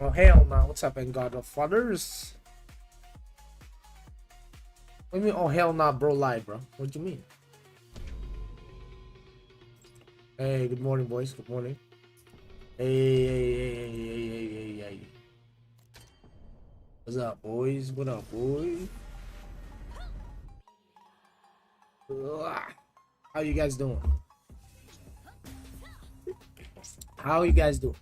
Oh hell no! What's up, and God of Fathers? What do you mean? Oh hell nah, bro, live, bro. What do you mean? Hey, good morning, boys. Good morning. Hey. What's up, boys? What up, boys? How you guys doing? How you guys doing?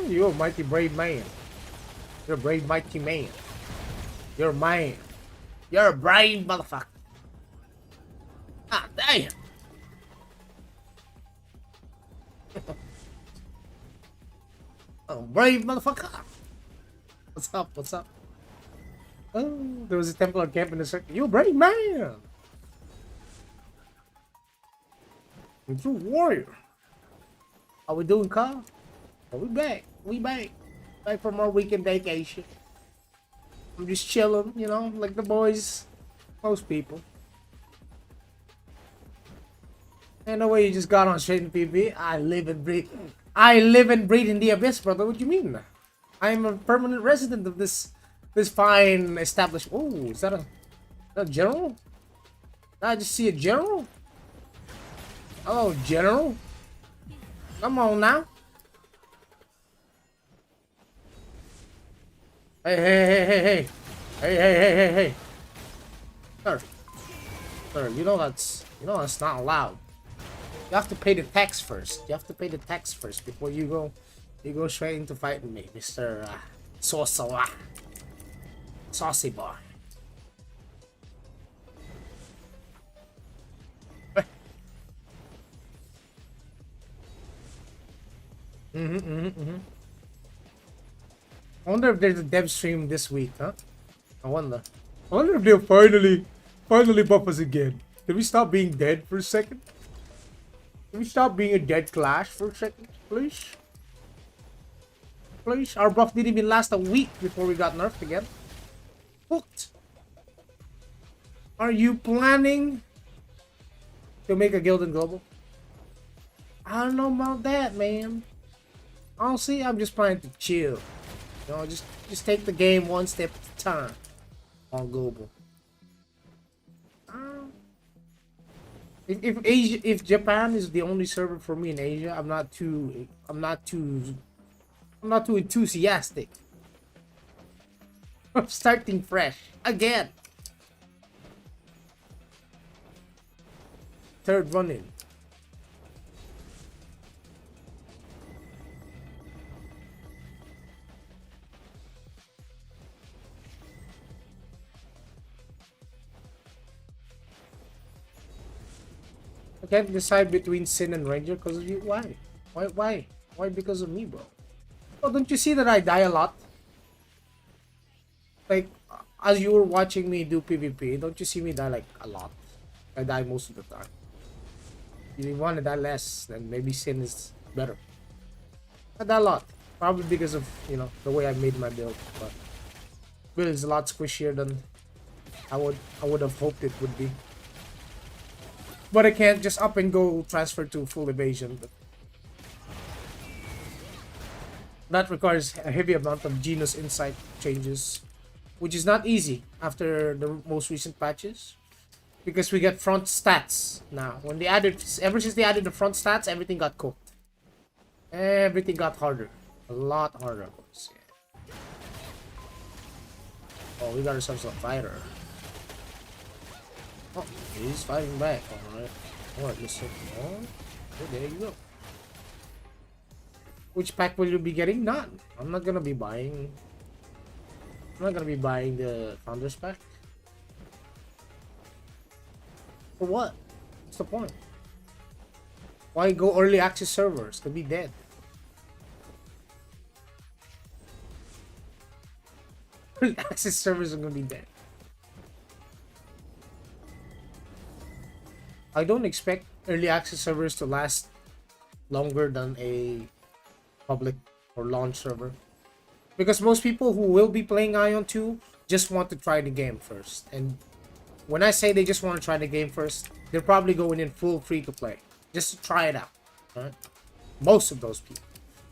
You're a mighty brave man. You're a brave mighty man. You're a man. You're a brave motherfucker. Ah, damn. Oh, brave motherfucker. What's up? What's up? Oh, there was a Templar camp in the circle. You a brave man. You're a true warrior. How we doing, Carl? Oh, we back. We back. Back from our weekend vacation. I'm just chilling, you know, like the boys. Most people. Ain't no way you just got on straight in PB. I live and breathe. I live and breathe in the abyss, brother. What do you mean? I'm a permanent resident of this fine establishment. Oh, is that a general? Did I just see a general? Hello, general. Come on now. Hey. Sir, you know that's not allowed. You have to pay the tax first. You have to pay the tax first before you go straight into fighting me, Mr. Saucy boy. I wonder if there's a dev stream this week, huh? I wonder. I wonder if they'll finally buff us again. Can we stop being dead for a second? Can we stop being a dead clash for a second, please? Please? Our buff didn't even last a week before we got nerfed again. Hooked. Are you planning to make a guild in global? I don't know about that, man. Honestly, I'm just planning to chill. You know, just take the game one step at a time on global. If Japan is the only server for me in Asia, I'm not too enthusiastic. I'm starting fresh again. Third run in. I can't decide between Sin and Ranger because of you. Why? Why because of me, bro? Oh, don't you see that I die a lot? Like, as you were watching me do PvP, don't you see me die like a lot? I die most of the time. If you want to die less, then maybe Sin is better. I die a lot. Probably because of, you know, the way I made my build. But build is a lot squishier than I would have hoped it would be. But I can't just up and go transfer to full evasion. But that requires a heavy amount of Genos insight changes, which is not easy after the most recent patches, because we get front stats now. When they added, ever since they added the front stats, everything got cooked. Everything got harder, a lot harder. Yeah. Oh, we got ourselves a fighter. Oh, he's fighting back. Alright, listen. Oh, there you go. Which pack will you be getting? None. I'm not gonna be buying the Founders pack. For what? What's the point? Why go early access servers? Could be dead. Early access servers are gonna be dead. I don't expect early access servers to last longer than a public or launch server. Because most people who will be playing Ion 2 just want to try the game first. And when I say they just want to try the game first, they're probably going in full free to play. Just to try it out. Right? Most of those people.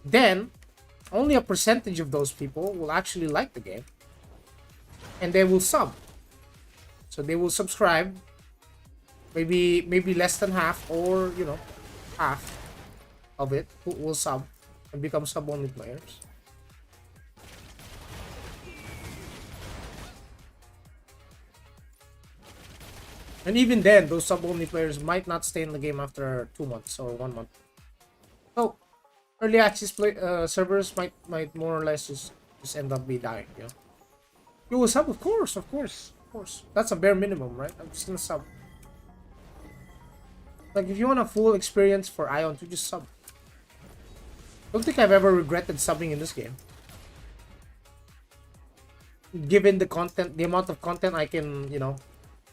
Then, only a percentage of those people will actually like the game. And they will sub. So they will subscribe. Maybe less than half, or half of it who will sub and become sub-only players. And even then, those sub-only players might not stay in the game after 2 months or 1 month. So, early access servers might more or less just end up be dying. You will sub, of course. That's a bare minimum, right? I'm just gonna sub. Like, if you want a full experience for Ion 2, just sub. Don't think I've ever regretted subbing in this game. Given the content, the amount of content I can,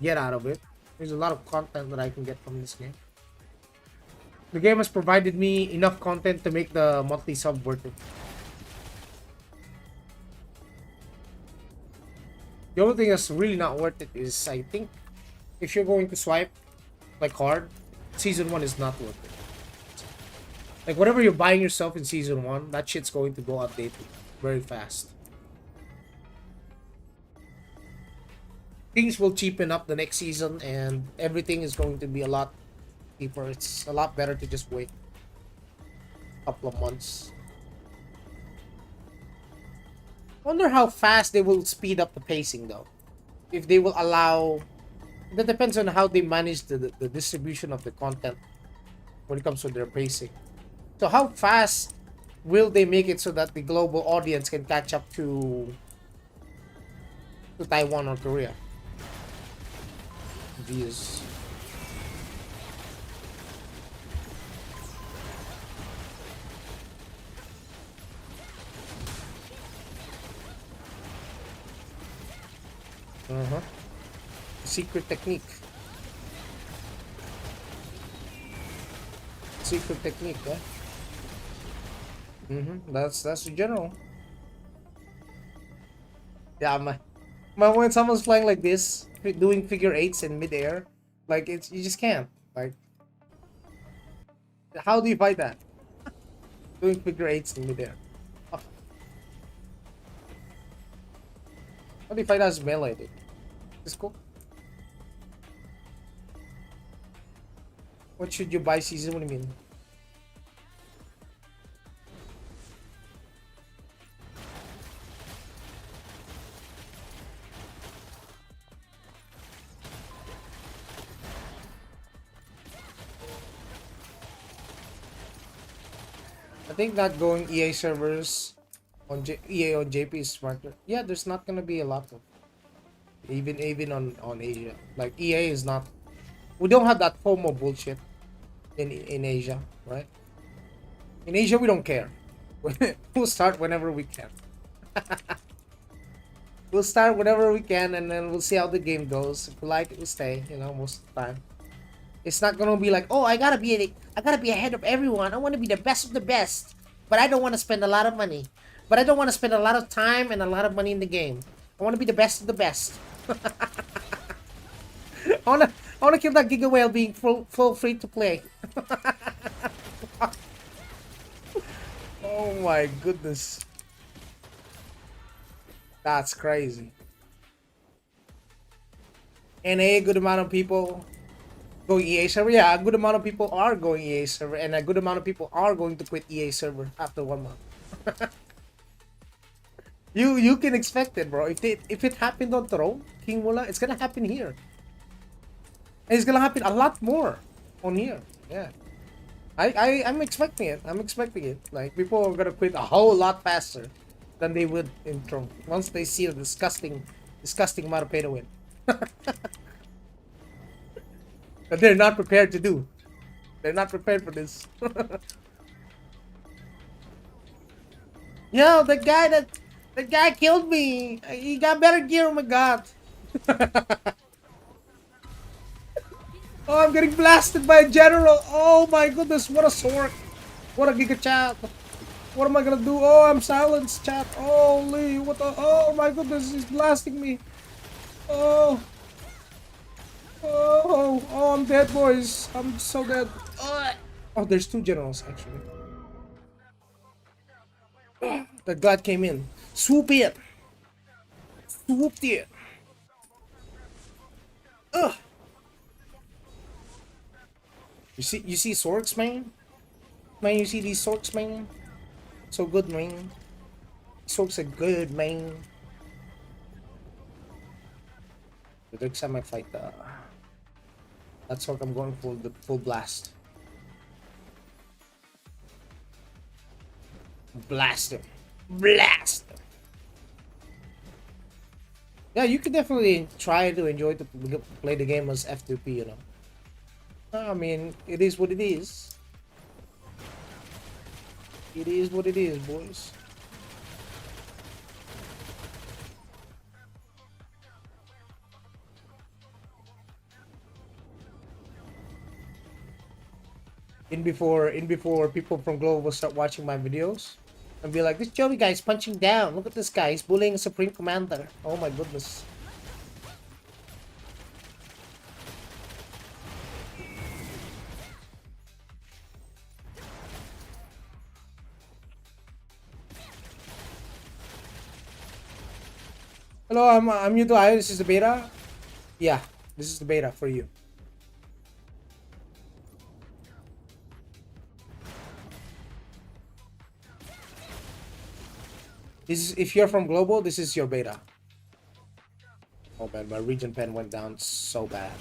get out of it. There's a lot of content that I can get from this game. The game has provided me enough content to make the monthly sub worth it. The only thing that's really not worth it is, I think, if you're going to swipe like hard, Season 1 is not worth it. Like, whatever you're buying yourself in Season 1, that shit's going to go outdated very fast. Things will cheapen up the next season, and everything is going to be a lot cheaper. It's a lot better to just wait a couple of months. Wonder how fast they will speed up the pacing, though. If they will allow... That depends on how they manage the distribution of the content when it comes to their pacing. So how fast will they make it so that the global audience can catch up to Taiwan or Korea? Views. Secret technique. Secret technique, yeah. That's the general. Yeah, when someone's flying like this, doing figure eights in midair, like you just can't. Like, how do you fight that? Doing figure eights in midair. Oh. How do you fight as melee, dude? It's cool. What should you buy season? What do you mean? I think not going EA servers on EA on JP is smarter. Yeah, there's not gonna be a lot of even on Asia. Like, EA is not. We don't have that FOMO bullshit in Asia, right? In Asia, we don't care. We'll start whenever we can. We'll start whenever we can, and then we'll see how the game goes. If we like it, we'll stay. Most of the time. It's not gonna be like, oh, I gotta be ahead of everyone. I want to be the best of the best, but I don't want to spend a lot of money. But I don't want to spend a lot of time and a lot of money in the game. I want to be the best of the best. I wanna kill that Giga Whale being full free to play. Oh my goodness. That's crazy. And a good amount of people going EA server. Yeah, a good amount of people are going EA server, and a good amount of people are going to quit EA server after 1 month. You can expect it, bro. If it happened on Throne, King Mula, it's gonna happen here. And it's gonna happen a lot more on here. Yeah. I'm expecting it. I'm expecting it. Like, people are gonna quit a whole lot faster than they would in Throne once they see the disgusting amount of pay to win. That they're not prepared to do. They're not prepared for this. Yeah, the guy that That guy killed me. He got better gear. Oh my god. Oh, I'm getting blasted by a general. Oh my goodness, what a sword. What a giga chat. What am I gonna do? Oh, I'm silenced, chat. Holy, what the? Oh my goodness, he's blasting me. Oh, oh, I'm dead, boys. I'm so dead. Oh, there's two generals, actually. The god came in. Swoop it. Swooped it. Ugh. You see swords, man? Man, you see these swords, man? So good, man. Swords are good, man. The next time I fight, that's what I'm going for, the full blast. Blast him. Blast him. Yeah, you could definitely try to enjoy to play the game as F2P, you know. I mean, it is what it is. It is what it is, boys. In before people from Global will start watching my videos and be like, this Joey guy is punching down. Look at this guy. He's bullying a Supreme Commander. Oh my goodness. Hello, I'm new to AION. This is the beta. Yeah, this is the beta for you. This is, if you're from Global, this is your beta. Oh man, my region pen went down so bad.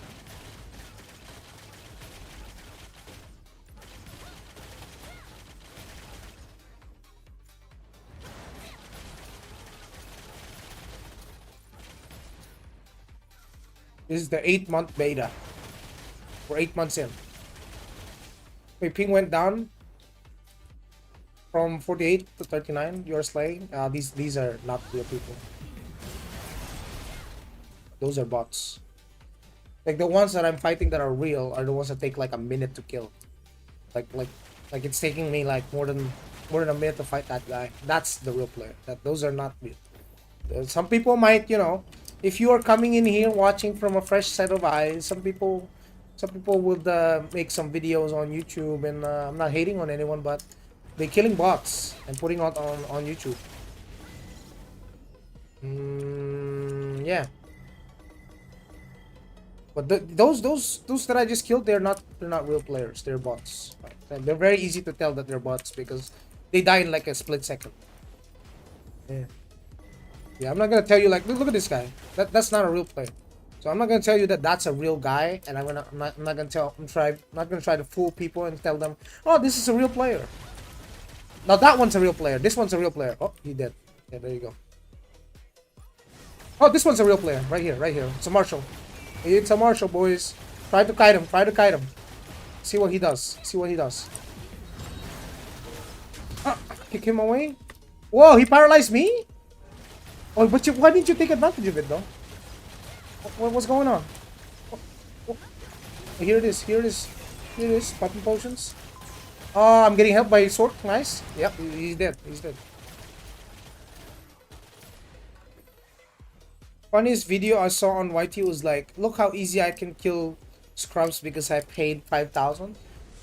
This is the 8-month beta. We're 8 months in. My ping went down from 48 to 39. You're slaying. These are not real people. Those are bots. Like the ones that I'm fighting that are real are the ones that take like a minute to kill. Like it's taking me like more than a minute to fight that guy. That's the real player. Those are not real. Some people might, you know, if you are coming in here watching from a fresh set of eyes, some people would make some videos on YouTube, and I'm not hating on anyone, but they're killing bots and putting out on YouTube. Yeah. But those that I just killed, they're not real players. They're bots. Right? They're very easy to tell that they're bots because they die in like a split second. Yeah. Yeah, I'm not gonna tell you like, look at this guy. That's not a real player. So I'm not gonna tell you that that's a real guy, and I'm not gonna try to fool people and tell them, oh, this is a real player. Now that one's a real player. This one's a real player. Oh, he dead. Yeah, there you go. Oh, this one's a real player. Right here, right here. It's a marshal. It's a marshal, boys. Try to kite him. Try to kite him. See what he does. See what he does. Kick him away. Whoa, he paralyzed me? Oh, but why didn't you take advantage of it, though? What's going on? Oh, here it is. Here it is. Here it is. Popping potions. Oh, I'm getting helped by sword. Nice. Yep, he's dead. He's dead. Funniest video I saw on YT was like, look how easy I can kill scrubs because I paid 5,000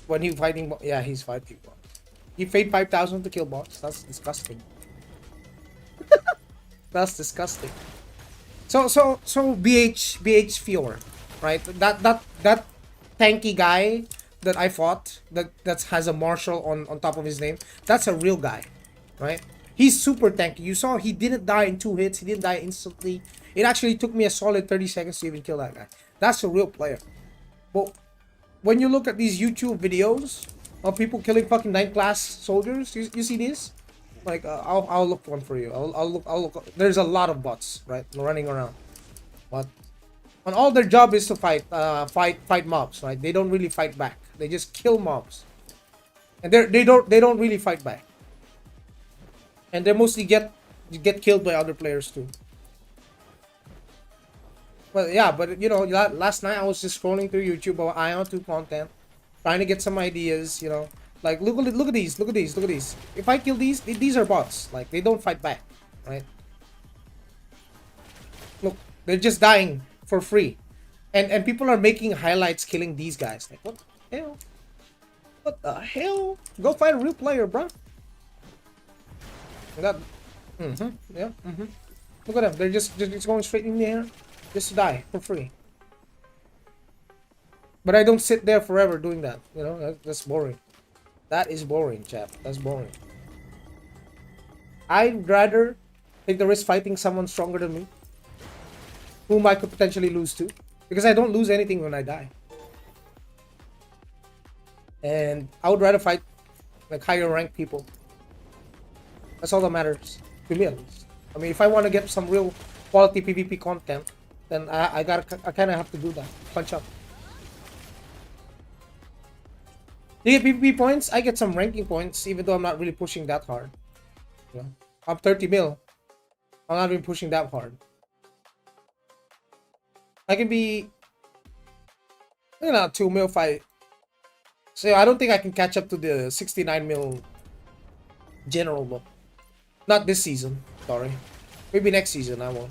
when he fighting. Yeah, he's fighting bots. He paid 5,000 to kill bots. That's disgusting. That's disgusting. So BH Fior, right? That tanky guy that I fought that has a marshal on top of his name. That's a real guy, right? He's super tanky. You saw he didn't die in 2 hits. He didn't die instantly. It actually took me a solid 30 seconds to even kill that guy. That's a real player. But when you look at these YouTube videos of people killing fucking 9th class soldiers, you see this? Like I'll look one for you. I'll look. There's a lot of bots, right, running around, but and all their job is to fight mobs, right? They don't really fight back. They just kill mobs, and they don't really fight back. And they mostly get you get killed by other players too. But yeah, but you know, last night I was just scrolling through YouTube about Ion 2 content, trying to get some ideas. You know, like look at these, look at these, look at these. If I kill these are bots. Like they don't fight back, right? Look, they're just dying for free, and people are making highlights killing these guys. Like what the hell? What the hell? Go fight a real player, bro. That, yeah, Look at them. They're just going straight in the air, just to die for free. But I don't sit there forever doing that. You know, that's boring. That is boring, chap. That's boring. I'd rather take the risk fighting someone stronger than me, whom I could potentially lose to, because I don't lose anything when I die. And I would rather fight like higher ranked people. That's all that matters to me, at least. I mean, if I want to get some real quality PvP content, then I kind of have to do that. Punch up. You get PvP points. I get some ranking points, even though I'm not really pushing that hard. You know, I'm 30 mil. I'm not even pushing that hard. I can be, 2 mil fight. So I don't think I can catch up to the 69 mil general book. Not this season, sorry. Maybe next season I won't.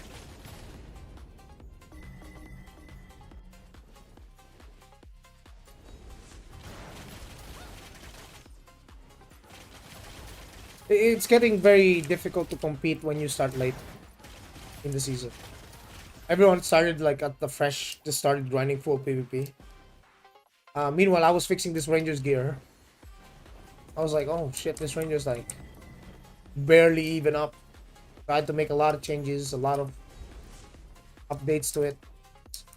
It's getting very difficult to compete when you start late in the season. Everyone started like at the fresh, just started grinding full PvP. Meanwhile, I was fixing this Ranger's gear. I was like, oh shit, this Ranger's like barely even up. I had to make a lot of changes, a lot of updates to it,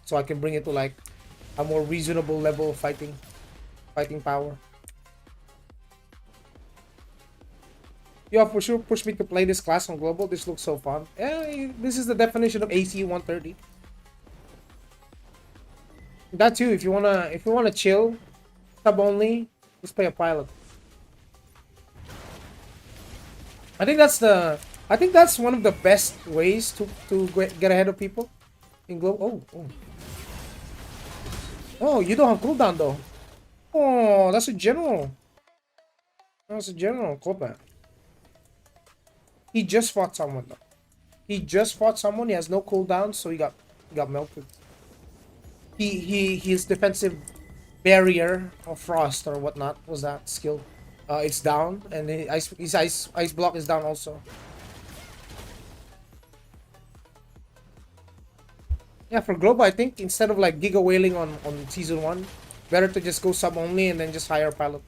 so I can bring it to like a more reasonable level of fighting power. You have for sure pushed me to play this class on global. This looks so fun. Yeah, this is the definition of AC 130. That too, if you wanna chill, sub only, just play a pilot. I think that's one of the best ways to get ahead of people in global. Oh, you don't have cooldown though. Oh, that's a general. That's a general combat. He just fought someone though. He just fought someone. He has no cooldown, so he got melted. His defensive barrier of frost or whatnot was that skill. It's down, and his ice block is down also. Yeah, for global, I think instead of like giga whaling on season 1, better to just go sub only and then just hire pilot.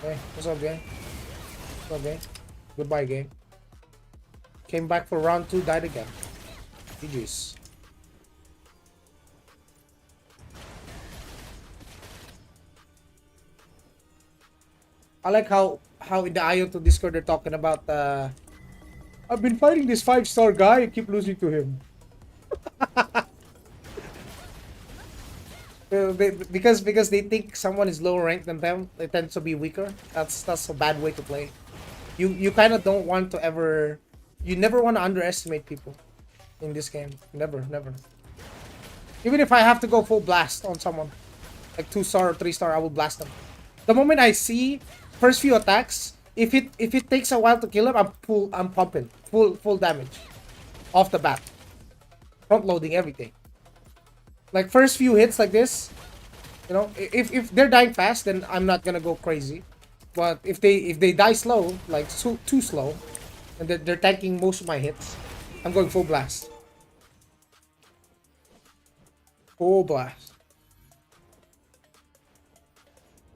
Hey, what's up, gang? What's up, gang? Goodbye, game. Came back for round 2, died again. GG's. I like how in the AION to Discord they're talking about I've been fighting this 5-star guy and keep losing to him. Because they think someone is lower ranked than them, they tend to be weaker. That's a bad way to play. You kind of don't want to ever. You never want to underestimate people in this game. Never. Even if I have to go full blast on someone, like 2-star or 3-star, I will blast them. The moment I see first few attacks, if it takes a while to kill him, I'm pumping full damage off the bat, front loading everything. Like first few hits like this, you know, if they're dying fast, then I'm not gonna go crazy. But if they die slow, like too slow, and they're tanking most of my hits, I'm going full blast. Full blast.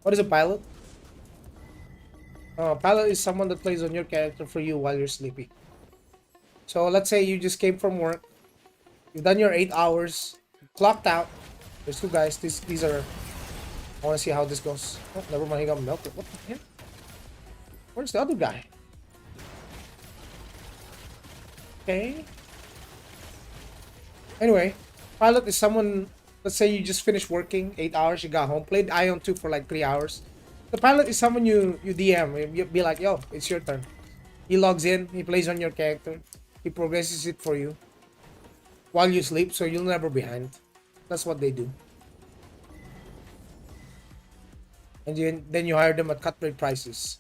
What is a pilot? Pilot is someone that plays on your character for you while you're sleepy. So let's say you just came from work, you've done your 8 hours, clocked out. There's 2 guys. These are. I want to see how this goes. Oh, never mind. He got melted. What the hell? Where's the other guy? Okay. Anyway, pilot is someone. Let's say you just finished working 8 hours. You got home. Played AION 2 for like 3 hours. The pilot is someone you DM. You be like, yo, it's your turn. He logs in. He plays on your character. He progresses it for you while you sleep, so you'll never behind. That's what they do. And then you hire them at cut rate prices.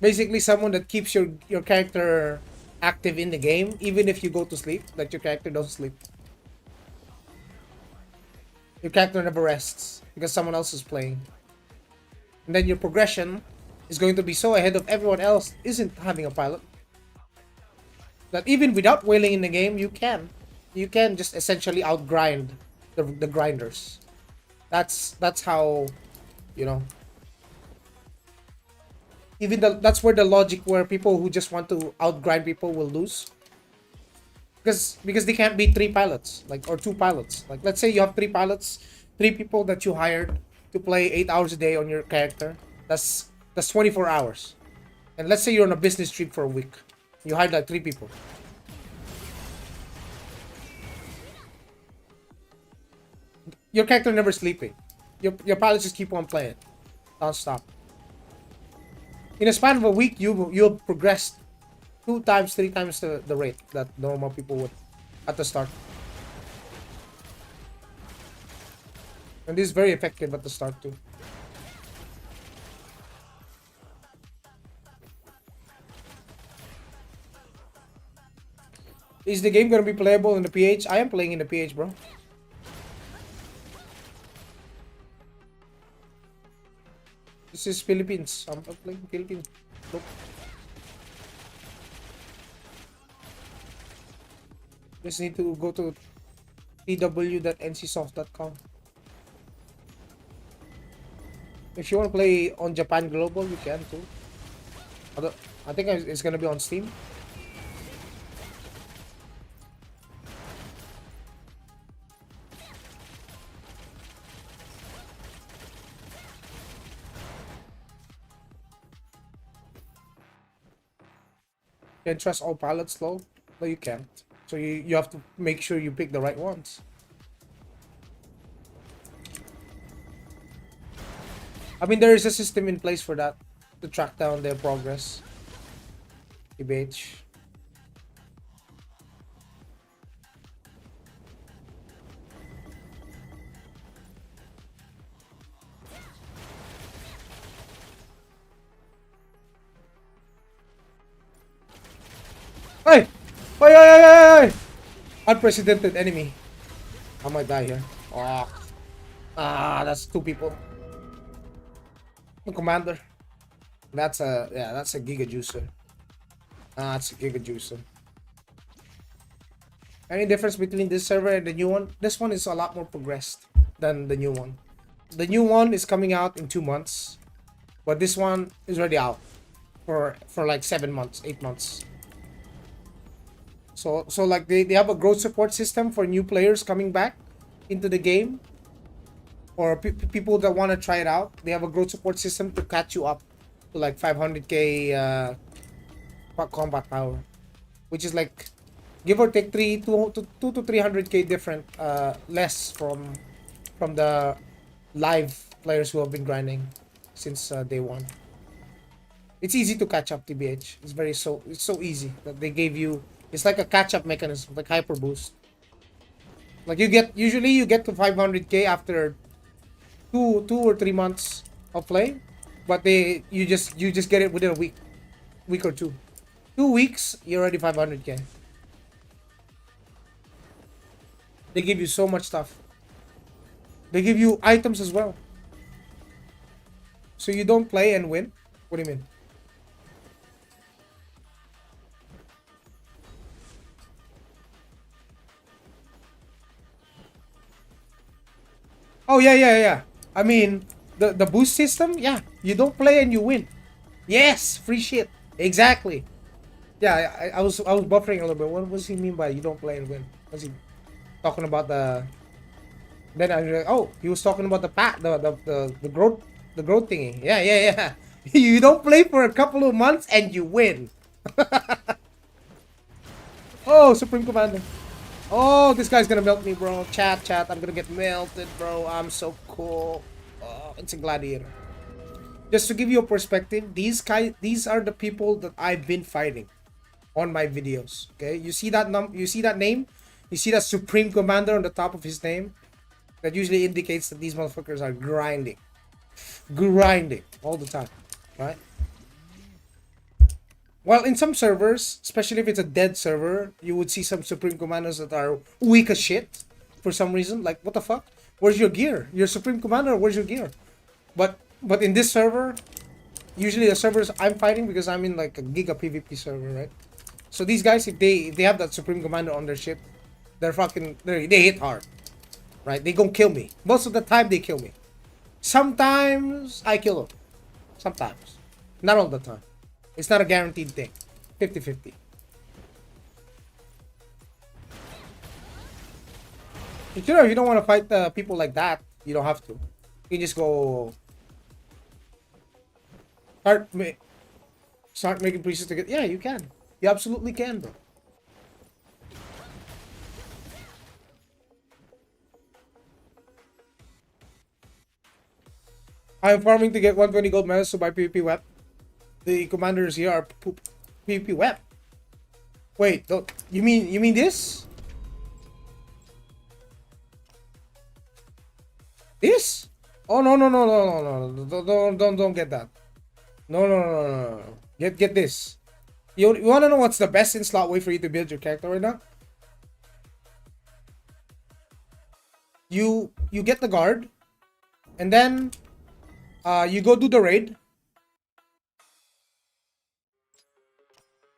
Basically, someone that keeps your character active in the game, even if you go to sleep, that your character doesn't sleep. Your character never rests because someone else is playing. And then your progression is going to be so ahead of everyone else isn't having a pilot. That even without whaling in the game, you can just essentially outgrind the grinders. That's how, you know. That's where the logic where people who just want to outgrind people will lose. Because they can't be 3 pilots, like, or 2 pilots. Like, let's say you have 3 pilots, 3 people that you hired to play 8 hours a day on your character. That's 24 hours. And let's say you're on a business trip for a week. You hired like 3 people. Your character never sleeping. Your pilots just keep on playing, non-stop. In a span of a week, you'll progress 2 times, 3 times the rate that normal people would at the start. And this is very effective at the start too. Is the game gonna be playable in the PH? I am playing in the PH, bro. This is Philippines. I'm playing Philippines. Look. Just need to go to tw.ncsoft.com. If you want to play on Japan Global, you can too. I think it's gonna be on Steam. You can trust all pilots though? No, you can't. So you have to make sure you pick the right ones. I mean, there is a system in place for that, to track down their progress. TBH. Hey! Hey, hey, hey, hey, hey! Unprecedented enemy. I might die here. Oh. That's 2 people. The commander. That's a giga juicer. That's a giga juicer. Any difference between this server and the new one? This one is a lot more progressed than the new one. The new one is coming out in 2 months, but this one is already out for like 7 months, 8 months. So like they have a growth support system for new players coming back into the game, or people that want to try it out. They have a growth support system to catch you up to like 500k combat power, which is like give or take 2 to 300k different less from the live players who have been grinding since day 1. It's easy to catch up, TBH. It's so easy that they gave you. It's like a catch-up mechanism, like hyper boost. Like usually you get to 500k after 2 or 3 months of play, but you just get it within a week or 2. 2 weeks, you're already 500k. They give you so much stuff. They give you items as well. So you don't play and win? What do you mean? Oh, yeah. I mean, the boost system, yeah. You don't play and you win. Yes, free shit. Exactly. Yeah, I was buffering a little bit. What does he mean by you don't play and win? Was he talking about the? Then I was like, oh, he was talking about the growth thingy. Yeah. You don't play for a couple of months and you win. Oh, Supreme Commander. Oh, this guy's gonna melt me, bro. Chat. I'm gonna get melted, bro. I'm so cool. Oh, it's a gladiator. Just to give you a perspective, these are the people that I've been fighting on my videos. Okay, you see that you see that name, you see that Supreme Commander on the top of his name. That usually indicates that these motherfuckers are grinding all the time, right? While in some servers, especially if it's a dead server, you would see some Supreme Commanders that are weak as shit for some reason. Like, what the fuck? Where's your gear? You're Supreme Commander, where's your gear? But in this server, usually the servers I'm fighting, because I'm in like a Giga PvP server, right? So these guys, if they have that Supreme Commander on their ship, they're fucking they hit hard, right? They gonna kill me. Most of the time they kill me. Sometimes I kill them. Sometimes, not all the time. It's not a guaranteed thing. 50-50. But you know, you don't want to fight people like that. You don't have to. You can just go start making pieces to get. Yeah, you can. You absolutely can, bro. I'm farming to get 120 gold medals to buy PvP web. The commanders here are PvP web. Wait, don't, you mean this? This? Oh no, don't get that. No. Get this. You wanna know what's the best in slot way for you to build your character right now? You get the guard, and then you go do the raid.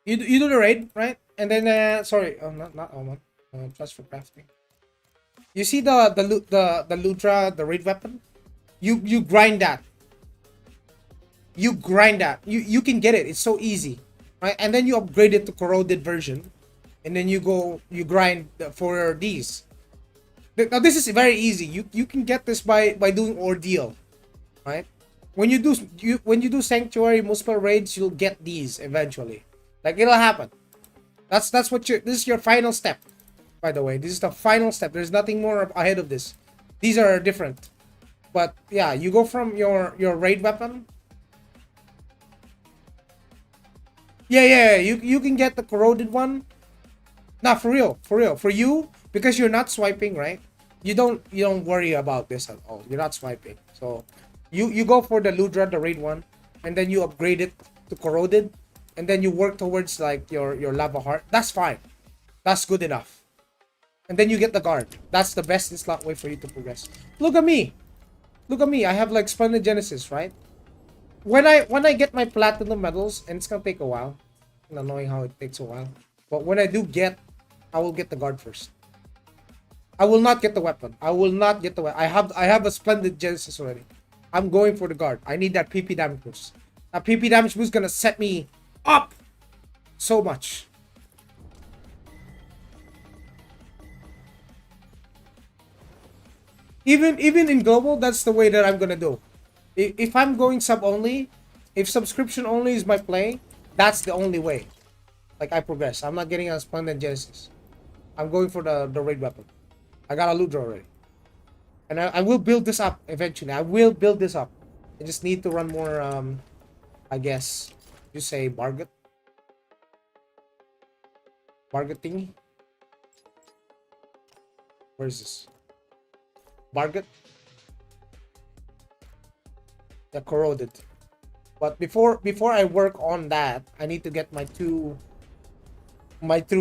You do the raid, right? And then sorry, not Oman. Just for crafting. You see the Ludra, the raid weapon? You grind that. You grind that. You can get it. It's so easy, right? And then you upgrade it to corroded version, and then you grind for these. Now this is very easy. You can get this by doing ordeal, right? When you do sanctuary multiple raids, you'll get these eventually. Like, it'll happen. That's what this is your final step. By the way, this is the final step. There's nothing more ahead of this. These are different. But yeah, you go from your raid weapon. Yeah. You can get the corroded one. Nah, for real. For you, because you're not swiping, right? You don't worry about this at all. You're not swiping. So you go for the Ludra, the raid one, and then you upgrade it to corroded, and then you work towards like your lava heart. That's fine. That's good enough. And then you get the guard. That's the best in slot way for you to progress. Look at me. I have like Splendid Genesis, right? When I get my platinum medals, and it's gonna take a while. I'm annoying how it takes a while. But when I do I will get the guard first. I will not get the weapon. I have a Splendid Genesis already. I'm going for the guard. I need that PP damage boost. That PP damage boost is gonna set me up so much. Even in global, that's the way that I'm gonna do. If I'm going sub only, if subscription only is my play, that's the only way. Like, I progress. I'm not getting a Splendid Genesis. I'm going for the raid weapon. I got a Ludra already. And I will build this up eventually. I will build this up. I just need to run more, I guess, you say Bargot? Bargot thingy? Where is this? Bargot? The corroded. But before I work on that, I need to get my two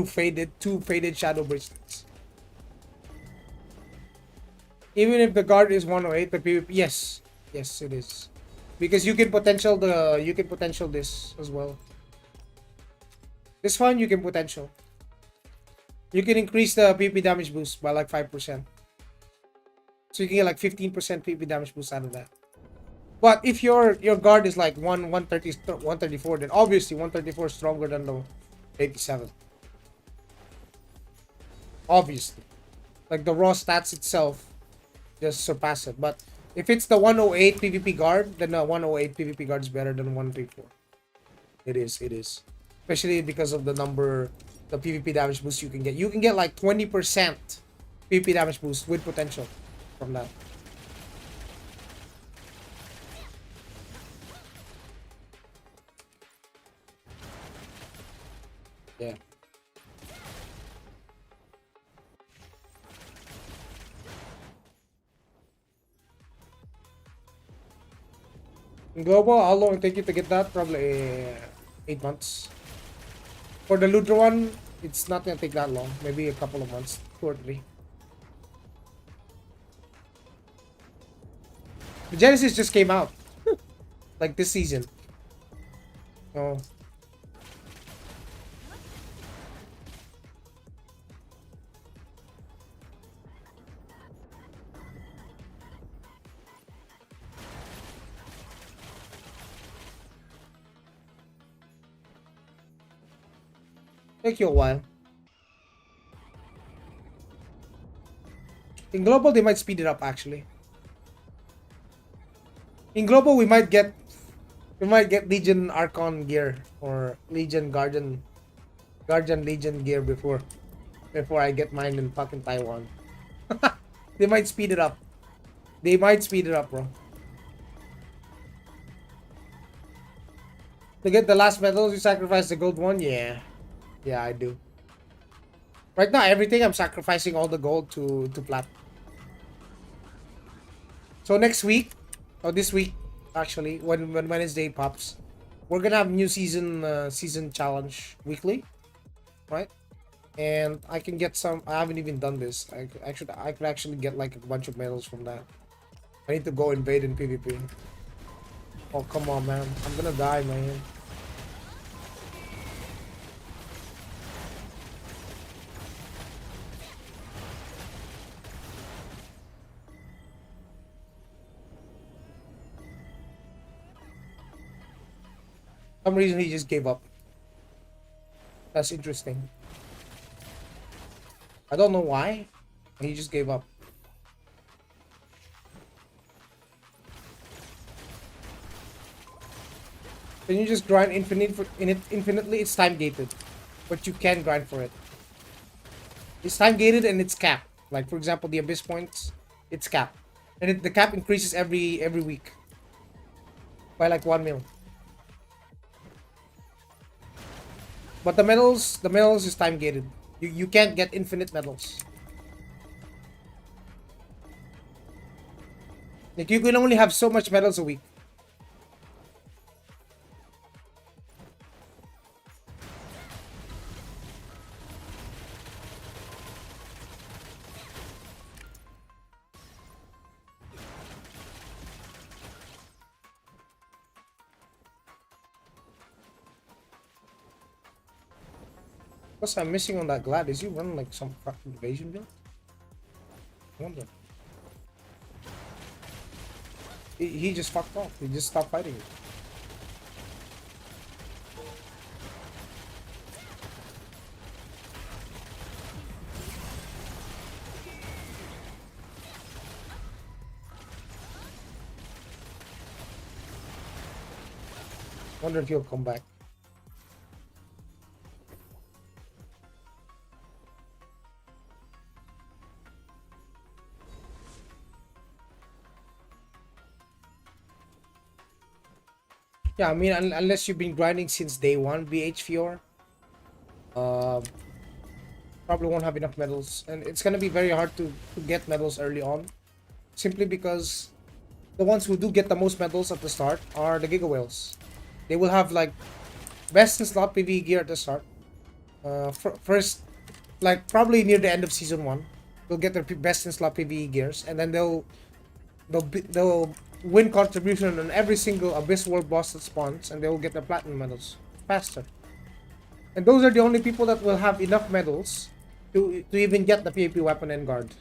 faded shadow bracelets. Even if the guard is 108, the PvP, yes it is, because you can potential this as well. This one you can potential. You can increase the PP damage boost by like 5%. So you can get like 15% PP damage boost out of that. But if your guard is like 134, then obviously 134 is stronger than the 87. Obviously. Like, the raw stats itself just surpass it. But if it's the 108 PvP guard, then the 108 PvP guard is better than 134. It is. Especially because of the PvP damage boost you can get. You can get like 20% PvP damage boost with potential from that. Yeah. In global, how long it take you to get that? Probably 8 months. For the Ludra one, it's not gonna take that long. Maybe a couple of months, 2 or 3. The Genesis just came out, like this season. Oh, take you a while. In global, they might speed it up actually. In global, we might get Legion Archon gear or Legion Guardian Legion gear before I get mine in fucking Taiwan. They might speed it up. They might speed it up, bro. To get the last medals, you sacrifice the gold one? Yeah. Yeah, I do. Right now, everything I'm sacrificing all the gold to plat. So next week, or this week, actually, when Wednesday pops, we're gonna have new season challenge weekly, right? And I can get some. I haven't even done this. I could actually get like a bunch of medals from that. I need to go invade in PvP. Oh come on, man! I'm gonna die, man. For some reason he just gave up. That's interesting. I don't know why. He just gave up. Can you just grind infinitely? It's time gated, but you can grind for it. It's time gated and it's capped. Like for example, the abyss points, it's capped, and the cap increases every week by like 1 mil. But the medals is time gated. You can't get infinite medals. Like you can only have so much medals a week. What's I'm missing on that Glad? Is he running like some fucking invasion build? I wonder. He just fucked off. He just stopped fighting. Wonder if he'll come back. Yeah, I mean, unless you've been grinding since day one, BH Fior, uh, probably won't have enough medals, and it's gonna be very hard to get medals early on, simply because the ones who do get the most medals at the start are the Giga Whales. They will have like best in slot PvE gear at the start. First, like probably near the end of season one, they'll get their best in slot PvE gears, and then they'll win contribution on every single Abyss World boss that spawns, and they will get their platinum medals faster. And those are the only people that will have enough medals to even get the PvP weapon and guard,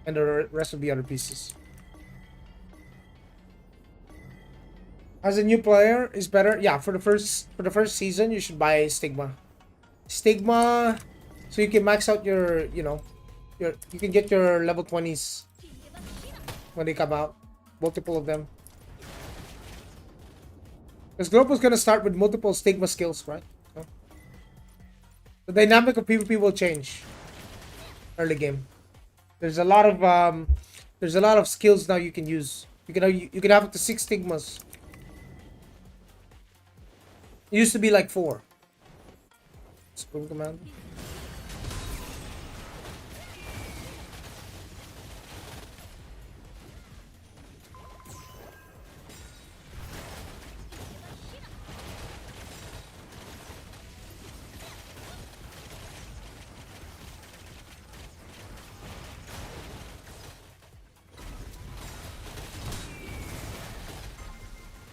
and the rest of the other pieces. As a new player is better, yeah. For the first season, you should buy Stigma. Stigma, so you can max out you can get your level 20s when they come out, multiple of them. Because Global's gonna start with multiple Stigma skills, right? So, the dynamic of PvP will change early game. There's a lot of skills now you can use. You can have up to 6 Stigmas. It used to be like 4. Supreme Command.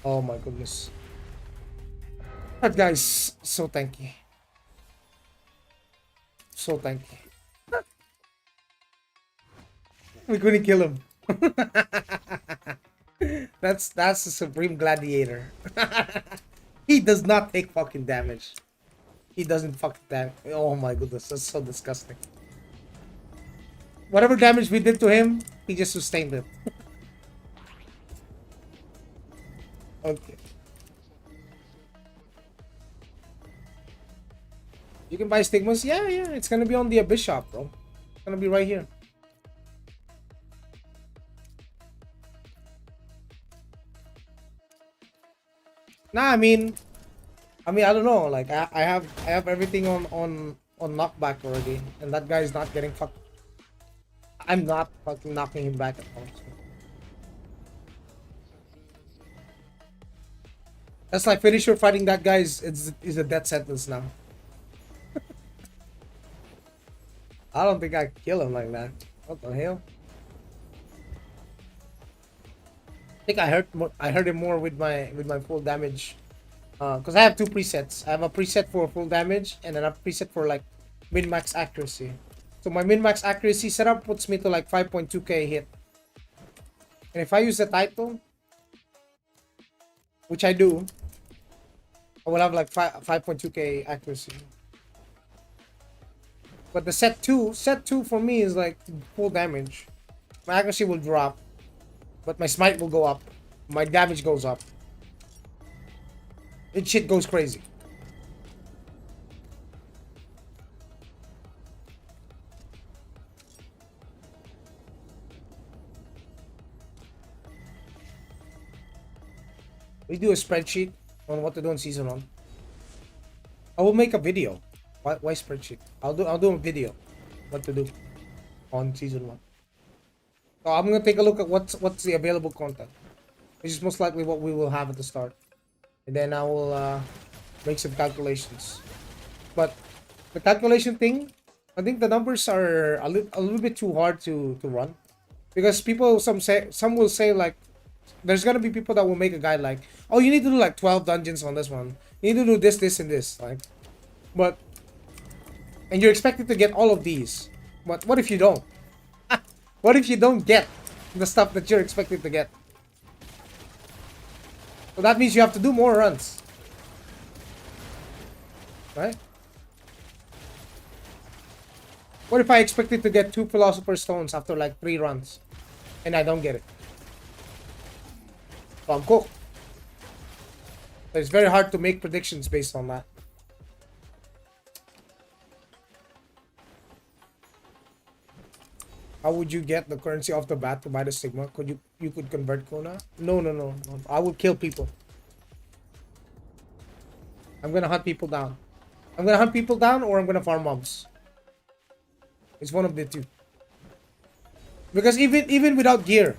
Oh my goodness. That guy's so tanky. So tanky. We couldn't kill him. That's the Supreme Gladiator. He does not take fucking damage. He doesn't fucking damage. Oh my goodness, that's so disgusting. Whatever damage we did to him, he just sustained it. Okay. You can buy stigmas? Yeah, it's gonna be on the Abyss shop, bro. It's gonna be right here. Nah, I mean, I don't know. Like, I have everything on knockback already, and that guy is not getting fucked. I'm not fucking knocking him back at all. So. That's like finisher fighting that guy is a death sentence now. I don't think I could kill him like that. What the hell? I think I hurt him more with my full damage. Because I have two presets. I have a preset for full damage and then a preset for like min-max accuracy. So my min-max accuracy setup puts me to like 5.2k hit. And if I use the title, which I do, I will have like 5.2k accuracy. But the set 2 for me is like full damage. My accuracy will drop, but my smite will go up. My damage goes up. It shit goes crazy. We do a spreadsheet on what to do in season 1. I will make a video. Why spreadsheet? I'll do a video what to do on season 1. So I'm gonna take a look at what's the available content, which is most likely what we will have at the start, and then I will make some calculations. But the calculation thing, I think the numbers are a little bit too hard to run, because some will say like, there's gonna be people that will make a guide like, oh, you need to do like 12 dungeons on this one. You need to do this, and this. Like, but and you're expected to get all of these. But what if you don't? What if you don't get the stuff that you're expected to get? So that means you have to do more runs. Right? What if I expected to get 2 Philosopher's Stones after like 3 runs and I don't get it? So I'm cooked. So it's very hard to make predictions based on that. How would you get the currency off the bat to buy the Sigma? You could convert Kona? No. I would kill people. I'm gonna hunt people down. I'm gonna hunt people down, or I'm gonna farm mobs. It's one of the two. Because even without gear,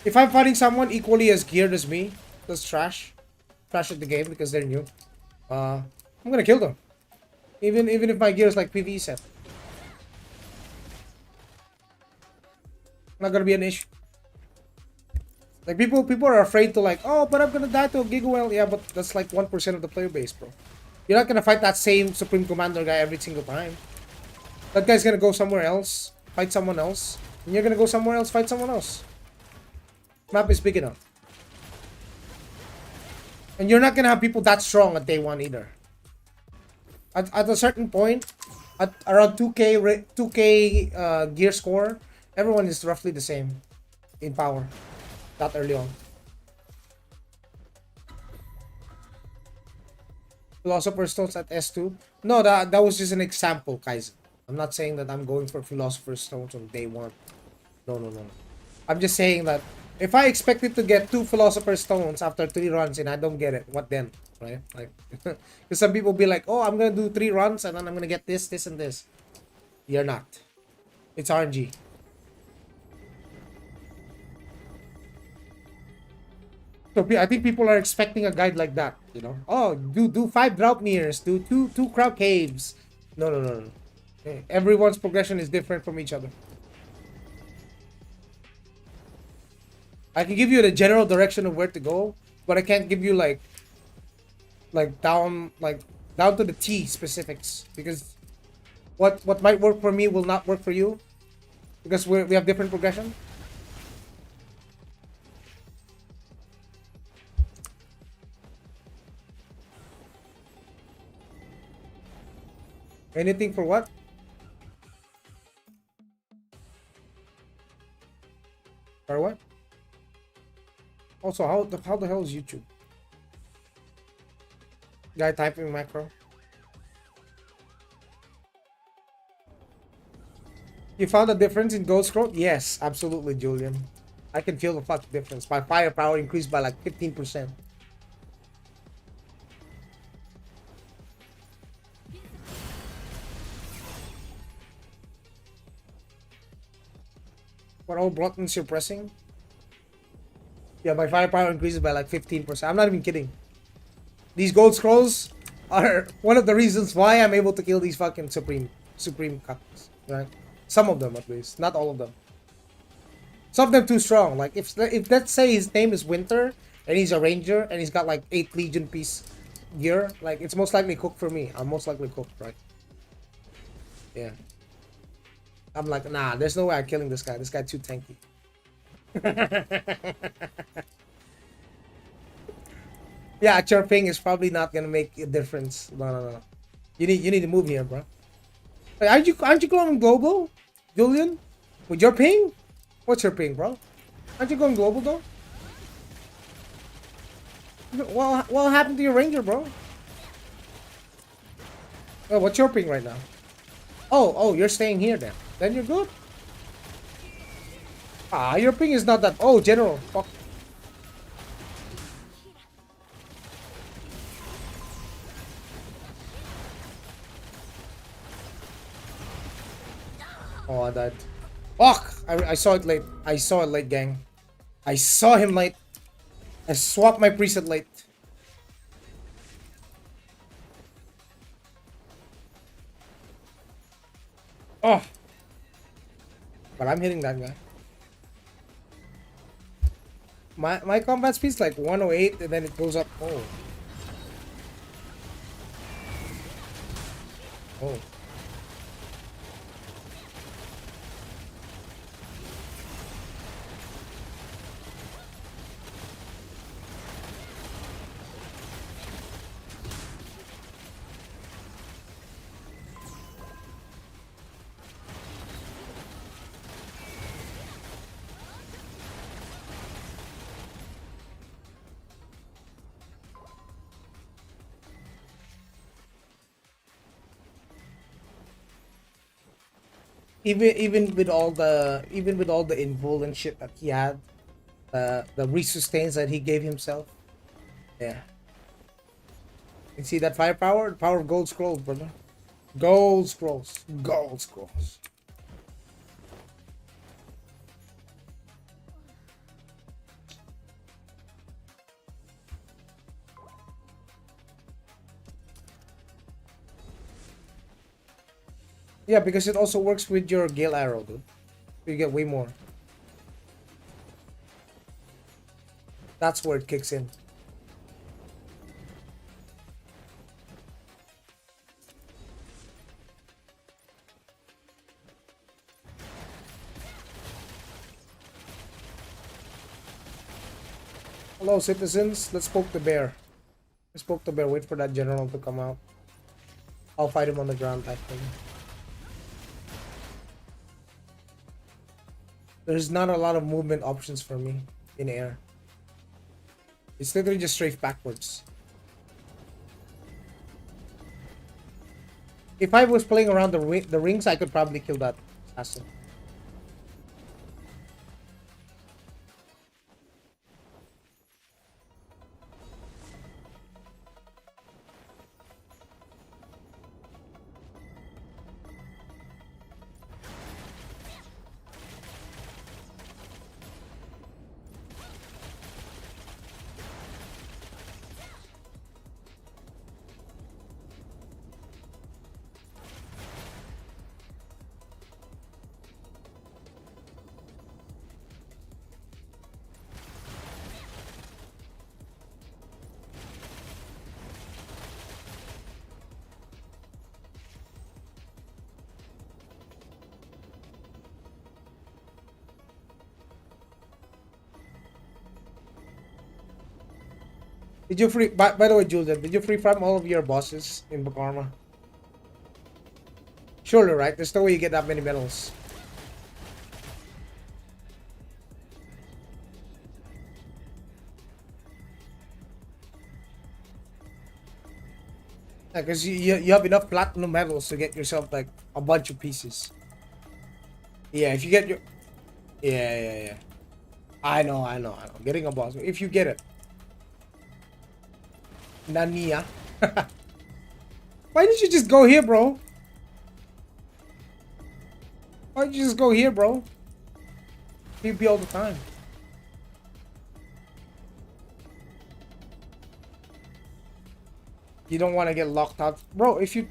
if I'm fighting someone equally as geared as me, that's trash at the game because they're new. I'm gonna kill them. Even if my gear is like PvE set. Not gonna be an issue. Like people are afraid to like, oh, but I'm gonna die to a Gigawell. Yeah, but that's like 1% of the player base, bro. You're not gonna fight that same Supreme Commander guy every single time. That guy's gonna go somewhere else, fight someone else, and you're gonna go somewhere else, fight someone else. Map is big enough. And you're not gonna have people that strong at day 1 either. At a certain point, at around 2k gear score, everyone is roughly the same in power. That early on. Philosopher's Stones at S2? No, that was just an example, Kaizen. I'm not saying that I'm going for Philosopher's Stones on day 1. No. I'm just saying that if I expected to get 2 Philosopher's Stones after 3 runs and I don't get it, what then? right? Like, because some people be like, oh, I'm gonna do 3 runs and then I'm gonna get this, this, and this. You're not. It's RNG. So I think people are expecting a guide like that, you know. Oh, do 5 drought mirrors, do two crowd caves. No, no, no, no. Everyone's progression is different from each other. I can give you the general direction of where to go, but I can't give you down to the T specifics, because what might work for me will not work for you, because we have different progression. Anything for what? For what? Also, how the hell is YouTube? Guy typing macro. You found a difference in gold scroll? Yes, absolutely, Julian. I can feel the fucking difference. My firepower increased by like 15%. What all buttons you're pressing? Yeah, my firepower increases by like 15%. I'm not even kidding. These gold scrolls are one of the reasons why I'm able to kill these fucking supreme cucks, right? Some of them at least, not all of them. Some of them too strong. Like if let's say his name is Winter and he's a ranger and he's got like 8 Legion piece gear, like it's most likely cooked for me. I'm most likely cooked, right? Yeah. I'm like, nah, there's no way I'm killing this guy. This guy too tanky. Yeah, chirping is probably not gonna make a difference. No, no, no. You need to move here, bro. Hey, aren't you going global, Julian? With your ping? What's your ping, bro? Aren't you going global though? Well, what happened to your ranger, bro? Oh, what's your ping right now? Oh, you're staying here then. Then you're good. Ah, your ping is not that. Oh, general. Fuck. Oh, I died. Fuck! I saw it late. I saw it late, gang. I saw him late. I swapped my preset late. Oh! But I'm hitting that guy. My combat speed's like 108 and then it goes up. Oh. Oh. Even with all the invul and shit that he had, the resustains that he gave himself. Yeah. You see that firepower? The power of gold scrolls, brother. Gold scrolls. Gold scrolls. Yeah, because it also works with your Gale Arrow, dude. You get way more. That's where it kicks in. Hello, citizens. Let's poke the bear. Let's poke the bear. Wait for that general to come out. I'll fight him on the ground, actually. There's not a lot of movement options for me in air. It's literally just strafe backwards. If I was playing around the rings, I could probably kill that assassin. Did you free? By the way, Julian, did you free farm all of your bosses in Bakarma? Surely, right? There's no way you get that many medals. Yeah, because you have enough platinum medals to get yourself like a bunch of pieces. Yeah, if you get your yeah. I know. Getting a boss. If you get it. Nania. Why did you just go here, bro? Why did you just go here, bro? PvP all the time. You don't want to get locked out, bro. If you,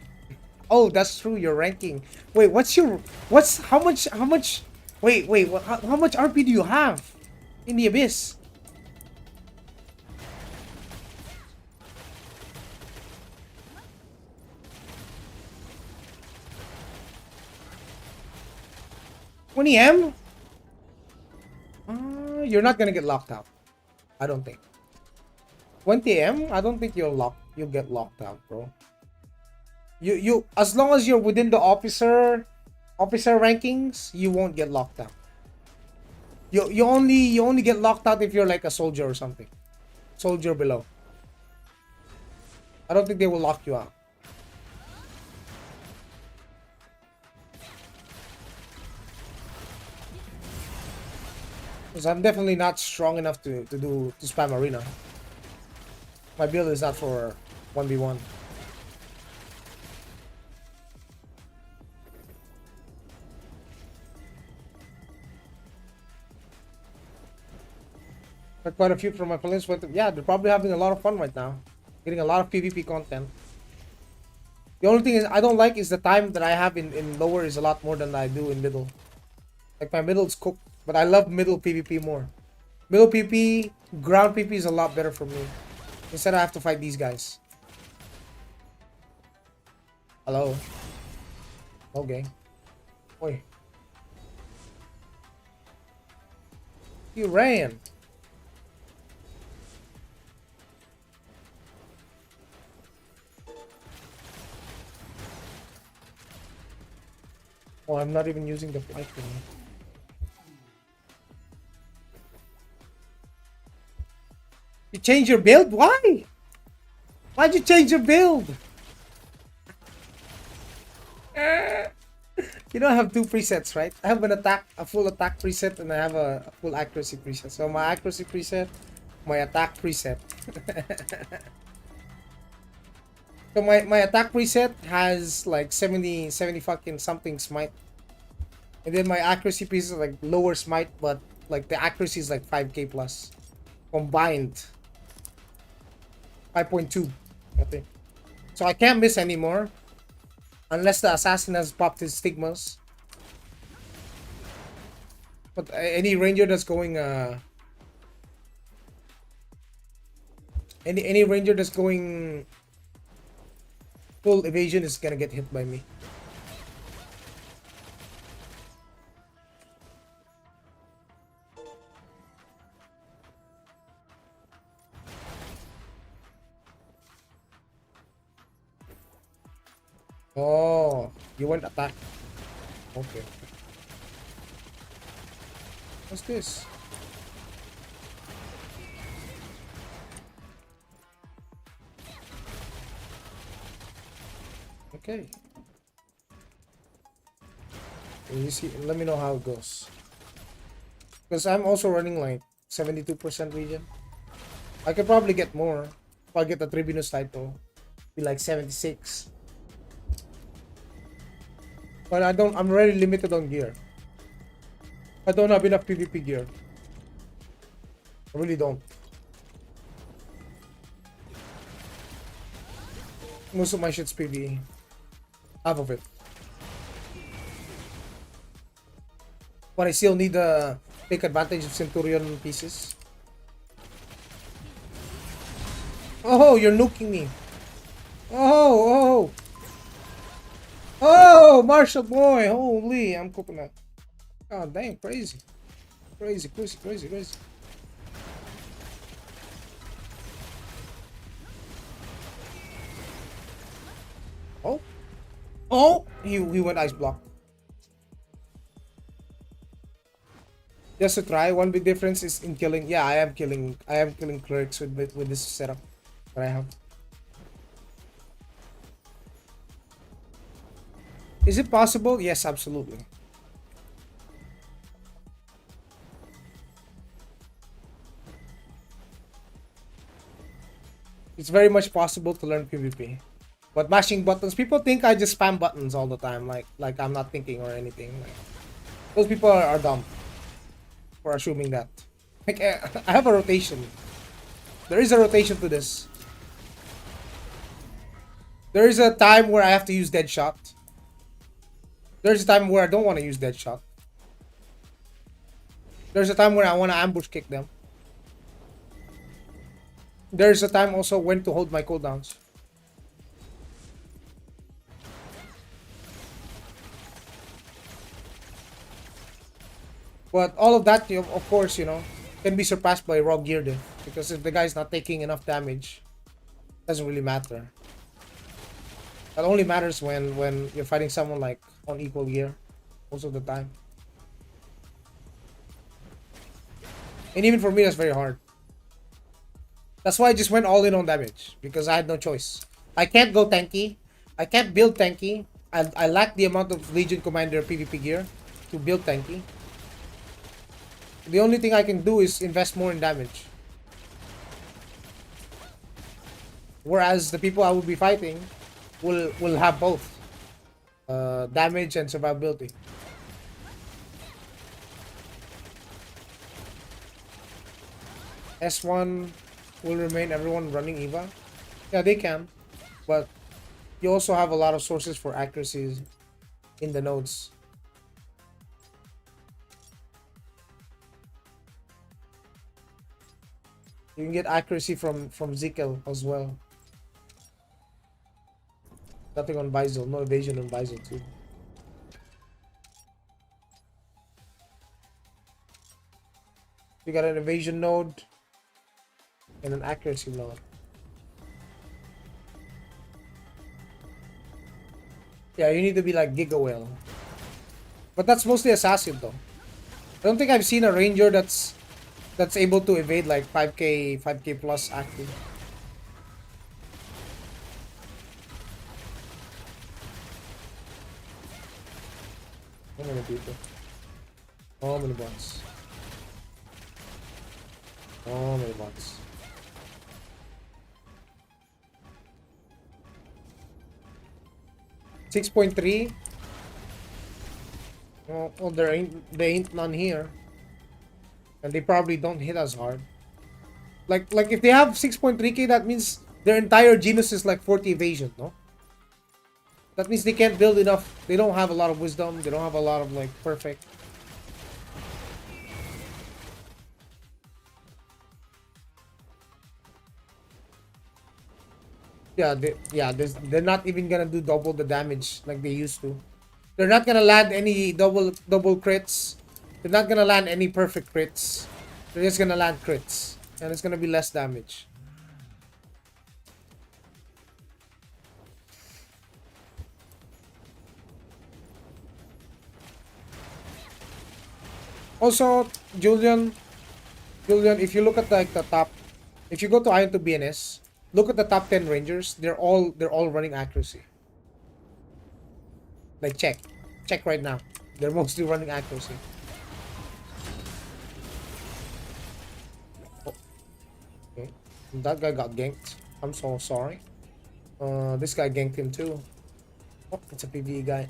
oh, that's true. Your ranking. Wait, how much? Wait. How much RP do you have in the abyss? $20M? You're not gonna get locked out. I don't think. 20M? I don't think you'll get locked out, bro. You as long as you're within the officer rankings, you won't get locked out. You only get locked out if you're like a soldier or something. Soldier below. I don't think they will lock you out. Because I'm definitely not strong enough to spam arena. My build is not for 1v1. But quite a few from my players went to, yeah, they're probably having a lot of fun right now. Getting a lot of PvP content. The only thing is I don't like is the time that I have in lower is a lot more than I do in middle. Like my middle is cooked, but I love middle PvP more. Middle PvP, ground PvP is a lot better for me. Instead I have to fight these guys. Hello. Okay. Oi. You ran. Oh, I'm not even using the flight thing. You change your build? Why? Why'd you change your build? You know I have two presets, right? I have a full attack preset, and I have a full accuracy preset. So my accuracy preset, my attack preset. So my attack preset has like 70 fucking something smite. And then my accuracy preset is like lower smite, but like the accuracy is like 5k plus. Combined. 5.2, I think. So I can't miss anymore. Unless the assassin has popped his stigmas. But any ranger that's going any ranger that's going full evasion is gonna get hit by me. Oh, you went attack. Okay. What's this? Okay. You see, let me know how it goes. Because I'm also running like 72% region. I could probably get more. If I get the Tribunus title, be like 76. But I'm really limited on gear. I don't have enough PvP gear. I really don't. Most of my shit's PvE. Half of it. But I still need to take advantage of Centurion pieces. Oh, you're nuking me. Oh. Oh, Marshall boy. Holy, I'm cooking that. Oh, damn, crazy. Crazy. Oh, oh, he went ice block. Just to try. One big difference is in killing. Yeah, I am killing clerics with this setup that I have. Is it possible? Yes, absolutely. It's very much possible to learn PvP. But mashing buttons, people think I just spam buttons all the time, like I'm not thinking or anything. Like, those people are dumb for assuming that. Like I have a rotation. There is a rotation to this. There is a time where I have to use dead shot. There's a time where I don't want to use dead shot. There's a time where I want to ambush kick them. There's a time also when to hold my cooldowns. But all of that, of course, can be surpassed by raw gear diff. Because if the guy's not taking enough damage, it doesn't really matter. That only matters when you're fighting someone like on equal gear most of the time. And even for me, that's very hard. That's why I just went all in on damage, because I had no choice. I can't go tanky. I can't build tanky. I lack the amount of Legion Commander PvP gear to build tanky. The only thing I can do is invest more in damage. Whereas the people I will be fighting will have both damage and survivability. S1 will remain everyone running Eva. Yeah, they can, but you also have a lot of sources for accuracies in the nodes. You can get accuracy from Zekel as well. Nothing on Bizel, no evasion on Bizel too. You got an evasion node and an accuracy node. Yeah, you need to be like Giga Whale. But that's mostly assassin though. I don't think I've seen a ranger that's able to evade like 5k plus active. How many people? How many bots? How many bots? $6.3. Well, there ain't none here, and they probably don't hit as hard. Like if they have 6.3k, that means their entire genus is like 40 evasion, no? That means they can't build enough. They don't have a lot of wisdom. They don't have a lot of like perfect. Yeah, they're not even gonna do double the damage like they used to. They're not gonna land any double crits. They're not gonna land any perfect crits. They're just gonna land crits, and it's gonna be less damage. Also, Julian, if you look at like the top, if you go to AION to BNS, look at the top 10 rangers. They're all running accuracy. Like check right now. They're mostly running accuracy. Oh, okay, that guy got ganked. I'm so sorry. This guy ganked him too. Oh, it's a PvE guy.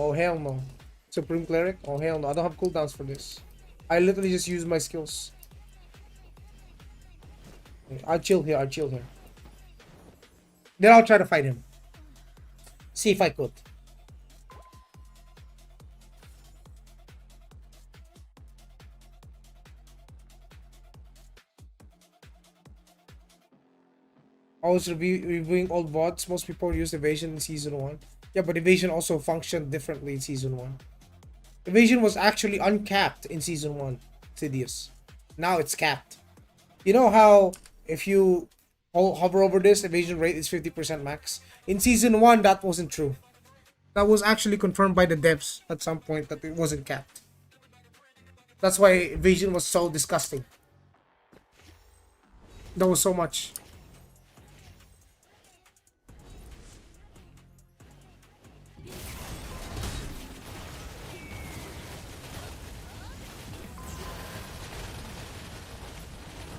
Oh hell no. Supreme Cleric? Oh hell no. I don't have cooldowns for this. I literally just use my skills. I'll chill here. Then I'll try to fight him. See if I could. I was reviewing old VODs. Most people use evasion in season 1. Yeah, but evasion also functioned differently in season 1. Evasion was actually uncapped in season 1. Sidious. Now it's capped. You know how if you hover over this, evasion rate is 50% max. In season 1, that wasn't true. That was actually confirmed by the devs at some point that it wasn't capped. That's why evasion was so disgusting. There was so much.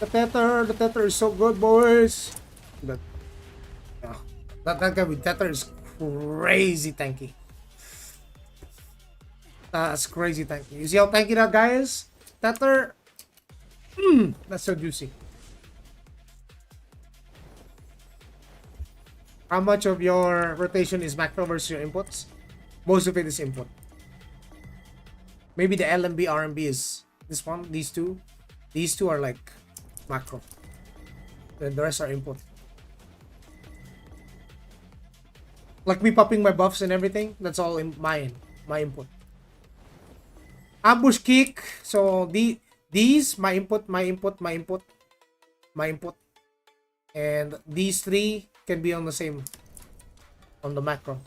The tether is so good, boys. That, yeah, that guy with tether is crazy tanky. That's crazy tanky. You see how tanky that guy is? Tether, that's so juicy. How much of your rotation is macro versus your inputs? Most of it is input. Maybe the LMB, RMB is this one, these two. These two are like macro. Then the rest are input. Like me popping my buffs and everything, that's all in my input. Ambush kick. So these my input, my input, my input, my input. And these three can be on the same, on the macro.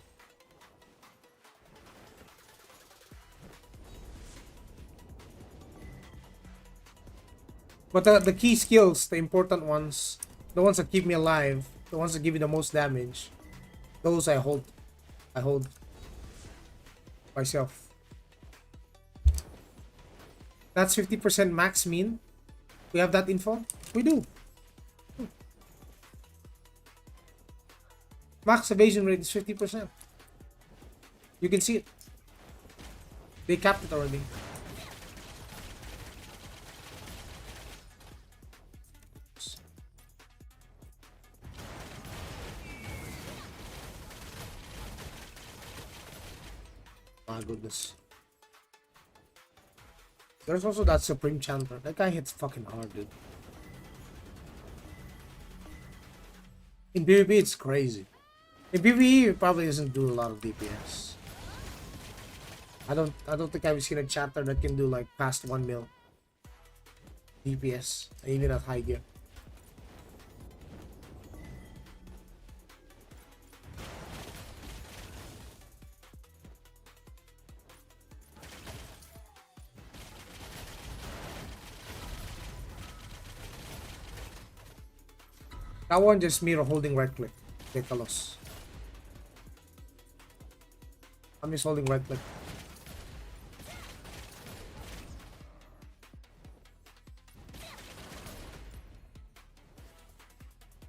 But the key skills, the important ones, the ones that keep me alive, the ones that give you the most damage, those I hold. I hold myself. That's 50% max mean. We have that info? We do. Max evasion rate is 50%. You can see it. They capped it already. My goodness. There's also that Supreme Chanter. That guy hits fucking hard, dude. In PvP, it's crazy. In PvE, it probably doesn't do a lot of DPS. I don't think I've seen a Chanter that can do like past 1 mil DPS, even at high gear. That one just mirror holding right click. Take a loss. I'm just holding right click.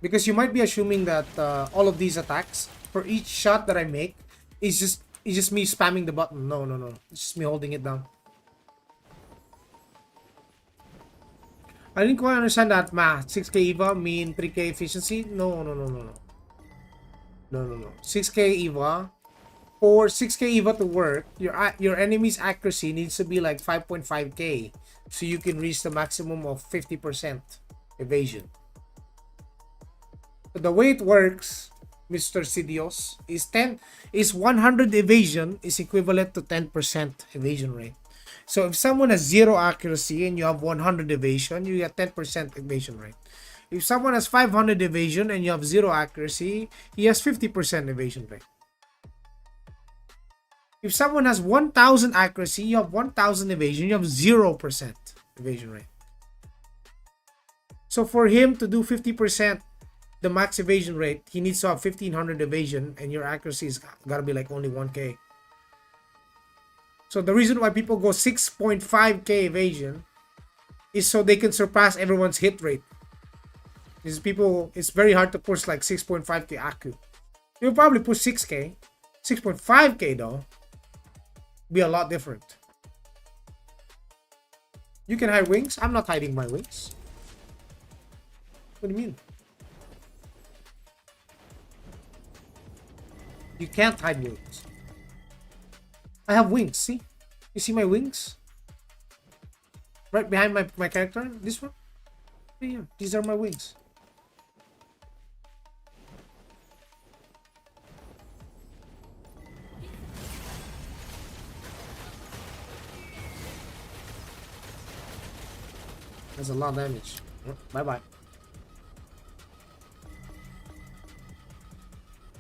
Because you might be assuming that all of these attacks, for each shot that I make, is just me spamming the button. No. It's just me holding it down. I didn't quite understand that math. 6k EVA mean 3k efficiency? No. 6k EVA. For 6k EVA to work, your enemy's accuracy needs to be like 5.5k. So you can reach the maximum of 50% evasion. But the way it works, Mr. Sidious, is 100 evasion is equivalent to 10% evasion rate. So if someone has 0 accuracy and you have 100 evasion, you get 10% evasion rate. If someone has 500 evasion and you have 0 accuracy, he has 50% evasion rate. If someone has 1000 accuracy, you have 1000 evasion, you have 0% evasion rate. So for him to do 50% the max evasion rate, he needs to have 1500 evasion and your accuracy is gotta be like only 1k. So the reason why people go 6.5k evasion is so they can surpass everyone's hit rate. These people, it's very hard to push like 6.5k ACU. You'll probably push 6k. 6.5k though, be a lot different. You can hide wings. I'm not hiding my wings. What do you mean? You can't hide wings. I have wings, see? You see my wings? Right behind my character? This one? Yeah, these are my wings. That's a lot of damage. Bye-bye.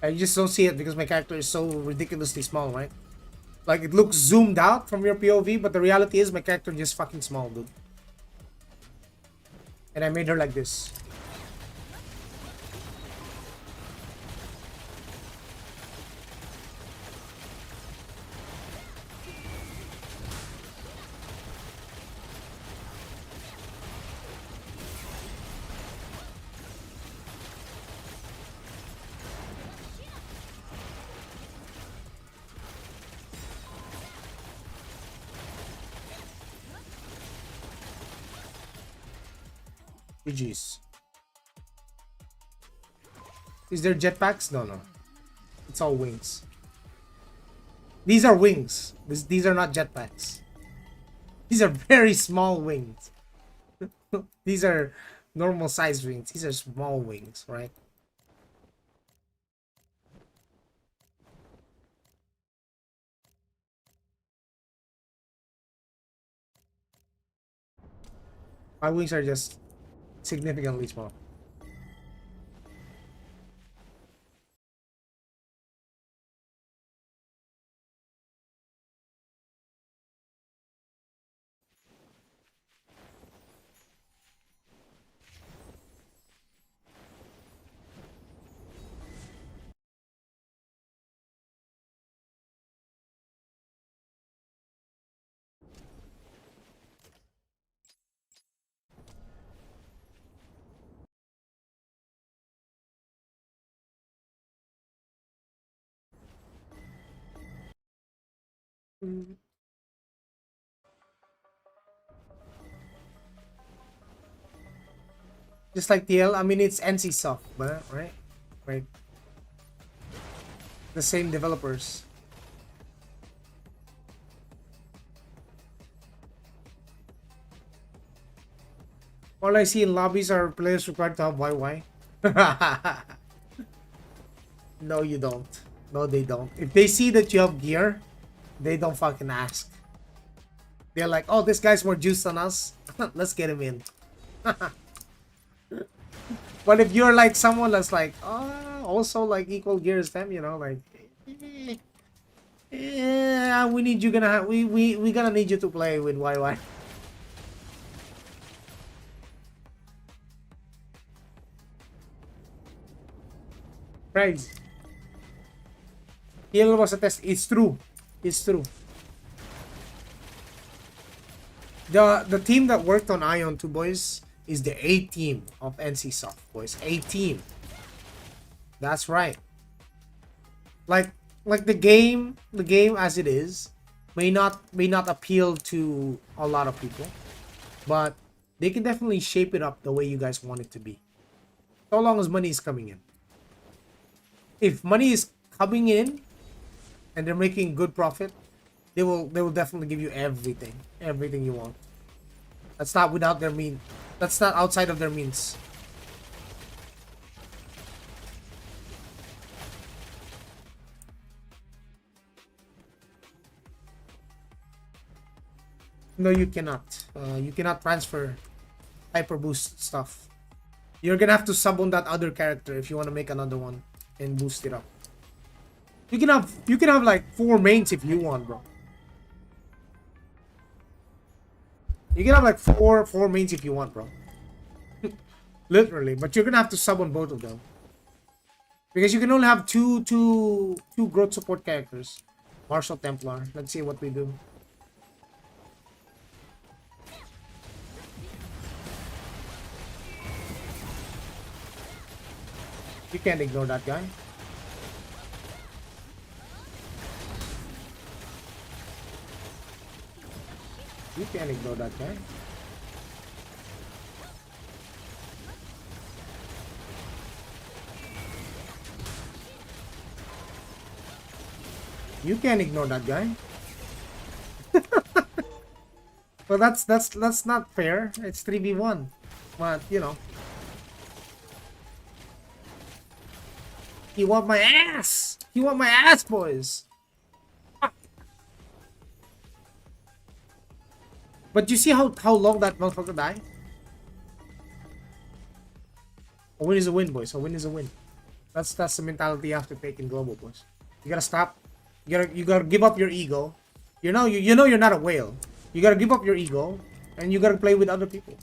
I just don't see it because my character is so ridiculously small, right? Like, it looks zoomed out from your POV, but the reality is my character is just fucking small, dude. And I made her like this. GG's. Is there jetpacks? No, no. It's all wings. These are wings. These are not jetpacks. These are very small wings. These are normal size wings. These are small wings, right? My wings are just significantly small. Just like TL, I mean, it's NC Soft, but right? Right. The same developers. All I see in lobbies are players required to have YY. No, you don't. No, they don't. If they see that you have gear, they don't fucking ask. They're like, oh, this guy's more juice than us. Let's get him in. But if you're like someone that's like, oh, also like equal gear as them, you know, like, yeah, we need you gonna have, we gonna need you to play with YY. Crazy. Heal was a test. It's true. It's true. The team that worked on AION 2, boys, is the A team of NC Soft, boys. A team. That's right. Like the game as it is may not appeal to a lot of people, but they can definitely shape it up the way you guys want it to be. So long as money is coming in. If money is coming in and they're making good profit, they will definitely give you everything you want. That's not without their means. That's not outside of their means. No, you cannot. You cannot transfer hyper boost stuff. You're gonna have to sub on that other character if you want to make another one and boost it up. You can have like 4 mains if you want, bro. You can have like four mains if you want, bro. Literally, but you're gonna have to sub on both of them because you can only have two growth support characters. Martial Templar. Let's see what we do. You can't ignore that guy. You can't ignore that guy. You can't ignore that guy. Well, that's not fair. It's 3v1. But, you know. You want my ass! You want my ass, boys! But you see how long that motherfucker died? A win is a win, boys. A win is a win. That's the mentality you have to take in global, boys. You gotta stop. You gotta give up your ego. You know you're not a whale. You gotta give up your ego, and you gotta play with other people.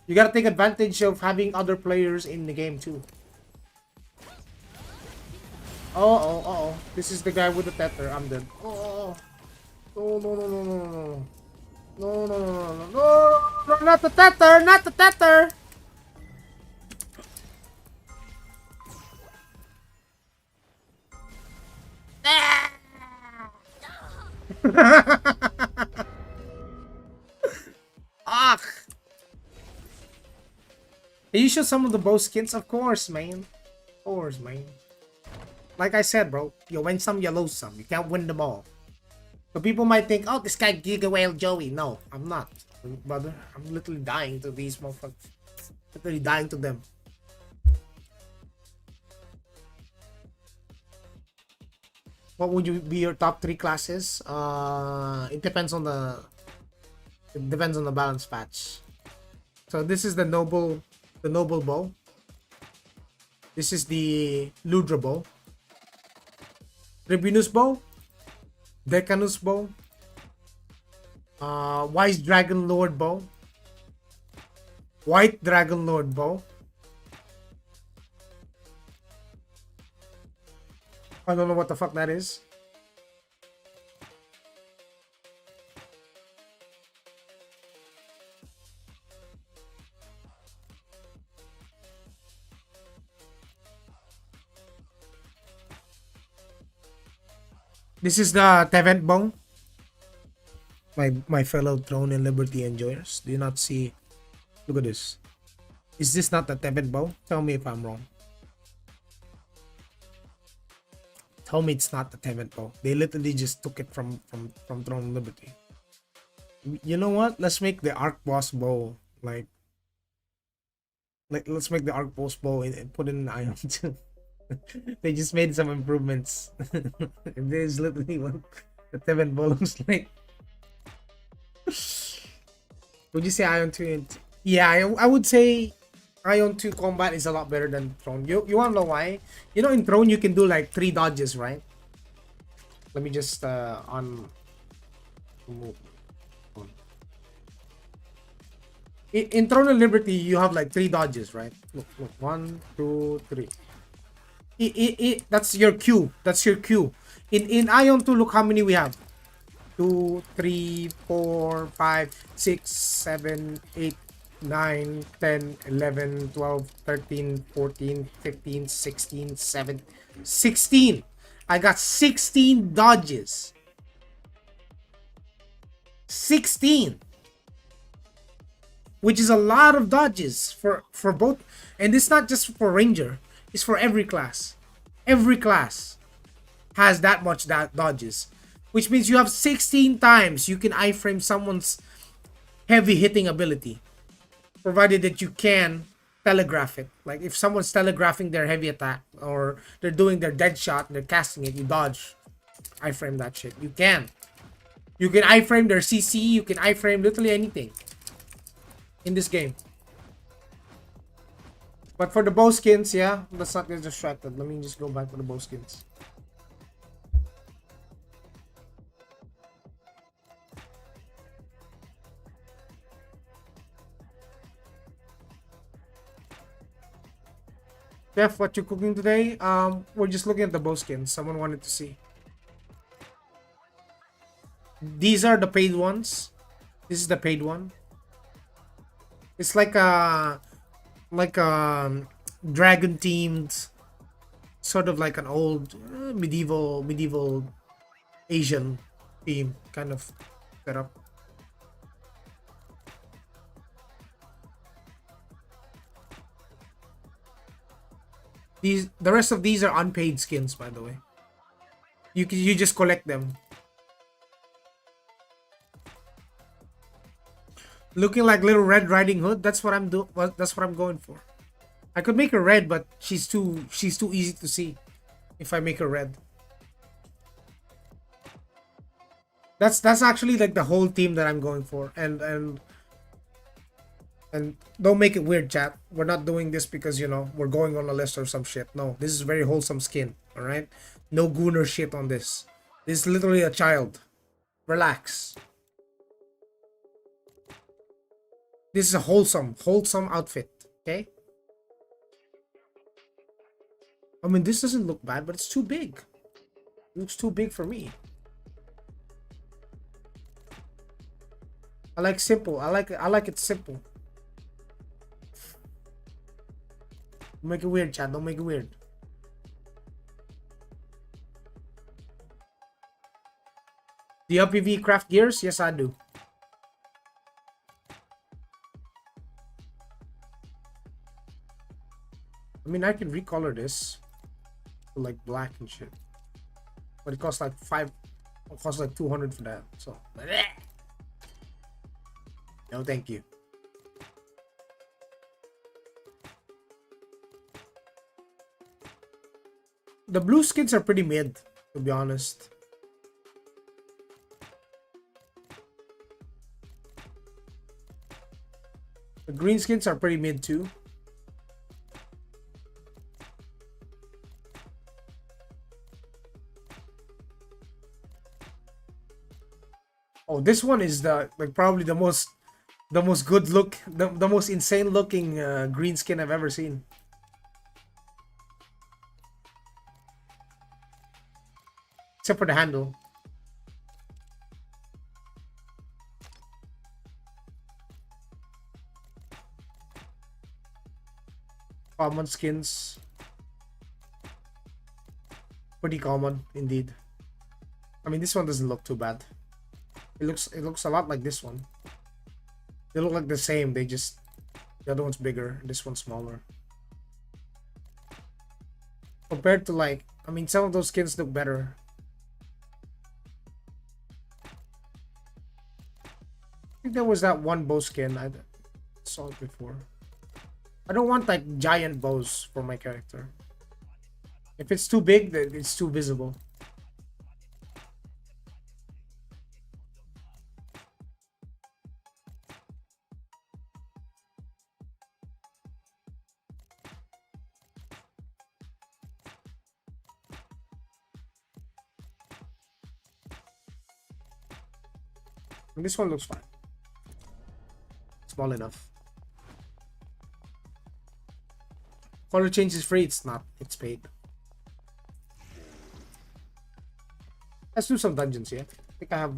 You gotta take advantage of having other players in the game too. Oh. This is the guy with the tether. I'm dead. Oh. No, no, no, no, no, no. No, no, no, no, no, no, not the tether, not the tether. Ah. Can you show some of the bow skins? Of course, man. Of course, man. Like I said, bro, you win some, you lose some. You can't win them all. So people might think, oh, this guy Giga Whale Joey. No, I'm not, brother. I'm literally dying to these motherfuckers. Literally dying to them. What would you be your top 3 classes? It depends on the balance patch. So this is the noble bow. This is the Ludra bow. Tribunus bow. Decanus bow. Wise Dragon Lord bow. White Dragon Lord bow. I don't know what the fuck that is. This is the Tevent bow. My fellow Throne and Liberty enjoyers. Do you not see? Look at this. Is this not the Tevent bow? Tell me if I'm wrong. Tell me it's not the Tevent bow. They literally just took it from Throne and Liberty. You know what? Let's make the Arc Boss bow like let's make the Arc Boss bow and put it in Ion too. They just made some improvements. There's literally what the Tevent bow looks like. Would you say Ion 2? Yeah, I would say Ion 2 combat is a lot better than Throne. You wanna know why? You know, in Throne you can do like 3 dodges, right? Let me just in Throne of Liberty you have like 3 dodges, right? Look, 1, 2, 3. That's your Q. That's your Q. In Ion 2, look how many we have. 2, 3, 4, 5, 6, 7, 8, 9, 10, 11, 12, 13, 14, 15, 16, 17, 16. I got 16 dodges. 16. Which is a lot of dodges for both. And it's not just for Ranger. It's for every class. Every class has that much dodges. Which means you have 16 times you can iframe someone's heavy hitting ability. Provided that you can telegraph it. Like if someone's telegraphing their heavy attack or they're doing their dead shot and they're casting it, you dodge. Iframe that shit. You can. You can iframe their CC. You can iframe literally anything in this game. But for the bow skins, yeah, let's not get distracted. Let me just go back to the bow skins. Jeff, what you cooking today? We're just looking at the bow skins. Someone wanted to see. These are the paid ones. This is the paid one. It's like a dragon themed, sort of like an old medieval Asian theme kind of setup. The rest of these are unpaid skins, by the way. You just collect them. Looking like little Red Riding Hood. That's what I'm That's what I'm going for. I could make her red, but she's too easy to see. If I make her red, that's actually like the whole team that I'm going for, and And don't make it weird, chat. We're not doing this because, we're going on a list or some shit. No, this is very wholesome skin, alright? No gooner shit on this. This is literally a child. Relax. This is a wholesome outfit, okay? I mean, this doesn't look bad, but it's too big. It looks too big for me. I like simple. I like it simple. Don't make it weird, chat. Don't make it weird. Do you have PV craft gears? Yes, I do. I mean, I can recolor this to like black and shit, but it costs like it costs like 200 for that. So, no, thank you. The blue skins are pretty mid, to be honest. The green skins are pretty mid too. Oh, this one is probably the most good look, the most insane looking green skin I've ever seen. Except for the handle. Common skins. Pretty common indeed. I mean, this one doesn't look too bad. It looks a lot like this one. They look like the same. The other one's bigger, this one's smaller. Compared to I mean, some of those skins look better. I think there was that one bow skin I saw it before. I don't want giant bows for my character. If it's too big, then it's too visible. And this one looks fine. Small enough. Color change is free. It's not. It's paid. Let's do some dungeons here. I think I have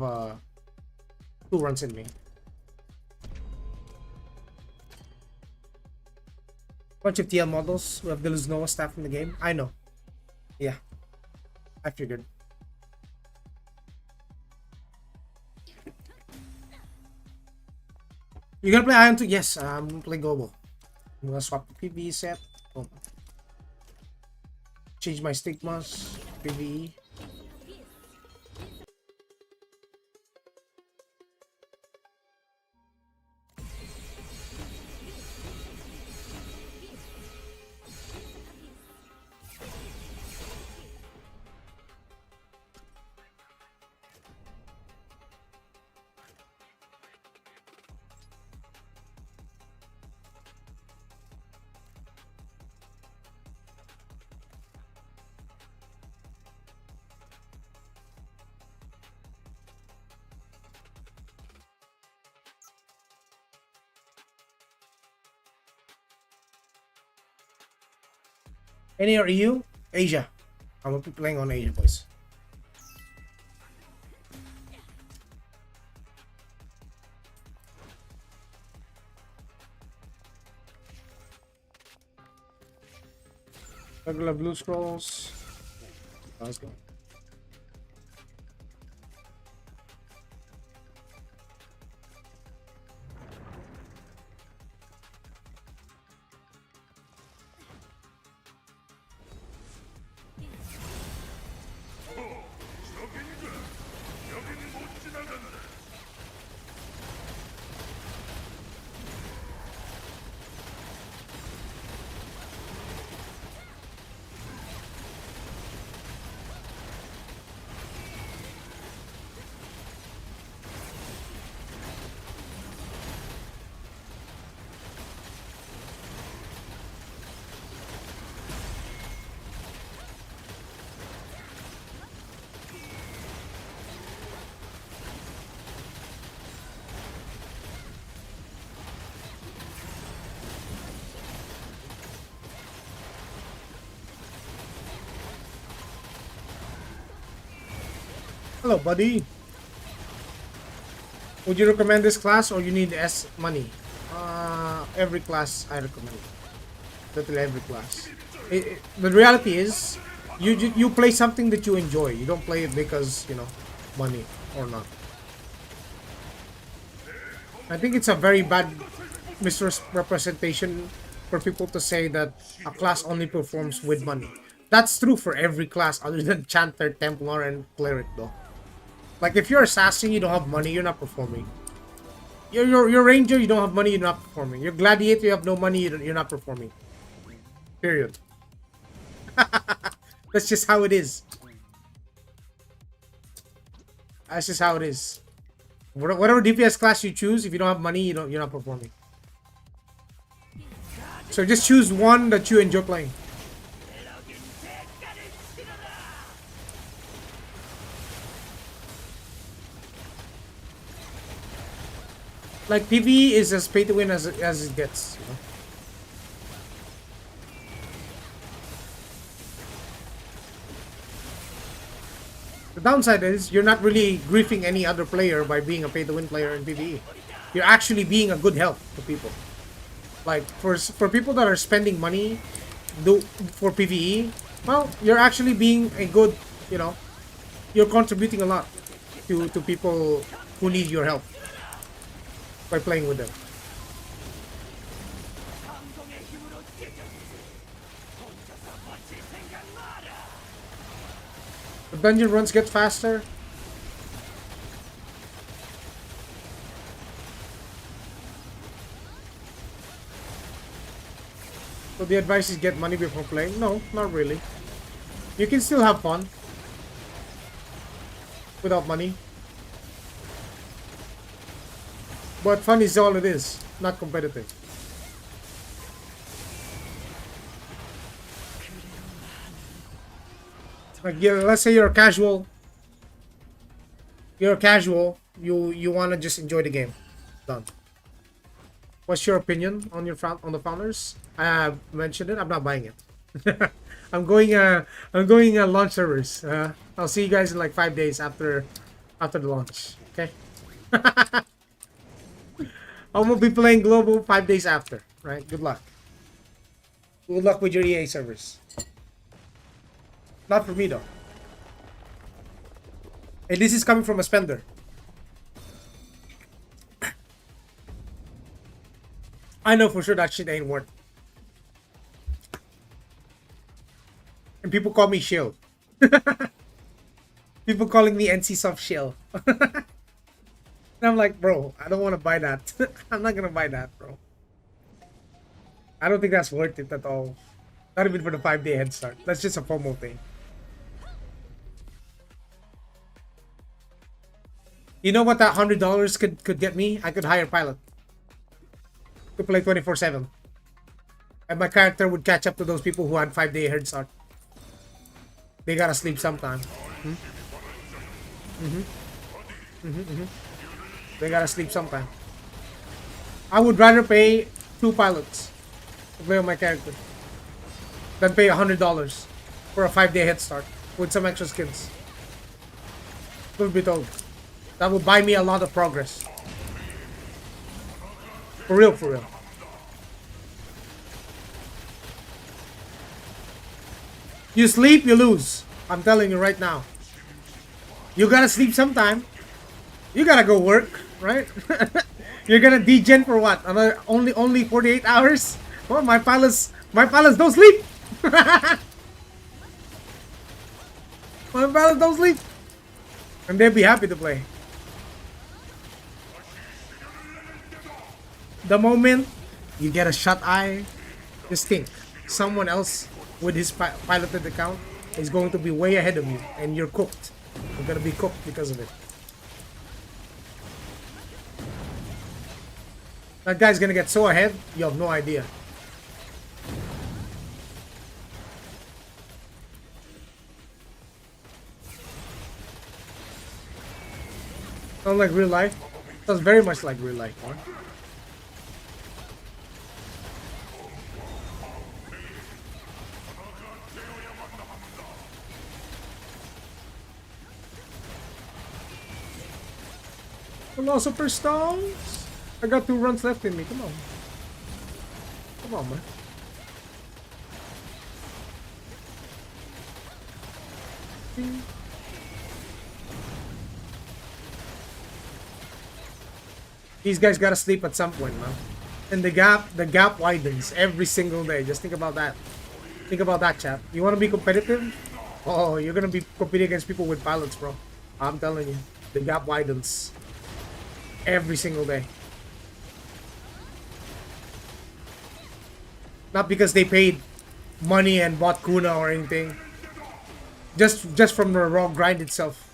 2 runs in me. Bunch of TL models. We have the Luznoa staff in the game. I know. Yeah. I figured. You gonna play AION 2? Yes, I'm gonna play Gobo. I'm gonna swap the PvE set. Oh. Change my stigmas. PvE. Any or EU? Asia. I'm gonna be playing on Asia, boys. Regular blue scrolls. Let's go. Hello, buddy. Would you recommend this class or you need S money? Every class I recommend. Literally every class. The reality is, you play something that you enjoy. You don't play it because money or not. I think it's a very bad misrepresentation for people to say that a class only performs with money. That's true for every class other than Chanter, Templar, and Cleric, though. Like, if you're Assassin, you don't have money, you're not performing. You're Ranger, you don't have money, you're not performing. You're Gladiator, you have no money, you're not performing. Period. That's just how it is. That's just how it is. Whatever DPS class you choose, if you don't have money, you're not performing. So just choose one that you enjoy playing. Like, PvE is as pay to win as it gets, you know? The downside is you're not really griefing any other player by being a pay to win player in PvE. You're actually being a good help to people. Like, for people that are spending money for PvE, well, you're actually being a good, you're contributing a lot to people who need your help by playing with them. The dungeon runs get faster. So the advice is get money before playing? No, not really. You can still have fun without money. But fun is all it is, not competitive. Like, let's say you're a casual. You're a casual. You want to just enjoy the game. Done. What's your opinion on the founders? I have mentioned it. I'm not buying it. I'm going launch servers. I'll see you guys in like 5 days after the launch. Okay. I'm gonna be playing global 5 days after. Right. Good luck. Good luck with your EA servers. Not for me though. And this is coming from a spender. I know for sure that shit ain't worth. And people call me shill. People calling me NC Soft shill. And I'm like, bro, I don't want to buy that. I'm not gonna buy that, bro. I don't think that's worth it at all. Not even for the 5-day head start. That's just a FOMO thing. You know what that $100 could get me? I could hire a pilot to play 24/7, and my character would catch up to those people who had 5-day head start. They gotta sleep sometime. They gotta sleep sometime. I would rather pay 2 pilots to play on my character than pay $100 for a 5-day head start with some extra skins. Truth be told, that would buy me a lot of progress. For real, for real. You sleep, you lose. I'm telling you right now. You gotta sleep sometime. You gotta go work, right? You're gonna degen for what? Only 48 hours? Well, my pilots don't sleep. My pilots don't sleep, and they'll be happy to play. The moment you get a shut eye, just think, someone else with his piloted account is going to be way ahead of you, and you're cooked. You're gonna be cooked because of it. That guy's gonna get so ahead, you have no idea. Sounds like real life. Sounds very much like real life, huh? Philosopher's Stones. I got 2 runs left in me. Come on. Come on, man. These guys gotta sleep at some point, man. And the gap widens every single day. Just think about that. Think about that, chat. You wanna be competitive? Oh, you're gonna be competing against people with pilots, bro. I'm telling you. The gap widens every single day. Not because they paid money and bought Kuna or anything. Just from the raw grind itself.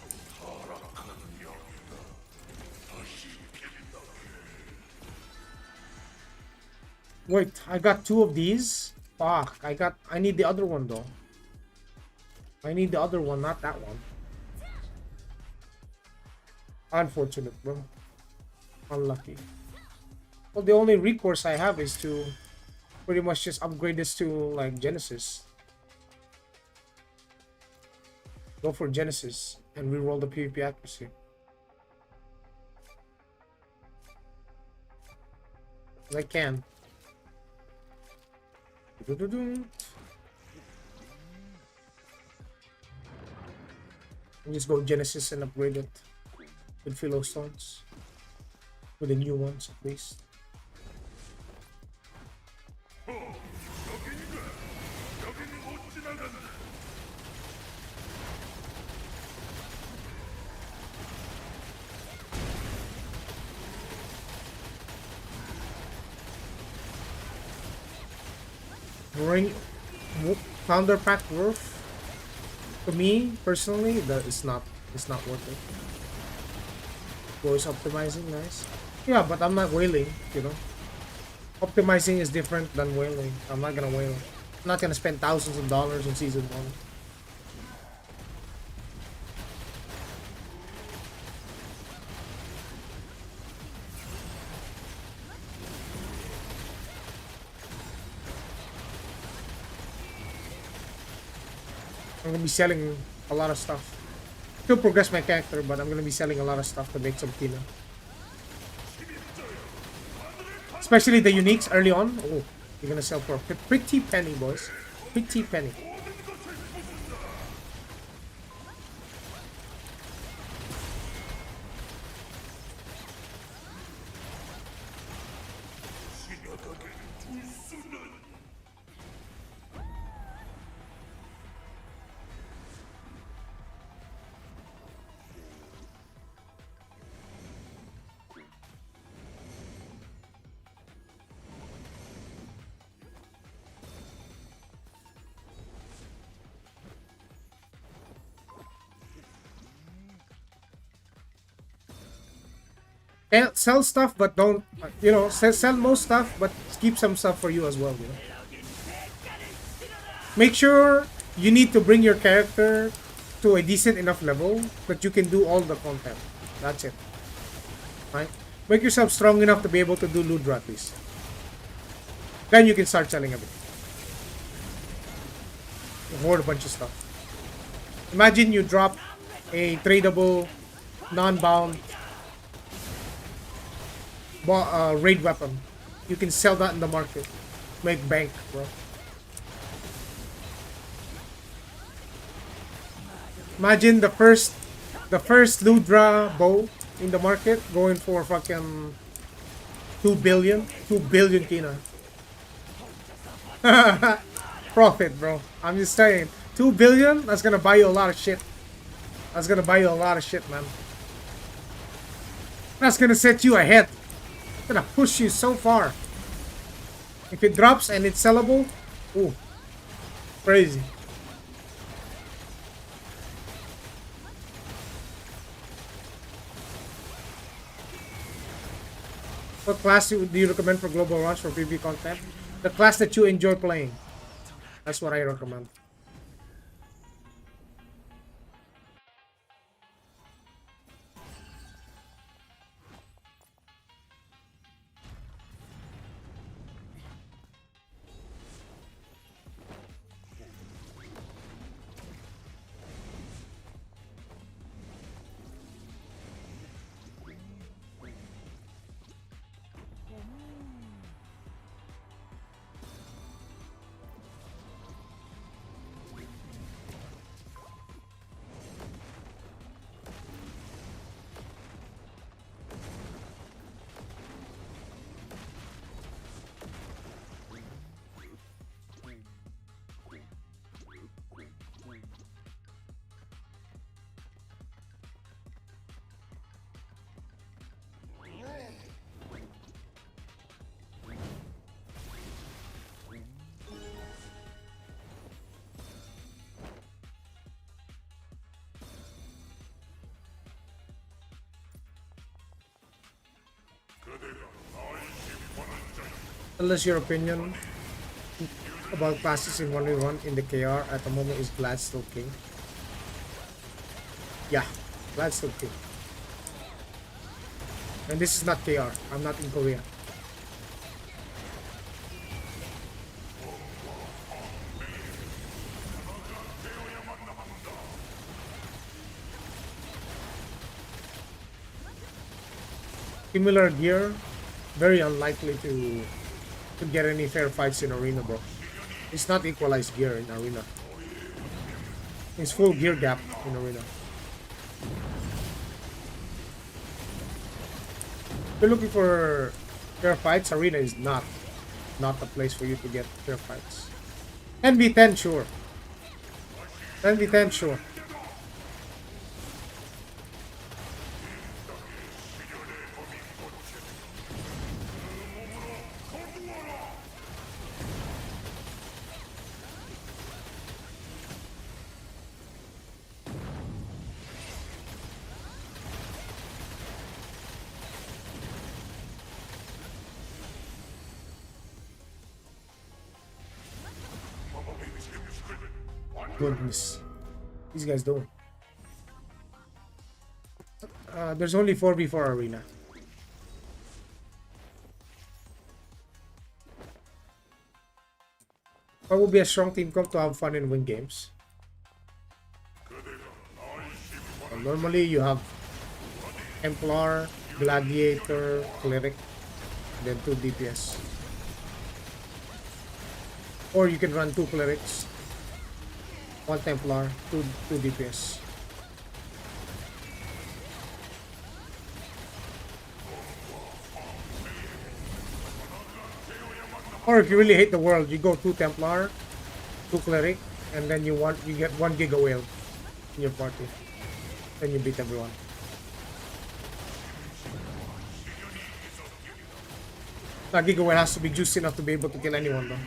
Wait, I got 2 of these? Fuck, I need the other one though. I need the other one, not that one. Unfortunate, bro. Unlucky. Well, the only recourse I have is to pretty much just upgrade this to like Genesis. Go for Genesis and reroll the PvP accuracy. I can. Just go Genesis and upgrade it with Philo Stones. With the new ones at least. Ring Founder Pack worth to me personally that it's not worth it. Voice optimizing, nice. Yeah, but I'm not whaling, you know. Optimizing is different than whaling. I'm not gonna whale. I'm not gonna spend thousands of dollars in season 1. I'm gonna be selling a lot of stuff. Still progress my character, but I'm gonna be selling a lot of stuff to make some kina. Especially the uniques early on. Oh, you're gonna sell for a pretty penny, boys. Pretty penny. And sell stuff, but don't, you know, sell most stuff, but keep some stuff for you as well, you know. Make sure you need to bring your character to a decent enough level that you can do all the content. That's it. Right? Make yourself strong enough to be able to do Ludra at least. Then you can start selling everything. Hoard a bunch of stuff. Imagine you drop a tradable, non-bound raid weapon. You can sell that in the market. Make bank, bro. Imagine the first Ludra bow in the market going for fucking 2 billion kina. Profit, bro. I'm just saying, 2 billion, that's gonna buy you a lot of shit. That's gonna buy you a lot of shit, man. That's gonna set you ahead. Gonna push you so far. If it drops and it's sellable, ooh, crazy. What class do you recommend for global runs for PvP content? The class that you enjoy playing. That's what I recommend. Tell us your opinion about classes in 1v1 in the KR at the moment. Is Glad still king? Yeah, Glad still king. And this is not KR. I'm not in Korea. Similar gear, very unlikely to get any fair fights in arena, bro. It's not equalized gear in arena. It's full gear gap in arena. If you're looking for fair fights, arena is not the place for you to get fair fights. 10v10, sure. 10v10, sure. Goodness. These guys doing. There's only 4v4 arena. What would be a strong team comp to have fun and win games? Normally you have Templar, Gladiator, Cleric, then 2 DPS. Or you can run 2 Clerics, 1 Templar, 2 DPS. Or if you really hate the world, you go 2 Templar, 2 Cleric, and then you get 1 Giga Whale in your party. Then you beat everyone. That Giga Whale has to be juicy enough to be able to kill anyone though.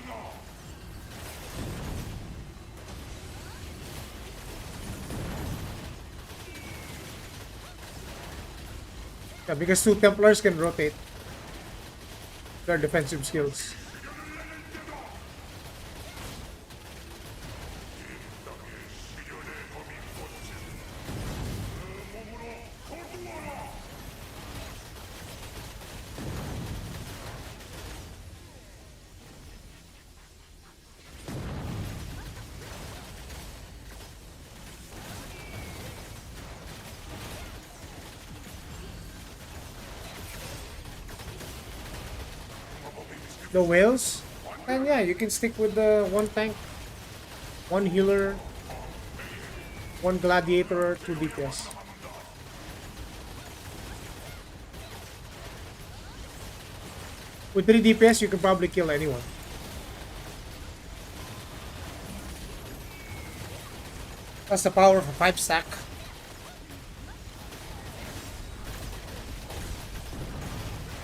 Yeah, because 2 Templars can rotate their defensive skills. The whales, and yeah, you can stick with the 1 tank, 1 healer, 1 gladiator, 2 DPS. With 3 DPS, you can probably kill anyone. That's the power of a 5 stack.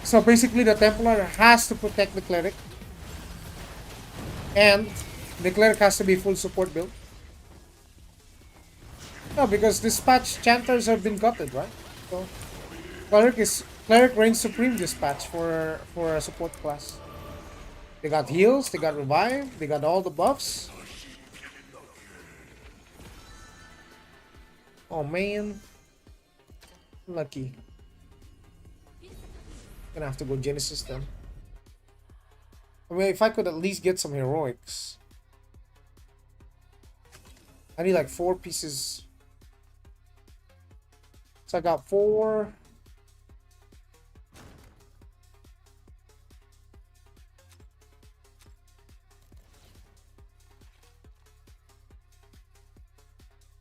So basically the Templar has to protect the Cleric. And the Cleric has to be full support build. No, because dispatch chanters have been gutted, right? So Cleric reigns supreme this patch for a support class. They got heals, they got revive, they got all the buffs. Oh man. Lucky. Gonna have to go Genesis then. I mean, if I could at least get some heroics. I need like 4 pieces. So I got 4.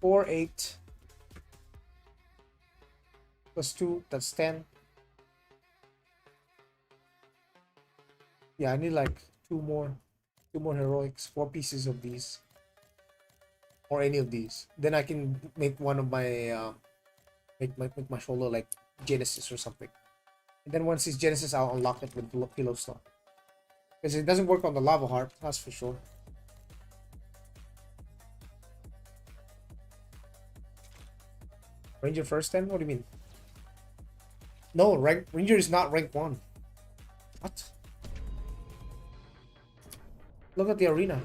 Four, 8. Plus 2, that's 10. Yeah, I need like 2 more heroics, 4 pieces of these, or any of these. Then I can make one of my make my shoulder like Genesis or something. And then once it's Genesis, I'll unlock it with Pillow Stone. Because it doesn't work on the Lava Harp, that's for sure. Ranger first then? What do you mean? No, Ranger is not rank 1. What? Look at the arena.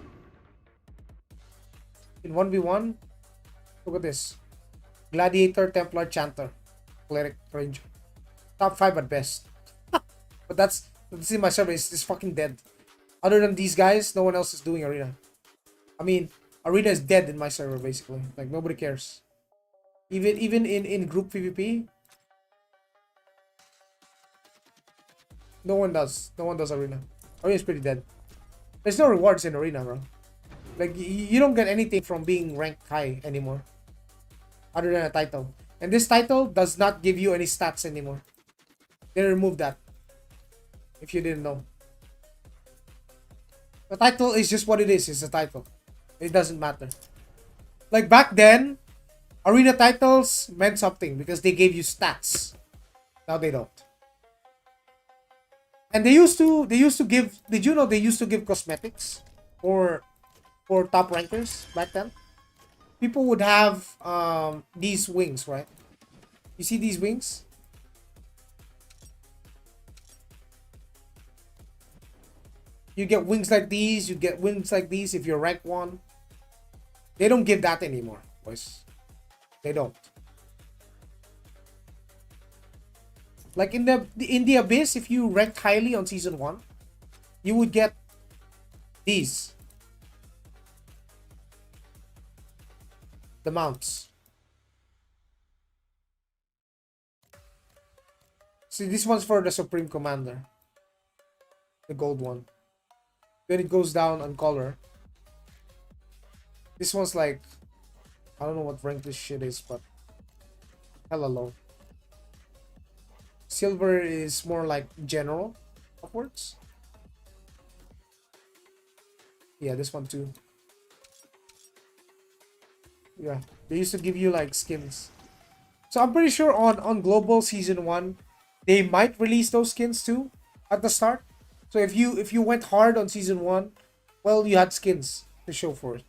In 1v1, look at this. Gladiator, Templar, Chanter, Cleric, Ranger. Top 5 at best. But that's in my server is fucking dead. Other than these guys, no one else is doing arena. I mean, arena is dead in my server basically. Like nobody cares. Even in group PvP, no one does. No one does arena. Arena is pretty dead. There's no rewards in arena, bro. Like you don't get anything from being ranked high anymore, other than a title. And this title does not give you any stats anymore. They removed that. If you didn't know, the title is just what it is. It's a title. It doesn't matter. Like back then, arena titles meant something because they gave you stats. Now they don't. And they used to give. Did you know they used to give cosmetics for top rankers back then? People would have these wings, right? You see these wings? You get wings like these. You get wings like these if you're rank 1. They don't give that anymore, boys. They don't. Like in the Abyss, if you ranked highly on season 1, you would get these. The mounts. See, this one's for the Supreme Commander. The gold one. Then it goes down on color. This one's like, I don't know what rank this shit is, but hella low. Silver is more like general upwards. Yeah, this one too. Yeah, they used to give you like skins. So I'm pretty sure on global season 1, they might release those skins too at the start. So if you went hard on season 1, well, you had skins to show for it.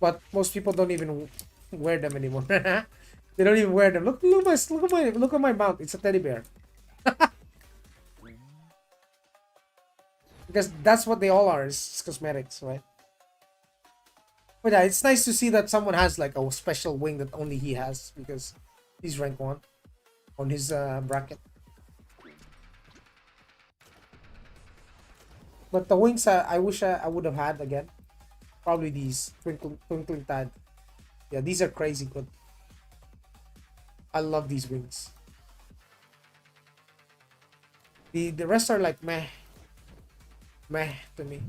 But most people don't even wear them anymore. They don't even wear them. Look at my mount. It's a teddy bear. Because that's what they all are. It's cosmetics, right? But yeah, it's nice to see that someone has like a special wing that only he has because he's rank 1 on his bracket. But the wings I wish I would have had again. Probably these twinkling tide. Yeah, these are crazy good. I love these wings. The rest are like meh to me.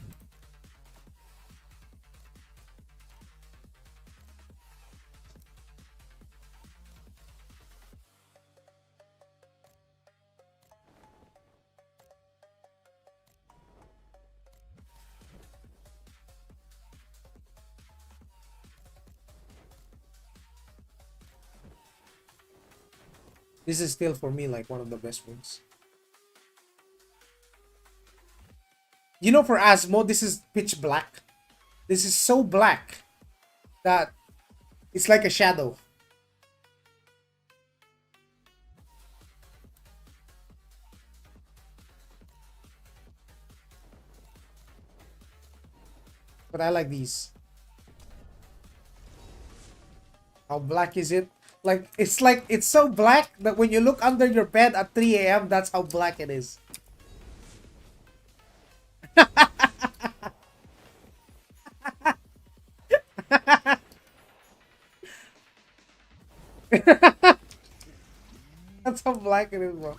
This is still for me like one of the best ones. You know, for Asmo, this is pitch black. This is so black that it's like a shadow. But I like these. How black is it? Like it's so black that when you look under your bed at 3 a.m., that's how black it is. That's how black it is, bro.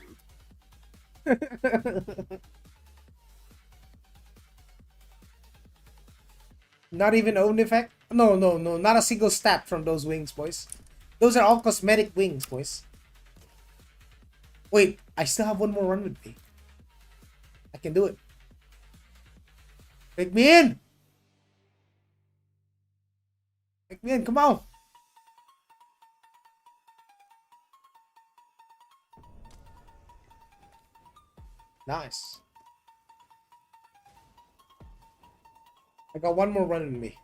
Not even own effect? No, not a single stat from those wings, boys. Those are all cosmetic wings, boys. Wait, I still have one more run with me. I can do it. Take me in! Take me in, come on! Nice. I got one more run in me.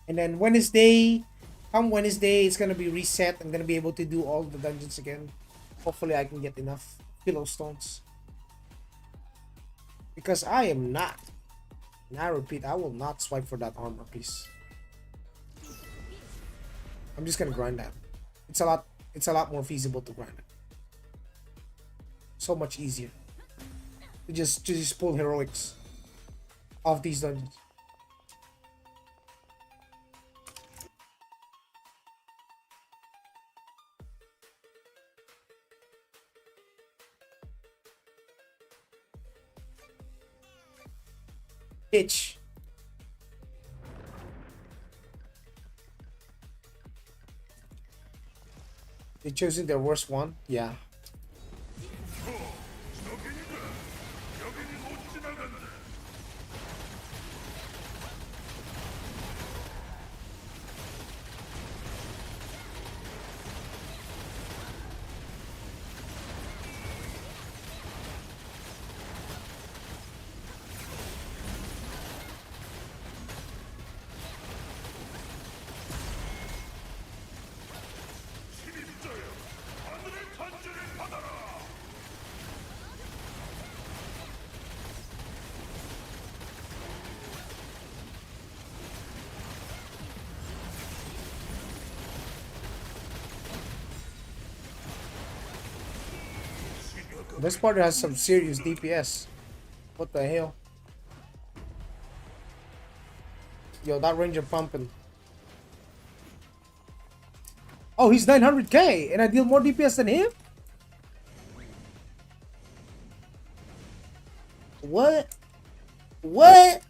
And then Wednesday, come Wednesday, it's gonna be reset. I'm gonna be able to do all the dungeons again. Hopefully I can get enough pillow stones. Because I am not And I repeat, I will not swipe for that armor, please. I'm just gonna grind that. It's a lot more feasible to grind it. So much easier. To just pull heroics off these dungeons. Itch. They choosing their worst one? Yeah. This part has some serious DPS. What the hell? Yo, that ranger pumping. Oh, he's 900k and I deal more DPS than him? What? What?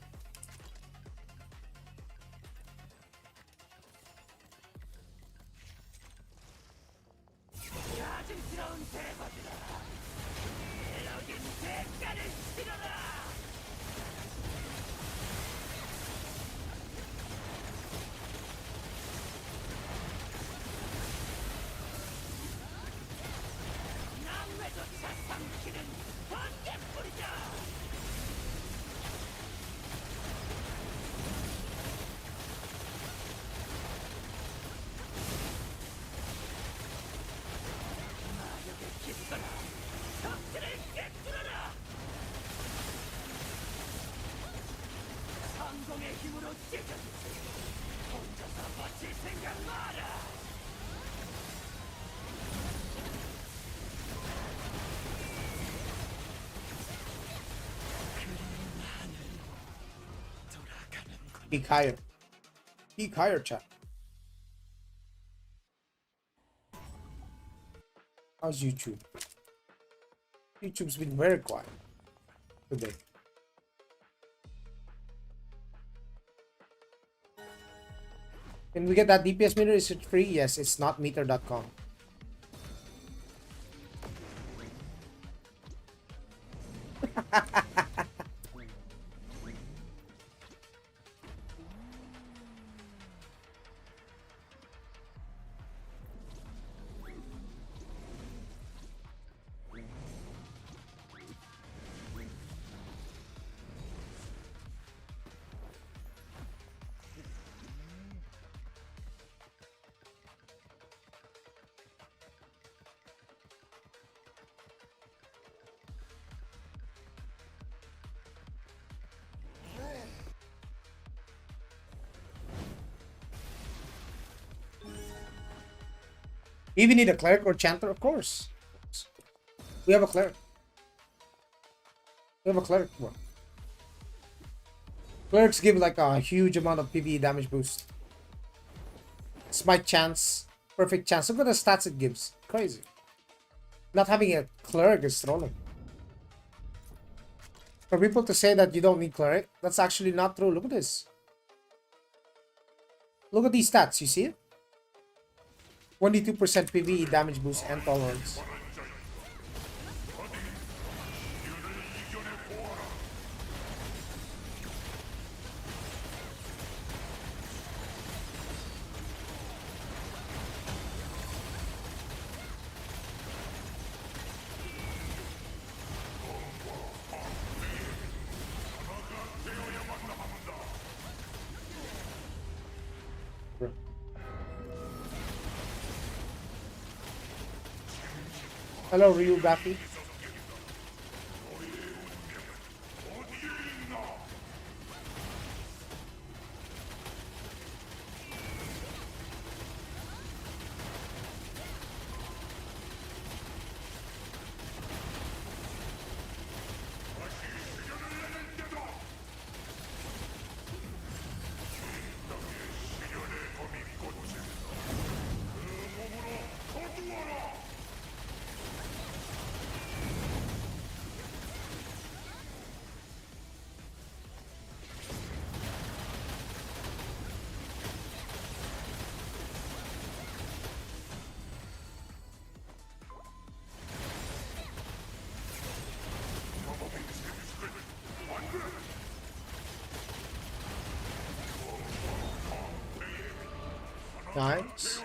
Peak higher. Peak higher, chat. How's YouTube? YouTube's been very quiet today. Can we get that DPS meter? Is it free? Yes, it's not meter.com. You even need a cleric or chanter, of course. We have a cleric. We have a cleric, bro. Clerics give like a huge amount of PvE damage boost. Smite chance, perfect chance. Look at the stats it gives. Crazy. Not having a cleric is trolling. For people to say that you don't need cleric, that's actually not true. Look at this. Look at these stats. You see it? 22% PvE damage boost and tolerance. Hello, Ryu Gappy. Nice.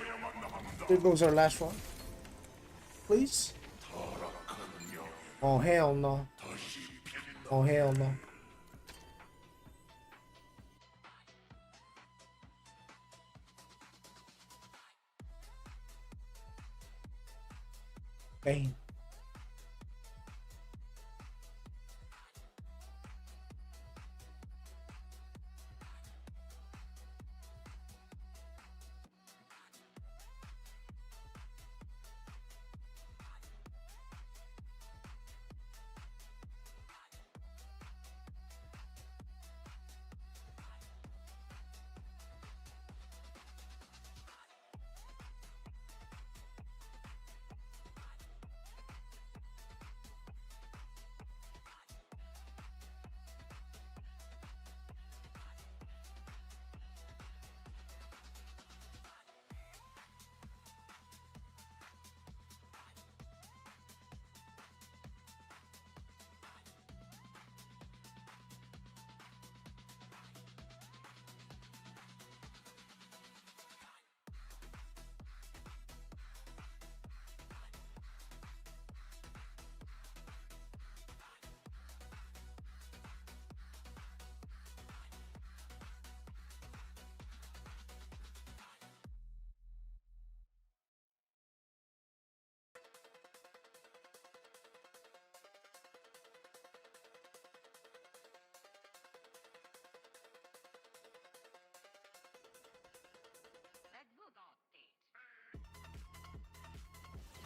Here goes our last one. Please. Oh, hell no. Oh, hell no. Bane.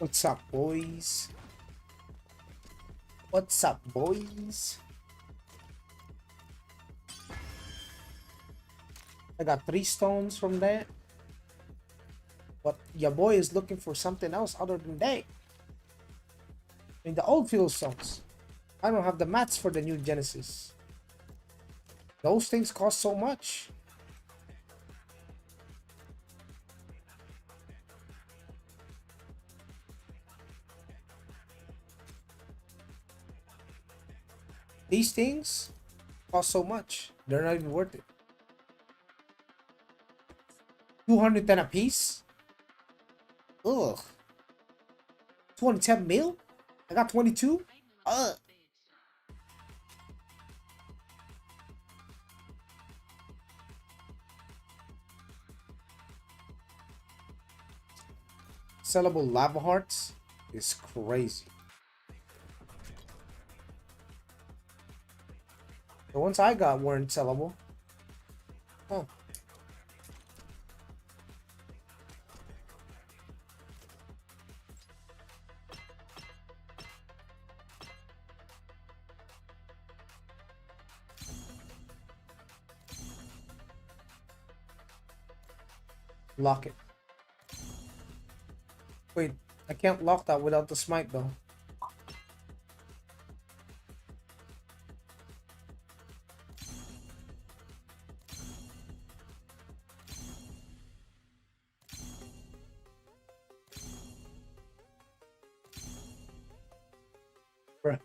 What's up, boys? What's up, boys? I got 3 stones from that. But your boy is looking for something else other than that. I mean, the old field songs. I don't have the mats for the new Genesis. Those things cost so much. These things cost so much. They're not even worth it. 210 a piece? Ugh. 210 mil? I got 22? Ugh. Sellable lava hearts is crazy. The ones I got weren't sellable. Oh. Lock it. Wait, I can't lock that without the smite though. Bruh.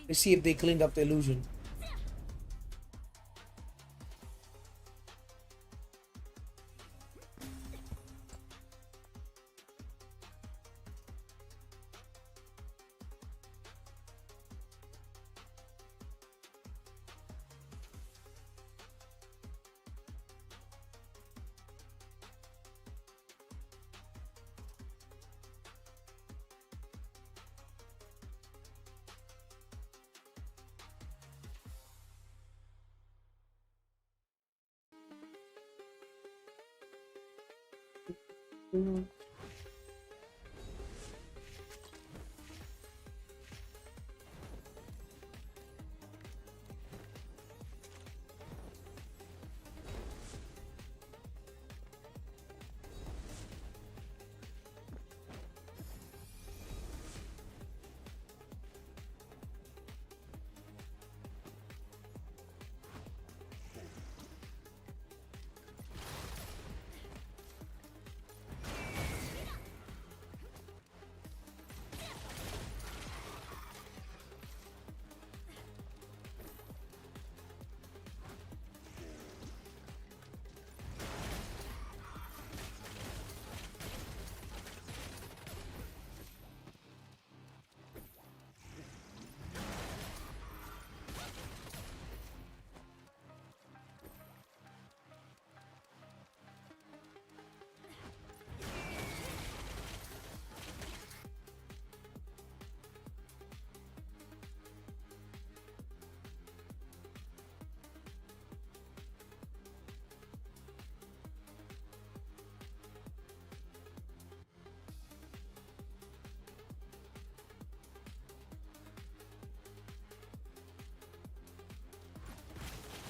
Let's see if they cleaned up the illusion.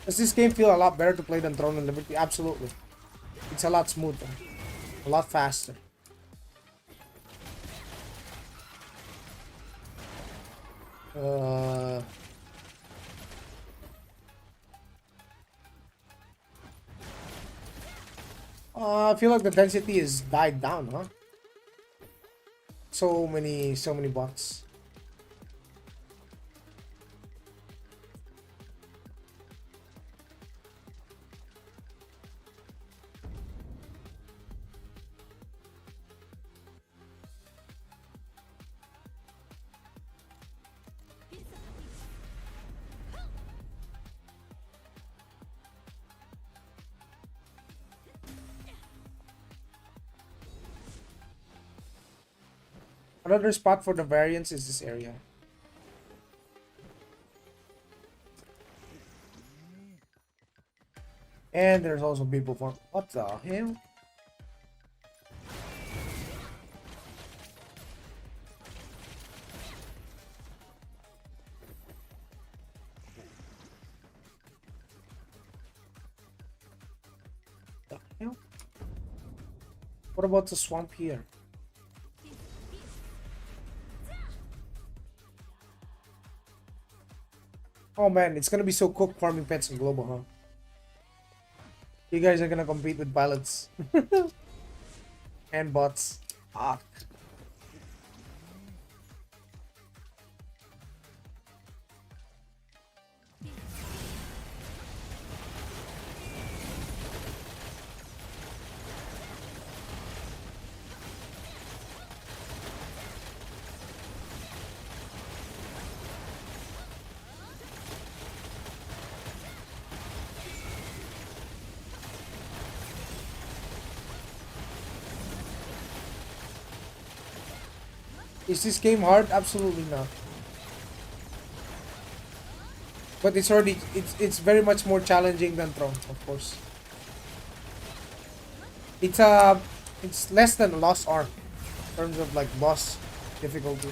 Does this game feel a lot better to play than Throne and Liberty? Absolutely. It's a lot smoother. A lot faster. I feel like the density is died down, huh? So many bots. Another spot for the variants is this area. And there's also people from... What the hell? The hell? What about the swamp here? Oh man, it's gonna be so cooked farming pets in global, huh? You guys are gonna compete with pilots and bots. Ah. Is this game hard? Absolutely not. But it's very much more challenging than Throne, of course. It's less than Lost Ark in terms of like boss difficulty.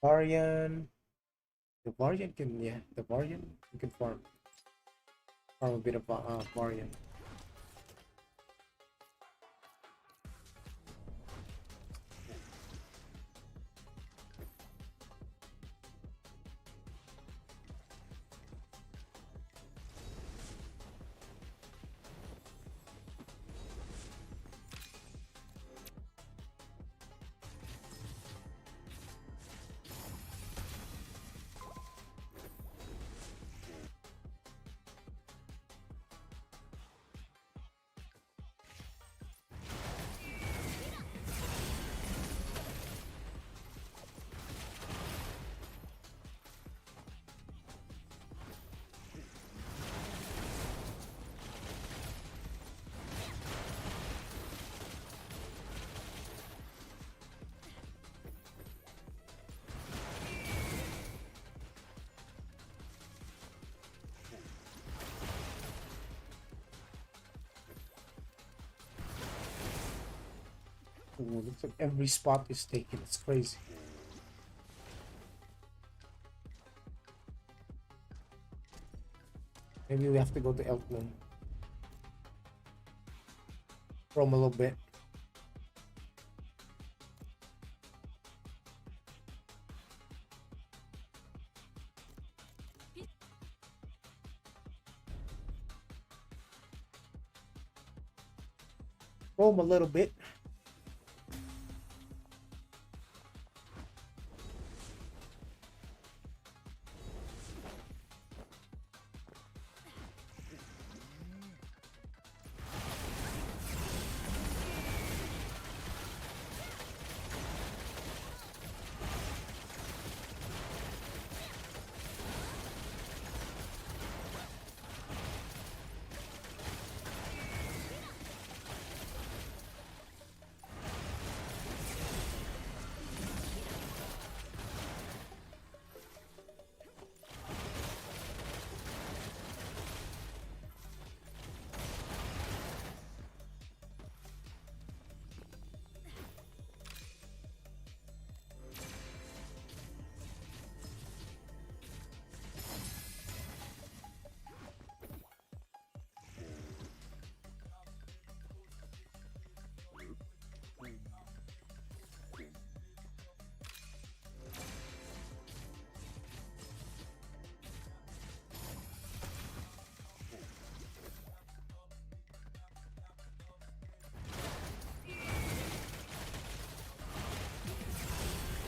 Varian. The Varian can, yeah, the Varian you can farm a bit of Varian. Ooh, looks like every spot is taken. It's crazy. Maybe we have to go to Elkman. Roam a little bit. Roam a little bit.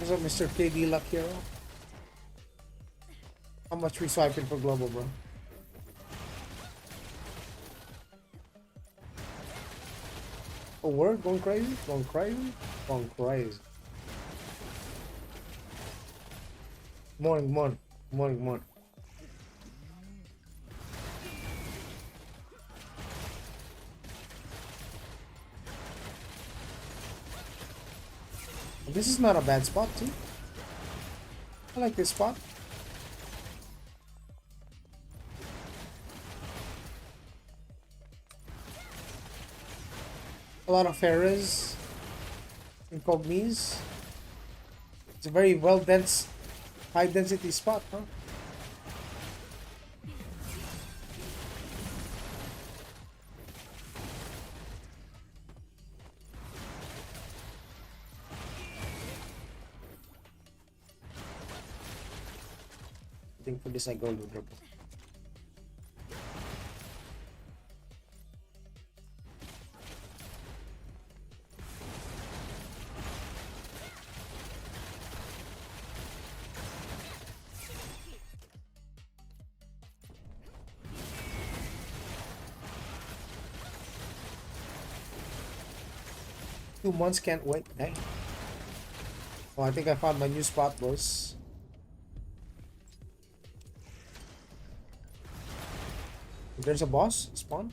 What's up, Mr. KD Luck Hero? How much we swiping for global, bro? Oh, we're going crazy? Going crazy? Going crazy. Morning, morning, morning, morning. This is not a bad spot, too. I like this spot. A lot of Ferres and Cognis. It's a very well dense, high density spot, huh? I think for this I go with Dribble. Two months, can't wait. Dang. Well, I think I found my new spot, boys. There's a boss spawn.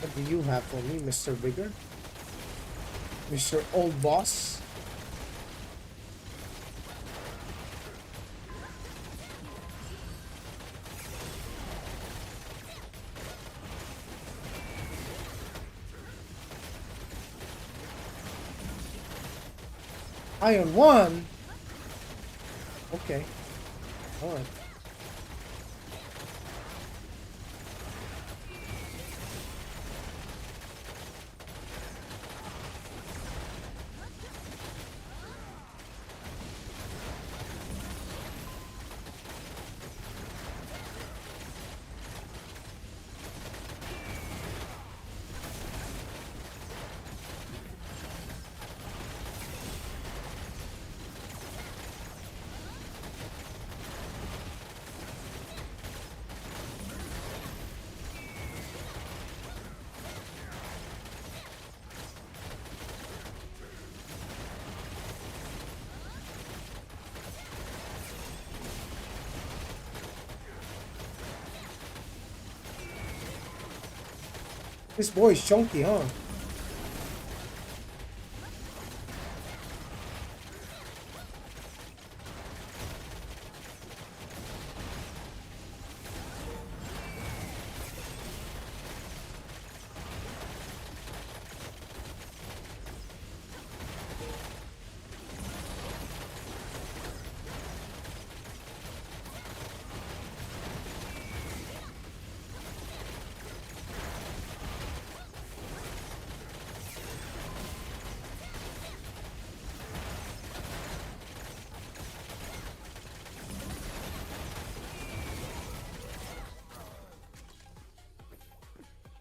What do you have for me, Mr. Bigger? Mr. Old Boss? AION 1? Okay. Alright. This boy's chunky, huh?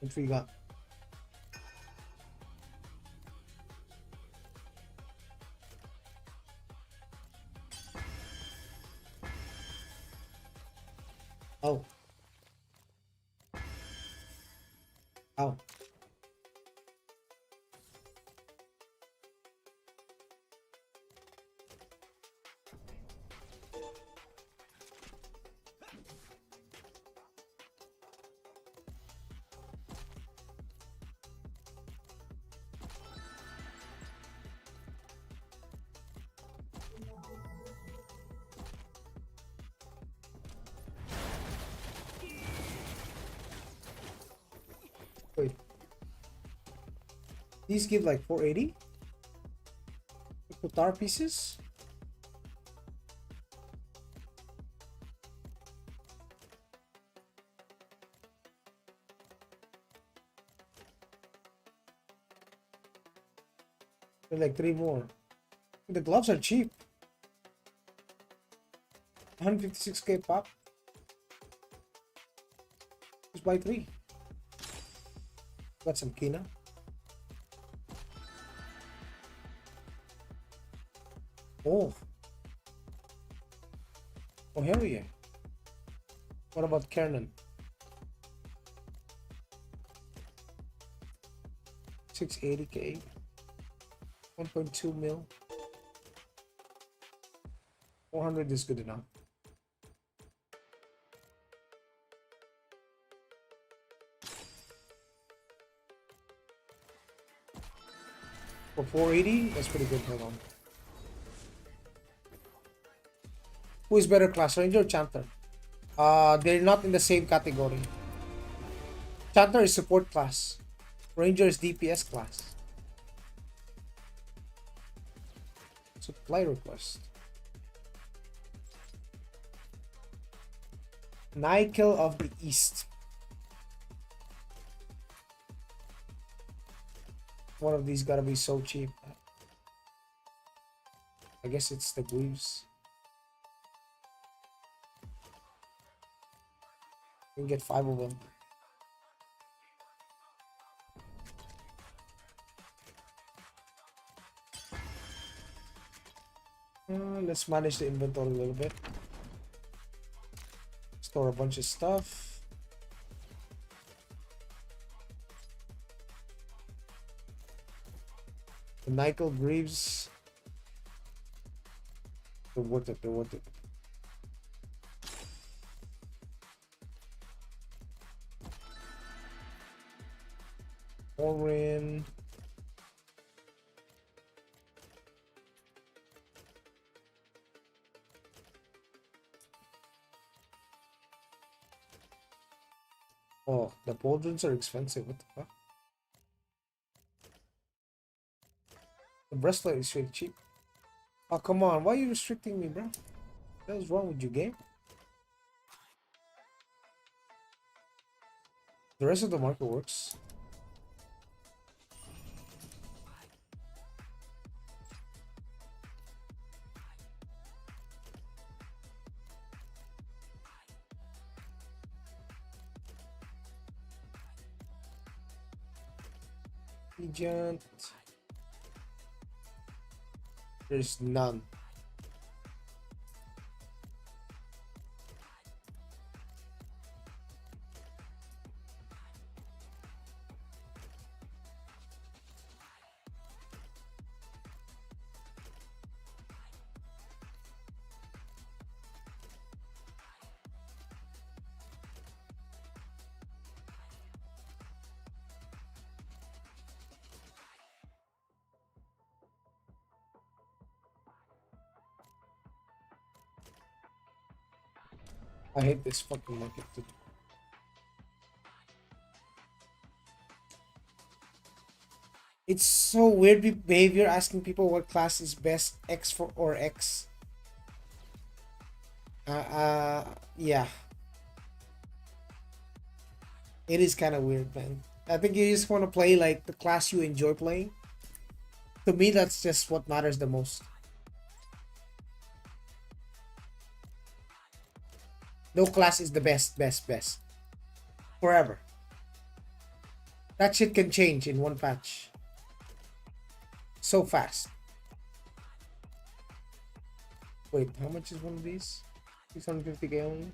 What we got? Oh. Oh. Wait, these give like 480? Guitar pieces? They're like 3 more. The gloves are cheap. 156k pop. Just buy 3. Got some Kina. Oh. Oh, hell yeah. What about Kernan? 680k. 1.2 mil. 400 is good enough. For 480, that's pretty good. Hold on. Who is better class, Ranger or Chanter? They're not in the same category. Chanter is support class. Ranger is DPS class. Supply request. Nykill of the East. One of these gotta be so cheap. I guess it's the Greaves. You can get 5 of them. Let's manage the inventory a little bit. Store a bunch of stuff. The Nykill Greaves. They're worth it, they're worth it. Orin. Oh, the pauldrons are expensive. What the fuck? The breastplate is really cheap. Oh, come on. Why are you restricting me, bro? What is wrong with you, game? The rest of the market works. Agent. There's none. I hate this fucking market, dude. It's so weird behavior asking people what class is best, X for or X. Yeah. It is kind of weird, man. I think you just want to play like the class you enjoy playing. To me, that's just what matters the most. No class is the best. Forever. That shit can change in one patch. So fast. Wait, how much is one of these? 650k only.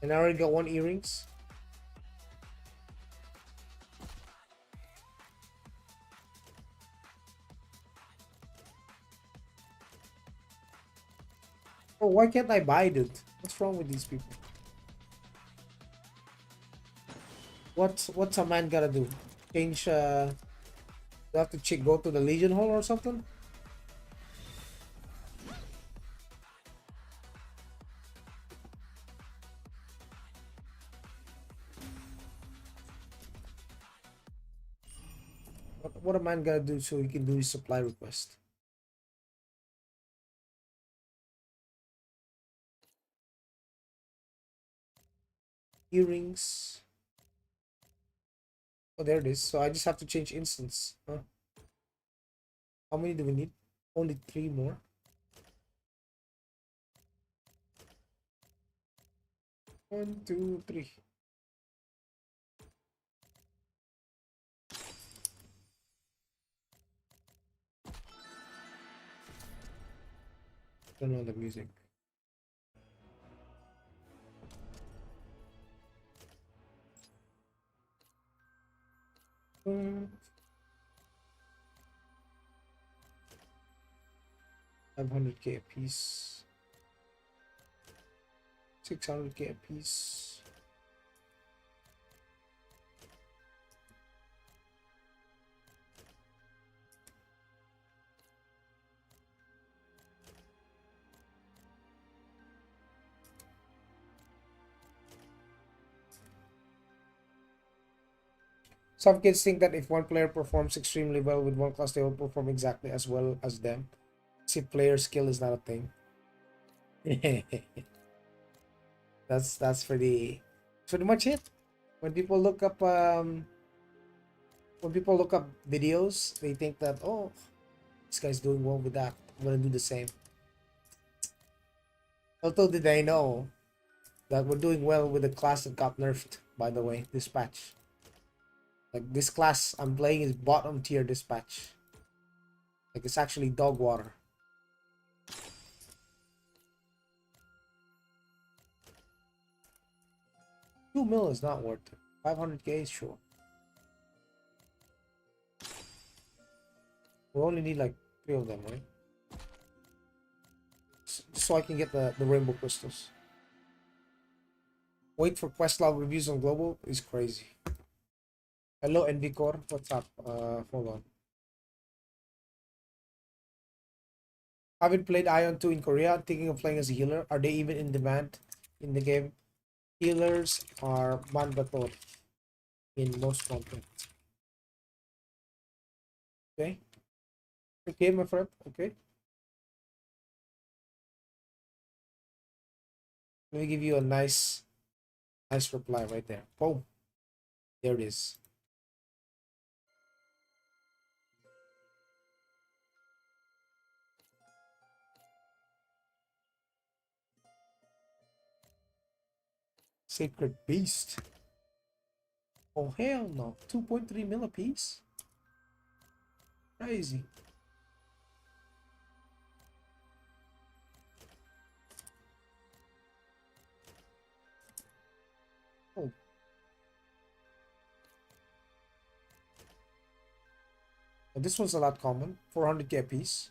And I already got 1 earrings. Oh, why can't I buy, dude? What's wrong with these people? What's a man gotta do? Change you have to go to the Legion Hall or something? What a man gonna do so he can do his supply request? Earrings. Oh, there it is. So I just have to change instance. Huh? How many do we need? Only three more. One, two, three. Turn on the music. Mm, 500k a piece. 600k a piece. Some kids think that if one player performs extremely well with one class, they will perform exactly as well as them. See, player skill is not a thing. That's pretty much it. When people look up videos, they think that, oh, this guy's doing well with that. I'm gonna do the same. Little did I know that we're doing well with the class that got nerfed, by the way, dispatch. Like this class I'm playing is bottom tier dispatch. Like it's actually dog water. 2 mil is not worth it. 500k, sure. We only need like 3 of them, right? So I can get the rainbow crystals. Wait for quest log reviews on global is crazy. Hello NVCore, what's up? Hold on. Haven't played Ion 2 in Korea. Thinking of playing as a healer. Are they even in demand in the game? Healers are mandatory in most content. Okay. Okay, my friend. Okay. Let me give you a nice reply right there. Boom. There it is. Sacred Beast. Oh hell no. 2.3 mil a piece? Crazy. Oh. This one's a lot common. 400k a piece.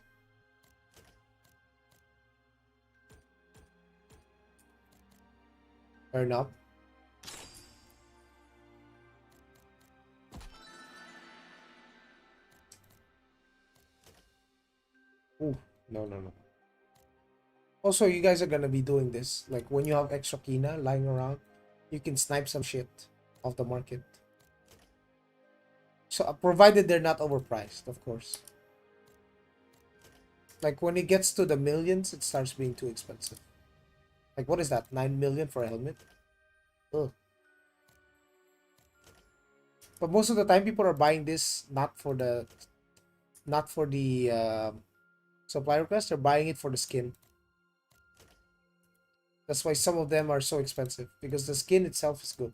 Fair enough. Ooh, no. Also, you guys are gonna be doing this. Like when you have extra Kina lying around, you can snipe some shit off the market. So provided they're not overpriced, of course. Like when it gets to the millions, it starts being too expensive. Like what is that? 9 million for a helmet? Ugh. But most of the time, people are buying this not for the supply request. They're buying it for the skin. That's why some of them are so expensive because the skin itself is good.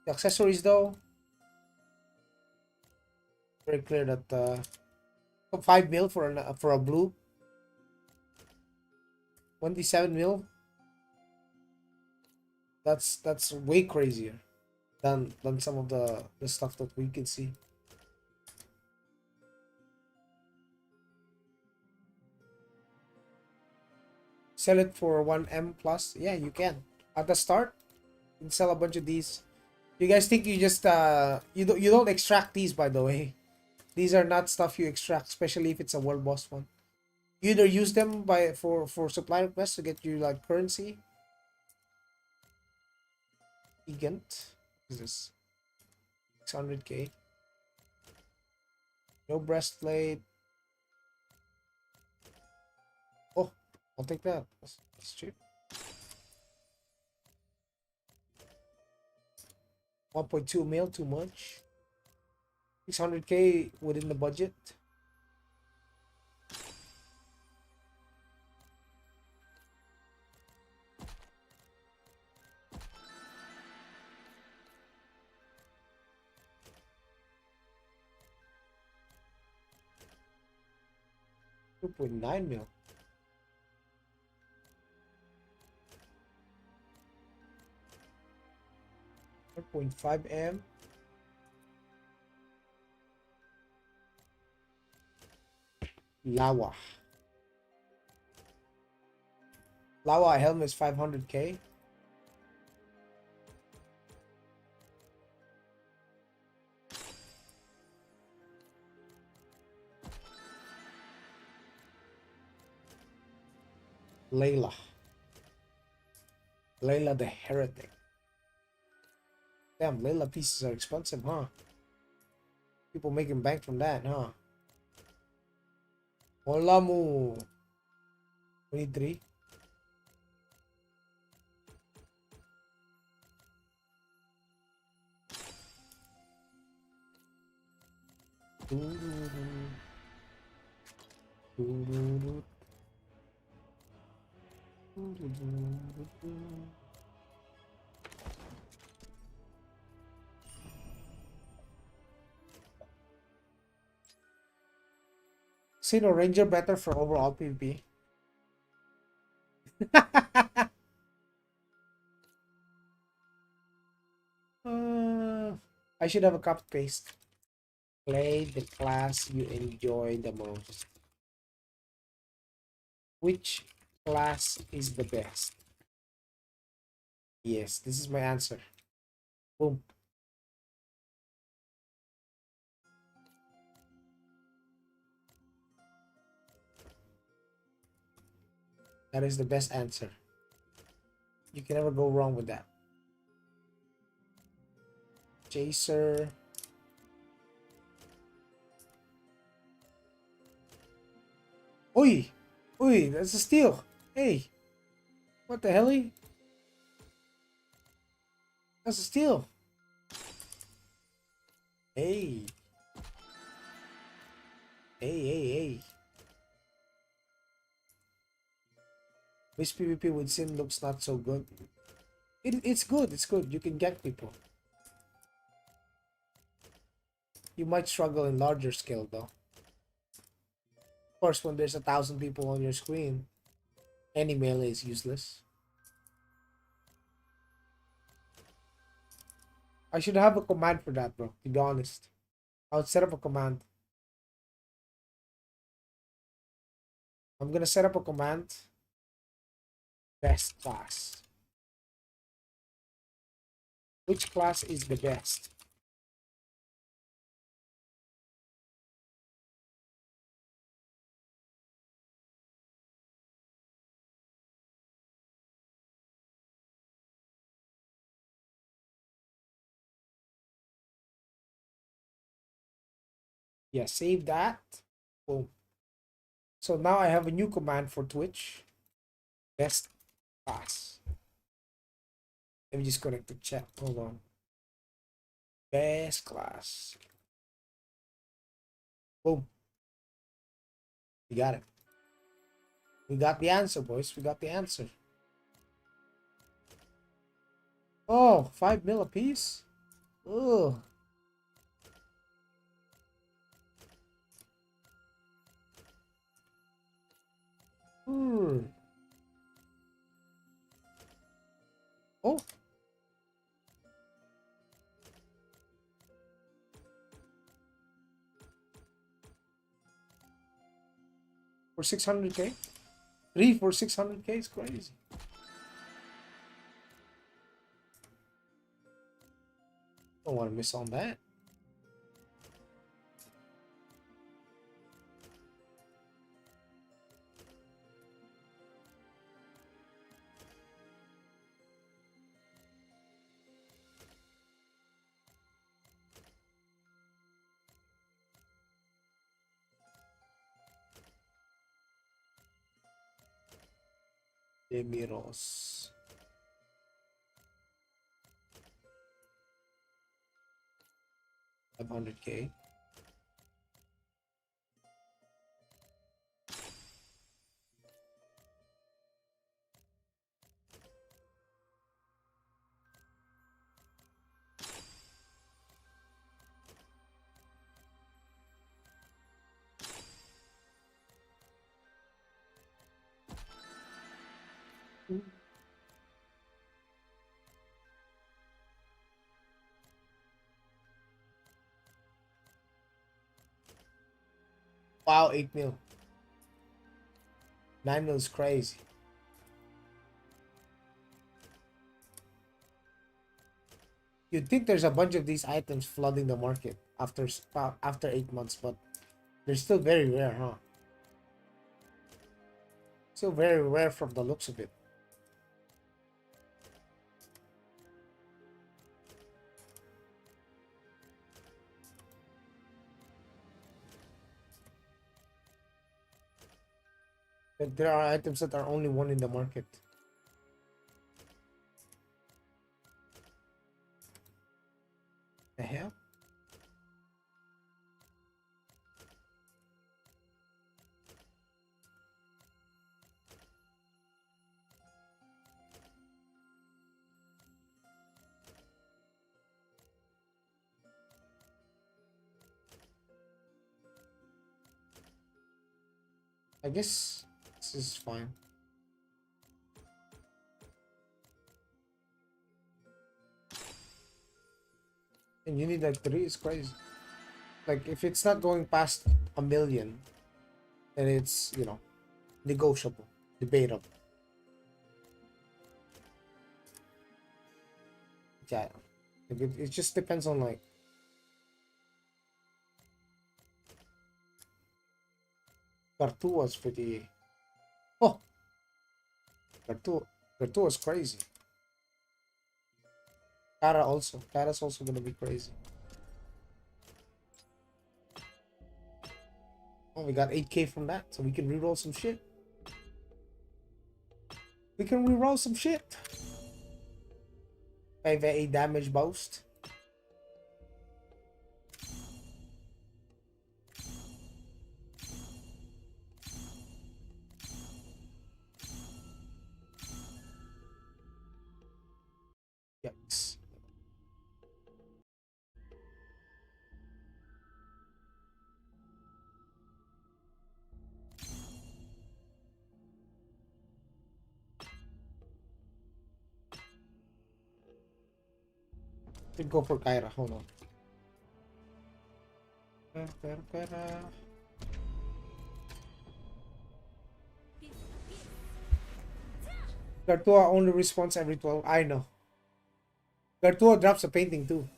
The accessories, though, very clear that 5 mil for a blue, 27 mil. That's way crazier than some of the stuff that we can see. Sell it for 1M plus. Yeah, you can. At the start, you can sell a bunch of these. You guys think you just you don't extract these, by the way. These are not stuff you extract, especially if it's a world boss one. You either use them for supply requests to get you like currency. Egant. What is this? 600k. No breastplate. Oh, I'll take that. That's cheap. 1.2 mil, too much. 600k within the budget. $2.9 mil. 4.5 M. Lawa. Lawa helmet is 500k. Layla. Layla the Heretic. Damn, Layla pieces are expensive, huh? People making bank from that, huh? Olamu. 23. Sino Ranger better for overall PvP? I should have a copy paste. Play the class you enjoy the most. Which class is the best? Yes, this is my answer. Boom. That is the best answer. You can never go wrong with that. Chaser. Oi! Oi, that's a steal. Hey. What the hell? That's a steal. Hey. Hey. This PvP with Sin looks not so good. It's good. It's good. You can get people. You might struggle in larger scale though. Of course, when there's 1,000 people on your screen, any melee is useless. I should have a command for that, bro. To be honest, I would set up a command. I'm gonna set up a command. Best class. Which class is the best? Yeah, save that. Boom. So now I have a new command for Twitch. Best class. Let me just connect the chat. Hold on. Best class. Boom. We got it. We got the answer, boys. We got the answer. Oh, 5 mil a piece? Ugh. Hmm. Oh. For 600k? 3 for 600k is crazy. Don't want to miss on that. Emiros. 500K. Wow, 8 mil. 9 mil is crazy. You'd think there's a bunch of these items flooding the market after 8 months, but they're still very rare, huh? Still very rare from the looks of it. But there are items that are only one in the market. The hell? I guess this is fine. And you need like 3 is crazy. Like if it's not going past a million, then it's, you know, negotiable, debatable. Yeah. It just depends on like Cartu was pretty. Oh, Cartu was crazy. Kara's also gonna be crazy. Oh, we got 8K from that, so we can reroll some shit. We can reroll some shit. 5A damage boost. Yikes. Should go for Kyra. Hold on. Gartua only responds every 12. I know. Gartua drops a painting too.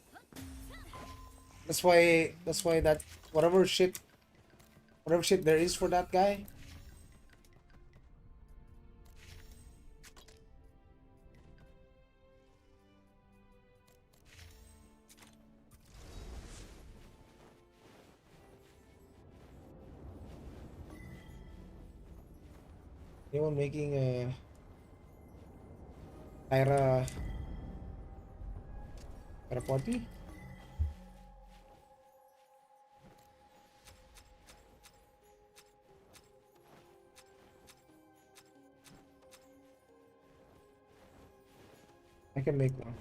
That's why that whatever shit there is for that guy. Anyone making a Kyra party? I can make one.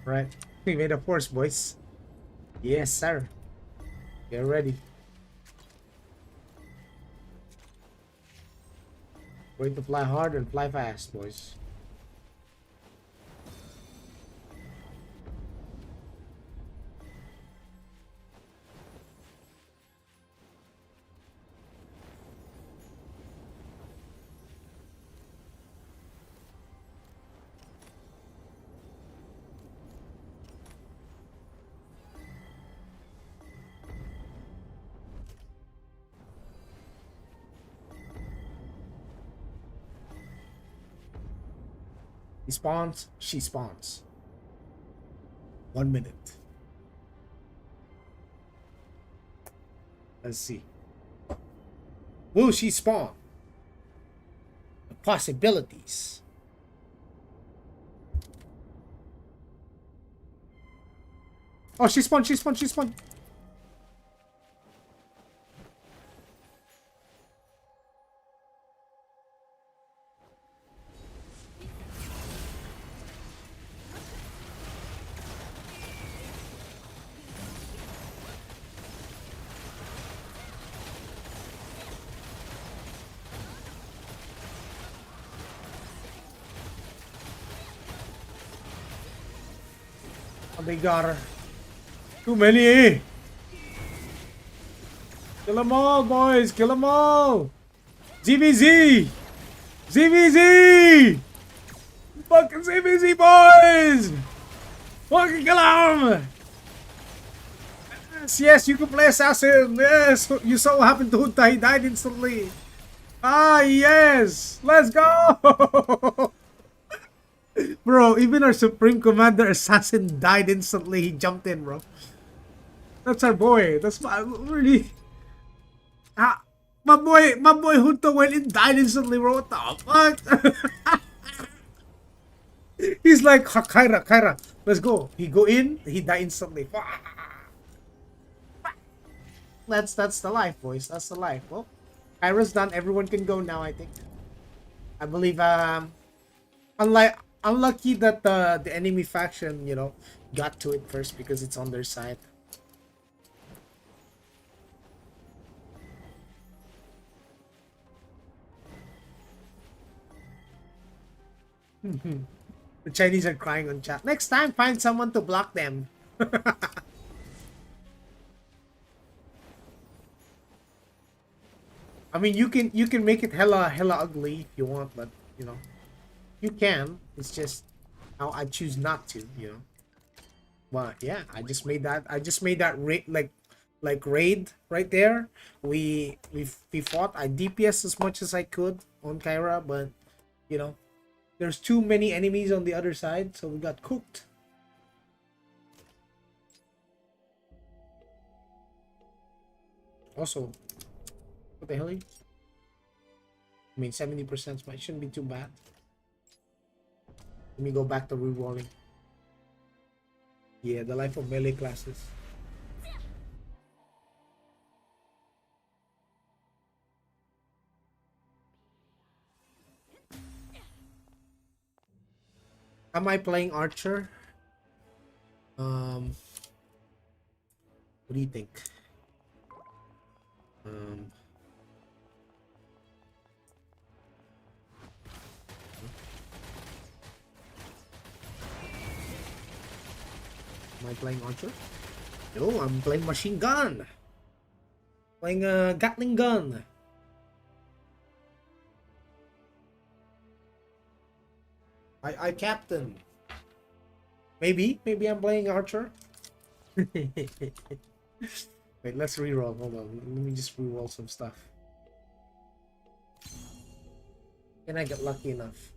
Right. We made a force, boys. Yes, sir. Get ready. Going to fly hard and fly fast, boys. He spawns, she spawns. 1 minute. Let's see. Will she spawn? The possibilities. Oh, she spawned, she spawned, she spawned. Oh, they got her. Too many. Kill them all, boys. Kill them all. ZVZ. ZVZ. Fucking ZVZ, boys. Fucking kill them. Yes, yes, you can play assassin. Yes, you saw what happened to Hunta. He died instantly. Ah, yes. Let's go. Bro, even our Supreme Commander Assassin died instantly. He jumped in, bro. That's our boy. That's my really. Ah, my boy Hunter went and died instantly, bro. What the fuck? He's like, Kyra, let's go. He go in, he die instantly. That's the life, boys. That's the life. Well, Kyra's done. Everyone can go now, I think. I believe unlucky that the enemy faction, you know, got to it first because it's on their side. The Chinese are crying on chat. Next time, find someone to block them. I mean, you can make it hella ugly if you want, but you know, you can. It's just how I choose not to, you know. But yeah, I just made that raid right there. We fought. I DPS as much as I could on Kyra, but you know, there's too many enemies on the other side, so we got cooked. Also, what the hell? I mean, 70% might shouldn't be too bad. Let me go back to rerolling. Yeah, the life of melee classes. Am I playing Archer? What do you think? Am I playing Archer? No, I'm playing machine gun. Playing a Gatling gun. I captain. Maybe I'm playing Archer. Wait, let's reroll. Hold on. Let me just reroll some stuff. Can I get lucky enough?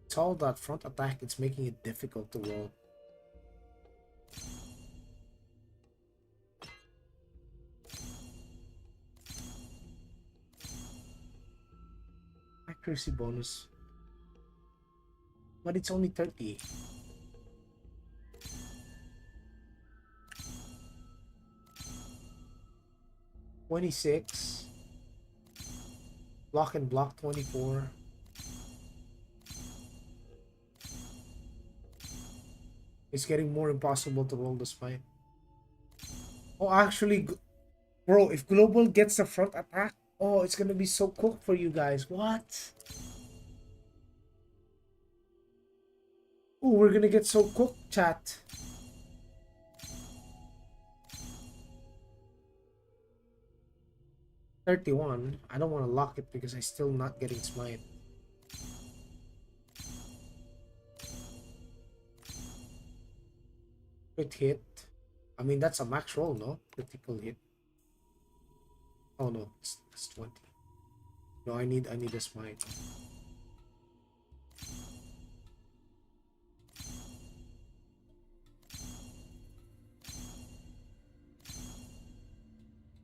It's all that front attack. It's making it difficult to roll. Accuracy bonus. But it's only 30. $26. Block and block 24. It's getting more impossible to roll the smite. Oh, actually, bro, if Global gets the front attack, oh, it's gonna be so cooked for you guys. What? Oh, we're gonna get so cooked, chat. $31. I don't want to lock it because I'm still not getting smite. Crit hit. I mean, that's a max roll, no? Critical hit. Oh no, it's 20. No, I need a smite.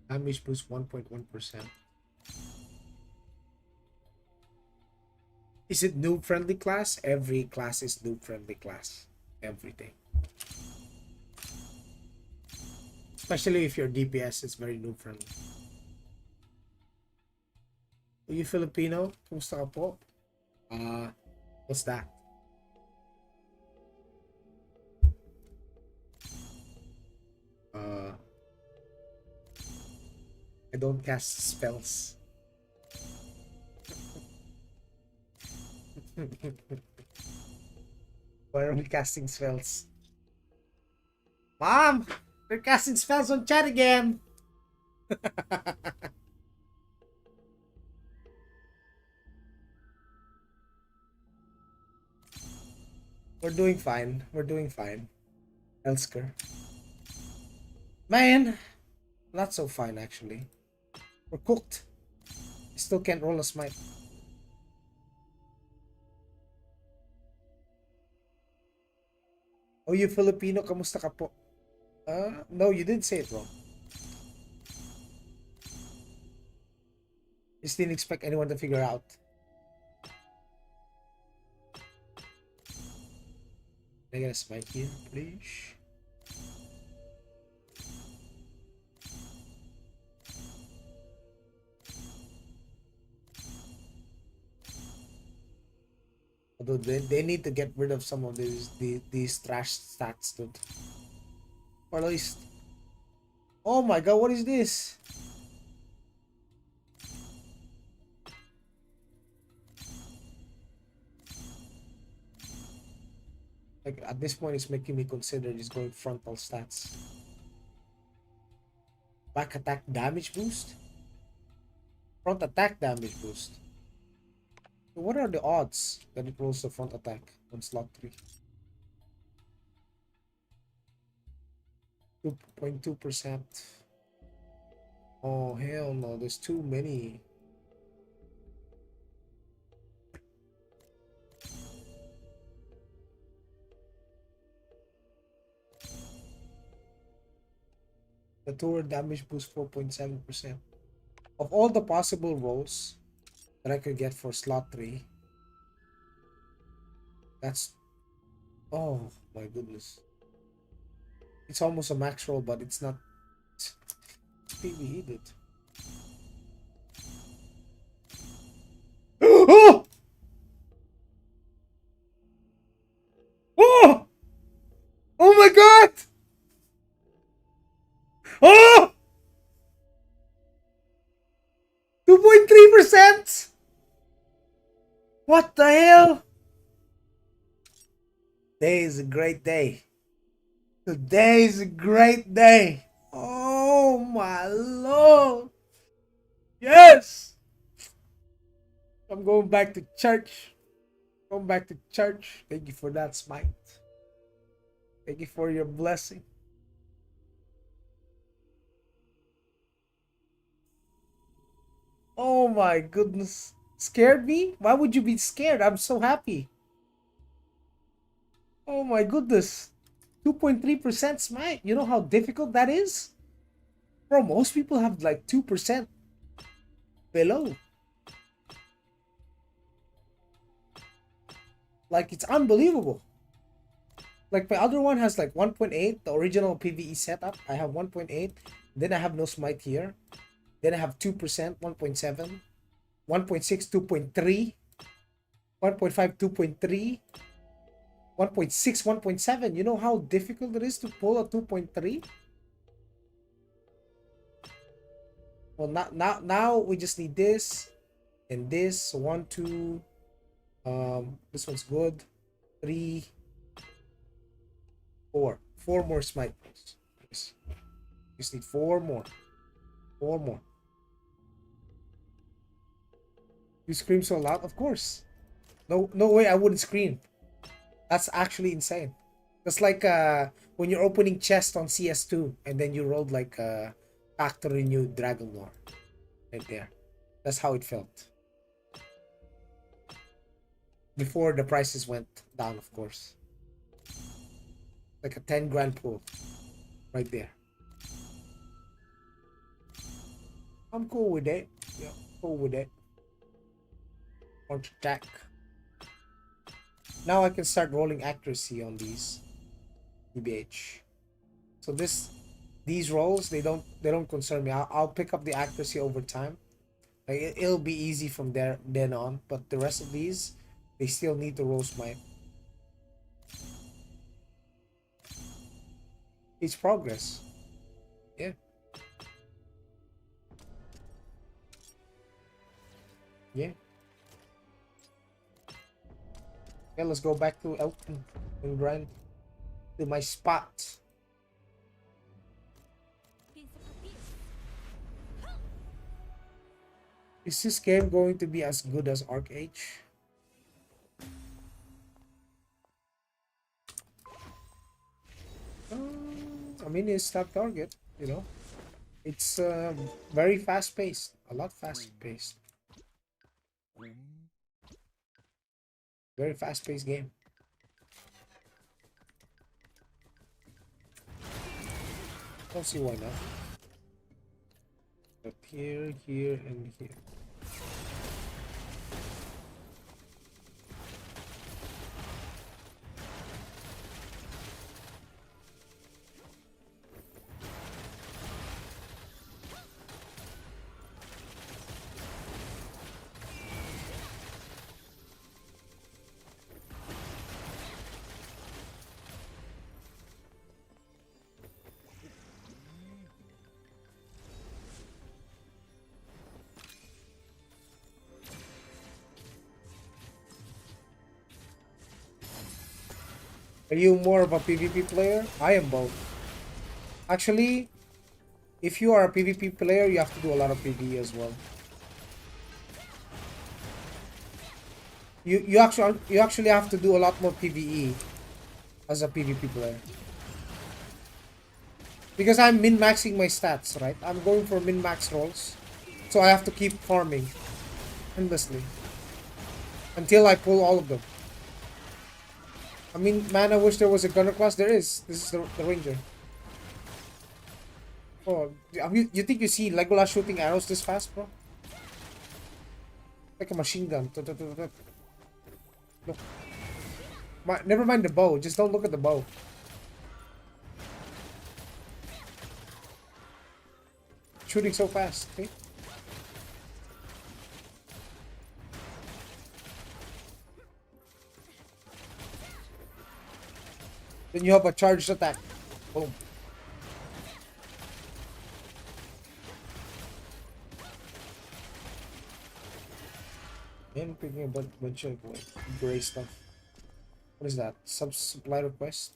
Damage boost 1.1%. Is it noob friendly class? Every class is noob friendly class. Everything. Especially if your DPS is very noob friendly. Are you Filipino? Kumusta ka po? What's that? I don't cast spells. Why are we casting spells? Mom! They're casting spells on chat again! We're doing fine. We're doing fine. Elsker. Man! Not so fine, actually. We're cooked. I still can't roll a smite. Oh, you Filipino, kamusta ka po? No, you didn't say it wrong. Just didn't expect anyone to figure out. Can I get a smite here, please? Although they need to get rid of some of these trash stats, dude. Or at least... Oh my god, what is this? Like, at this point, it's making me consider just going frontal stats. Back attack damage boost? Front attack damage boost. So what are the odds that it rolls the front attack on slot 3? 2.2%. Oh, hell no, there's too many. The tour damage boost 4.7%. Of all the possible rolls that I could get for slot 3, that's... Oh my goodness. It's almost a max roll, but it's not. It's PvE, dude. Oh! Oh! Oh my god! Oh! 2.3%! What the hell? Today is a great day. Today is a great day. Oh my lord. Yes! I'm going back to church. Going back to church. Thank you for that smite. Thank you for your blessing. Oh my goodness. Scared me? Why would you be scared? I'm so happy. Oh my goodness. 2.3% smite. You know how difficult that is? Bro, most people have like 2% below. Like, it's unbelievable. Like, my other one has like 1.8, the original PvE setup. I have 1.8. Then I have no smite here. Then I have 2%, 1.7. 1.6, 2.3. 1.5, 2.3. 1.6, 1.7. You know how difficult it is to pull a 2.3? Well, now we just need this and this. So 1, 2. This one's good. 3, 4. 4 more smite. Just need 4 more. 4 more. You scream so loud? Of course. No way I wouldn't scream. That's actually insane. That's like when you're opening chest on CS2 and then you rolled like a factory new Dragon Lore. Right there. That's how it felt. Before the prices went down, of course. Like a 10 grand pull. Right there. I'm cool with it. Yeah, cool with it. Punch attack. Now I can start rolling accuracy on these EBH. So these rolls they don't concern me. I'll pick up the accuracy over time. Like it'll be easy from there then on. But the rest of these, they still need to roll smite. It's progress. Yeah. Yeah. Okay, let's go back to Elton and grind to my spot. Is this game going to be as good as Arcage? I mean, it's top target, you know. It's very fast paced, a lot fast paced. Very fast paced game. Don't see why not. But here, and here. Are you more of a PvP player? I am both. Actually, if you are a PvP player, you have to do a lot of PvE as well. You actually have to do a lot more PvE as a PvP player. Because I'm min-maxing my stats, right? I'm going for min-max rolls. So I have to keep farming endlessly until I pull all of them. I mean, man, I wish there was a gunner class. There is. This is the ranger. Oh, you think you see Legolas shooting arrows this fast, bro? Like a machine gun. Look. Never mind the bow. Just don't look at the bow. Shooting so fast, okay? Then you have a charged attack. Boom. And picking a bunch of like, gray stuff. What is that? Supply request?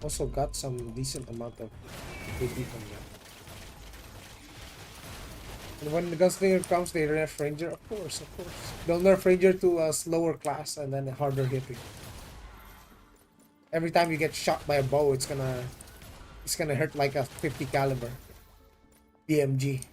Also got some decent amount of AP from that. And when the gunslinger comes, they nerf ranger. Of course, of course. They'll nerf ranger to a slower class and then harder hitting. Every time you get shot by a bow, it's gonna hurt like a 50 caliber BMG.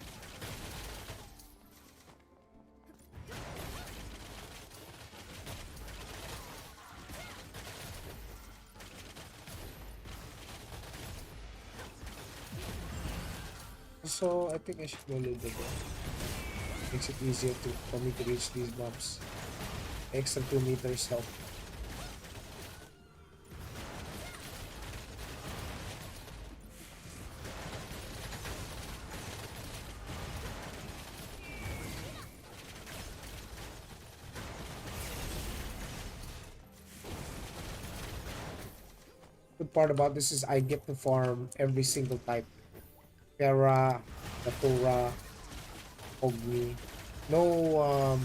So I think I should go a little bit more. Makes it easier for me to reach these mobs. Extra 2 meters help. part about this is I get to farm every single type. Terra, Natura, Ogni. No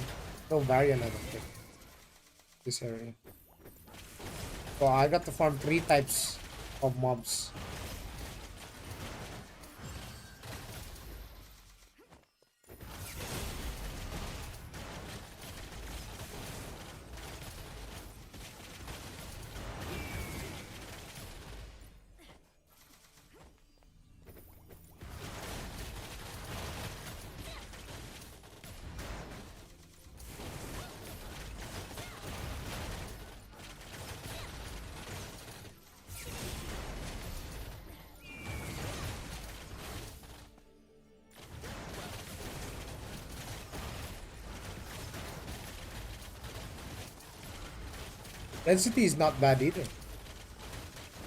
no variant, I don't think. This area. So I got to farm 3 types of mobs. Density is not bad either.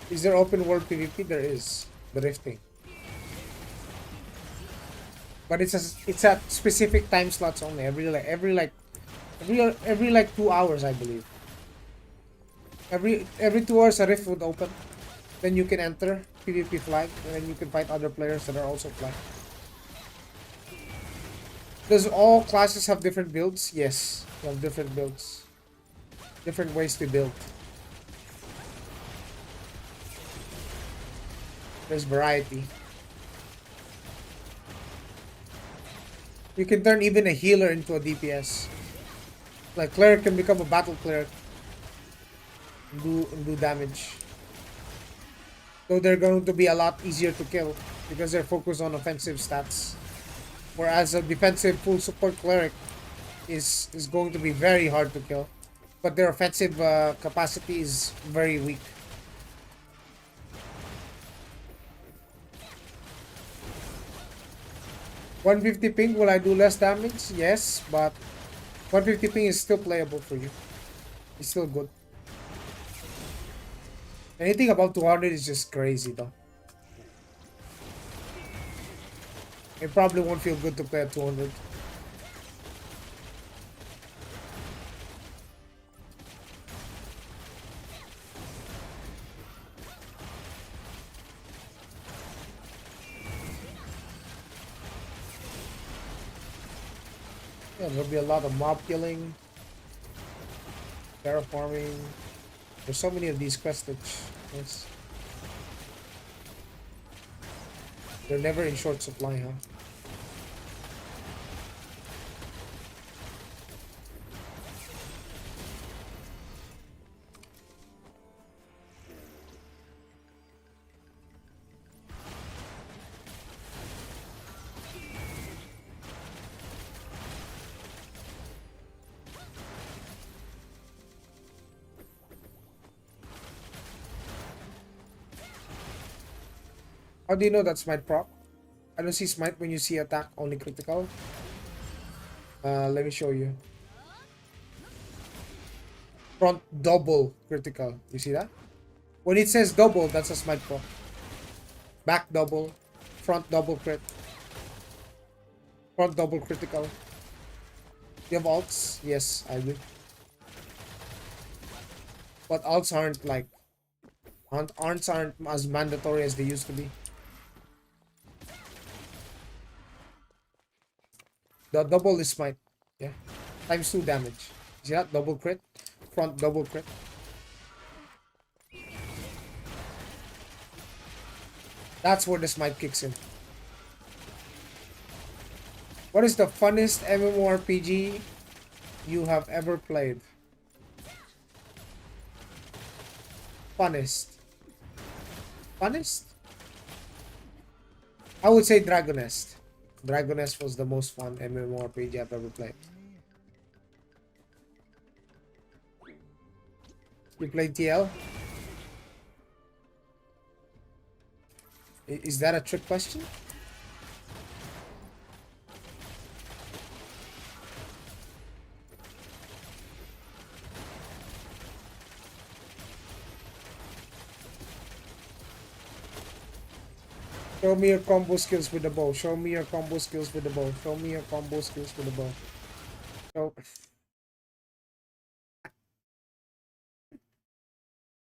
Is there open world PvP? There is. The rifting. But it's at specific time slots only. Every like 2 hours, I believe. Every 2 hours a rift would open. Then you can enter PvP flag, and then you can fight other players that are also flag. Does all classes have different builds? Yes, they have different builds. Different ways to build. There's variety. You can turn even a healer into a DPS. Like cleric can become a battle cleric and do damage. Though they're going to be a lot easier to kill because they're focused on offensive stats. Whereas a defensive full support cleric is going to be very hard to kill. But their offensive capacity is very weak. $150 ping, will I do less damage? Yes, but 150 ping is still playable for you. It's still good. Anything above 200 is just crazy though. It probably won't feel good to play at 200. Yeah, there'll be a lot of mob killing, terraforming. There's so many of these quests. Yes. They're never in short supply, huh? How do you know that's smite prop? I don't see smite when you see attack only critical. Let me show you. Front double critical. You see that? When it says double, that's a smite prop. Back double, front double crit. Front double critical. You have alts? Yes, I do. But alts aren't like aren't as mandatory as they used to be. The double is smite. Yeah. Times 2 damage. See that? Double crit. Front double crit. That's where the smite kicks in. What is the funnest MMORPG you have ever played? Funnest. Funnest? I would say Dragonest. Dragonest was the most fun MMORPG I've ever played. You played TL? Is that a trick question? Show me your combo skills with the bow. Show me your combo skills with the bow. Show me your combo skills with the bow. So,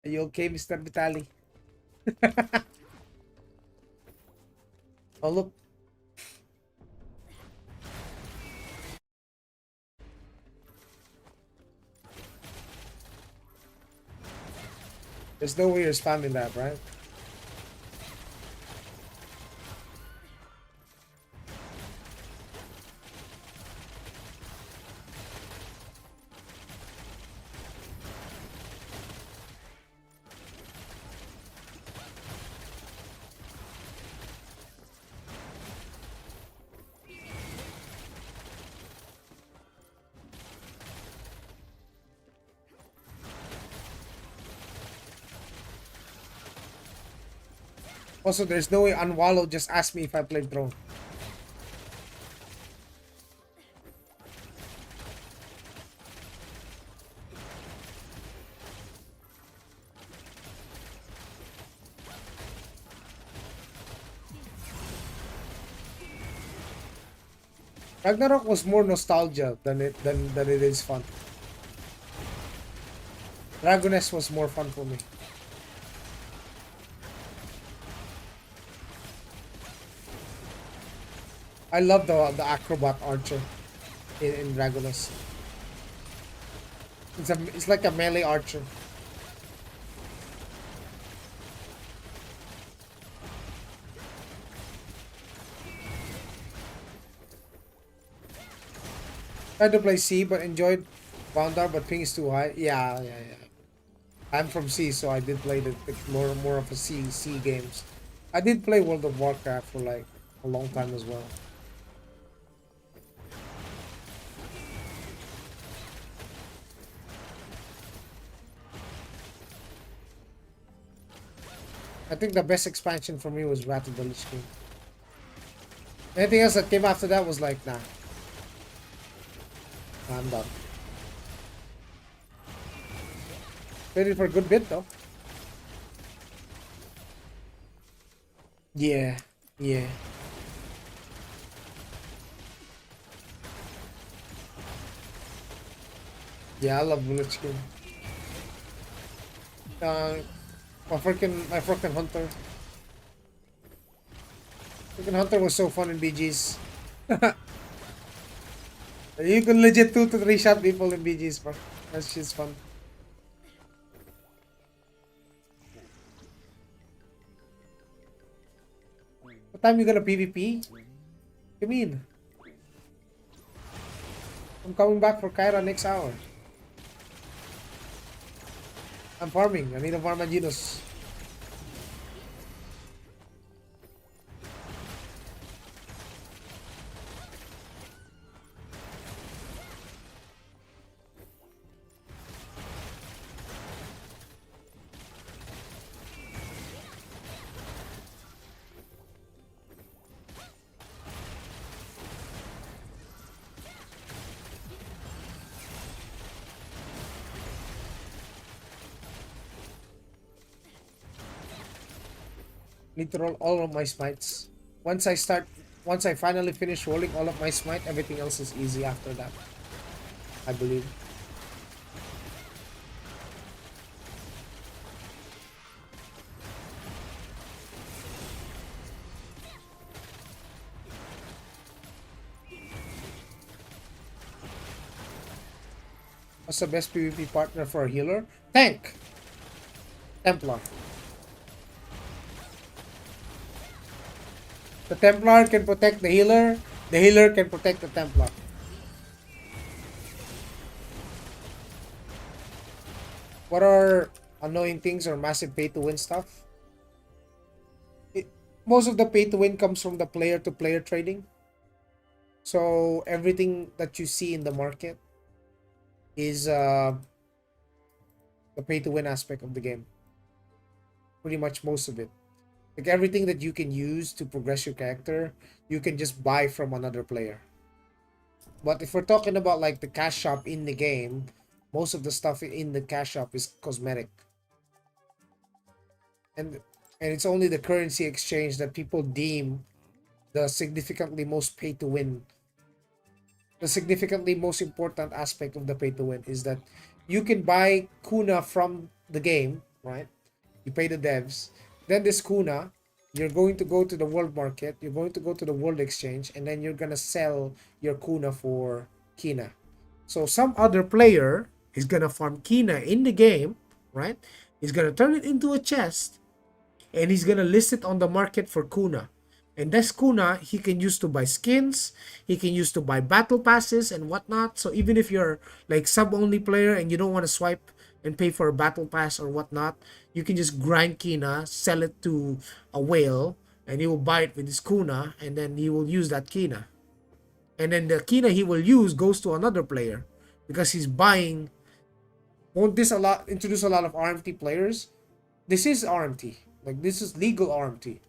are you okay, Mr. Vitali? Oh look, there's no way you're spamming that, right? Also, there's no way Unwallow just asked me if I played Throne. Ragnarok was more nostalgia than it is fun. Dragoness was more fun for me. I love the acrobat archer in Dragoness. It's like a melee archer. Tried to play C but enjoyed Boundar, but ping is too high. Yeah. I'm from C, so I did play the more of a C games. I did play World of Warcraft for like a long time as well. I think the best expansion for me was Wrath of the Lich King. Anything else that came after that was like, nah, I'm done. Played it for a good bit though. Yeah, yeah. Yeah, I love Lich King. Uh, my freaking hunter. Freaking hunter was so fun in BGs. You can legit 2 to 3 shot people in BGs, bro. That's just fun. What time you gonna PvP? You mean? I'm coming back for Kyra next hour. I'm farming. I need a farm a Genos. Need to roll all of my smites. Once I finally finish rolling all of my smite, everything else is easy after that. I believe. What's the best PvP partner for a healer? Tank! Templar. The Templar can protect the healer can protect the Templar. What are annoying things or massive pay to win stuff? Most of the pay to win comes from the player to player trading. So everything that you see in the market is the pay to win aspect of the game. Pretty much most of it. Like everything that you can use to progress your character, you can just buy from another player. But if we're talking about like the cash shop in the game, most of the stuff in the cash shop is cosmetic. And it's only the currency exchange that people deem the significantly most pay to win. The significantly most important aspect of the pay to win is that you can buy Kuna from the game, right? You pay the devs. Then this kuna, you're going to go to the world market, you're going to go to the world exchange, and then you're gonna sell your kuna for kina. So some other player is gonna farm kina in the game, right? He's gonna turn it into a chest, and he's gonna list it on the market for kuna. And this kuna he can use to buy skins, he can use to buy battle passes and whatnot. So even if you're like sub only player and you don't want to swipe and pay for a battle pass or whatnot, you can just grind kina, sell it to a whale, and he will buy it with his kuna, and then he will use that kina. And then the kina he will use goes to another player because he's buying. Won't this a lot introduce a lot of RMT players? This is RMT. Like, this is legal RMT.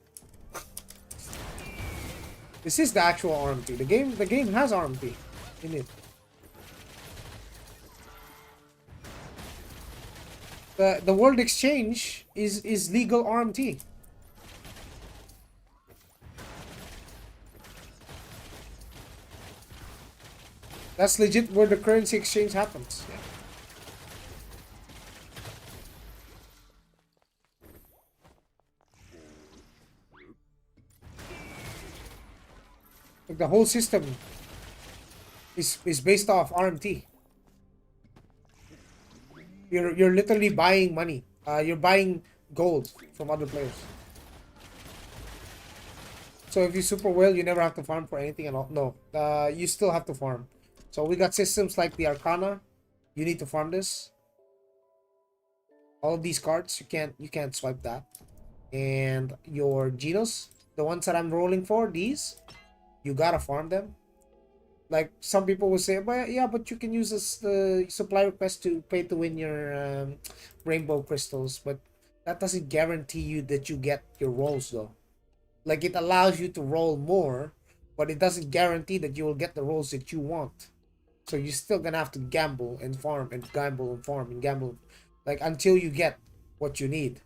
This is the actual RMT. The game has RMT in it. The world exchange is legal RMT. That's legit where the currency exchange happens. Yeah. Like, the whole system is based off RMT. You're literally buying money. You're buying gold from other players. So if you super well, you never have to farm for anything at all. No, you still have to farm. So we got systems like the Arcana. You need to farm this. All of these cards, you can't swipe that. And your Genos, the ones that I'm rolling for, these, you gotta farm them. Like, some people will say, but yeah, but you can use this supply request to pay to win your rainbow crystals, but that doesn't guarantee you that you get your rolls though. Like, it allows you to roll more, but it doesn't guarantee that you will get the rolls that you want. So you're still gonna have to gamble and farm and gamble and farm and gamble, like, until you get what you need.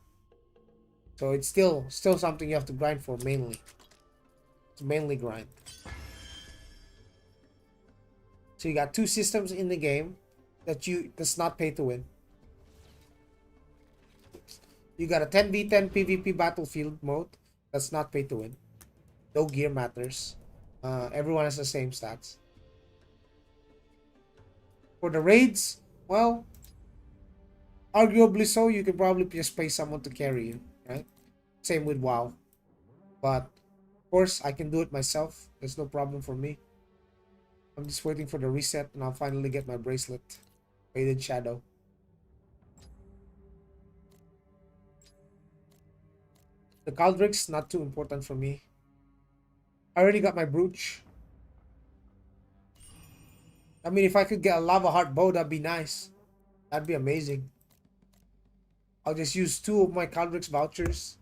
So it's still something you have to grind for mainly. It's mainly grind. So you got two systems in the game that's not pay to win. You got a 10v10 PvP battlefield mode that's not pay to win. No gear matters. Everyone has the same stats. For the raids, well, arguably so. You can probably just pay someone to carry you, right? Same with WoW. But of course, I can do it myself. There's no problem for me. I'm just waiting for the reset and I'll finally get my bracelet. Faded Shadow. The Caldrix, not too important for me. I already got my brooch. I mean, if I could get a lava heart bow, that'd be nice. That'd be amazing. I'll just use 2 of my Caldrix vouchers.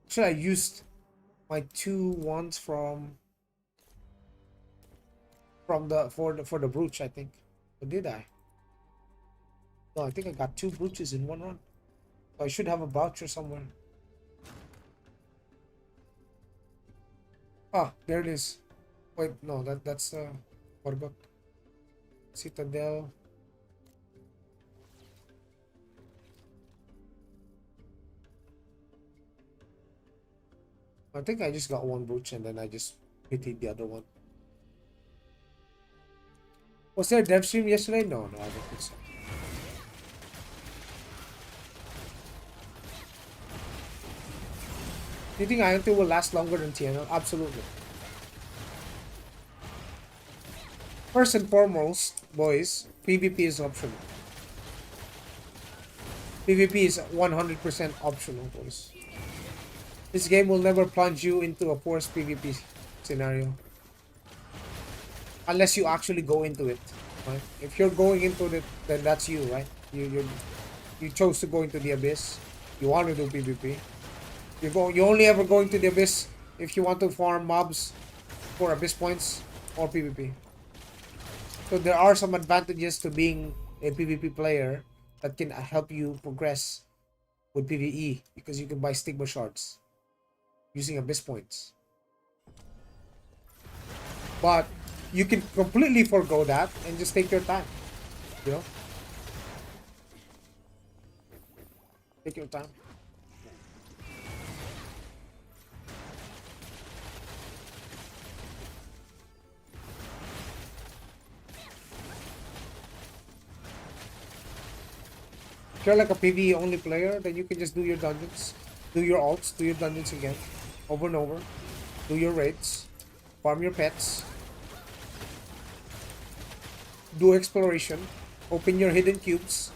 Should I used my 2 ones for the brooch, I think. Or did I? No, I think I got 2 brooches in one run. So I should have a voucher somewhere. Ah, there it is. Wait, no, that's what about Citadel? I think I just got 1 brooch and then I just pitied the other one. Was there a dev stream yesterday? No, I don't think so. Do you think AION 2 will last longer than TNL? Absolutely. First and foremost, boys, PvP is optional. PvP is 100% optional, boys. This game will never plunge you into a forced PvP scenario. Unless you actually go into it, right? If you're going into it, then that's you, right? You chose to go into the abyss. You want to do PvP. You only ever go into the abyss if you want to farm mobs for abyss points or PvP. So there are some advantages to being a PvP player that can help you progress with PvE, because you can buy stigma shards using abyss points. But you can completely forgo that and just take your time, you know? Take your time. If you're like a PvE only player, then you can just do your dungeons, do your alts, do your dungeons again, over and over, do your raids, farm your pets, do exploration, open your hidden cubes.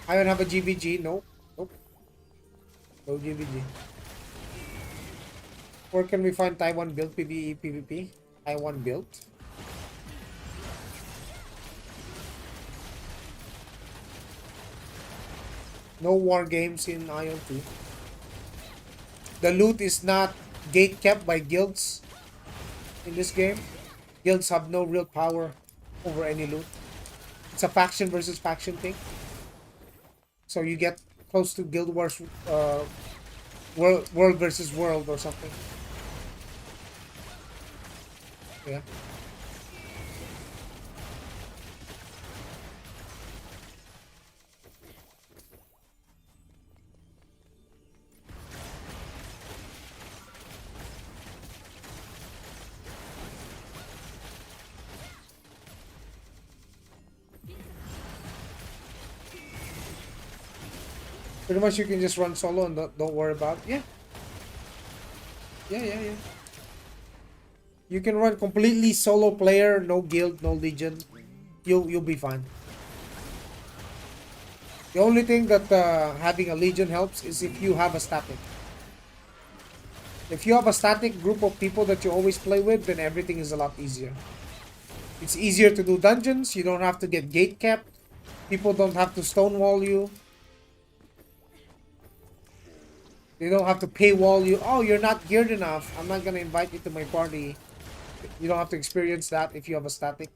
I don't have a GVG, no, nope, no GVG. Where can we find Taiwan build PvE PvP? Taiwan build. No war games in AION 2. The loot is not gate kept by guilds in this game. Guilds have no real power over any loot. It's a faction versus faction thing. So you get close to Guild Wars, world versus world or something. Yeah. Pretty much you can just run solo and don't worry about it. Yeah. Yeah. You can run completely solo player, no guild, no legion. You'll be fine. The only thing that having a legion helps is if you have a static. If you have a static group of people that you always play with, then everything is a lot easier. It's easier to do dungeons. You don't have to get gate kept. People don't have to stonewall you. They don't have to paywall you. Oh, you're not geared enough. I'm not gonna invite you to my party. You don't have to experience that if you have a static.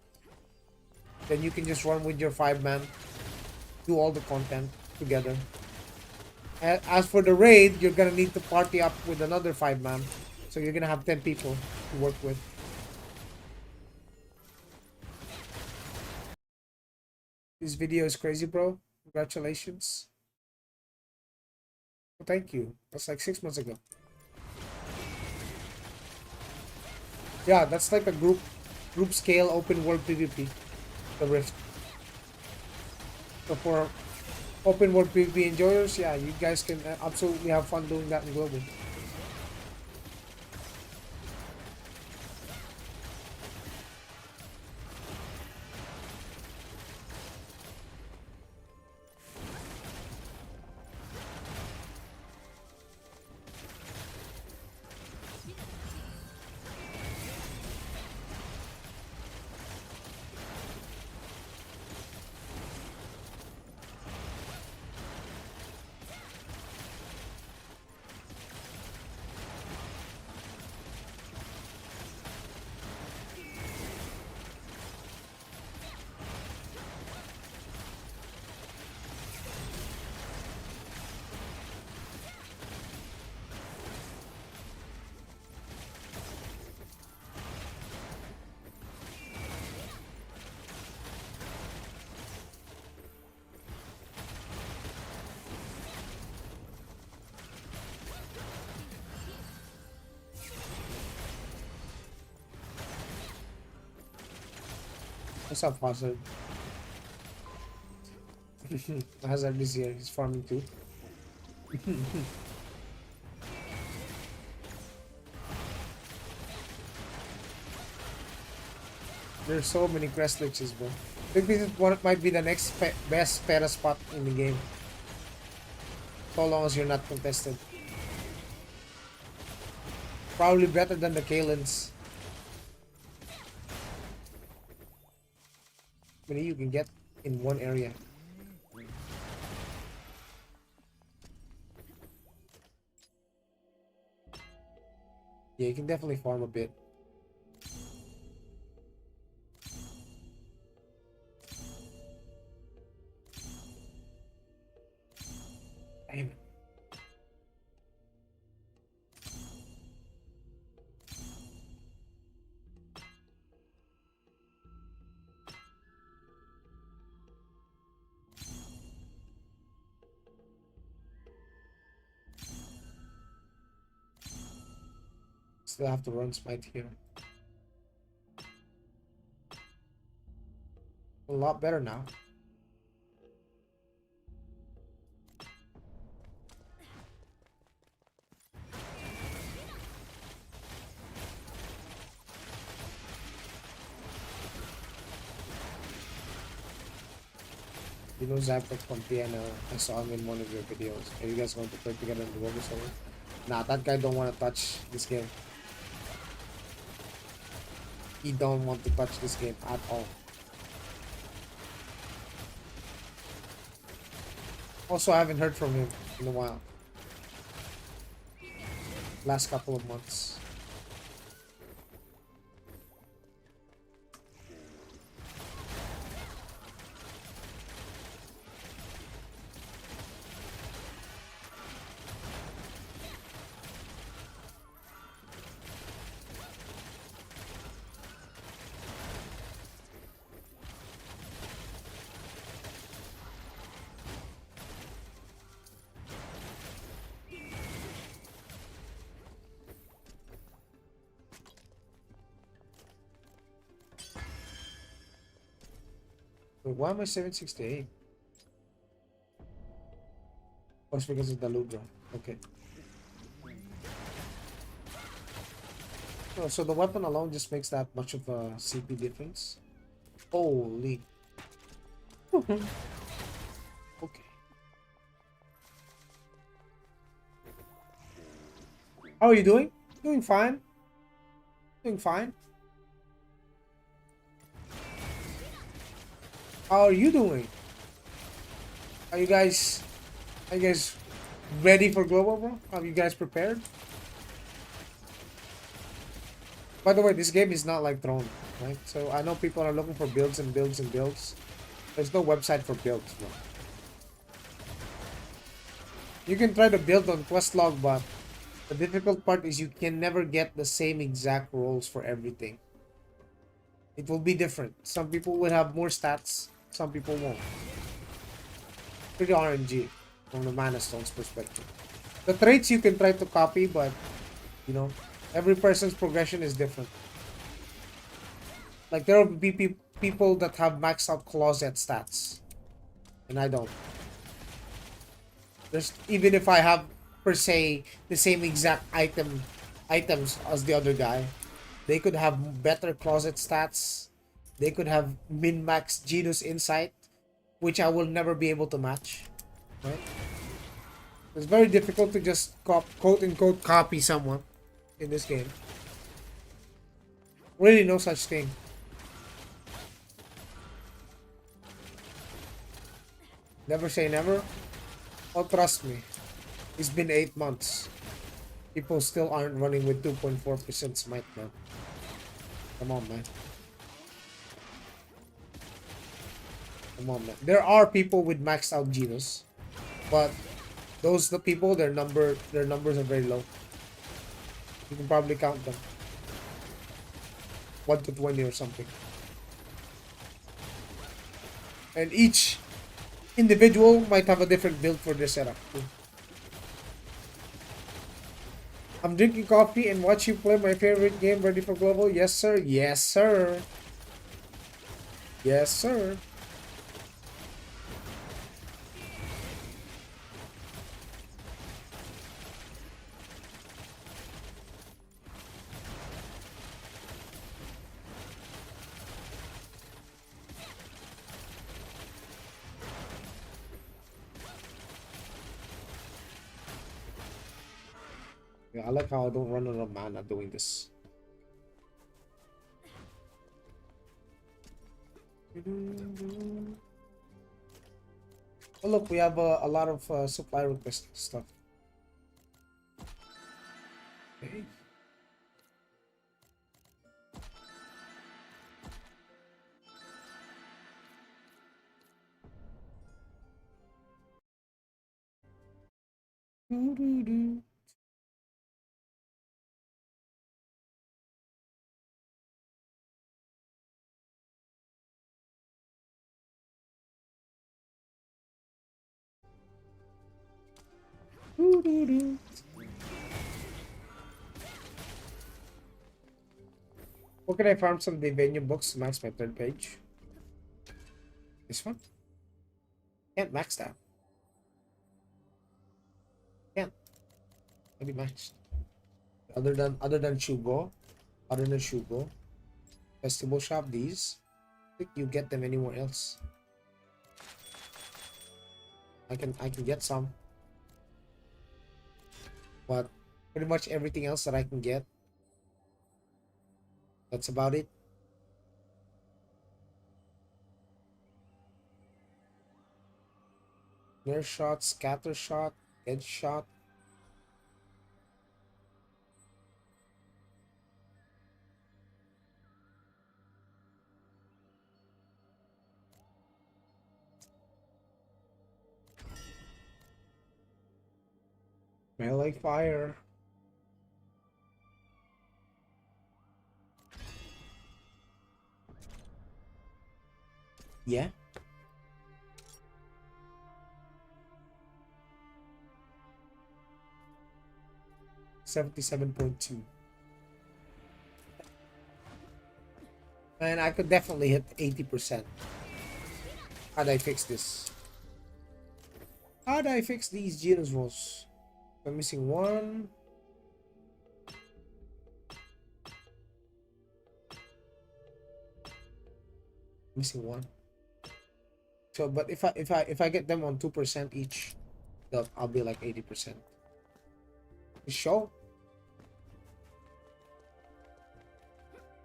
Then you can just run with your 5-man. Do all the content together. As for the raid, you're gonna need to party up with another 5-man. So you're gonna have 10 people to work with. This video is crazy, bro. Congratulations. Well, thank you. That's like 6 months ago. Yeah, that's like a group scale open world PvP. The Rift. So for open world PvP enjoyers, yeah, you guys can absolutely have fun doing that in global. What's up, Hazard? Hazard is here. He's farming too. There's so many crest glitches, bro. I think this is what might be the next best peta spot in the game. So long as you're not contested. Probably better than the Kalins. Many you can get in one area. Yeah, you can definitely farm a bit. Damn it. Still have to run smite here. A lot better now. You know Zaptek from Piano. I saw him in one of your videos. Are you guys going to play together in the Global server? Nah, that guy don't want to touch this game. He don't want to touch this game at all. Also, I haven't heard from him in a while. Last couple of months. Wait, why am I 768? Oh, it's because of the Ludra. Okay. Oh, so the weapon alone just makes that much of a CP difference? Holy. Okay. How are you doing? Doing fine. Doing fine. How are you doing? Are you guys ready for global, bro? Are you guys prepared? By the way, this game is not like Throne, right? So I know people are looking for builds and builds and builds. There's no website for builds, bro. You can try to build on Questlog, but the difficult part is you can never get the same exact rolls for everything. It will be different. Some people will have more stats, some people won't. Pretty RNG from the Mana Stones perspective. The traits you can try to copy, but you know, every person's progression is different. Like there will be people that have maxed out closet stats, and I don't. There's even if I have per se the same exact items as the other guy, they could have better closet stats. They could have min-max Genus Insight, which I will never be able to match. Right? It's very difficult to just quote-unquote copy someone in this game. Really no such thing. Never say never. Oh, trust me. It's been 8 months. People still aren't running with 2.4% smite, man. Come on, man. Come on, man. There are people with maxed out Genus, but the people, their numbers are very low. You can probably count them. 1 to 20 or something. And each individual might have a different build for their setup. I'm drinking coffee and watch you play my favorite game, Ready for Global. Yes, sir. Yes, sir. Yes, sir. Yeah, I like how I don't run out of mana doing this. Oh look, we have a lot of supply request stuff. Okay. Where can I farm some venue books to max my third page? This one? Can't max that. Can't. Maybe maxed. Other than Shugo. Other than Shugo. Festival shop these. I think you get them anywhere else. I can get some. But pretty much everything else that I can get. That's about it. Snare shot, scatter shot, edge shot. Smell like fire. Yeah. $77.2. And I could definitely hit 80%. How'd I fix this? How'd I fix these Genos rolls? I'm missing one. Missing one. So, but if I get them on 2% each, I'll be like 80%. Show.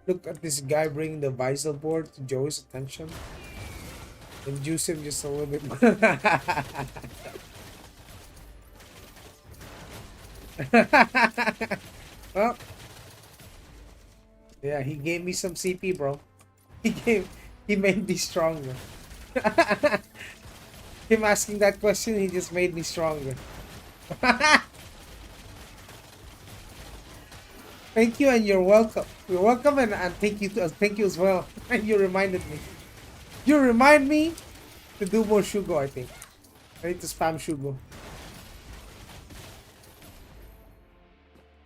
Look at this guy bringing the Visal board to Joey's attention. And juice him just a little bit more. Well, yeah, he gave me some CP, bro. He made me stronger. Him asking that question, he just made me stronger. Thank you, and you're welcome. You're welcome, and thank you as well. And you reminded me. You remind me to do more Shugo, I think. I need to spam Shugo.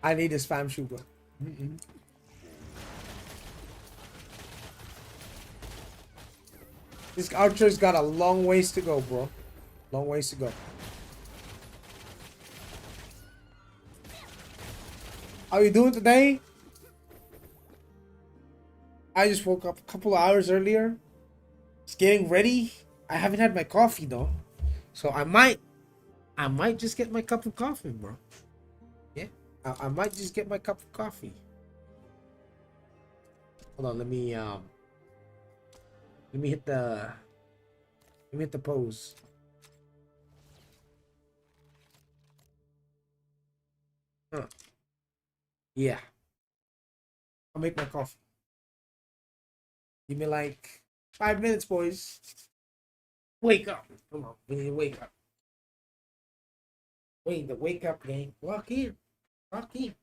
I need to spam Shugo. This archer's got a long ways to go, bro. Long ways to go. How you doing today? I just woke up a couple of hours earlier. Just getting ready. I haven't had my coffee though. So I might just get my cup of coffee, bro. Yeah. I might just get my cup of coffee. Hold on, let me hit the pose. Huh. Yeah. I'll make my coffee. Give me like 5 minutes, boys. Wake up. Come on. We need to wake up. Wake up, gang. Walk in. Walk in.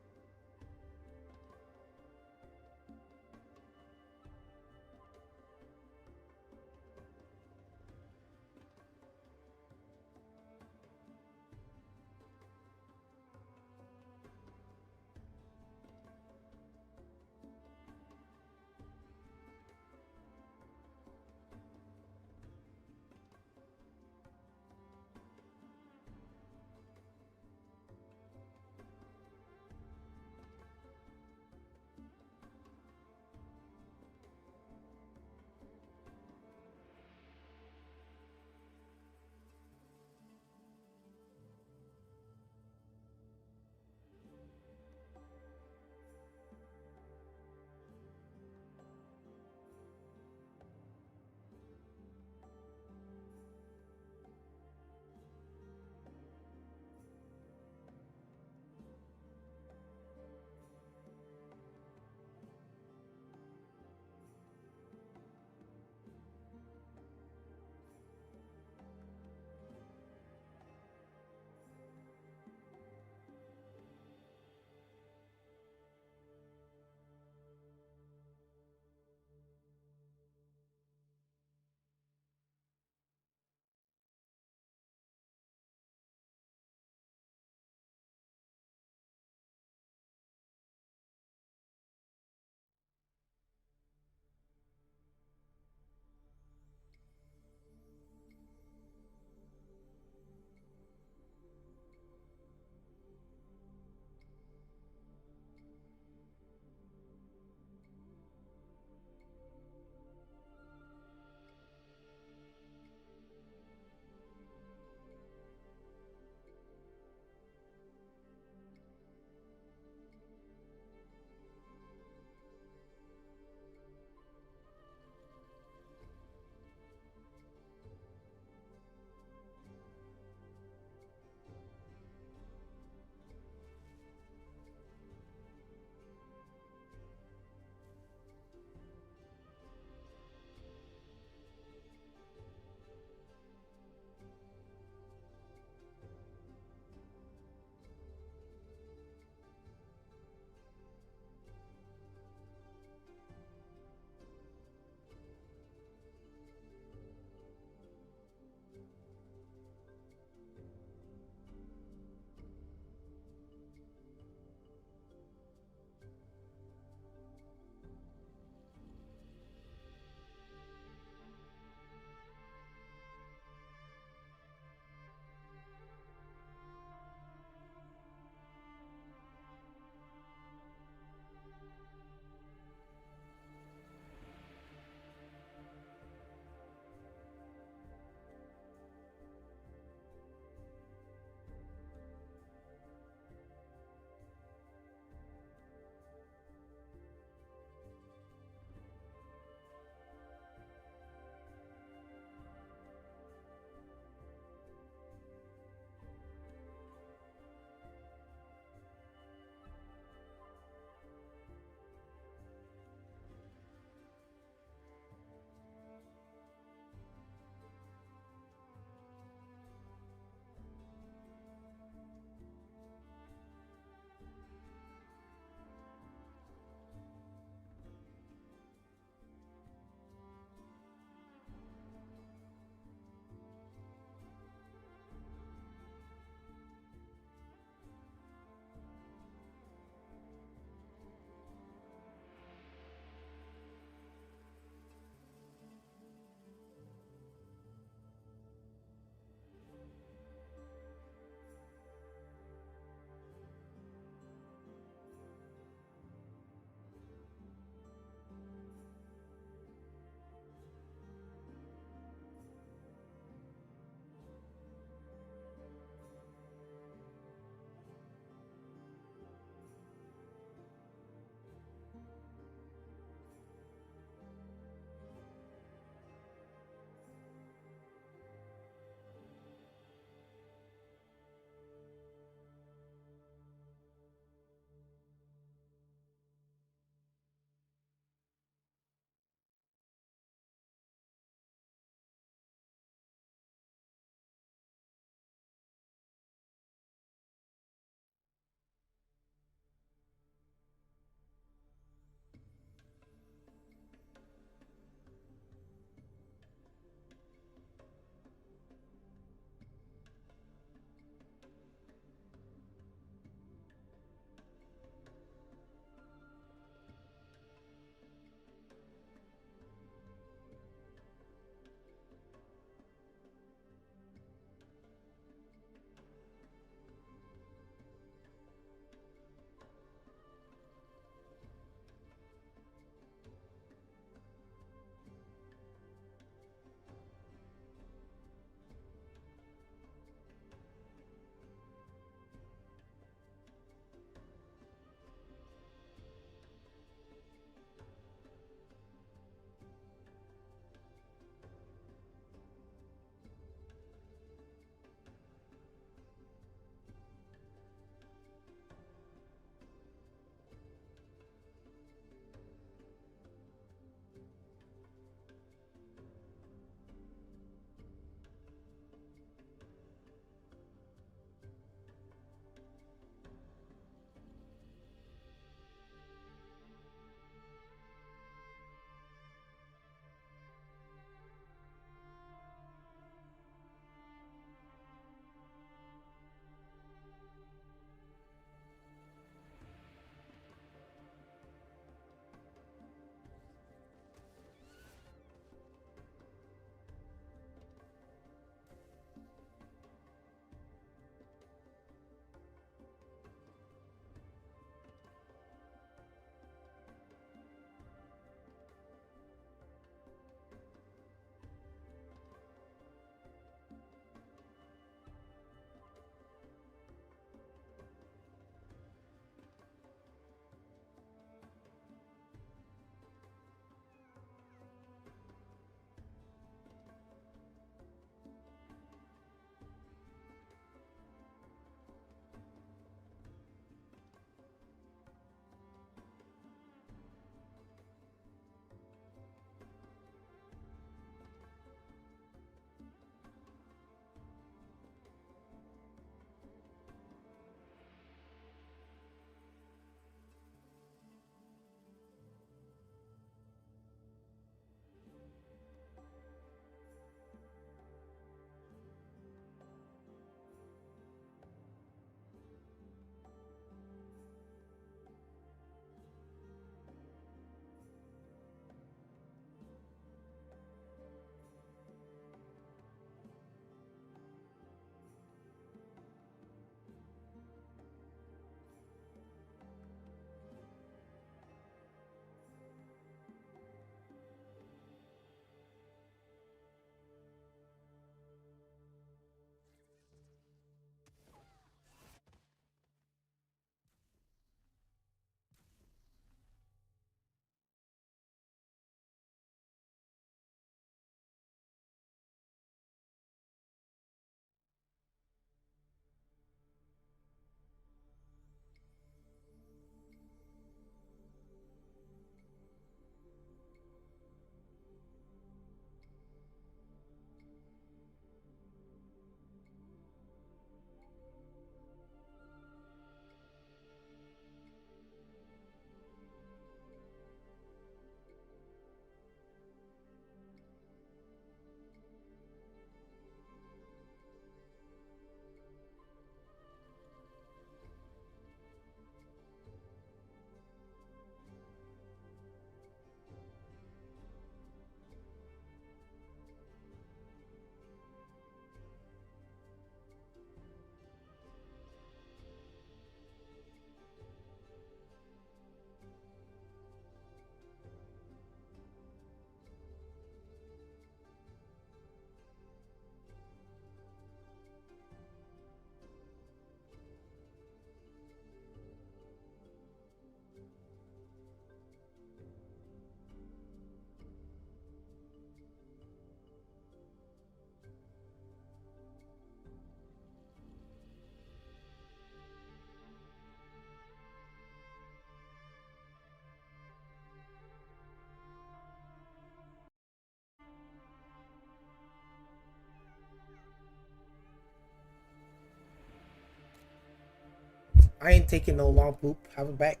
I ain't taking no long poop. Have it back.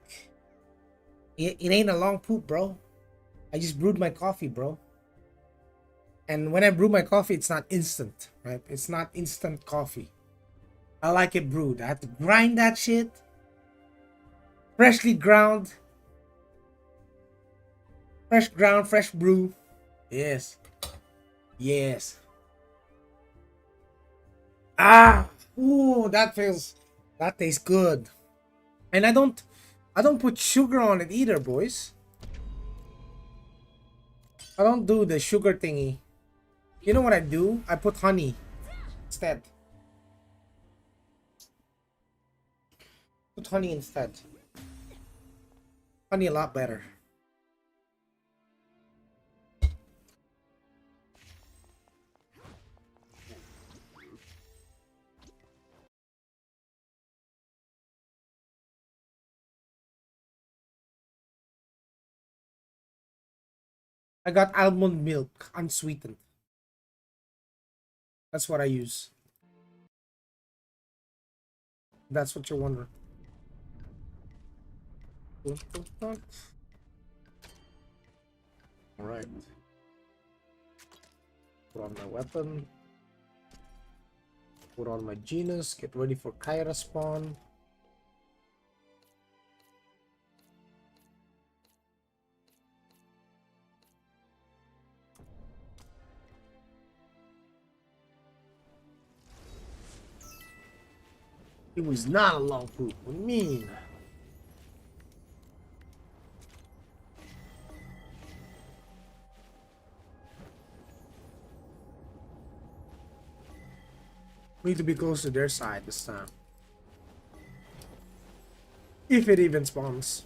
It ain't a long poop, bro. I just brewed my coffee, bro. And when I brew my coffee, it's not instant, right? It's not instant coffee. I like it brewed. I have to grind that shit. Freshly ground. Fresh ground, fresh brew. Yes. Yes. Ah. Ooh, that tastes good. And I don't put sugar on it either, boys. I don't do the sugar thingy. You know what I do? I put honey instead. Put honey instead. Honey a lot better. I got almond milk, unsweetened. That's what I use. That's what you're wondering. Alright. Put on my weapon. Put on my genus. Get ready for Kyra spawn. It was not a long poop. What do you mean? We need to be close to their side this time. If it even spawns.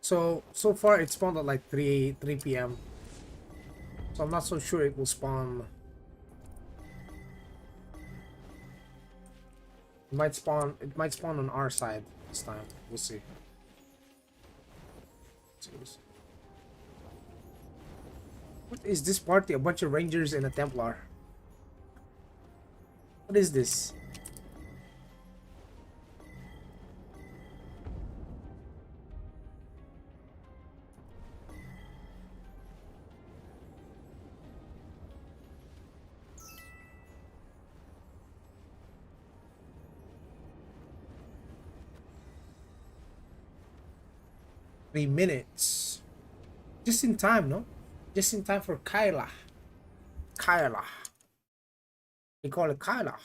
So far it spawned at like 3 p.m. So I'm not so sure it will spawn. It might spawn on our side this time. We'll see. What is this party? A bunch of rangers and a Templar. What is this? Three minutes. Just in time, no? Just in time for Kyla. Kyla. They call it Kyla.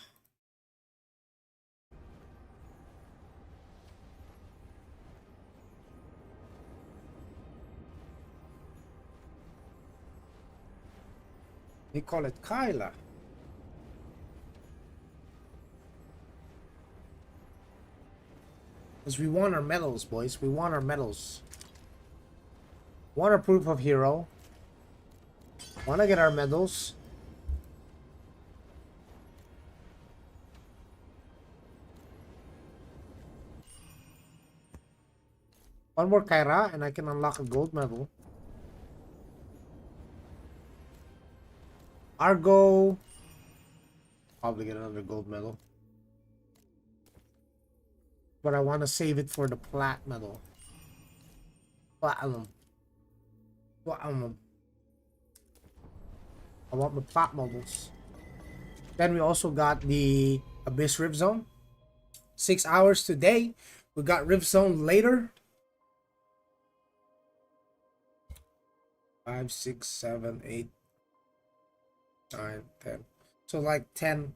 They call it Kyla. Because we want our medals, boys. We want our medals. Want a proof of hero. Want to get our medals. One more Kyra and I can unlock a gold medal. Argo. Probably get another gold medal. But I want to save it for the plat medal. Platinum. Platinum. I want the plat medals. Then we also got the Abyss Rift Zone. 6 hours today. We got Rift Zone later. 5, 6, 7, 8, 9, 10. So like 10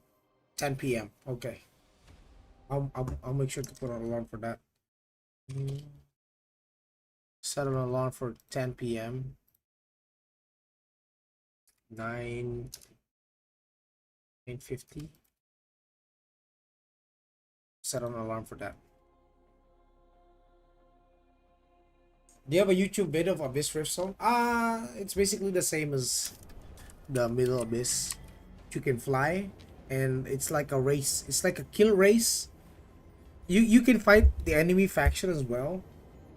p.m. Okay. I'll make sure to put an alarm for that. Set an alarm for 10 p.m. 9:50. Set an alarm for that. Do you have a YouTube video of Abyss Rift Zone? It's basically the same as the Middle Abyss. You can fly, and it's like a race. It's like a kill race. You can fight the enemy faction as well,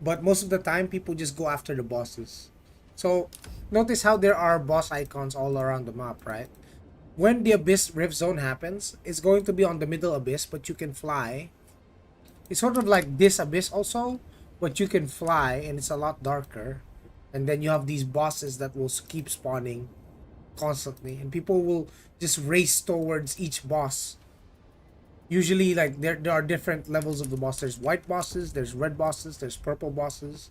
but most of the time people just go after the bosses. So notice how there are boss icons all around the map, right? When the Abyss Rift Zone happens, it's going to be on the Middle Abyss, but you can fly, It's sort of like this abyss also, but you can fly and it's a lot darker. And then you have these bosses that will keep spawning constantly, and people will just race towards each boss. Usually, like there are different levels of the boss. There's white bosses, there's red bosses, there's purple bosses,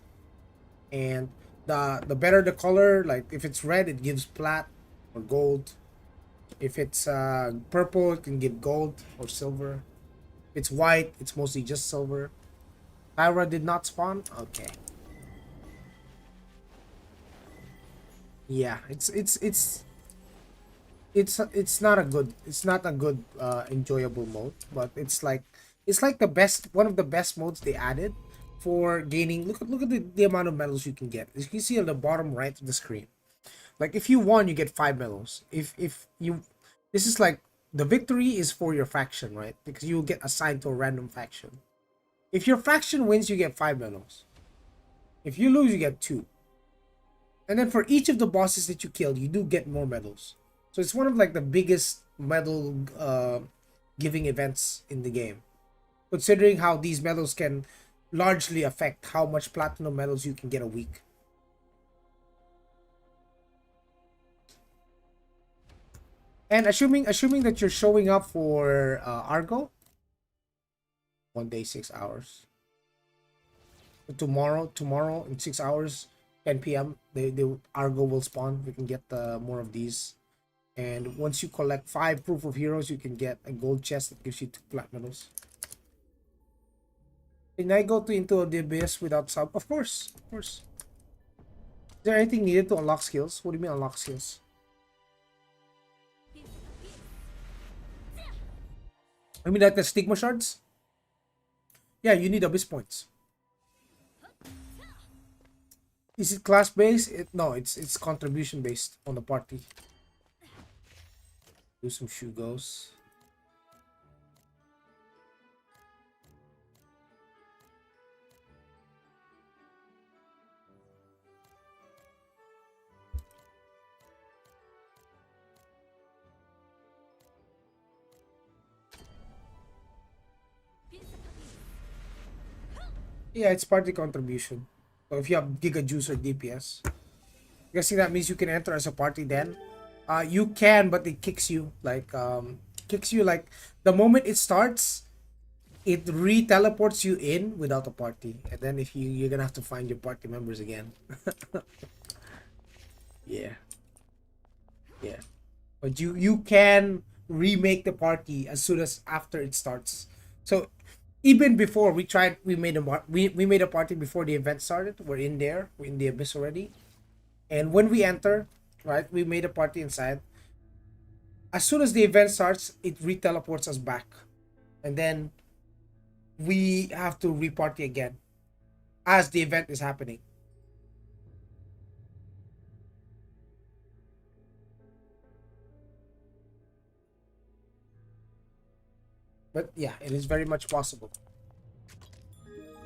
and the better the color, like if it's red, it gives plat or gold. If it's purple, it can give gold or silver. If it's white, it's mostly just silver. Tyra did not spawn. Okay. Yeah, it's not a good, enjoyable mode, but it's like the best, one of the best modes they added for gaining. Look at the amount of medals you can get. As you can see on the bottom right of the screen, like if you won, you get 5 medals. If you, this is like, the victory is for your faction, right? Because you get assigned to a random faction. If your faction wins, you get 5 medals. If you lose, you get 2. And then for each of the bosses that you kill, you do get more medals. So it's one of like the biggest medal giving events in the game, considering how these medals can largely affect how much platinum medals you can get a week. And assuming that you're showing up for Argo, 1 day 6 hours. Tomorrow in 6 hours, 10 p.m. The Argo will spawn. We can get more of these. And once you collect 5 proof of heroes, you can get a gold chest that gives you 2 plat medals. Can I go into the abyss without sub? Of course, of course. Is there anything needed to unlock skills? What do you mean unlock skills? I mean like the stigma shards? Yeah, you need abyss points. Is it class based? No, it's contribution based on the party. Do some shoe goes. Yeah, it's party contribution. So if you have Giga Juice or DPS, guessing that means you can enter as a party then. You can, but it kicks you like the moment it starts, it re-teleports you in without a party, and then if you're gonna have to find your party members again. Yeah, yeah, but you can remake the party as soon as after it starts. So even before we made a party before the event started. We're in there, we're in the abyss already, and when we enter, right, we made a party inside. As soon as the event starts, it re-teleports us back, and then we have to re-party again as the event is happening. But yeah, it is very much possible.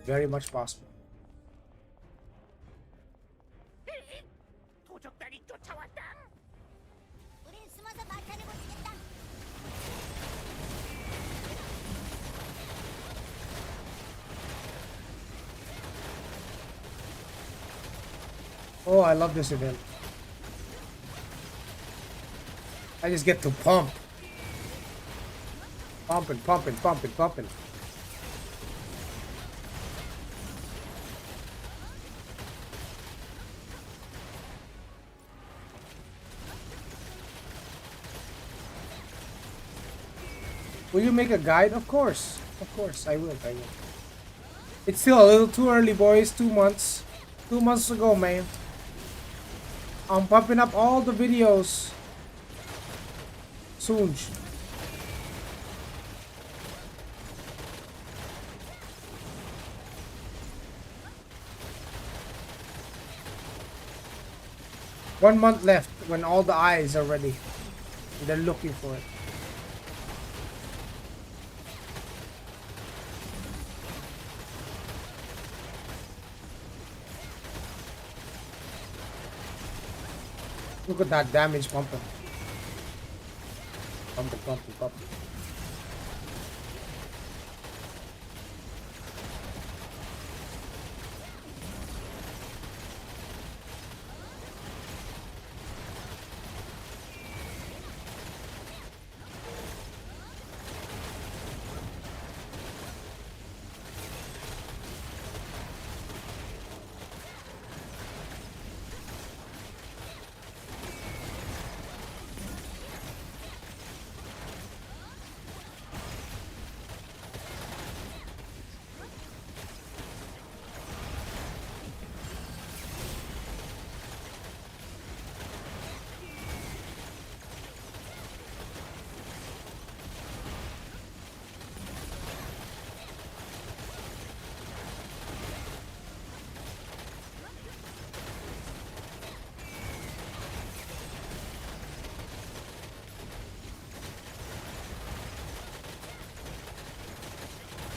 Very much possible. Oh, I love this event. I just get to pump. Pumping, pumping, pumping, pumping. Will you make a guide? Of course. Of course, I will. I will. It's still a little too early, boys. 2 months. 2 months ago, man. I'm pumping up all the videos. Soon. One month left when all the eyes are ready. They're looking for it. Look at that damage pumping. Pumping, pumping, pumping.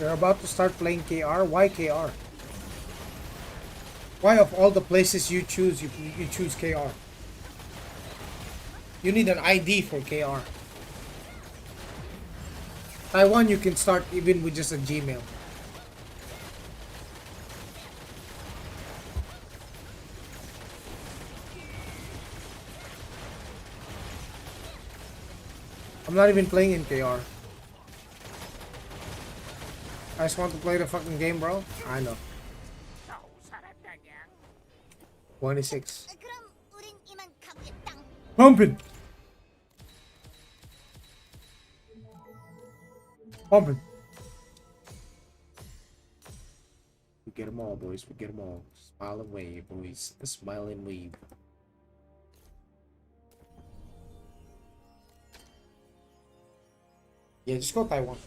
You're about to start playing KR? Why KR? Why of all the places you choose, you choose KR? You need an ID for KR. Taiwan, you can start even with just a Gmail. I'm not even playing in KR. I just want to play the fucking game, bro. I know. 26. Pumping! Pumping! We get them all, boys. We get them all. Smile and wave, boys. Smile and wave. Yeah, just go Taiwan.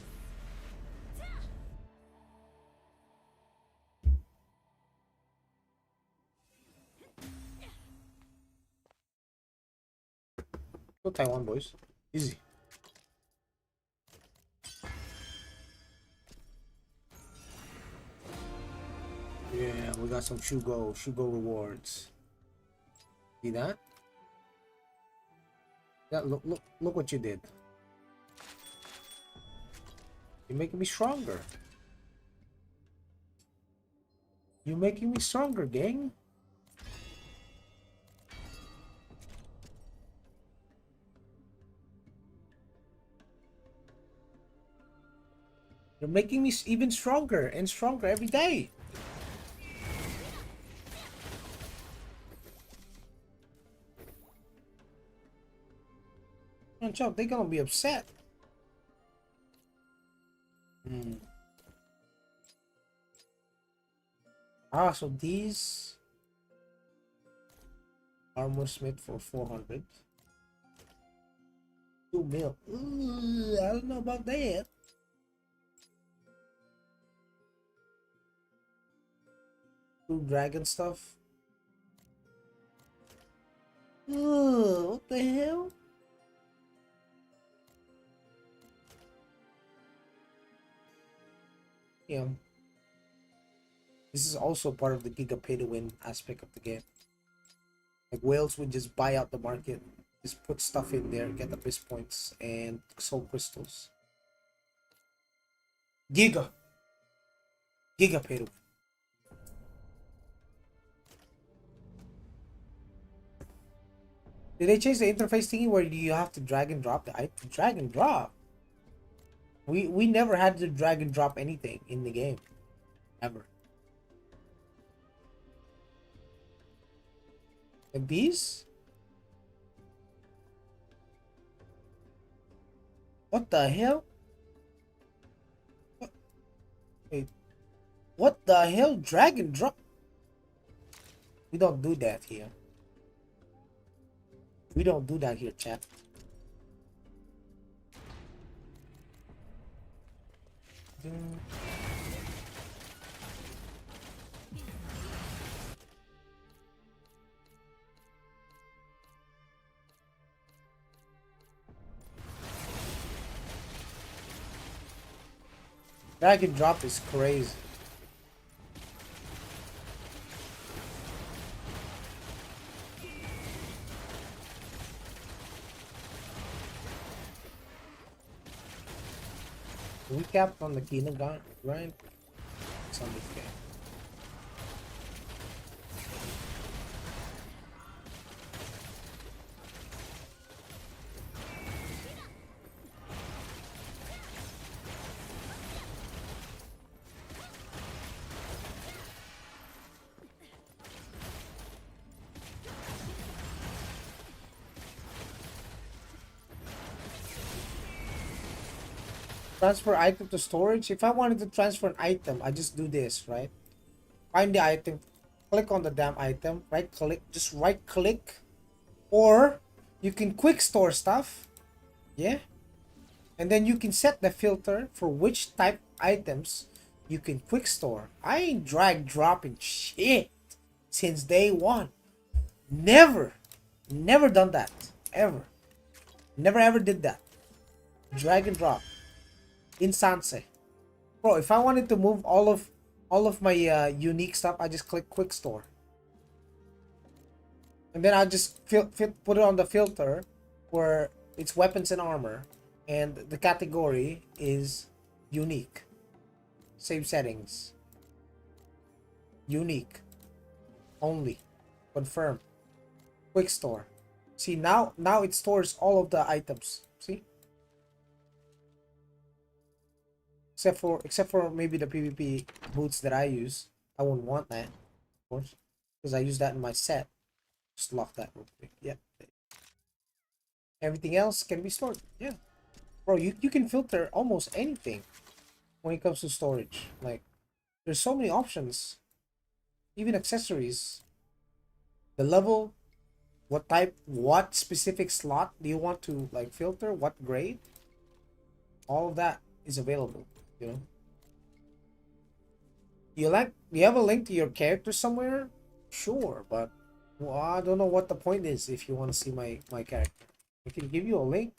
Go Taiwan, boys. Easy. Yeah, we got some Shugo rewards. See that? Yeah, look what you did. You're making me stronger. You're making me stronger, gang. You're making me even stronger and stronger every day. Chuck, they're gonna be upset. Ah, so these armor smith for 400. 2 mil. Ooh, I don't know about that. Two dragon stuff. Ooh, what the hell? Yeah. This is also part of the Giga pay to win aspect of the game. Like whales would just buy out the market, just put stuff in there, get the best points and soul crystals. Giga pay to win. Did they change the interface thingy where you have to drag and drop the item? Drag and drop? We never had to drag and drop anything in the game. Ever. And these? What the hell? Wait. What the hell? Drag and drop? We don't do that here. We don't do that here, chat. Drag and drop is crazy. We capped on the Kina grind. It's on this game. Transfer item to storage. If I wanted to transfer an item, I just do this, right? Find the item, click on the damn item, right click, just right click, or you can quick store stuff, yeah, and then you can set the filter for which type items you can quick store. I ain't drag dropping shit since day one. Never done that ever. Never ever did that. Drag and drop. Instance. Bro, if I wanted to move all of my unique stuff, I just click quick store. And then I just put it on the filter where it's weapons and armor. And the category is unique. Save settings. Unique. Only. Confirm. Quick store. See, now it stores all of the items. See? Except for maybe the PvP boots that I use. I wouldn't want that, of course. Because I use that in my set. Just lock that real quick. Yeah. Everything else can be stored. Yeah. Bro, you can filter almost anything when it comes to storage. Like, there's so many options. Even accessories. The level, what type, what specific slot do you want to like filter, what grade? All of that is available, you know. You have a link to your character somewhere? Sure, but well, I don't know what the point is if you want to see my character. I can give you a link.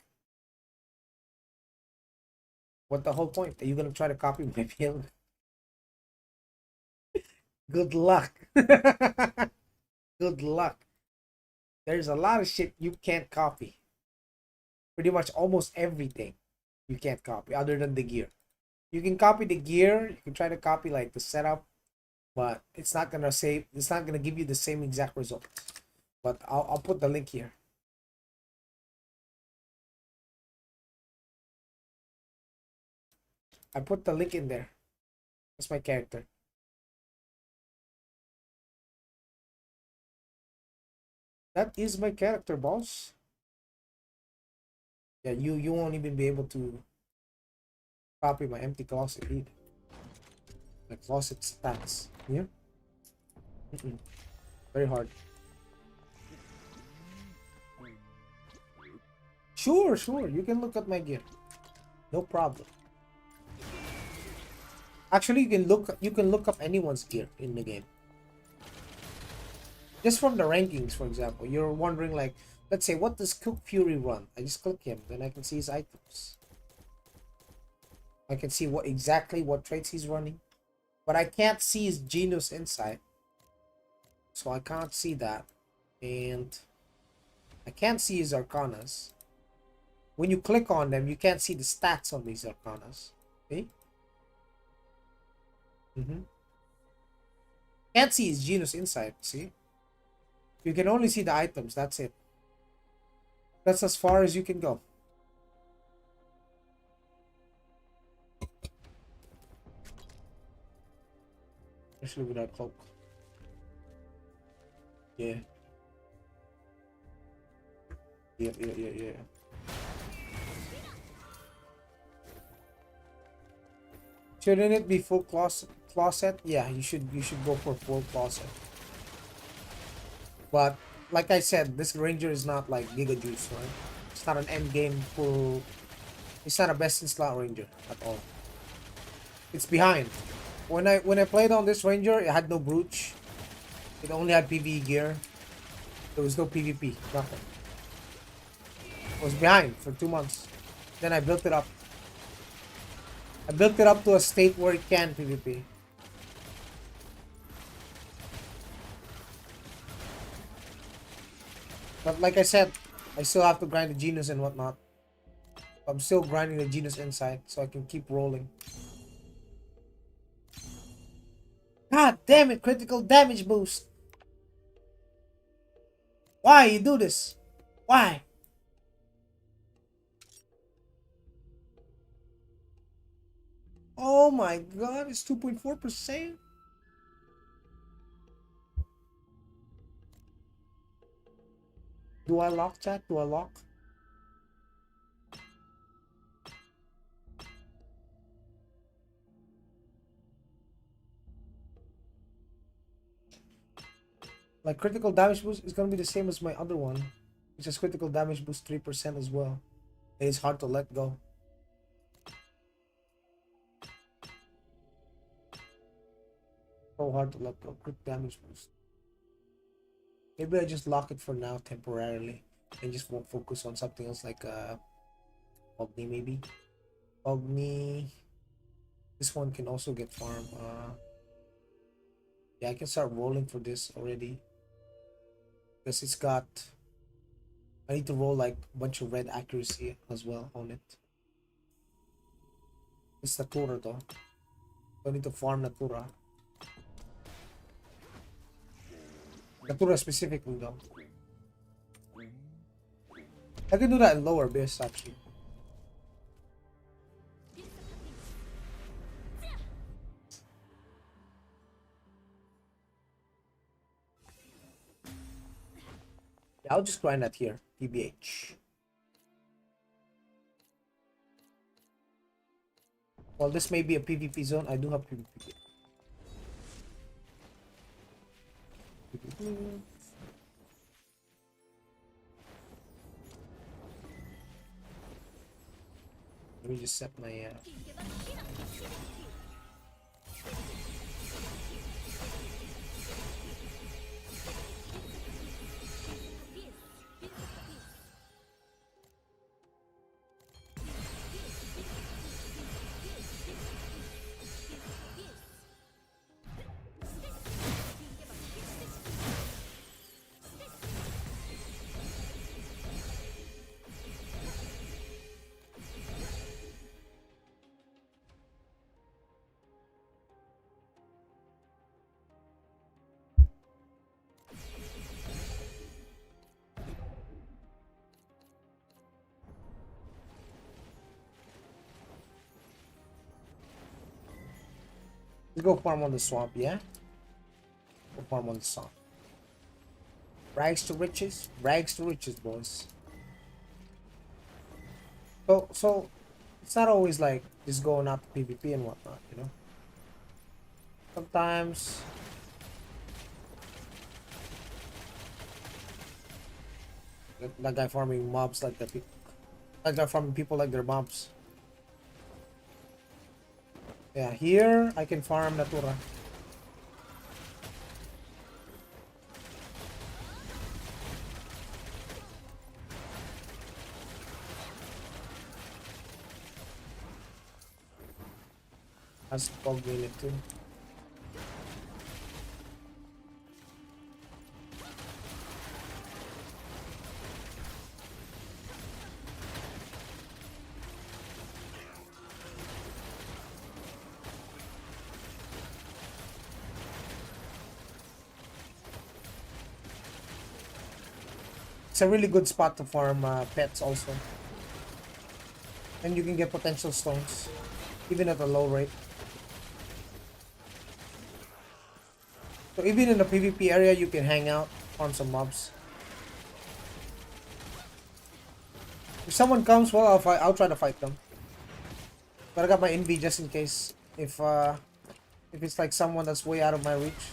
What the whole point? Are you gonna try to copy my build? Good luck. Good luck. There's a lot of shit you can't copy. Pretty much almost everything you can't copy other than the gear. You can copy the gear, you can try to copy like the setup, but it's not gonna give you the same exact results. But I'll put the link here. I put the link in there. That's my character. That is my character, boss. Yeah, you won't even be able to copy my empty closet either. My closet stats. Yeah? Very hard. Sure, you can look at my gear. No problem. Actually, you can look up anyone's gear in the game. Just from the rankings, for example. You're wondering like, let's say, what does Cook Fury run? I just click him, then I can see his items. I can see what traits he's running. But I can't see his Genius Insight. So I can't see that. And I can't see his Arcanas. When you click on them, you can't see the stats on these Arcanas. Okay? Can't see his Genius Insight, see? You can only see the items, that's it. That's as far as you can go. Especially without cloak. Yeah. Yeah. Shouldn't it be full closet? Yeah, you should go for full closet. But like I said, this ranger is not like Giga Juice, right? It's not an end game full. It's not a best in slot ranger at all. It's behind. When I played on this ranger, it had no brooch. It only had PvE gear. There was no PvP, nothing. It was behind for 2 months. Then I built it up. I built it up to a state where it can PvP. But like I said, I still have to grind the Genius and whatnot. I'm still grinding the Genius inside so I can keep rolling. God damn it, critical damage boost. Why you do this? Why? Oh my god, it's 2.4%. Do I lock, chat? Do I lock? Like critical damage boost is gonna be the same as my other one. It's just critical damage boost 3% as well. And it's hard to let go. So hard to let go. Crit damage boost. Maybe I just lock it for now temporarily and just won't focus on something else like Ogni maybe. Ogni. This one can also get farm. Yeah, I can start rolling for this already because it's got. I need to roll like a bunch of red accuracy as well on it. It's Natura though. So I need to farm Natura. Natura specifically though. I can do that in lower base actually. Yeah, I'll just grind that here. TBH. Well, this may be a PvP zone. I do have PvP. Let me just set my let's go farm on the swamp, yeah? Go farm on the swamp. Rags to riches? Rags to riches, boys. So it's not always like just going out to PvP and whatnot, you know? Sometimes that guy farming mobs like that guy farming people like their mobs. Yeah, here I can farm Natura. Has fog in it too. It's a really good spot to farm pets also. And you can get potential stones, even at a low rate. So even in the PvP area, you can hang out, farm some mobs. If someone comes, well, I'll try to fight them. But I got my envy just in case if it's like someone that's way out of my reach.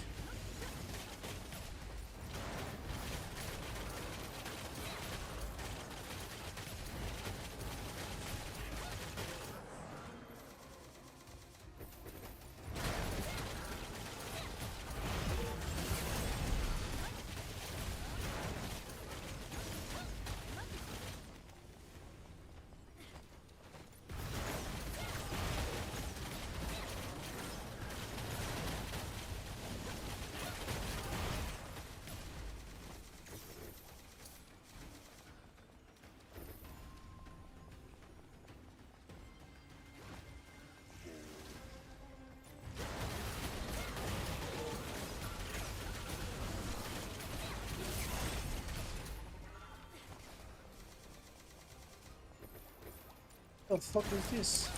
What the fuck is this?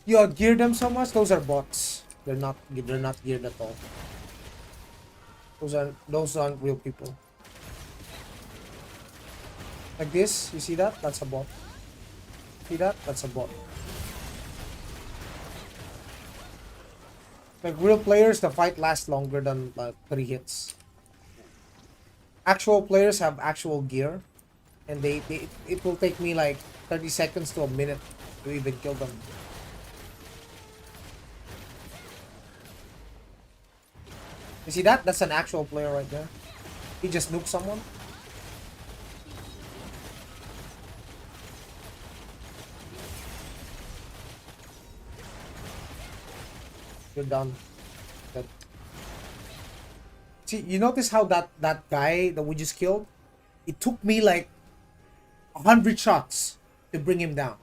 You outgear them so much? Those are bots. They're not geared at all. Those aren't real people. Like this, you see that? That's a bot. See that? That's a bot. Like real players, the fight lasts longer than 3 hits. Actual players have actual gear, and it will take me like 30 seconds to a minute to even kill them. You see that? That's an actual player right there. He just nuked someone. You're done. Dead. See, you notice how that guy that we just killed? It took me like 100 shots to bring him down.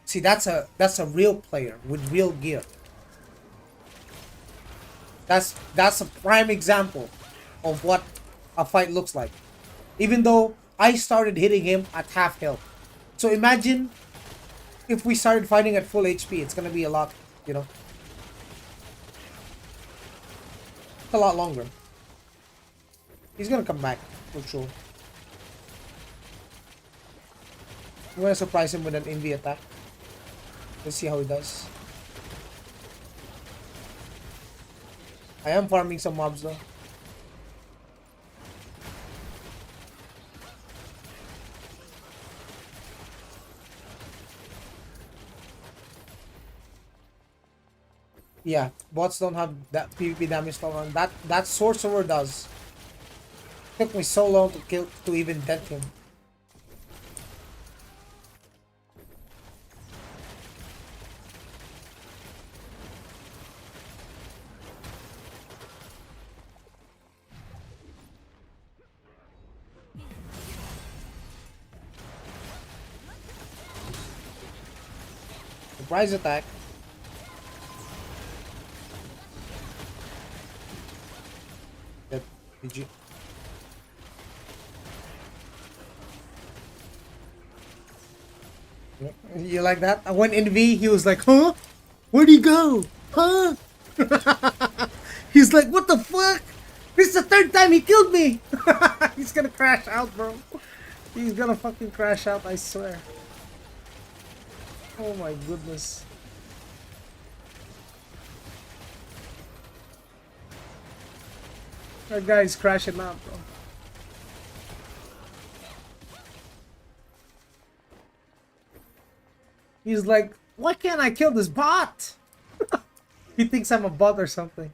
See, that's a real player with real gear. That's a prime example of what a fight looks like. Even though I started hitting him at half health. So imagine if we started fighting at full HP, it's gonna be a lot, you know, a lot longer. He's gonna come back for sure. I'm gonna surprise him with an envy attack. Let's see how he does. I am farming some mobs though. Yeah, bots don't have that PvP damage tolerance. That sorcerer does. Took me so long to even dent him. Surprise attack. That did you? You like that? I went in V, he was like, huh? Where'd he go? Huh? He's like, what the fuck? This is the third time he killed me! He's gonna crash out, bro. He's gonna fucking crash out, I swear. Oh my goodness. That guy's crashing out, bro. He's like, why can't I kill this bot? He thinks I'm a bot or something.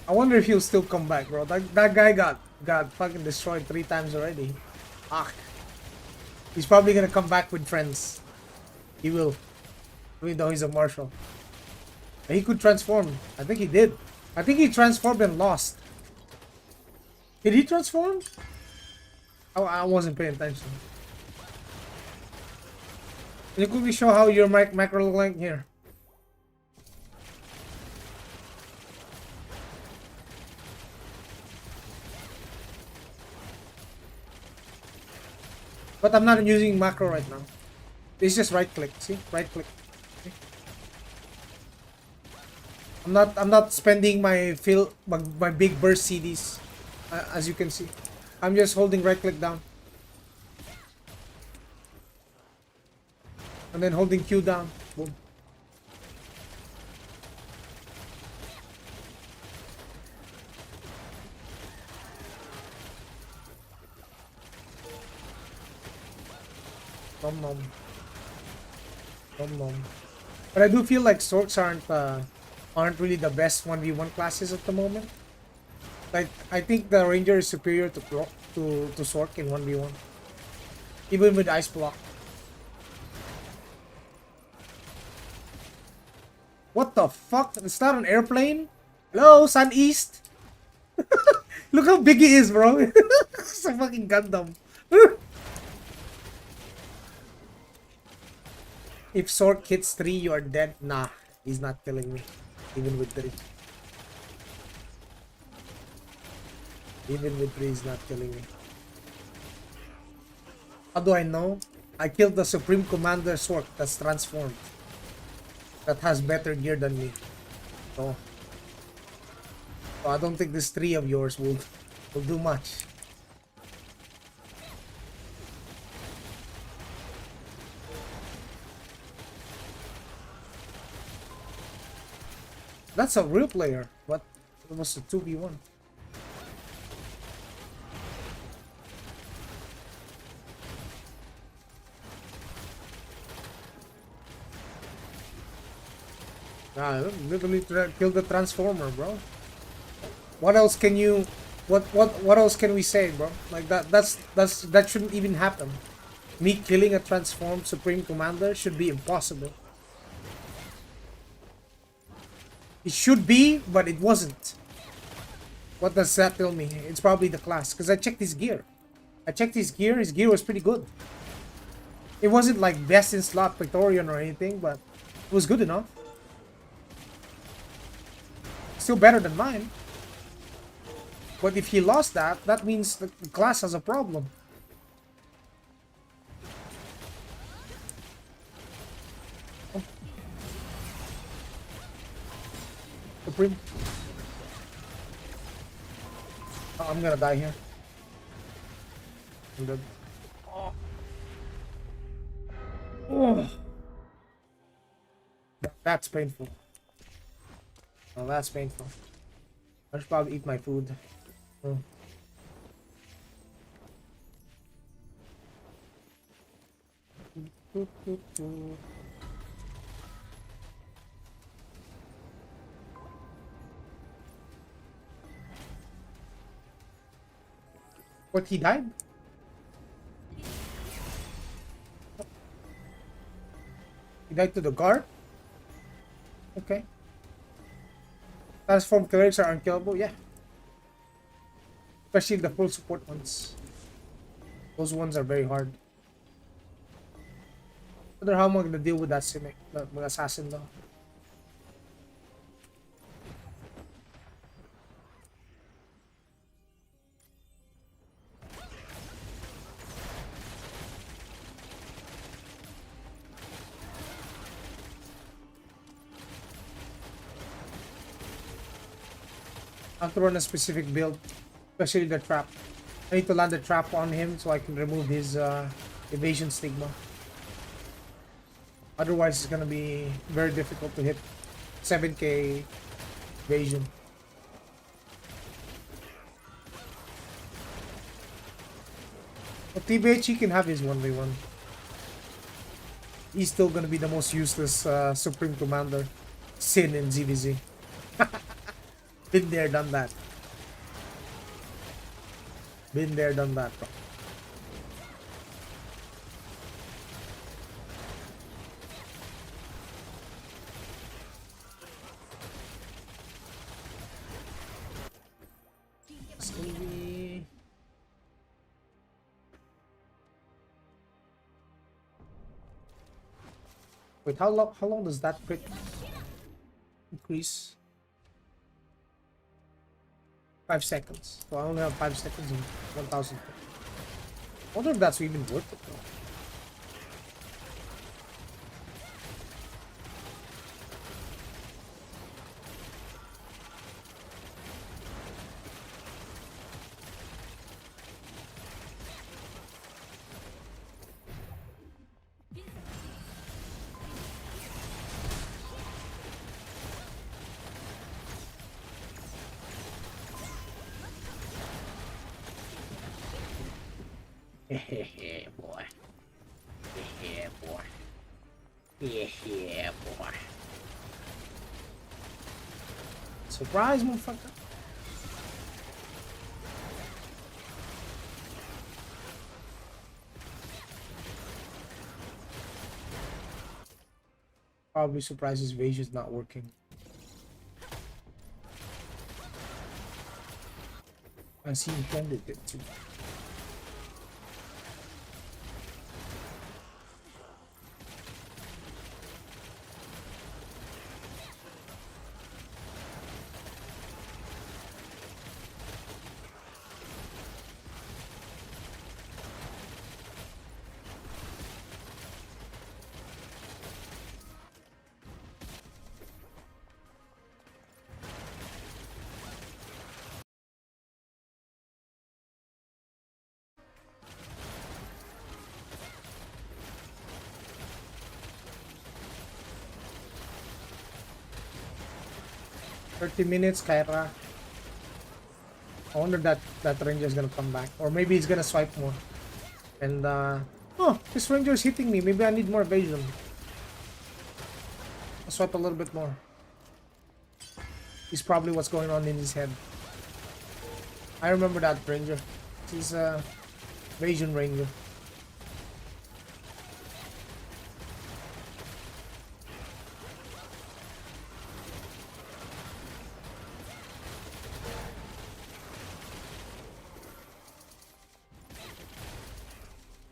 I wonder if he'll still come back, bro. That guy got fucking destroyed 3 times already. Fuck. He's probably gonna come back with friends. He will. Even though he's a marshal. He could transform. I think he did. I think he transformed and lost. Did he transform? Oh, I wasn't paying attention. Can you quickly show how your macro look like here? But I'm not using macro right now. It's just right click. See? Right click. See? I'm not spending my big burst CDs. As you can see. I'm just holding right click down. And then holding Q down. Boom. Nom nom. Nom nom. But I do feel like Sorks aren't really the best 1v1 classes at the moment. Like, I think the Ranger is superior to Sork in 1v1. Even with Ice Block. What the fuck? Is that an airplane? Hello, Sun East? Look how big he is, bro. It's a fucking Gundam. If Sork hits 3, you are dead. Nah, he's not killing me. Even with 3. Even with 3, he's not killing me. How do I know? I killed the Supreme Commander Sork that's transformed. That has better gear than me. So I don't think this 3 of yours will do much. That's a real player, but it was a 2v1. Literally kill the transformer, bro. What else can you? What else can we say, bro? Like that shouldn't even happen. Me killing a transformed Supreme Commander should be impossible. It should be, but it wasn't. What does that tell me? It's probably the class, because I checked his gear. His gear was pretty good. It wasn't like best in slot Praetorian or anything, but it was good enough. Still better than mine. But if he lost that, that means the class has a problem. Oh. Supreme. Oh, I'm gonna die here. I'm dead. Oh. Oh. That's painful. Oh, that's painful. I should probably eat my food. Oh. What, he died? He died to the guard? Okay. Transform clerics are unkillable, yeah. Especially the full support ones. Those ones are very hard. I wonder how I'm gonna deal with that Simic, the assassin though. I have to run a specific build, especially the trap. I need to land a trap on him so I can remove his evasion stigma. Otherwise, it's gonna be very difficult to hit 7k evasion. But TBH, he can have his 1v1. He's still gonna be the most useless Supreme Commander. Sin in ZVZ. Been there, done that. Been there, done that, bro. Stevie. Wait, how long does that crit increase? 5 seconds. So I only have 5 seconds and 1000. I wonder if that's even worth it though. Yeah, boy. Yeah, boy. Yeah, boy. Surprise, motherfucker. Probably surprised his rage is not working. I see he intended it too. $30, Kyra. I wonder that ranger is gonna come back, or maybe he's gonna swipe more. And oh, this ranger is hitting me. Maybe I need more evasion. I'll swipe a little bit more. is probably what's going on in his head. I remember that ranger. He's a Asian ranger.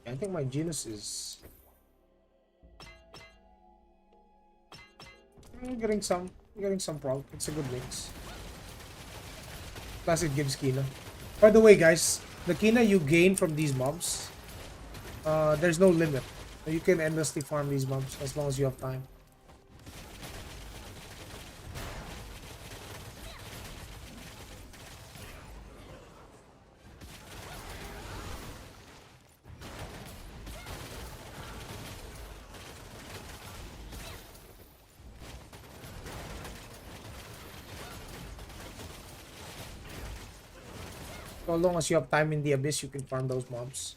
I think my genus is getting some prog. It's a good mix. Plus it gives Kina. By the way, guys, the Kina you gain from these mobs, there's no limit. You can endlessly farm these mobs as long as you have time. So as long as you have time in the abyss, you can farm those mobs.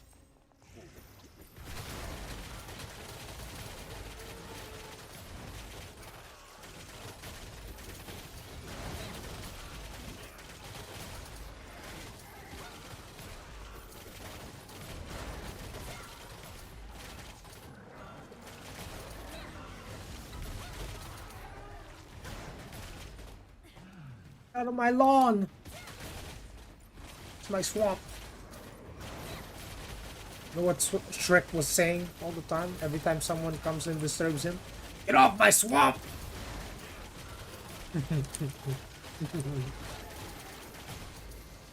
Out of my lawn! It's my swamp. You know what Shrek was saying all the time? Every time someone comes and disturbs him? Get off my swamp!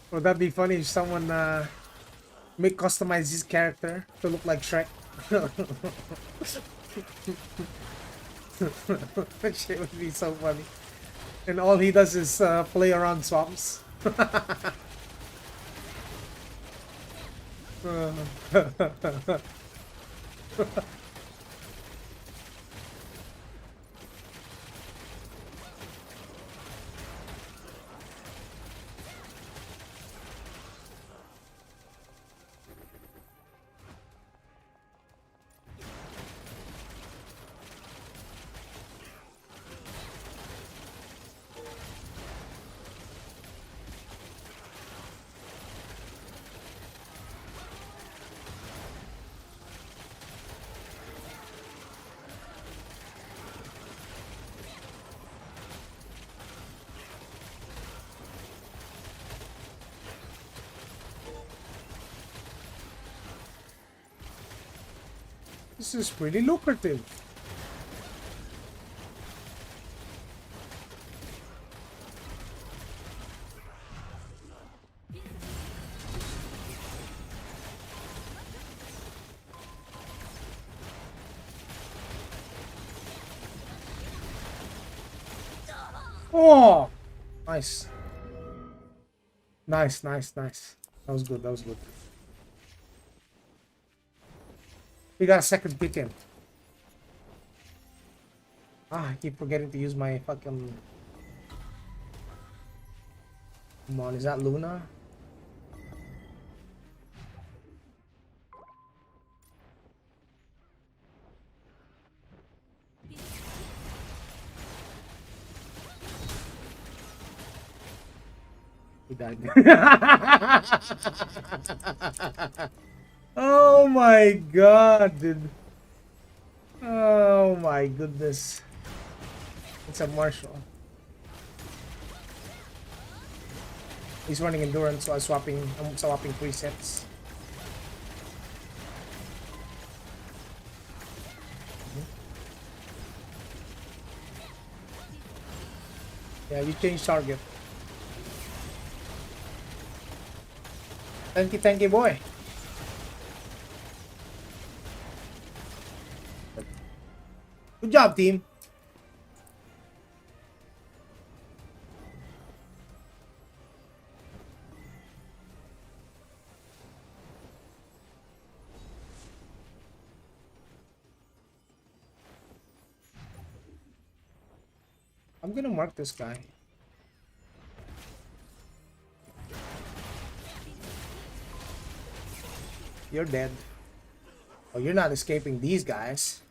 Would that be funny if someone customize his character to look like Shrek? That shit would be so funny. And all he does is play around swamps. This is pretty lucrative. Oh, nice. Nice. That was good. We got a second pick in. I keep forgetting to use my fucking... Come on, is that Luna? He died. Oh my god, dude. Oh my goodness. It's a marshal. He's running endurance, so I'm swapping presets. Yeah, you change target. Thank you, boy. Good job, team. I'm gonna mark this guy. You're dead. Oh, you're not escaping these guys.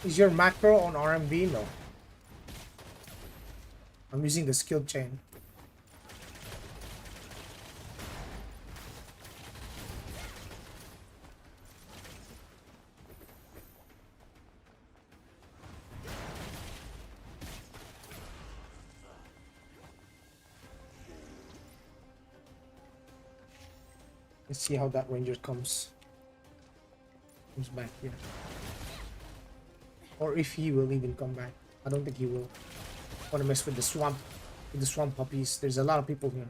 Is your macro on RMV? No. I'm using the skill chain. Let's see how that ranger comes back here. Or if he will even come back. I don't think he will. I want to mess with the swamp puppies. There's a lot of people here.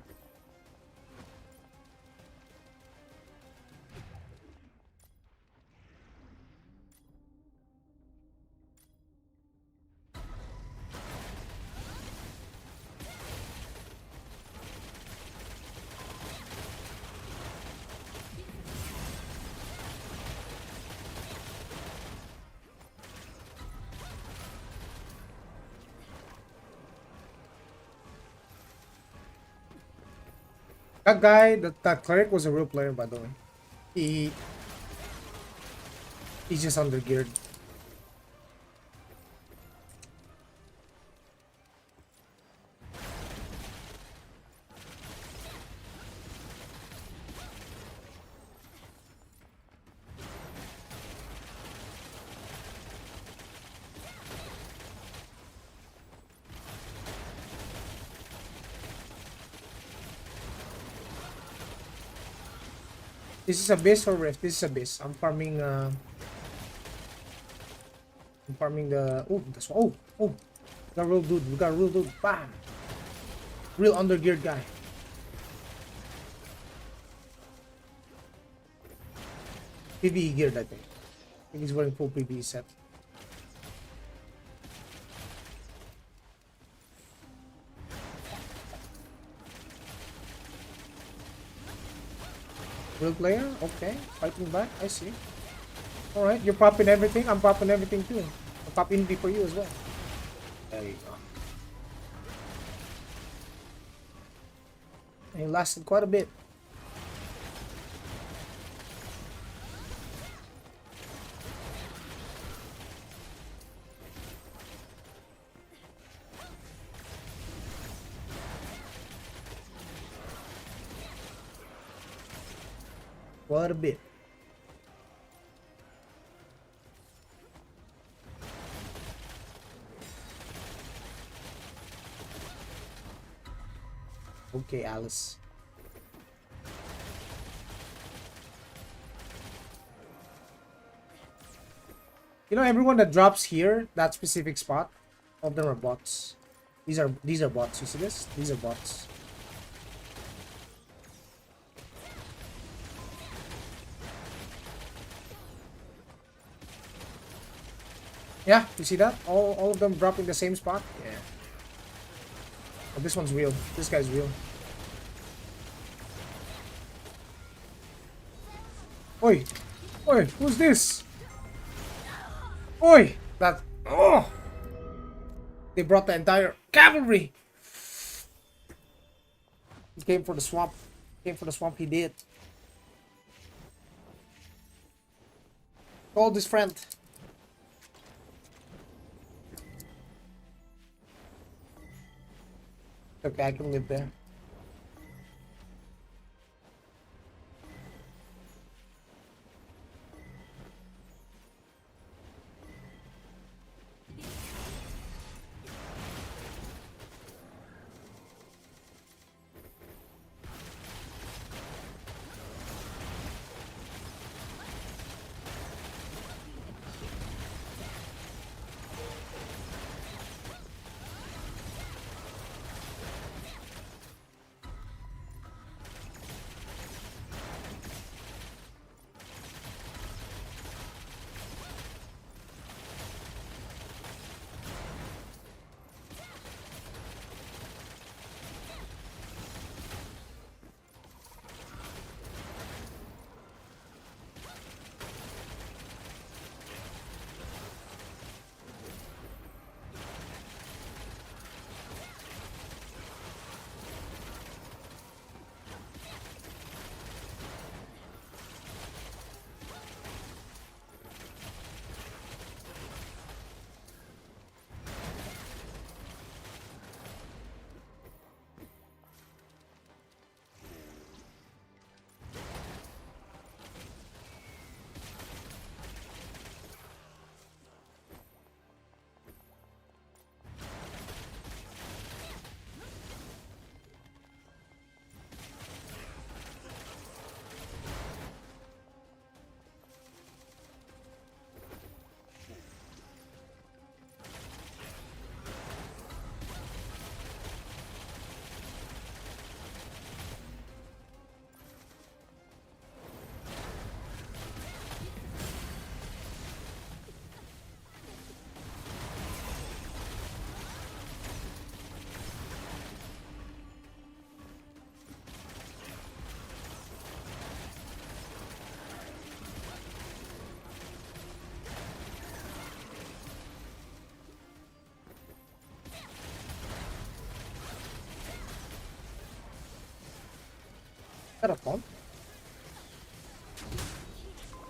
That guy, that cleric was a real player, by the way. He's just undergeared. This is a base or rift? This is a base. I'm farming the that's oh. We got a real dude. We got a real dude. Bam! Real undergeared guy. PvE geared, I think. He's wearing full PvE set. Real player? Okay. Fighting back. I see. Alright, you're popping everything. I'm popping everything too. I'll pop indie for you as well. There you go. And it lasted quite a bit. Quite a bit. Okay, Alice. You know, everyone that drops here, that specific spot, all of them are bots. These are bots. You see this? These are bots. Yeah, you see that? All of them dropping the same spot? Yeah. Oh, this one's real. This guy's real. Oi! Oi! Who's this? Oi! That... Oh! They brought the entire cavalry! He came for the swamp. Came for the swamp, he did. Called his friend. Okay, I can live there. Got a pump?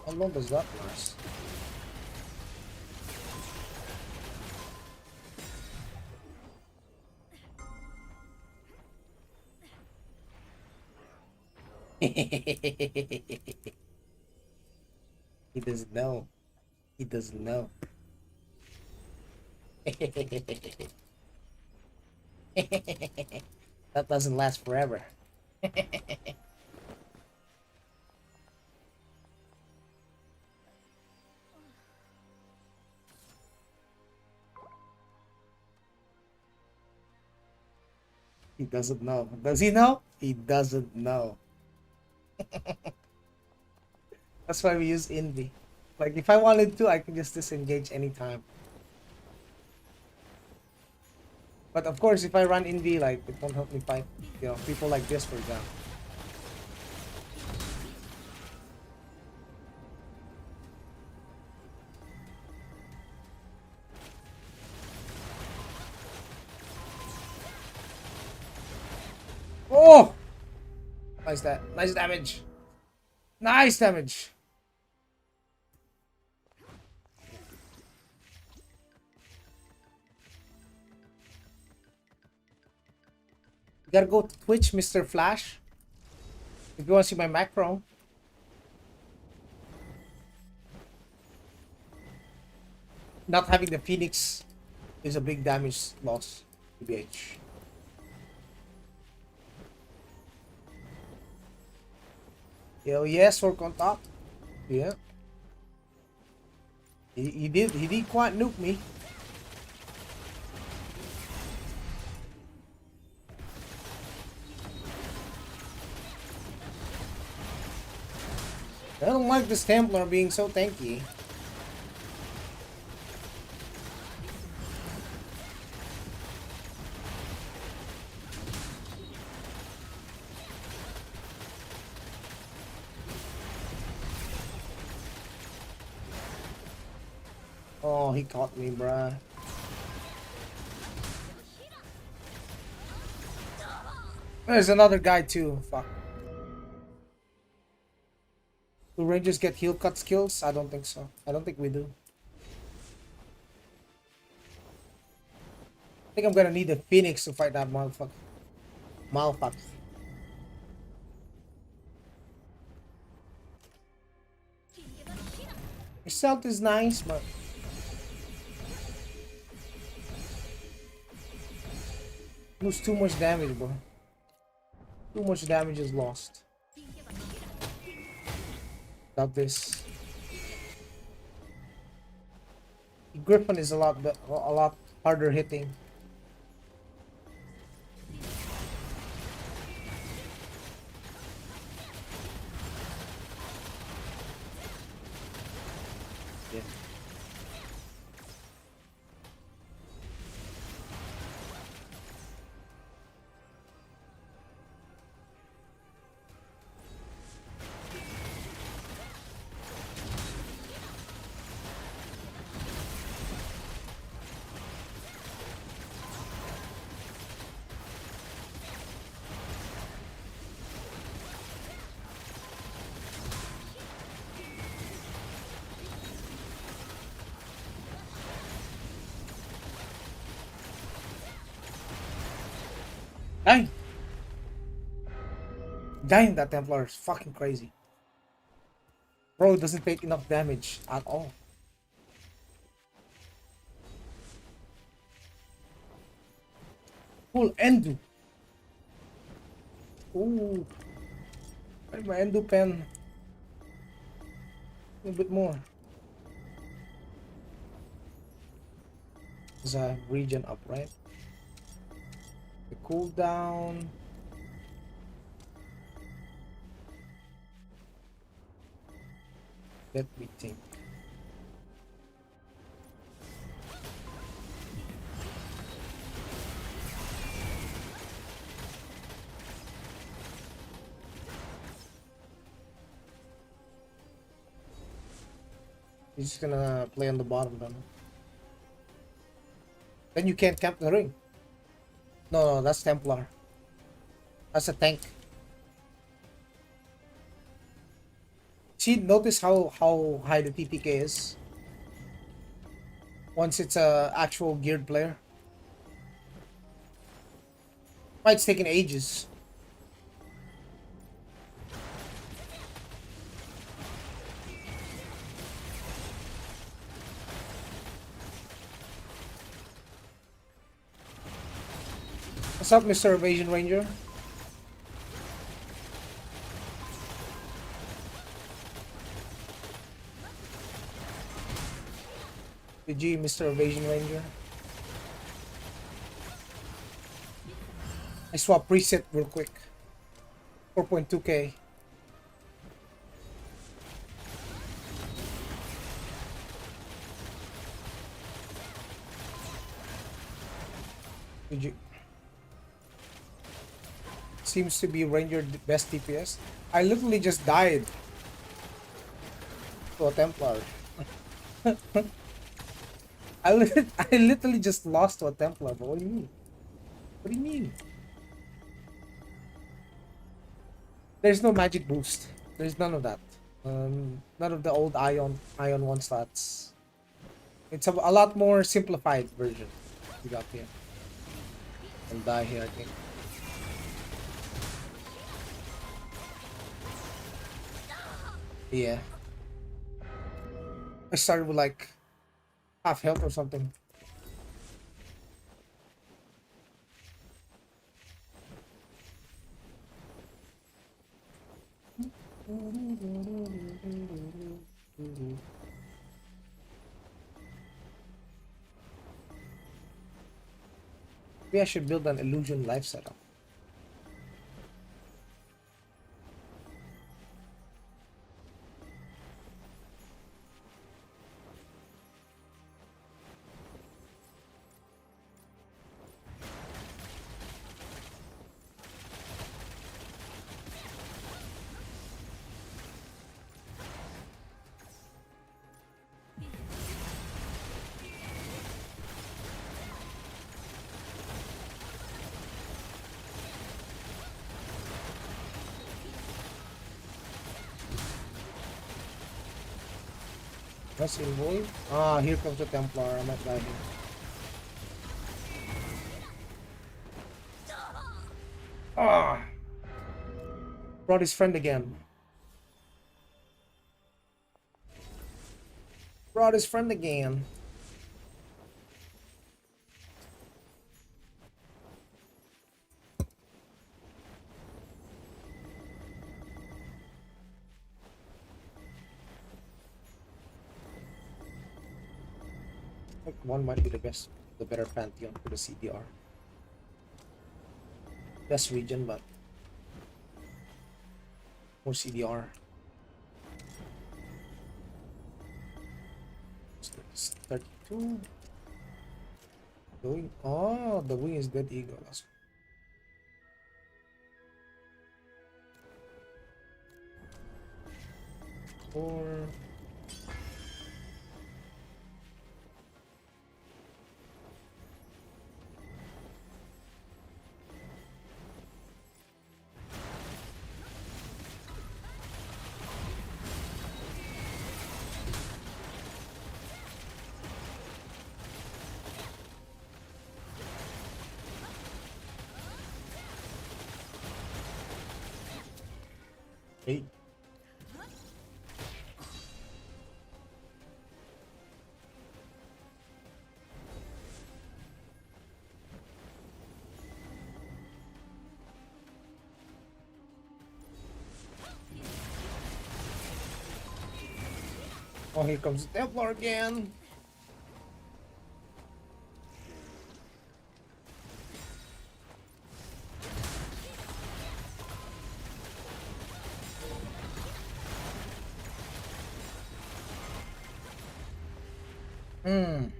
How long does that last? He doesn't know. He doesn't know. That doesn't last forever. He doesn't know. Does he know? He doesn't know. That's why we use Envy. Like, if I wanted to, I can just disengage anytime. But of course, if I run Envy, like, it won't help me fight, you know, people like this, for example. Oh! Nice damage. Nice damage. You gotta go to Twitch, Mr. Flash. If you want to see my macro. Not having the Phoenix is a big damage loss, TBH. Yo, yes, work on top. Yeah. He did quite nuke me. I don't like this Templar being so tanky. Oh, he caught me, bruh. There's another guy too. Fuck. Do Rangers get heal cut skills? I don't think so. I don't think we do. I think I'm gonna need a Phoenix to fight that motherfucker. Motherfucker. His stealth is nice, but lose too much damage, bro. Too much damage is lost. Got this. Griffin is a lot harder hitting. Yeah. Dang! Dang, that Templar is fucking crazy. Bro, it doesn't take enough damage at all. Full Endu. Ooh. Where's my Endu pen? A little bit more. There's a region up, right? The cooldown. Let me think. He's just gonna play on the bottom then. Then you can't camp the ring. No, that's Templar. That's a tank. See, notice how high the TPK is once it's a actual geared player. Fight's taking ages. What's up, Mr. Evasion Ranger? GG, Mr. Evasion Ranger. I swap preset real quick. 4.2k. GG. Seems to be Ranger best DPS. I literally just died to a Templar. I literally just lost to a Templar, but what do you mean? What do you mean? There's no magic boost. There's none of that. None of the old AION 1 stats. It's a lot more simplified version we got here. I'll die here, I think. Yeah. I started with like half health or something. Maybe I should build an illusion life setup. Let's involve. Ah, here comes the Templar. I might die here. Ah! Brought his friend again. Brought his friend again. Like one might be the better pantheon for the CDR. Best region, but more CDR. It's 32. The wing. Oh, the wing is dead eagle. That's 4. Hey. Oh, here comes the Templar again. Hmm.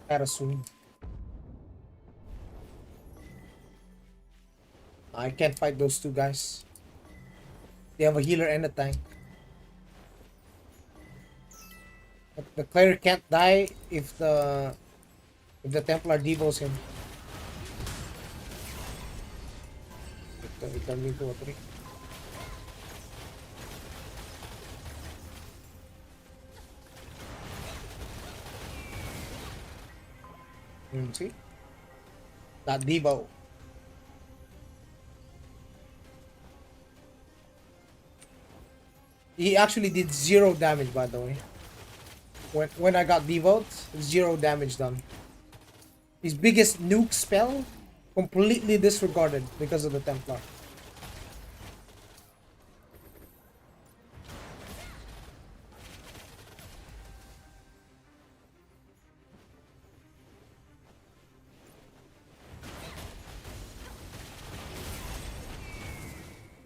Gotta swing. I can't fight those two guys. They have a healer and a tank. But the cleric can't die if the Templar devos him. It turned me into a 3. See? That devo. He actually did 0 damage, by the way. When I got devoed, 0 damage done. His biggest nuke spell completely disregarded because of the Templar.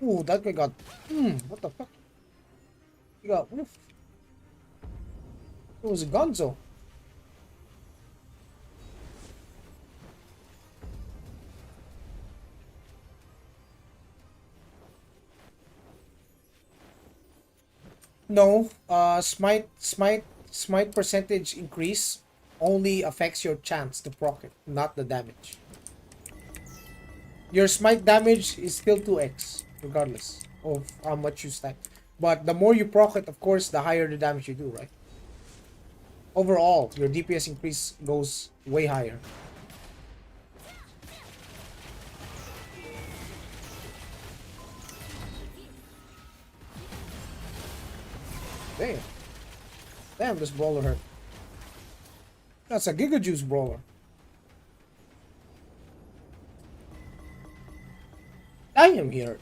Ooh, that guy got. What the fuck? He got. Oof. It was a gonzo. No, smite percentage increase only affects your chance to proc it, not the damage. Your smite damage is still 2x, regardless of how much you stack. But the more you proc it, of course, the higher the damage you do, right? Overall, your DPS increase goes way higher. Damn. Damn, this brawler hurt. That's a Giga Juice brawler. I am here.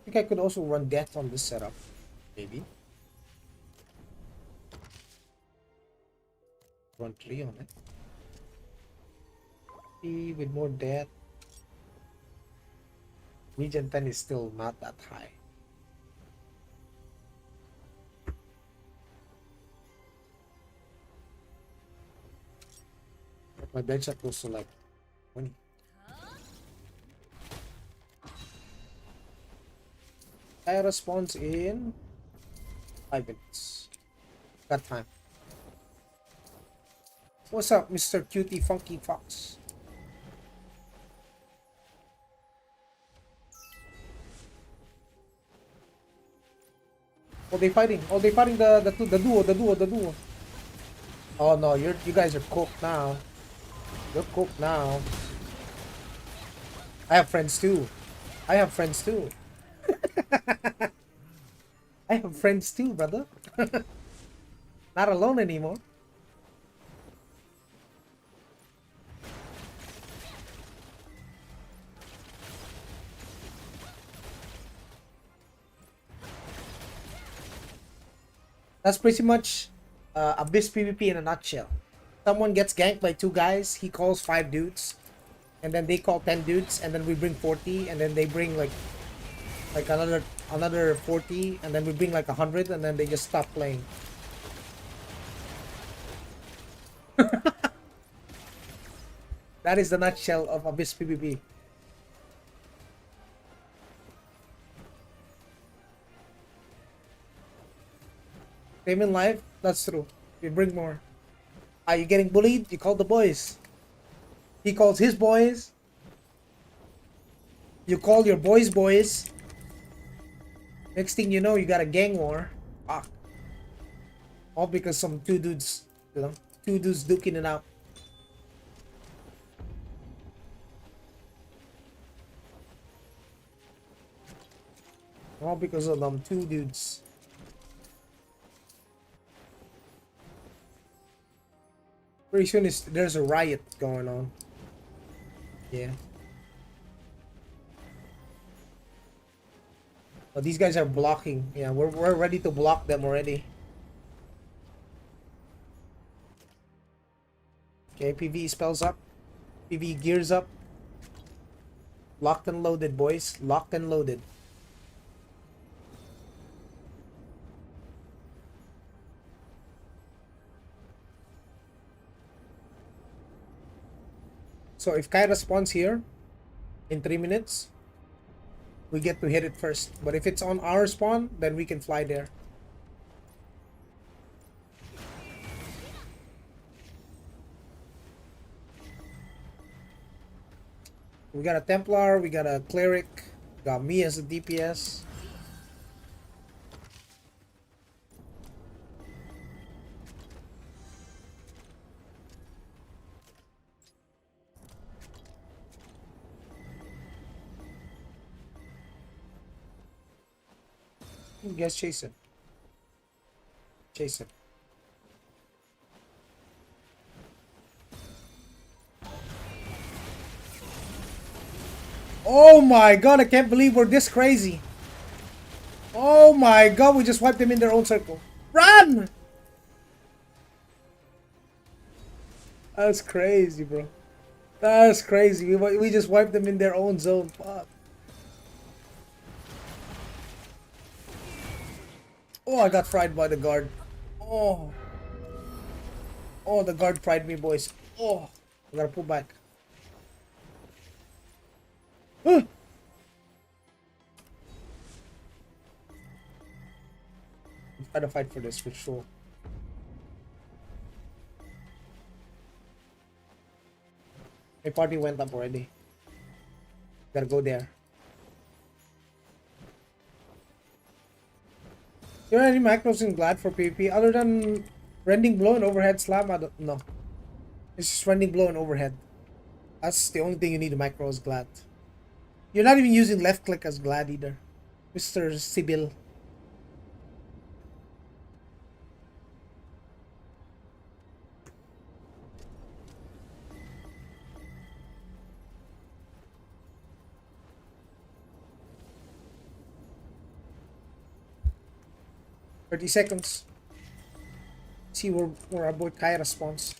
I think I could also run death on this setup. Maybe. Run 3 on it. With more death. Regen 10 is still not that high. My bench shot goes to like 20. I responds in 5 minutes. Got time. What's up, Mr. Cutie Funky Fox? Oh, they fighting. Oh, they fighting the duo. Oh no, you guys are cooked now. You're cooked now. I have friends too. I have friends too. I have friends too, brother. Not alone anymore. That's pretty much Abyss PvP in a nutshell. Someone gets ganked by 2 guys, he calls 5 dudes, and then they call 10 dudes, and then we bring 40, and then they bring like another 40, and then we bring like 100, and then they just stop playing. That is the nutshell of Abyss PvP. Same in life, that's true. You bring more. Are you getting bullied? You call the boys. He calls his boys. You call your boys. Next thing you know, you got a gang war. Fuck. All because some 2 dudes, 2 dudes duking it out. All because of them 2 dudes. Pretty soon there's a riot going on. Yeah. But these guys are blocking. Yeah, we're ready to block them already. Okay, PV spells up. PV gears up. Locked and loaded, boys. Locked and loaded. So if Kai responds here in 3 minutes, we get to hit it first. But if it's on our spawn, then we can fly there. We got a Templar, we got a Cleric, got me as a DPS. You guys chase him. Chase him. Oh my god, I can't believe we're this crazy. Oh my god, we just wiped them in their own circle. Run! That's crazy, bro. That's crazy. We just wiped them in their own zone. Fuck. Oh, I got fried by the guard. Oh. Oh, the guard fried me, boys. Oh, I gotta pull back. Huh. I'm trying to fight for this for sure. My party went up already. Gotta go there. There are any macros in Glad for PvP other than rending blow and overhead slam? I don't know. It's just rending blow and overhead. That's the only thing you need to macro as Glad. You're not even using left click as Glad either, Mr. Sibyl. "30 seconds. See where our boy Kai responds.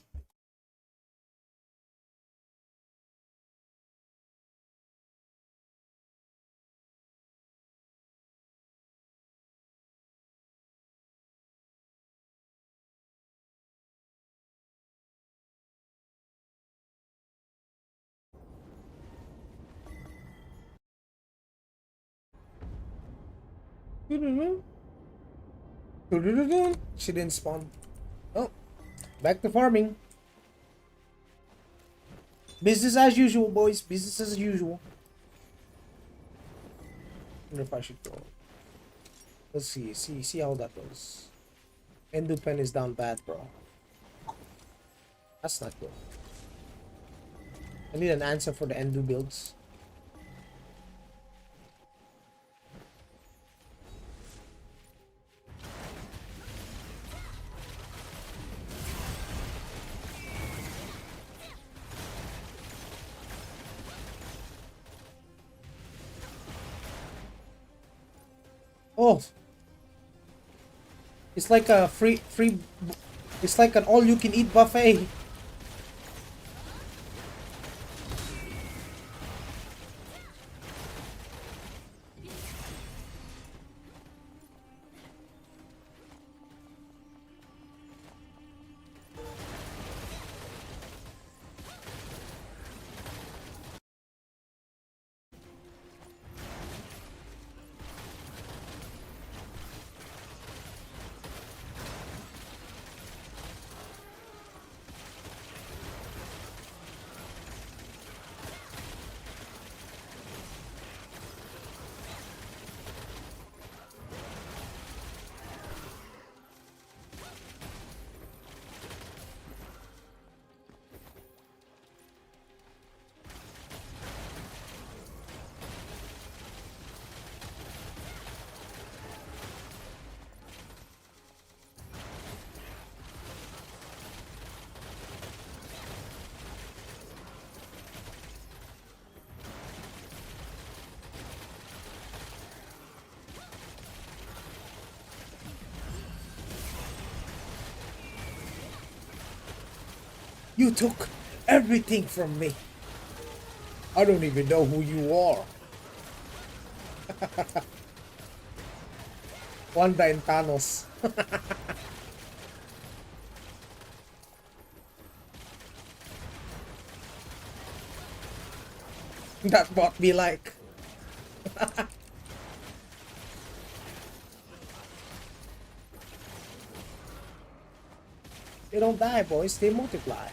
She didn't spawn. Oh, back to farming. Business as usual, boys. Business as usual. I wonder if I should go. Let's see how that goes. Endu pen is down bad, bro. That's not good. I need an answer for the Endu builds. Oh, it's like a free. It's like an all-you-can-eat buffet. You took everything from me. I don't even know who you are. Wanda and Thanos. That's what we like. don't die, boys. They multiply.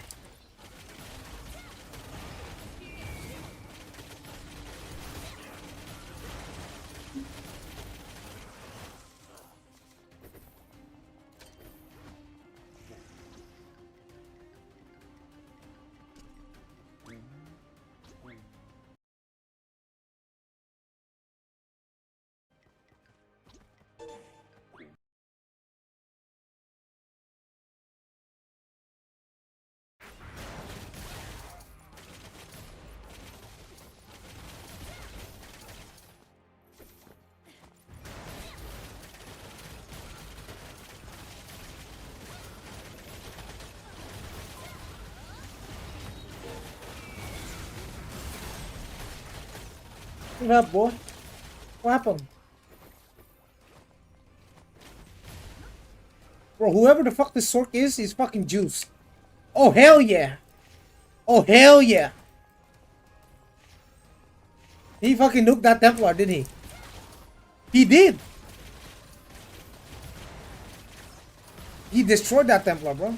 What up, boy? What happened? Bro, whoever the fuck this Sork is, he's fucking juiced. Oh, hell yeah. Oh, hell yeah. He fucking nuked that Templar, didn't he? He did. He destroyed that Templar, bro.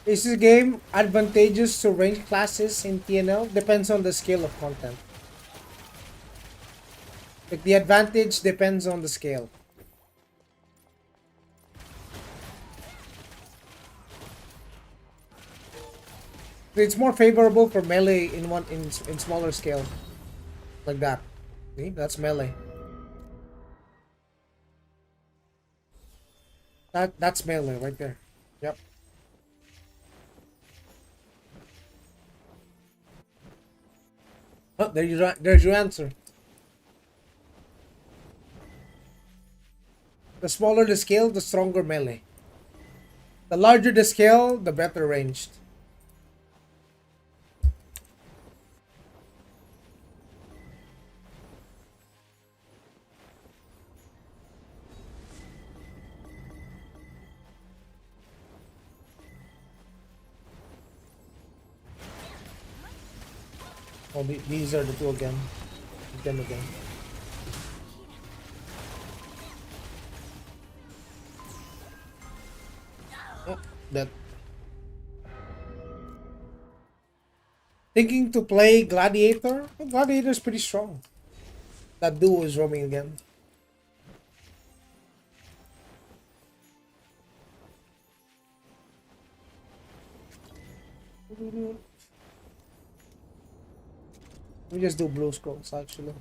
Is this game advantageous to range classes in TNL? Depends on the scale of content. Like, the advantage depends on the scale. It's more favorable for melee in smaller scale. Like that. See? That's melee. That's melee right there. Yep. Oh, there's your answer. The smaller the scale, the stronger melee. The larger the scale, the better ranged. Oh, these are the two again. Them again. Oh, that. Thinking to play Gladiator? Oh, Gladiator is pretty strong. That duo is roaming again. We just do blue scrolls actually.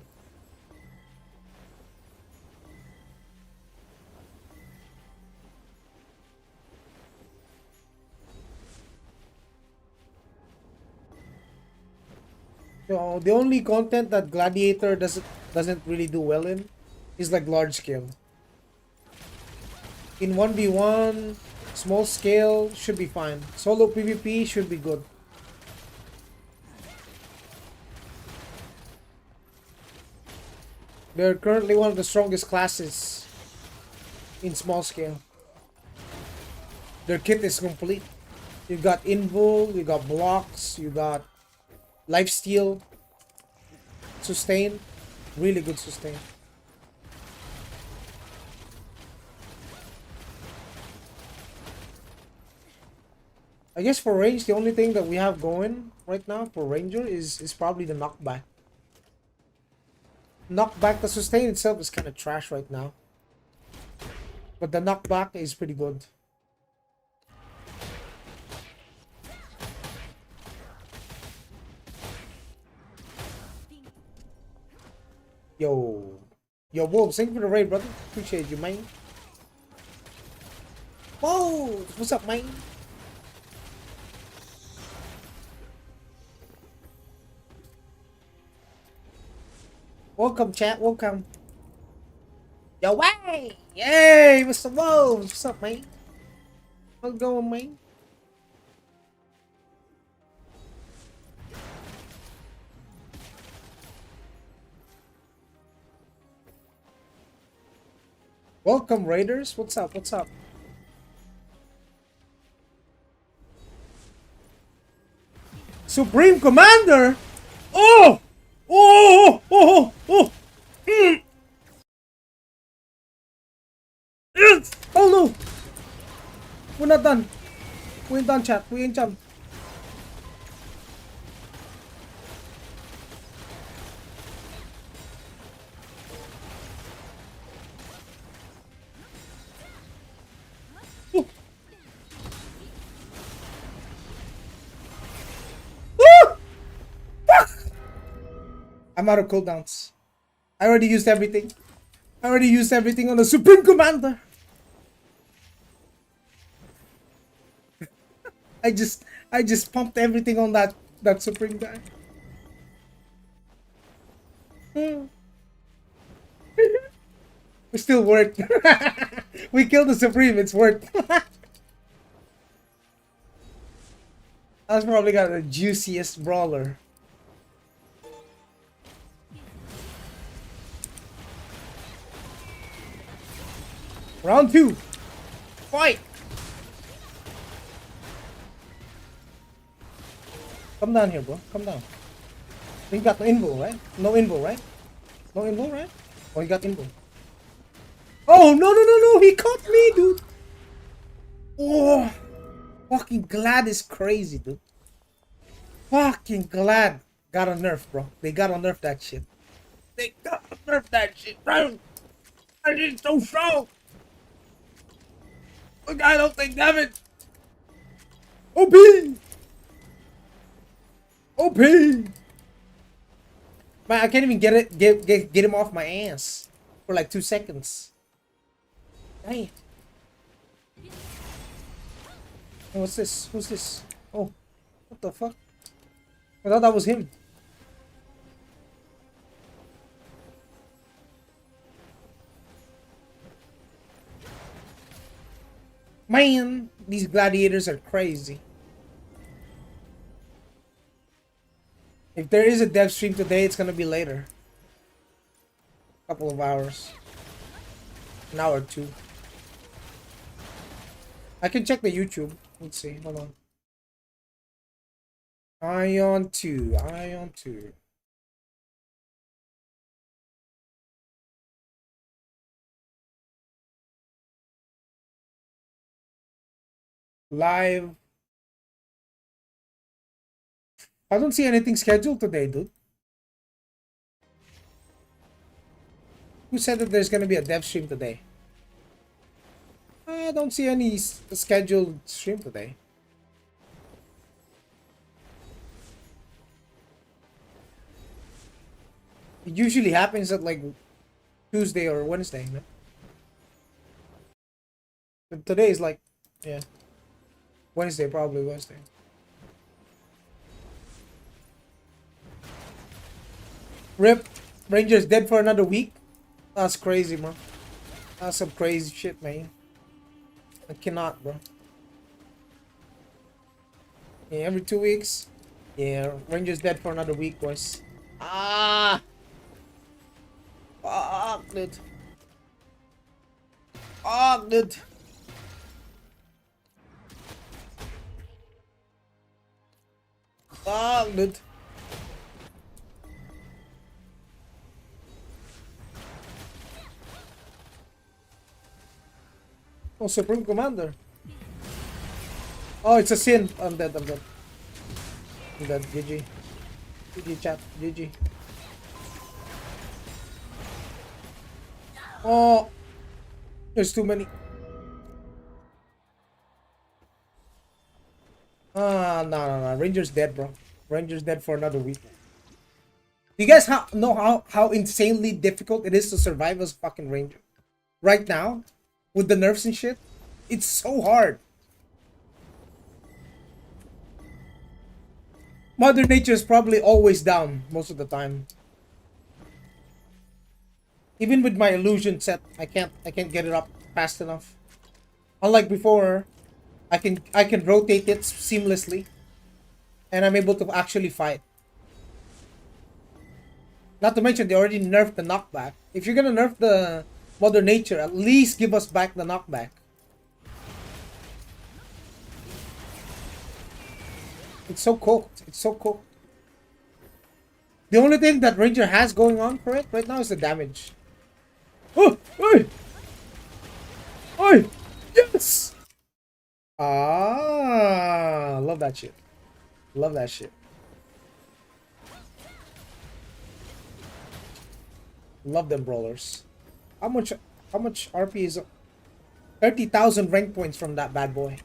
So the only content that Gladiator doesn't really do well in is like large scale. In 1v1, small scale should be fine. Solo PvP should be good. They're currently one of the strongest classes in small scale. Their kit is complete. You got invul, you got blocks, you got lifesteal, sustain, really good sustain. I guess for range, the only thing that we have going right now for Ranger is probably the knockback. Knockback, the sustain itself is kind of trash right now. But the knockback is pretty good. Yo. Yo, Wolves, thank you for the raid, brother. Appreciate you, man. Whoa! What's up, man? Welcome, chat. Welcome. Yo, way! Yay, Mr. Wolves. What's up, man? How's it going, man? Welcome, Raiders. What's up? What's up? Supreme Commander? Oh! Oh! Oh! Oh! Mm. Yes! Oh no! We're not done. We ain't done, chat. We ain't done. Oh. Oh! Fuck! I'm out of cooldowns. I already used everything. I already used everything on the Supreme Commander. I just pumped everything on that Supreme guy. Hmm. We still worked. We killed the Supreme. It's worked. That's probably got the juiciest brawler. Round 2. Fight. Come down here, bro. Come down. You got no invul, right? No invul, right? No invul, right? Oh, you got invul. Oh, no, no, no, no. He caught me, dude. Oh, fucking Glad is crazy, dude. Fucking Glad got a nerf, bro. They got to nerf that shit. They got to nerf that shit, bro. That shit's so strong. The guy don't take damage. OP. OP. Man, I can't even get him off my ass for like 2 seconds. Hey. Oh, what's this? Who's this? Oh, what the fuck? I thought that was him. Man, these gladiators are crazy. If there is a dev stream today, it's gonna be later. Couple of hours. An hour or 2. I can check the YouTube. Let's see. Hold on. AION 2. AION 2. Live. I don't see anything scheduled today, dude. Who said that there's gonna be a dev stream today? I don't see any scheduled stream today. It usually happens at like Tuesday or Wednesday, man. But today is like, yeah, Wednesday, probably Wednesday. Rip, Rangers dead for another week? That's crazy, bro. That's some crazy shit, man. I cannot, bro. Yeah, every 2 weeks. Yeah, Rangers dead for another week, boys. Ah! Fuck, dude. Fuck, dude. Fuck, dude. Oh, Supreme Commander. Oh, it's a sin. I'm dead, I'm dead. I'm dead. GG. GG, chat. GG. Oh, there's too many. Ah, no. Ranger's dead, bro. Ranger's dead for another week. Do you guys know how insanely difficult it is to survive as fucking Ranger? Right now? With the nerfs and shit? It's so hard. Mother Nature is probably always down most of the time. Even with my illusion set, I can't get it up fast enough. Unlike before, I can rotate it seamlessly, and I'm able to actually fight. Not to mention they already nerfed the knockback. If you're gonna nerf the Mother Nature, at least give us back the knockback. It's so cooked. It's so cooked. The only thing that Ranger has going on for it right now is the damage. Oh! Oi! Oi! Yes! Ah! Love that shit. Love that shit. Love them brawlers. How much RP is 30,000 rank points from that bad boy.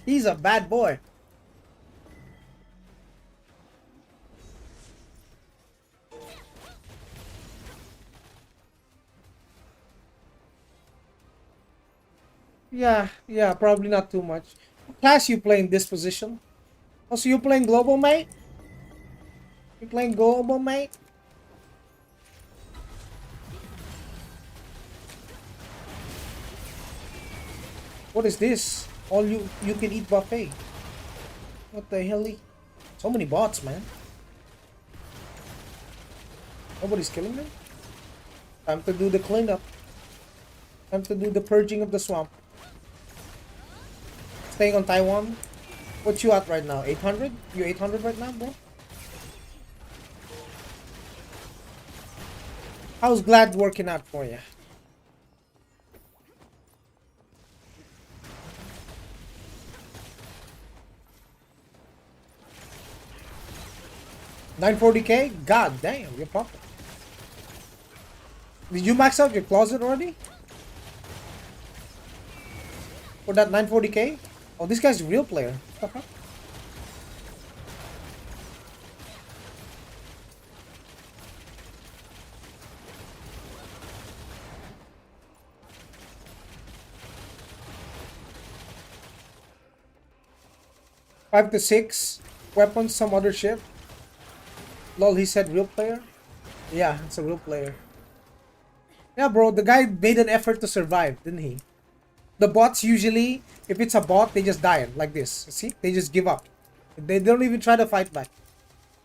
He's a bad boy. Yeah, probably not too much. What class you play in this position? Oh, so you're playing global, mate? You playing global, mate? What is this? All you can eat buffet. What the hell? So many bots, man. Nobody's killing them. Time to do the cleanup. Time to do the purging of the swamp. Staying on Taiwan. What you at right now? 800? You 800 right now, bro? How's Glad working out for you? $940K? God damn, you're popping. Did you max out your closet already? For that 940K? Oh, this guy's a real player. What the fuck? Five to six weapons, some other shit. Lol, he said real player? Yeah, it's a real player. Yeah, bro, the guy made an effort to survive, didn't he? The bots usually, if it's a bot, they just die like this. See? They just give up. They don't even try to fight back.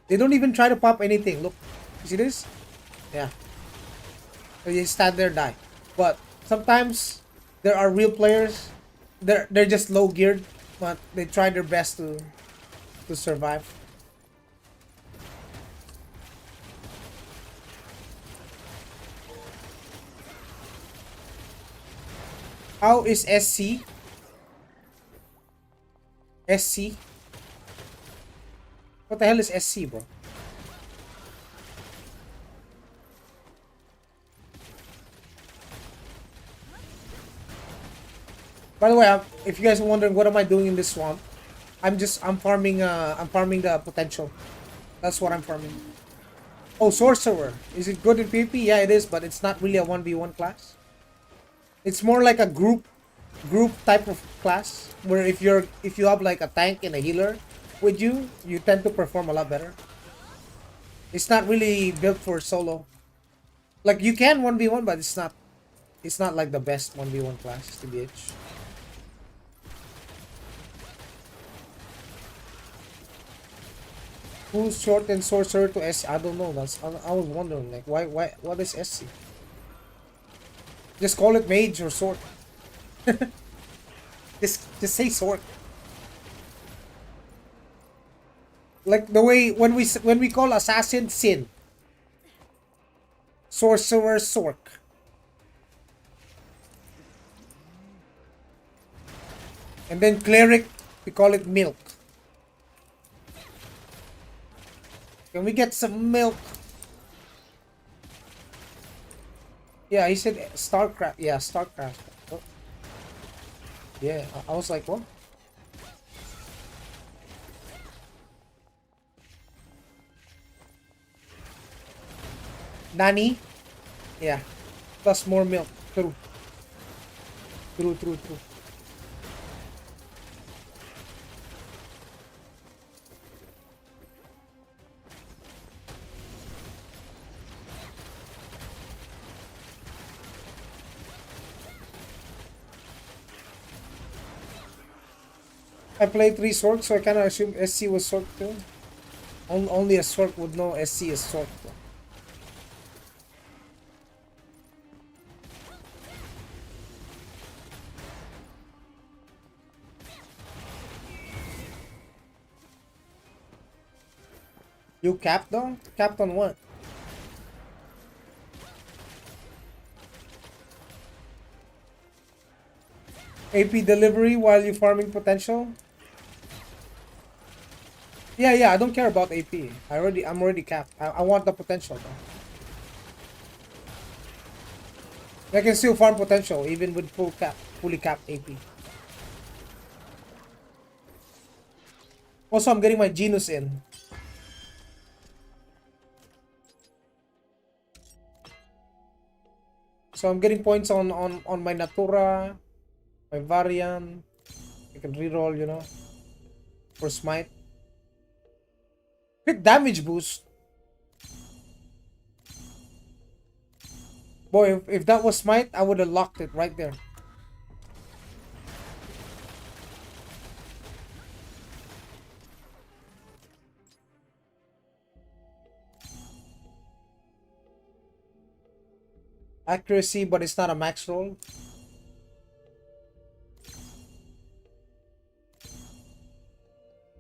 They don't even try to pop anything. Look. You see this? Yeah. So you stand there, die. But sometimes there are real players. They're just low geared, but they try their best to survive. How is SC? SC? What the hell is SC, bro? By the way, if you guys are wondering what am I doing in this swamp, I'm farming the potential. That's what I'm farming. Oh, sorcerer. Is it good in PvP? Yeah, it is, but it's not really a 1v1 class. It's more like a group type of class where if you have like a tank and a healer with you, you tend to perform a lot better. It's not really built for solo. Like you can 1v1, but it's not like the best 1v1 class, TBH. Who's short and sorcerer to SC? I don't know. I was wondering like why what is SC? Just call it mage or sword. just say sword. Like the way when we call assassin Sin, sorcerer Sork. And then cleric, we call it milk. Can we get some milk? Yeah, he said StarCraft. Yeah, StarCraft. Oh. Yeah, I was like, what? Nani? Yeah. Plus more milk. True. True. I played 3 Sork, so I kind of assumed SC was Sork too. Only a Sork would know SC is Sork. You capped though? Capped on what? AP delivery while you farming potential? Yeah, I don't care about AP. I'm already capped. I want the potential though. I can still farm potential even with fully capped AP. Also, I'm getting my Genus in. So I'm getting points on my Natura, my Varian. I can reroll, you know, for Smite. Quick damage boost. Boy, if that was Smite, I would have locked it right there. Accuracy, but it's not a max roll.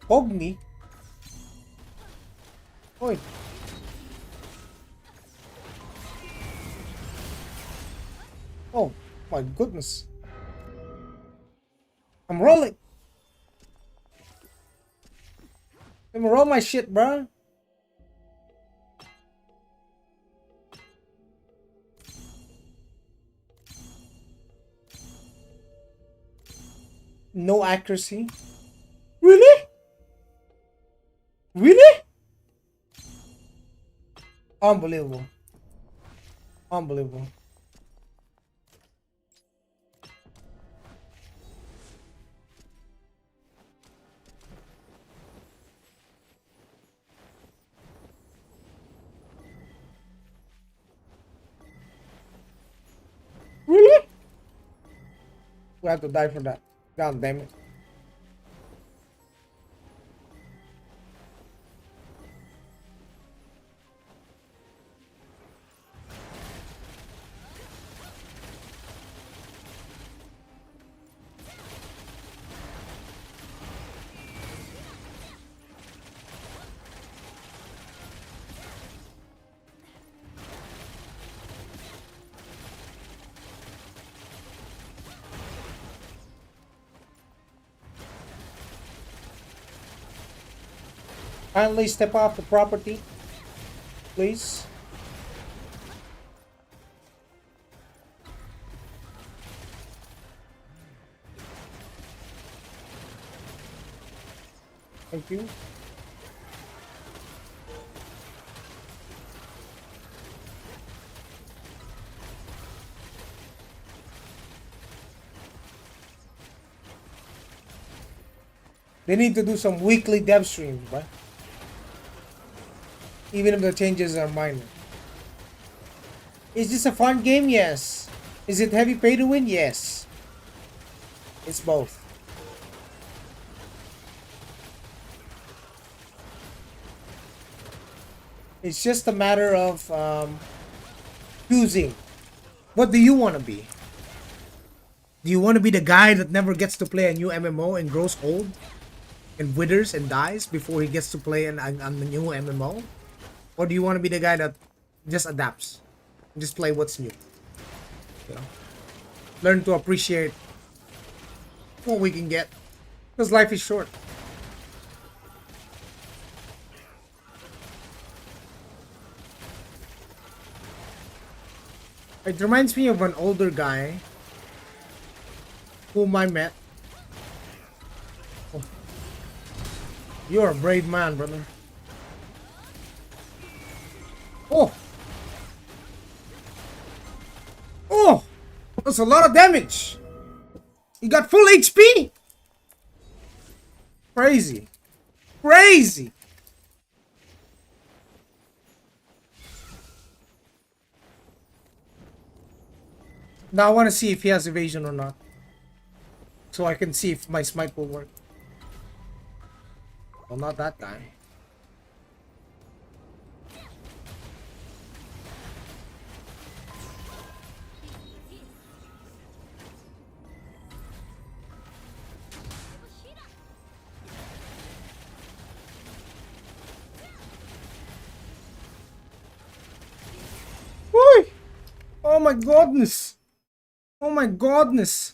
Ogni. Oi. Oh my goodness. I'm rolling. Let me roll my shit, bruh. No accuracy. Really? Really? Unbelievable. Unbelievable. Really? We have to die for that. God damn it. Kindly step off the property, please. Thank you. They need to do some weekly dev streams, right? Even if the changes are minor. Is this a fun game? Yes. Is it heavy pay to win? Yes. It's both. It's just a matter of choosing. What do you want to be? Do you want to be the guy that never gets to play a new MMO and grows old and withers and dies before he gets to play a new MMO? Or do you want to be the guy that just adapts? Just play what's new. You know? Learn to appreciate what we can get. Because life is short. It reminds me of an older guy whom I met. Oh. You're a brave man, brother. Oh! Oh! That's a lot of damage! He got full HP! Crazy. Crazy! Now I want to see if he has evasion or not. So I can see if my smite will work. Well, not that guy. Whee! Oh my goodness! Oh my goodness!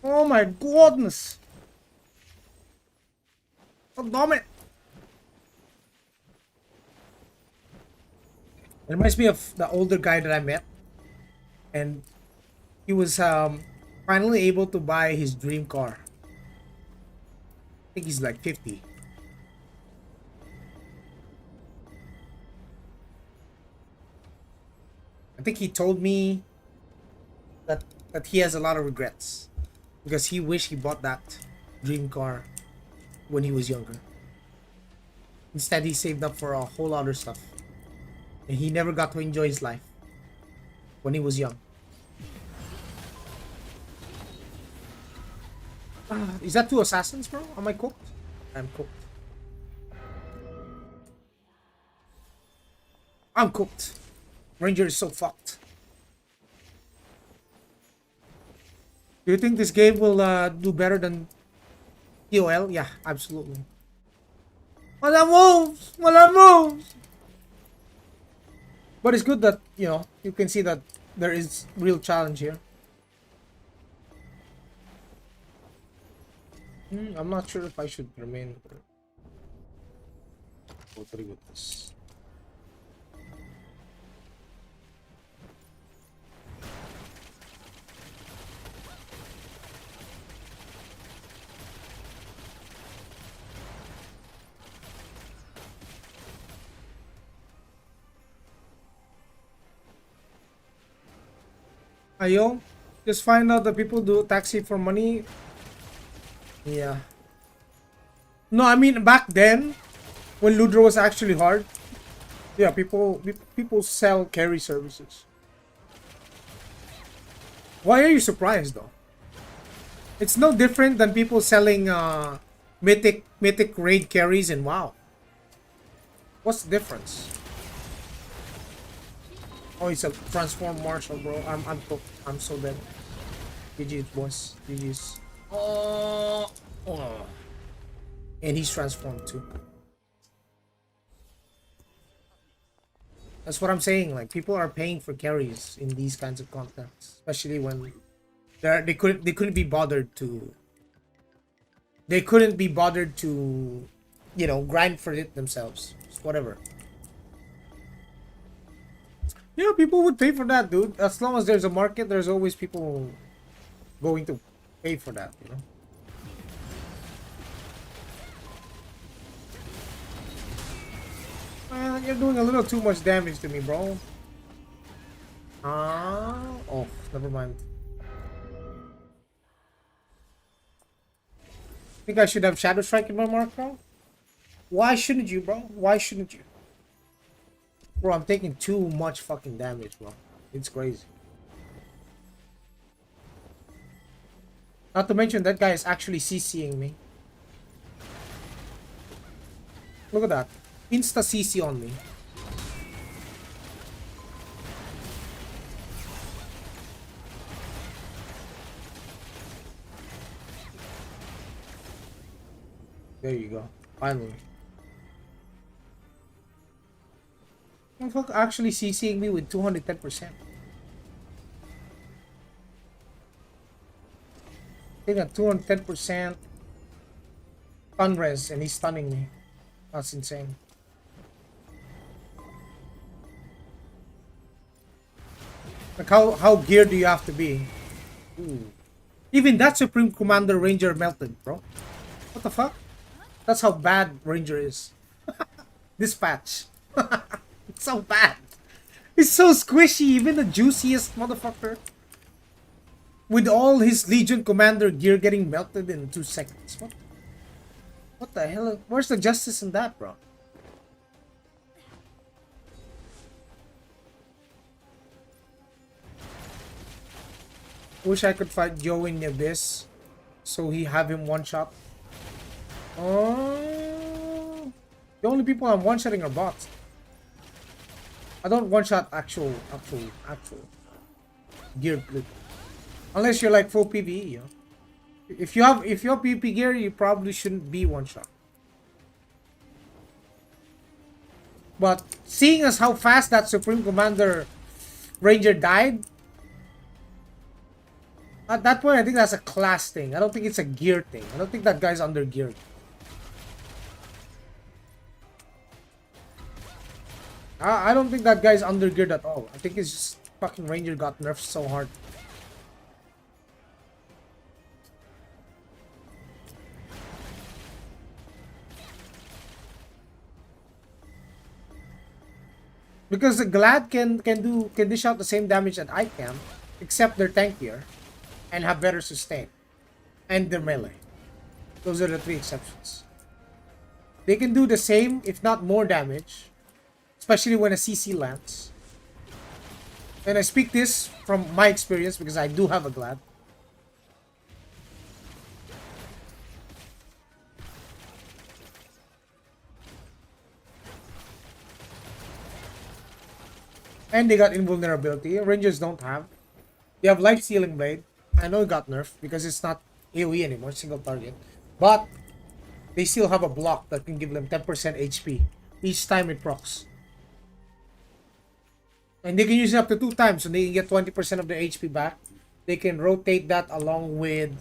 Oh my goodness! Oh, damn it! It reminds me of the older guy that I met, and he was finally able to buy his dream car. I think he's like 50. I think he told me that he has a lot of regrets because he wished he bought that dream car when he was younger. Instead, he saved up for a whole other stuff, and he never got to enjoy his life when he was young. Is that two assassins, bro? Am I cooked? I'm cooked. I'm cooked. Ranger is so fucked. Do you think this game will do better than TOL? Yeah, absolutely. Wala moves! Wala moves! But it's good that, you know, you can see that there is real challenge here. I'm not sure if I should remain or go through with this. Ayo, just find out that people do taxi for money. Yeah. No, I mean back then, when Ludra was actually hard. Yeah, people sell carry services. Why are you surprised though? It's no different than people selling mythic raid carries in WoW. What's the difference? Oh, he's a transform marshal, bro. I'm so dead. GG's boss. GG's. Oh. And he's transformed too. That's what I'm saying. Like, people are paying for carries in these kinds of contents, especially when they couldn't be bothered to. They couldn't be bothered to, you know, grind for it themselves. Just whatever. Yeah, people would pay for that, dude. As long as there's a market, there's always people going to pay for that, you know. You're doing a little too much damage to me, bro. Oh, never mind. Think I should have Shadow Strike in my mark, bro? Why shouldn't you, bro? Why shouldn't you? Bro, I'm taking too much fucking damage, bro. It's crazy. Not to mention that guy is actually CCing me. Look at that. Insta CC on me. There you go. Finally. Fuck, actually CCing me with 210%. I think at 210% stun res and he's stunning me. That's insane. Like how geared do you have to be? Ooh. Even that Supreme Commander Ranger melted, bro. What the fuck? That's how bad Ranger is. This patch. It's so bad. It's so squishy, even the juiciest motherfucker. With all his Legion Commander gear getting melted in 2 seconds. What the hell? Where's the justice in that, bro? Wish I could fight Joe in the Abyss, so he have him one shot. Oh, the only people I'm one shotting are bots. I don't one shot actual gear clip. Unless you're like full PvE, you know? If you have PvP gear, you probably shouldn't be one shot. But seeing as how fast that Supreme Commander Ranger died, at that point I think that's a class thing. I don't think it's a gear thing. I don't think that guy's under geared. I don't think that guy's under geared at all. I think it's just fucking Ranger got nerfed so hard. Because the Glad can dish out the same damage that I can, except they're tankier and have better sustain. And they're melee. Those are the three exceptions. They can do the same, if not more damage, especially when a CC lands. And I speak this from my experience because I do have a Glad. And they got invulnerability. Rangers don't have. They have life stealing blade. I know it got nerfed because it's not AoE anymore, single target. But they still have a block that can give them 10% HP each time it procs. And they can use it up to 2 times, so they can get 20% of their HP back. They can rotate that along with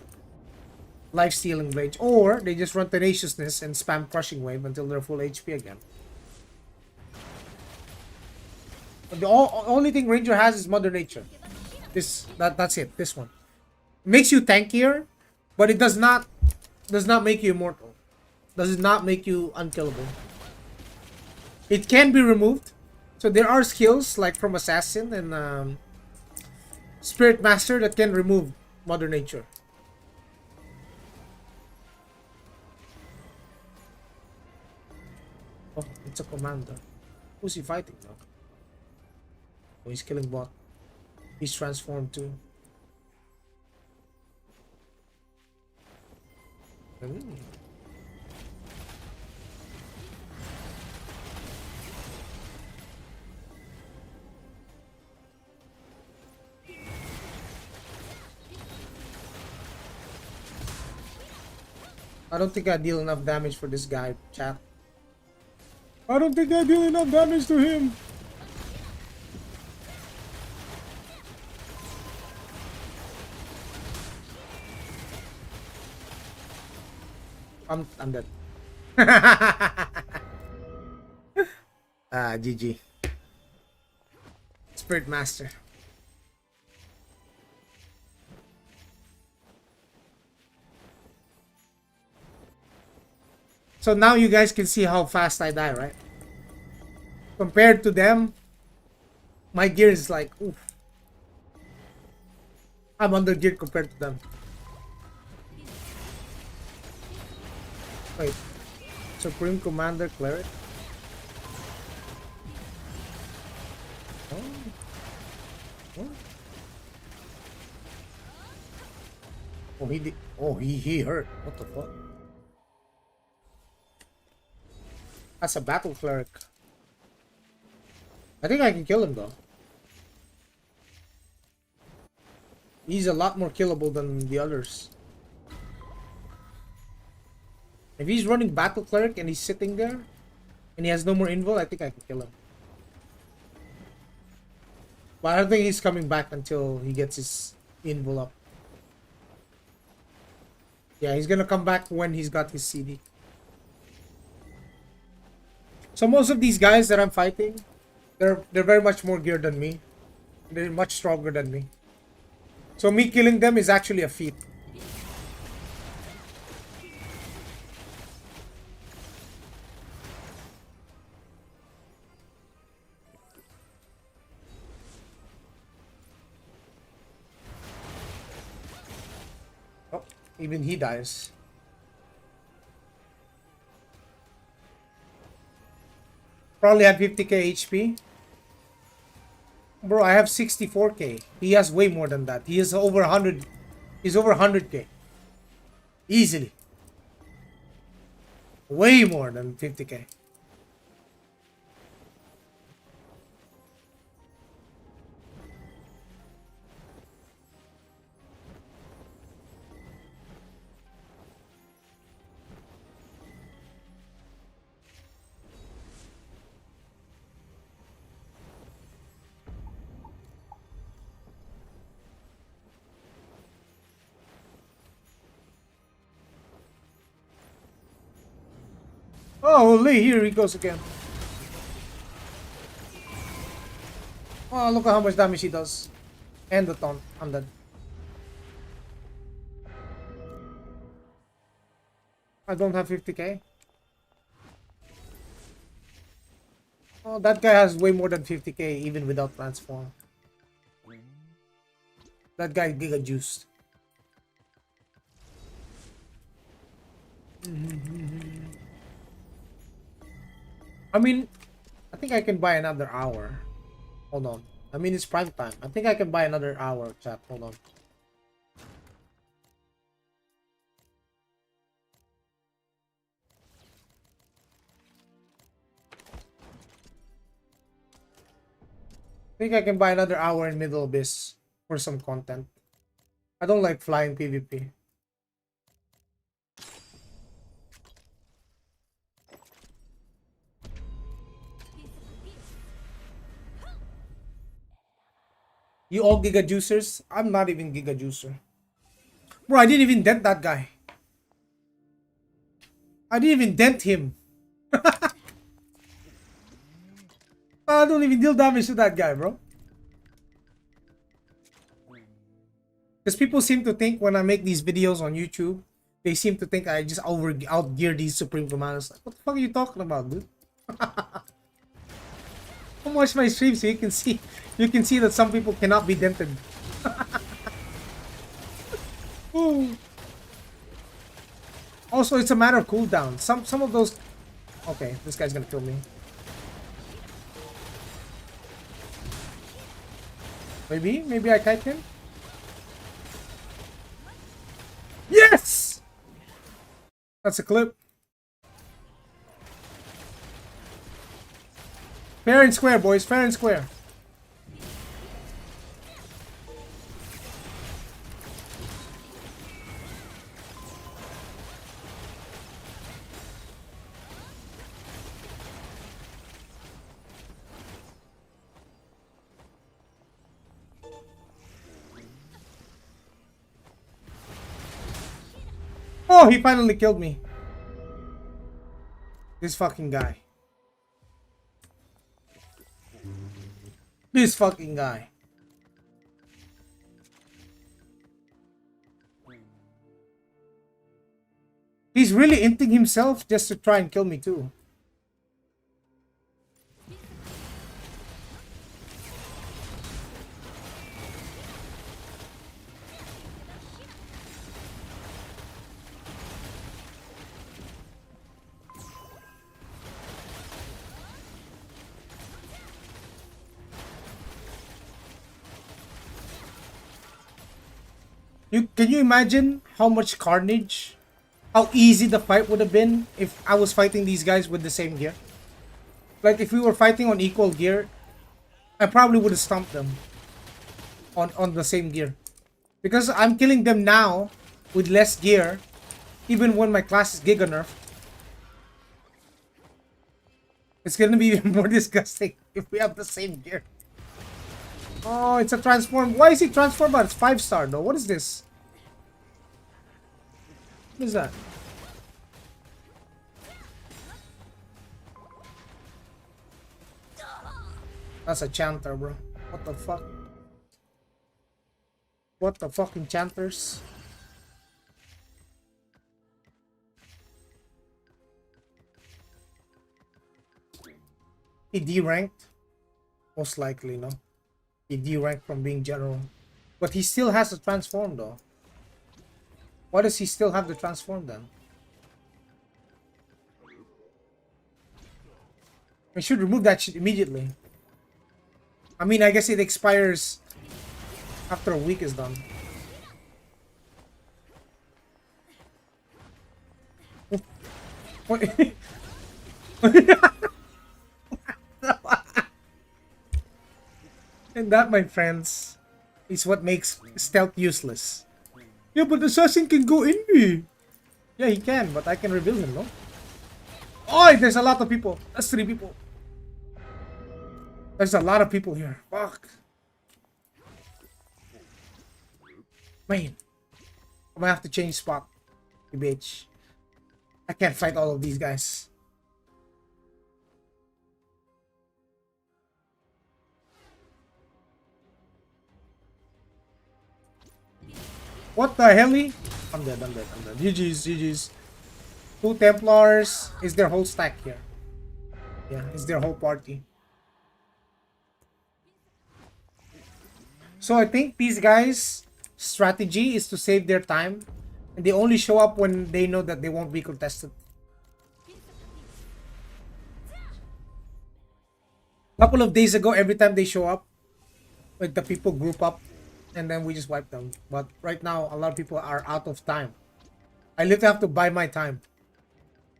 life stealing blades, or they just run tenaciousness and spam crushing wave until they're full HP again. But the only thing Ranger has is Mother Nature. That's it. This one it makes you tankier, but it does not make you immortal. Does not make you unkillable. It can be removed. So there are skills like from Assassin and Spirit Master that can remove Mother Nature. Oh, it's a commander. Who's he fighting now? Oh, he's killing bot. He's transformed too. I don't think I deal enough damage for this guy, chat. I don't think I deal enough damage to him. I'm dead. GG. Spirit Master. So now you guys can see how fast I die, right? Compared to them, my gear is like, oof. I'm under geared compared to them. Wait, Supreme Commander Cleric? Oh. Oh. Oh, he did. Oh, he hurt. What the fuck? That's a battle cleric. I think I can kill him though. He's a lot more killable than the others. If he's running battle cleric and he's sitting there and he has no more invul, I think I can kill him. But I don't think he's coming back until he gets his invul up. Yeah, he's gonna come back when he's got his CD. So most of these guys that I'm fighting, they're very much more geared than me. They're much stronger than me. So me killing them is actually a feat. Oh, even he dies. Probably have 50k HP. bro, I have 64k. He has way more than that. He is over 100. He's over 100k. Easily. Way more than 50k. Oh, Lee, here he goes again. Oh, look at how much damage he does. And the taunt. I'm dead. I don't have 50k. Oh, that guy has way more than 50k even without transform. That guy giga juiced. I mean, I think I can buy another hour. Hold on. I mean, it's prime time. I think I can buy another hour, chat. Hold on. I think I can buy another hour in Middle Abyss for some content. I don't like flying PvP. You all Giga Juicers? I'm not even Giga Juicer. Bro, I didn't even dent that guy. I didn't even dent him. I don't even deal damage to that guy, bro. Because people seem to think when I make these videos on YouTube, they seem to think I just outgear these Supreme Commanders. Like, what the fuck are you talking about, dude? Come watch my stream so you can see that some people cannot be dented. Also, it's a matter of cooldown. Some of those. Okay, this guy's gonna kill me. Maybe I kite him. Yes! That's a clip. Fair and square, boys. Fair and square. Oh, he finally killed me. This fucking guy. This fucking guy. He's really inting himself just to try and kill me too. Can you imagine how much carnage, how easy the fight would have been if I was fighting these guys with the same gear? Like if we were fighting on equal gear, I probably would have stomped them on the same gear. Because I'm killing them now with less gear, even when my class is Giga nerfed. It's gonna be even more disgusting if we have the same gear. Oh, it's a transform. Why is he transformed? But it's 5-star though. What is this? What is that? That's a chanter, bro. What the fuck? What the fucking chanters? He D-ranked? Most likely, no? He D-ranked from being general. But he still has to transform though. Why does he still have to transform then? We should remove that shit immediately. I mean, I guess it expires after a week is done. What? And that, my friends, is what makes stealth useless. Yeah, but the assassin can go in me. Yeah, he can, but I can reveal him, no? Oh, there's a lot of people. That's 3 people. There's a lot of people here. Fuck. Man. I'm gonna have to change spot. You bitch. I can't fight all of these guys. What the hell? I'm dead, I'm dead, I'm dead. GG's, GG's. 2 Templars. Is their whole stack here. Yeah, it's their whole party. So I think these guys' strategy is to save their time. And they only show up when they know that they won't be contested. Couple of days ago, every time they show up, like the people group up and then we just wipe them. But right now, a lot of people are out of time. I literally have to buy my time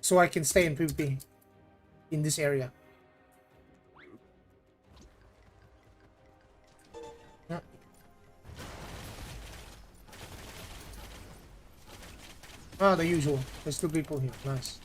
so I can stay in PvP in this area. Ah, the usual. There's 2 people here. Nice.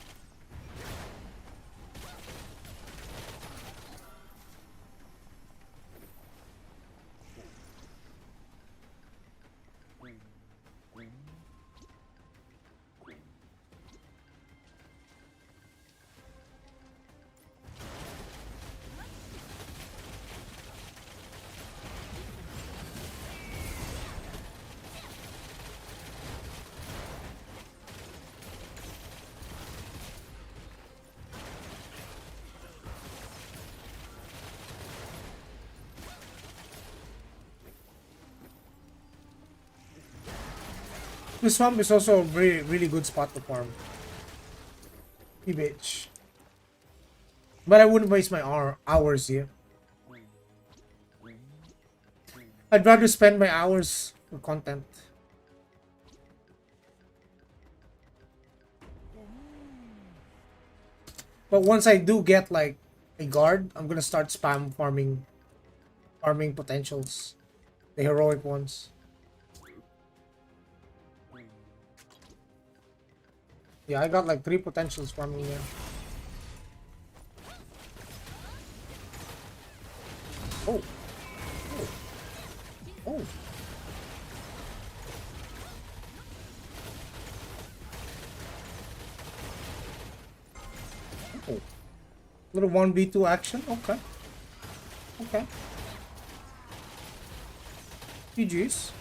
This swamp is also a really good spot to farm. Bitch. But I wouldn't waste my hours here. I'd rather spend my hours for content. But once I do get like a guard, I'm gonna start spam farming potentials. The heroic ones. Yeah, I got like 3 potentials farming there. Oh. Oh. Oh. Oh. Little 1v2 action. Okay. Okay. GG's.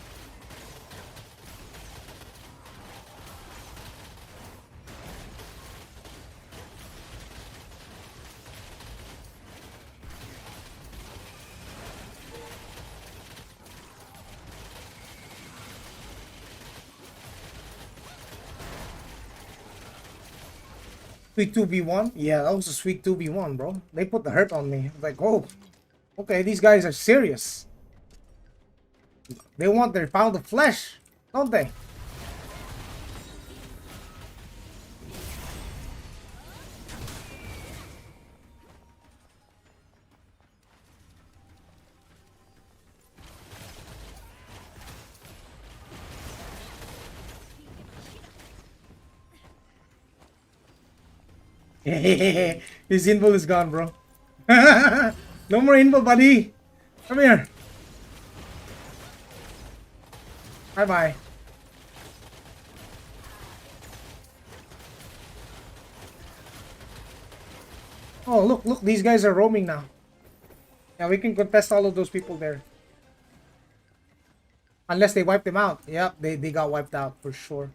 Sweet 2v1? Yeah, that was a sweet 2v1, bro. They put the hurt on me. I was like, oh, okay, these guys are serious. They want their pound of flesh, don't they? His invul is gone, bro. No more invul, buddy. Come here. Bye-bye. Oh, look, these guys are roaming now. Yeah, we can contest all of those people there. Unless they wipe them out. Yep, they got wiped out for sure.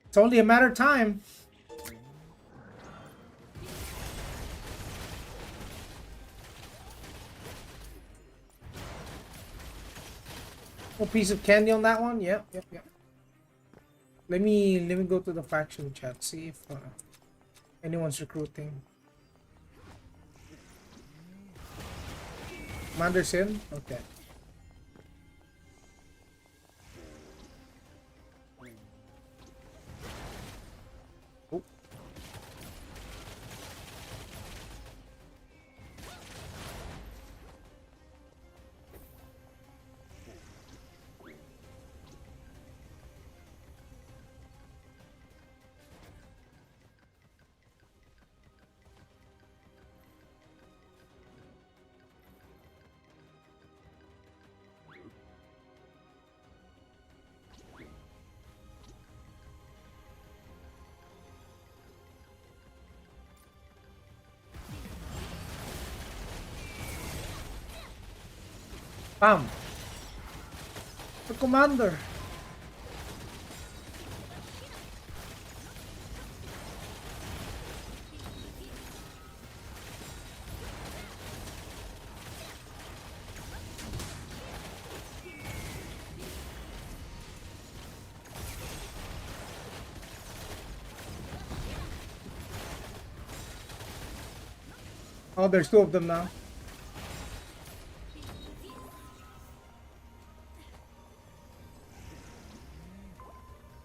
It's only a matter of time. A piece of candy on that one. Yep. Let me go to the faction chat. See if Anyone's recruiting. Commander's in? Okay. Oh. Bam! The commander! Oh, there's two of them now.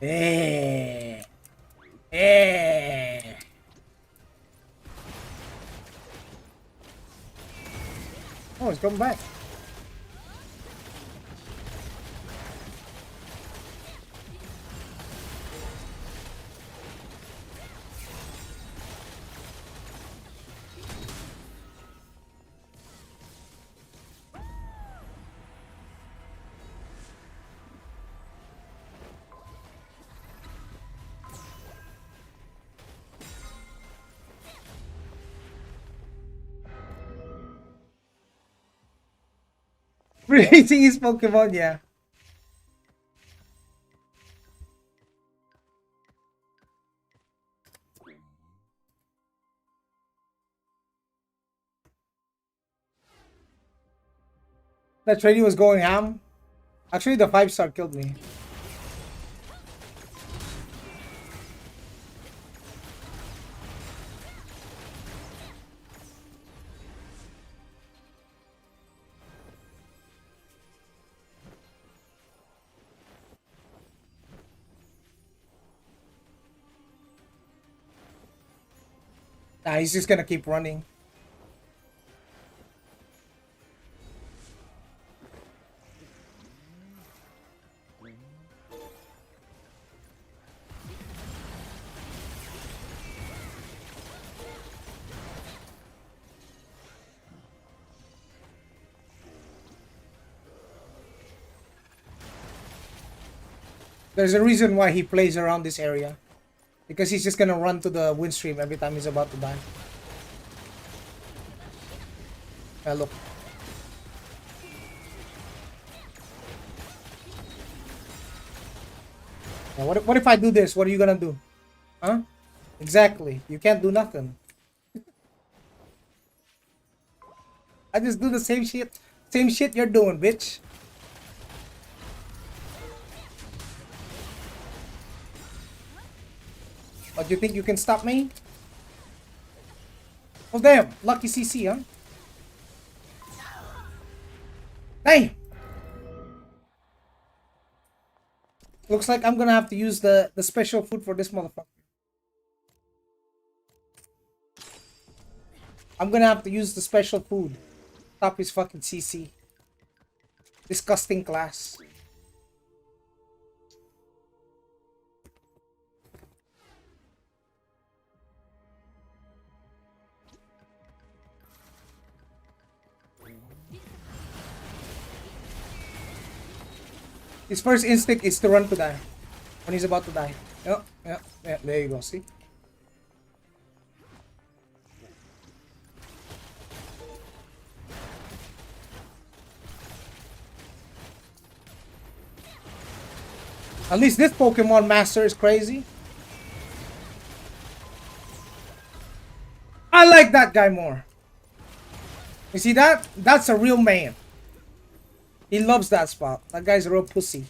Eh. Eh. Oh, it's coming back. Releasing his Pokemon, yeah. That trading was going ham. Actually, the 5-star killed me. Nah, he's just gonna keep running. There's a reason why he plays around this area. Because he's just gonna run to the wind stream every time he's about to die. Look. Now, what if I do this? What are you gonna do? Huh? Exactly. You can't do nothing. I just do the same shit. Same shit you're doing, bitch. But you think you can stop me? Oh damn, lucky CC, huh? Damn! Looks like I'm gonna have to use the special food for this motherfucker. I'm gonna have to use the special food. Stop his fucking CC. Disgusting class. His first instinct is to run to die. When he's about to die. Yep, yep, yeah, there you go, see? At least this Pokemon Master is crazy. I like that guy more. You see that? That's a real man. He loves that spot. That guy's a real pussy.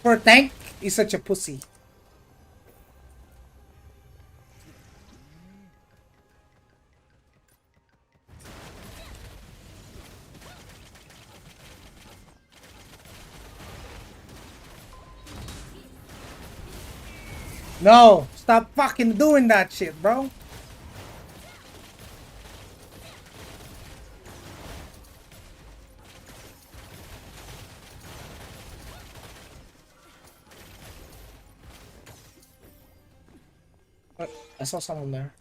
For a tank, he's such a pussy. No, stop fucking doing that shit, bro. I saw someone there.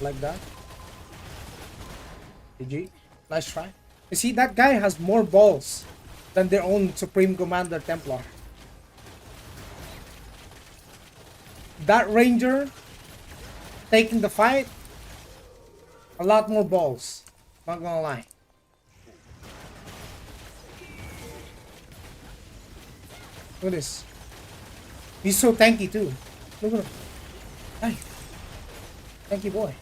Like that. GG. Nice try. You see, that guy has more balls than their own Supreme Commander Templar. That Ranger taking the fight, a lot more balls. Not gonna lie. Look at this. He's so tanky too. Look at him. Hey. Tanky boy.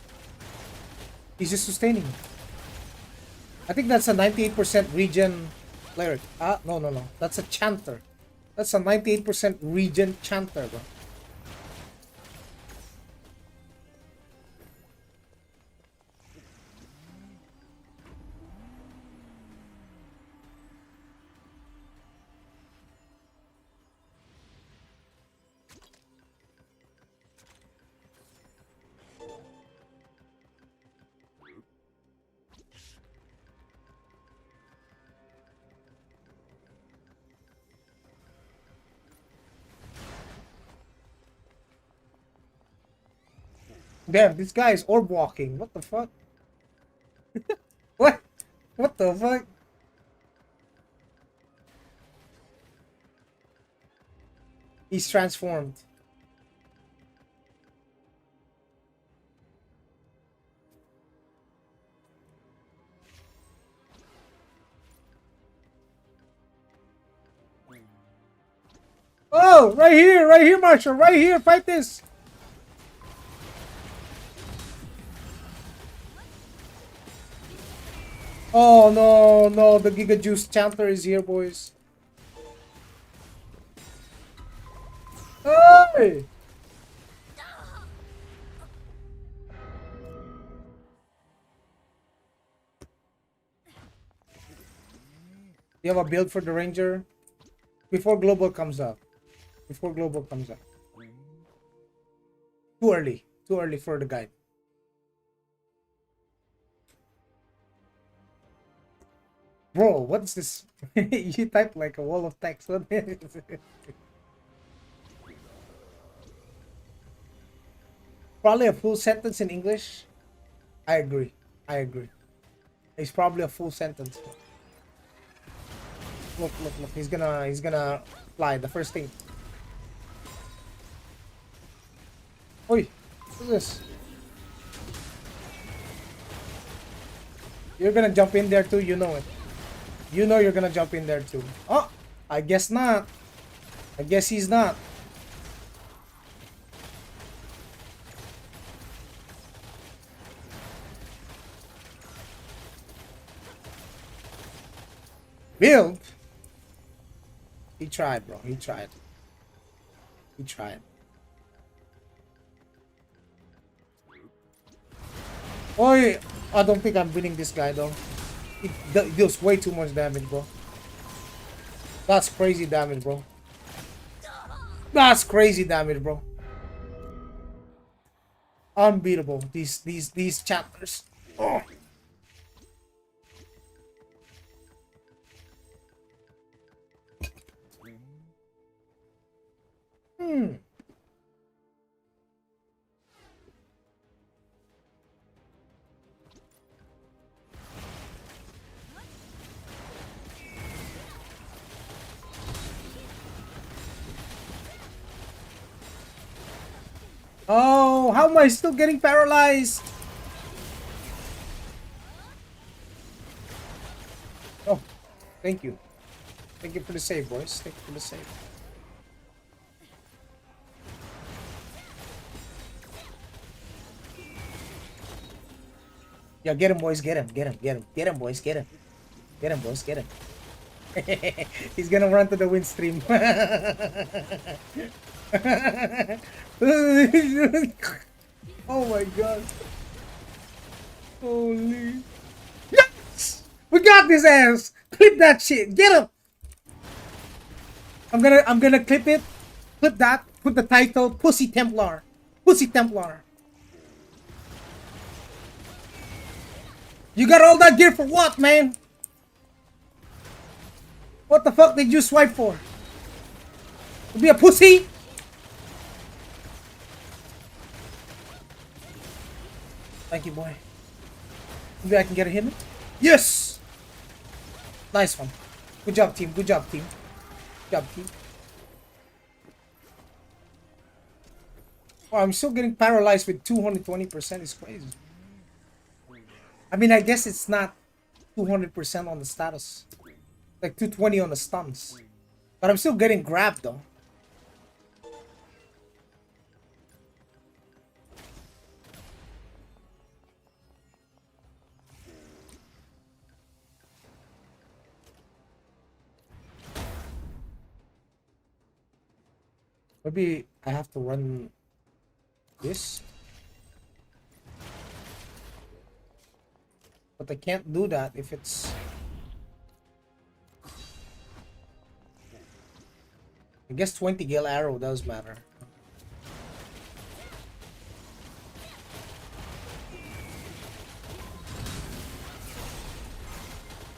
He's just sustaining. I think that's a 98% regen cleric. No. That's a chanter. That's a 98% regen chanter, bro. Damn, this guy is orb walking. What the fuck? What? What the fuck? He's transformed. Oh, right here, Marshall, right here, fight this. Oh no, the Giga Juice Chanter is here, boys. Hey! You have a build for the Ranger? Before Global comes up. Before Global comes up. Too early. Too early for the guide. Bro, what's this? You type like a wall of text. What is it? Probably a full sentence in English. I agree. I agree. It's probably a full sentence. Look. He's gonna fly the first thing. Oi, what's this? You're gonna jump in there too, you know it. You know you're gonna jump in there too. Oh, I guess not. I guess he's not. Build? He tried, bro. He tried. He tried. Oi! I don't think I'm winning this guy though. It deals way too much damage, bro. That's crazy damage, bro. That's crazy damage, bro. Unbeatable. These chapters. Oh. Oh, how am I still getting paralyzed? Oh, thank you. Thank you for the save, boys. Thank you for the save. Yeah, get him, boys. Get him, boys. Get him. Get him, boys. Get him. He's gonna run to the wind stream. Oh my god. Holy. Yes! We got this ass! Clip that shit. Get him. I'm gonna clip it. Clip that. Put the title Pussy Templar. Pussy Templar. You got all that gear for what, man? What the fuck did you swipe for? To be a pussy? Thank you, boy. Maybe I can get a hit. Yes! Nice one. Good job, team. Good job, team. Good job, team. Oh, I'm still getting paralyzed with 220%. It's crazy. I mean, I guess it's not 200% on the status. Like 220 on the stuns. But I'm still getting grabbed, though. Maybe I have to run this. But I can't do that if it's... I guess 20 gale arrow does matter.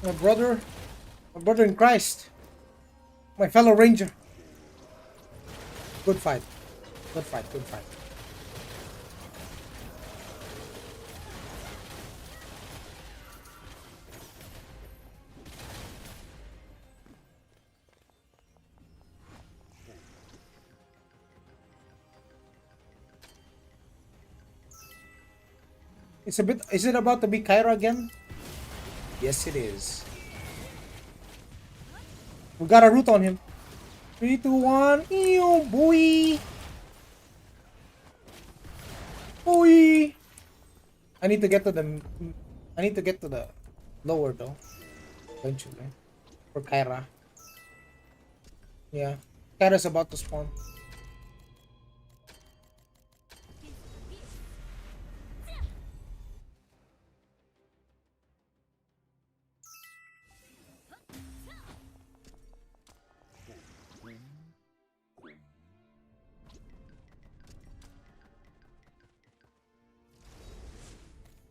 My brother in Christ. My fellow ranger. Good fight. Good fight, good fight. It's a bit... Is it about to be Kyra again? Yes, it is. We got a root on him. 3, 2, 1. Ew, boy. Boy. I need to get to the lower though. Eventually. For Kyra. Yeah. Kyra's about to spawn.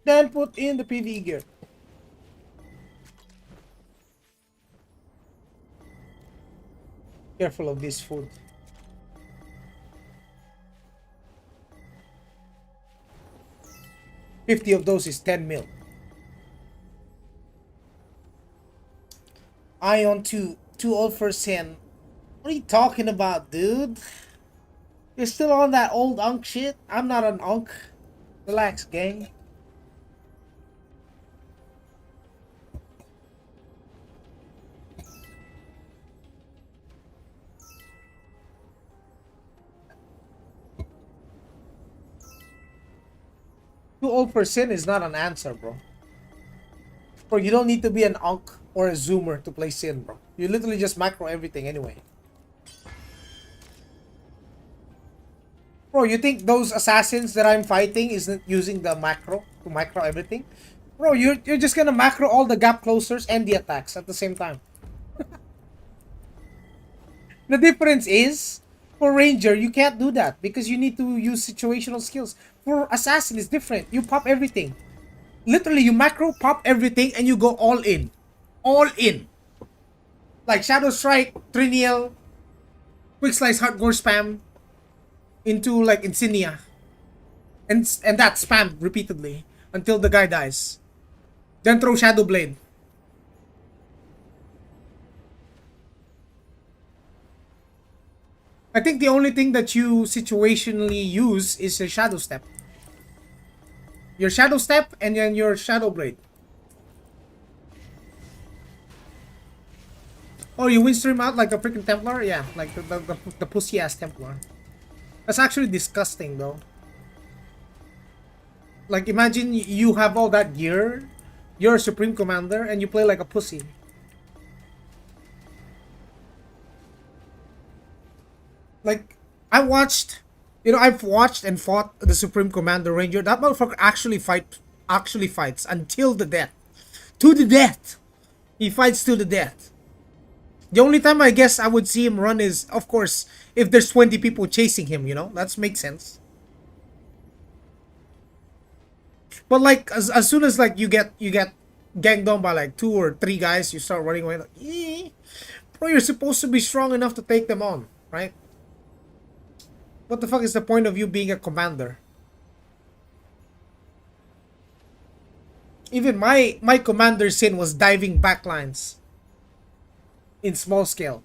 Then put in the PvE gear. Careful of this food. $50 of those is 10 mil. AION 2, too old for sin. What are you talking about, dude? You're still on that old unk shit? I'm not an unk. Relax, gang. Too old for sin is not an answer, bro. Bro, you don't need to be an unk or a zoomer to play sin, bro. You literally just macro everything anyway. Bro, you think those assassins that I'm fighting isn't using the macro to macro everything? Bro, you're just gonna macro all the gap closers and the attacks at the same time. The difference is, for Ranger, you can't do that because you need to use situational skills. For Assassin, it's different. You pop everything. Literally, you macro, pop everything, and you go all in. All in. Like Shadow Strike, Triniel, Quick Slice, Hardcore spam into like Insignia. And that spam repeatedly until the guy dies. Then throw Shadow Blade. I think the only thing that you situationally use is your Shadow Step. Your Shadow Step and then your Shadow Blade. Oh, you win stream out like a freaking Templar? Yeah, like the pussy-ass Templar. That's actually disgusting, though. Like, imagine you have all that gear, you're a Supreme Commander, and you play like a pussy. Like, I've watched and fought the Supreme Commander Ranger. That motherfucker actually fights until the death. To the death. He fights to the death. The only time I guess I would see him run is, of course, if there's 20 people chasing him, you know? That makes sense. But like as soon as like you get ganged on by like 2 or 3 guys, you start running away like, bro, you're supposed to be strong enough to take them on, right? What the fuck is the point of you being a commander? Even my commander sin was diving backlines in small scale.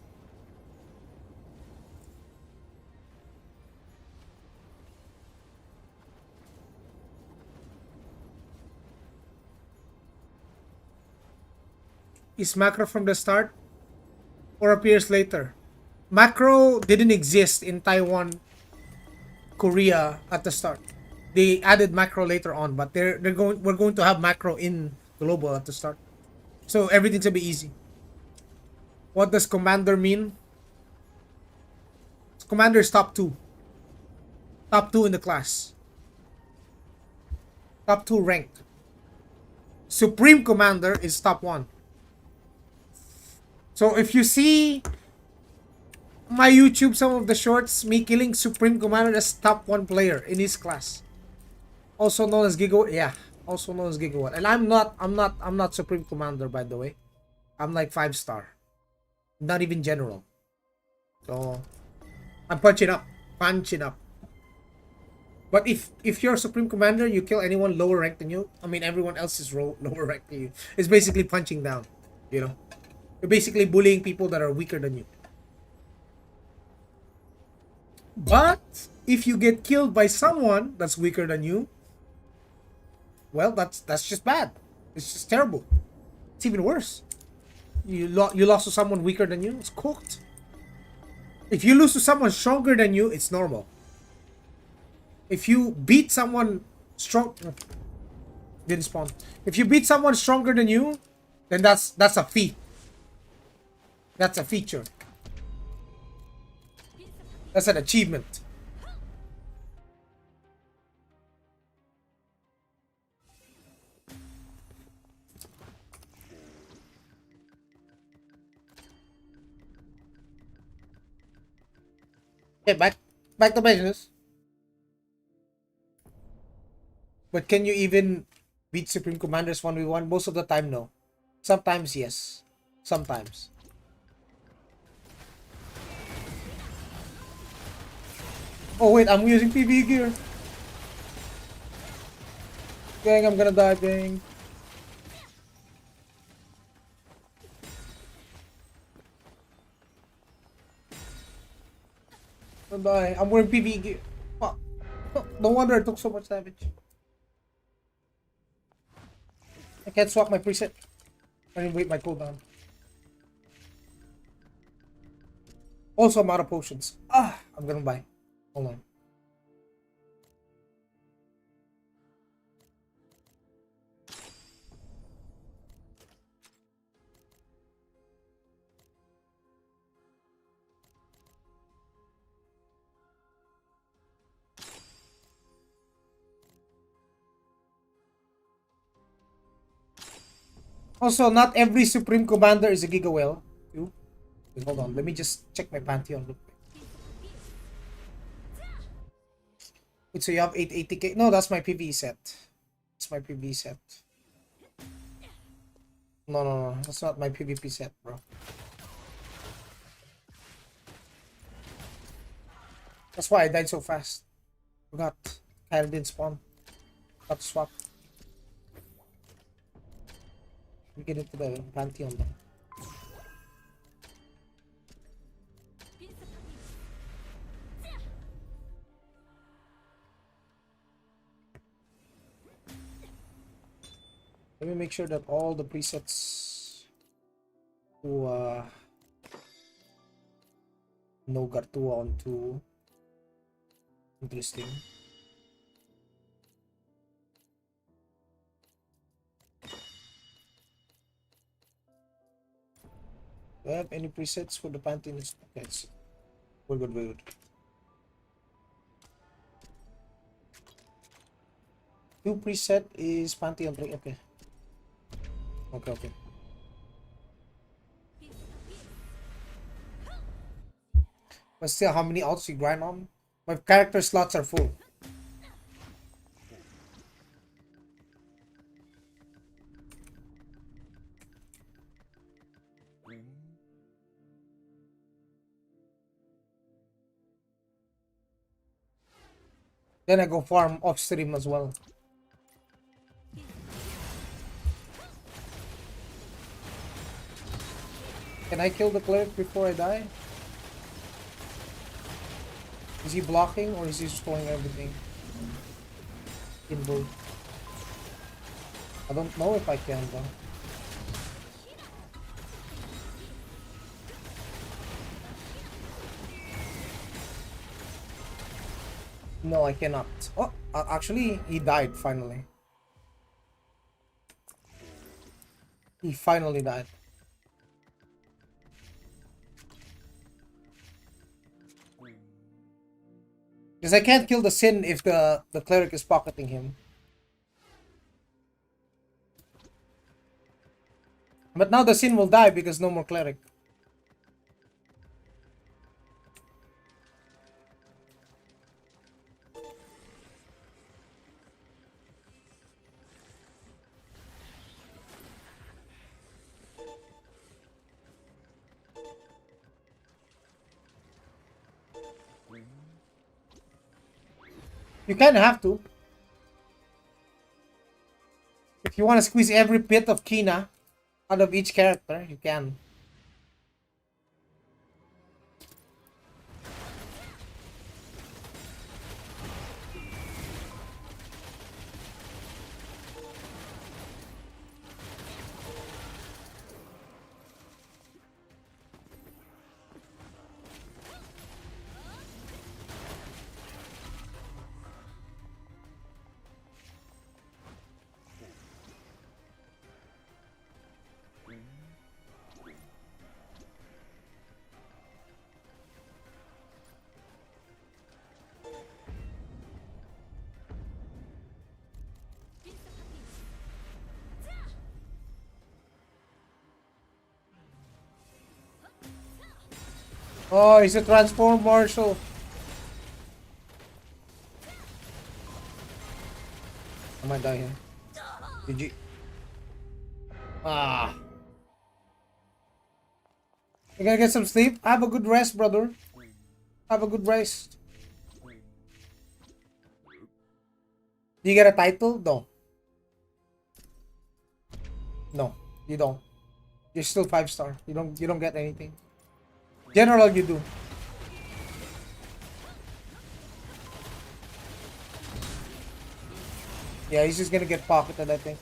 Is macro from the start or appears later? Macro didn't exist in Taiwan, Korea at the start. They added macro later on, but we're going to have macro in global at the start. So everything's gonna be easy. What does commander mean? Commander is top 2. Top 2 in the class. Top 2 rank. Supreme commander is top 1. So if you see my YouTube, some of the shorts, me killing Supreme Commander as top 1 player in his class. Also known as Gigawatt. Yeah, also known as Gigawatt. And I'm not Supreme Commander, by the way. I'm like 5-star. Not even general. So I'm punching up. But if you're Supreme Commander, you kill anyone lower rank than you. I mean, everyone else is lower rank than you. It's basically punching down. You know, you're basically bullying people that are weaker than you. But if you get killed by someone that's weaker than you, well, that's just bad. It's just terrible. It's even worse. You lost to someone weaker than you. It's cooked. If you lose to someone stronger than you, it's normal. If you beat someone strong, didn't spawn. If you beat someone stronger than you, then that's a feat. That's a feature. That's an achievement. Okay, back to business. But can you even beat Supreme Commanders 1v1? Most of the time, no. Sometimes, yes. Sometimes. Oh wait, I'm using PvE gear. Gang, I'm gonna die, gang. I'm dying. I'm wearing PvE gear. Fuck. No wonder I took so much damage. I can't swap my preset. I didn't wait my cooldown. Also, I'm out of potions. I'm gonna buy. Hold on. Also, not every Supreme Commander is a Giga Whale. Hold on, let me just check my Pantheon. Wait, so you have 880k? No, that's my PvE set. That's my PvE set. No, that's not my PvP set, bro. That's why I died so fast. Forgot. Kyle didn't spawn. Got swap. We get into the Pantheon then. Let me make sure that all the presets to no Gartua onto interesting. Do I have any presets for the Pantheon? Okay, we're good, we're good. Two preset is Pantheon 3, okay. Okay. But still, how many ults you grind on? My character slots are full. Then I go farm off stream as well. Can I kill the cleric before I die? Is he blocking or is he destroying everything? In both. I don't know if I can though. No, I cannot. Oh, actually, he died finally. He finally died. Because I can't kill the Sin if the cleric is pocketing him. But now the Sin will die because no more cleric. You kind of have to. If you want to squeeze every bit of Kina out of each character, you can. Oh, he's a transform marshal. I might die here. GG. Ah. You gonna get some sleep? Have a good rest, brother. Have a good rest. Do you get a title? No. No, you don't. You're still 5-star. You don't get anything. General, you do. Yeah, he's just gonna get pocketed, I think.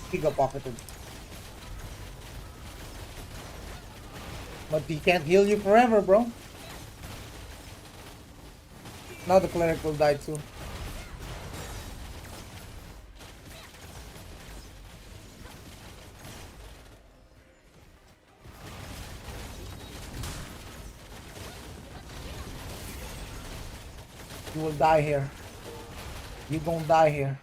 He got pocketed. But he can't heal you forever, bro. Now the cleric will die too. You will die here. You gonna die here.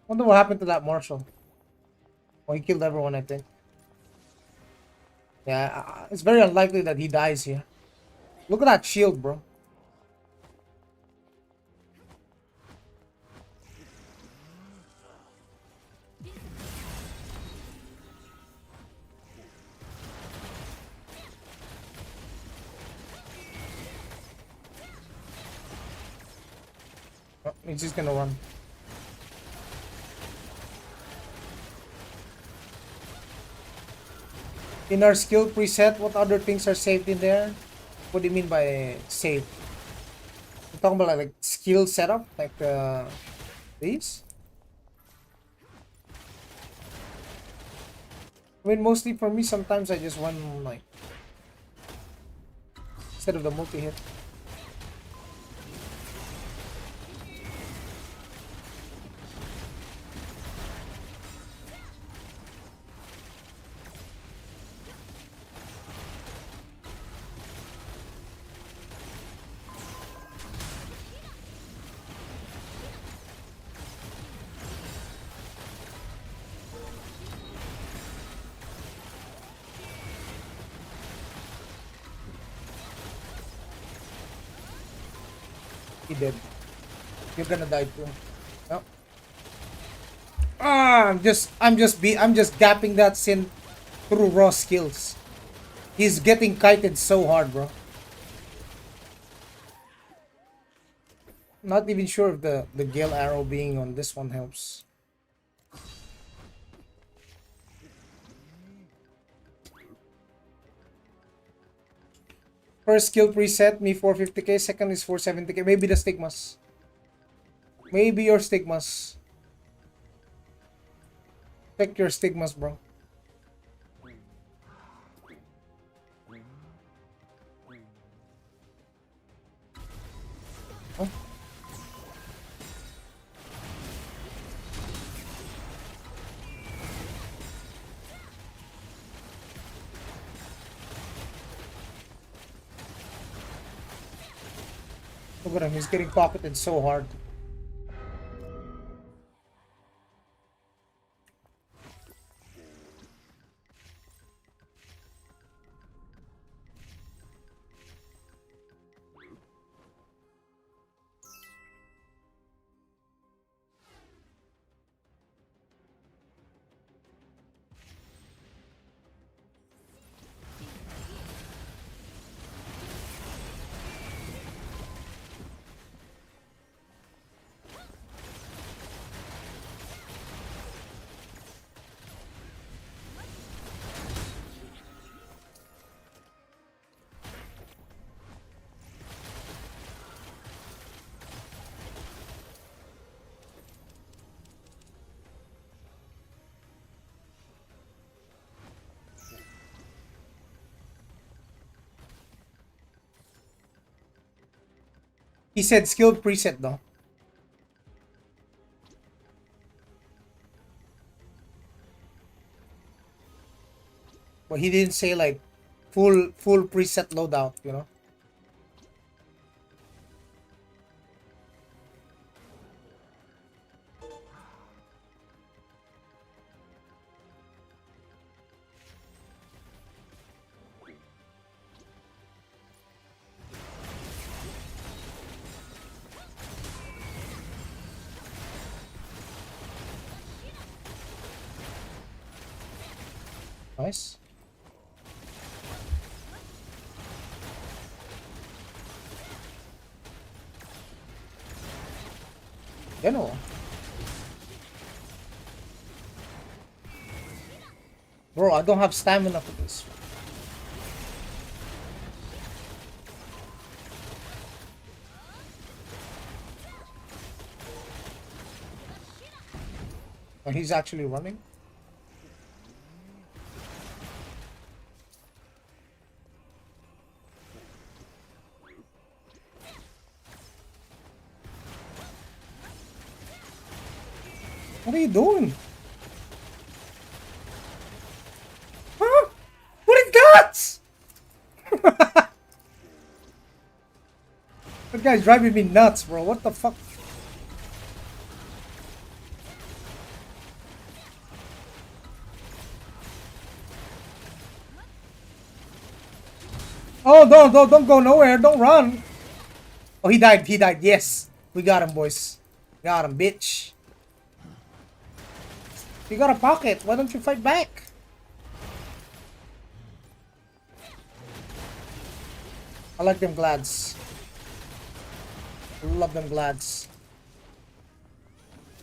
Wonder what happened to that marshal. Oh, he killed everyone, I think. Yeah, it's very unlikely that he dies here. Look at that shield, bro. Oh, he's just gonna run. In our skill preset, what other things are saved in there? What do you mean by save? talking about like skill setup, like these. I mean, mostly for me, sometimes I just run like instead of the multi-hit. He did. You're gonna die too. No. Ah, I'm just gapping that Sin through raw skills. He's getting kited so hard, bro. Not even sure if the Gale arrow being on this one helps. First skill preset, me 450k. Second is 470k. Maybe the stigmas. Maybe your stigmas. Check your stigmas, bro. Oh. Look at him, he's getting pocketed so hard. He said skill preset though. But he didn't say like full preset loadout, you know? Nice. You know. Bro, I don't have stamina for this. And he's actually running. What are you doing? Huh? What is that? That guy's driving me nuts, bro. What the fuck? Oh, don't go nowhere. Don't run. Oh, he died. He died. Yes. We got him, boys. Got him, bitch. You got a pocket. Why don't you fight back? I like them glads. I love them glads.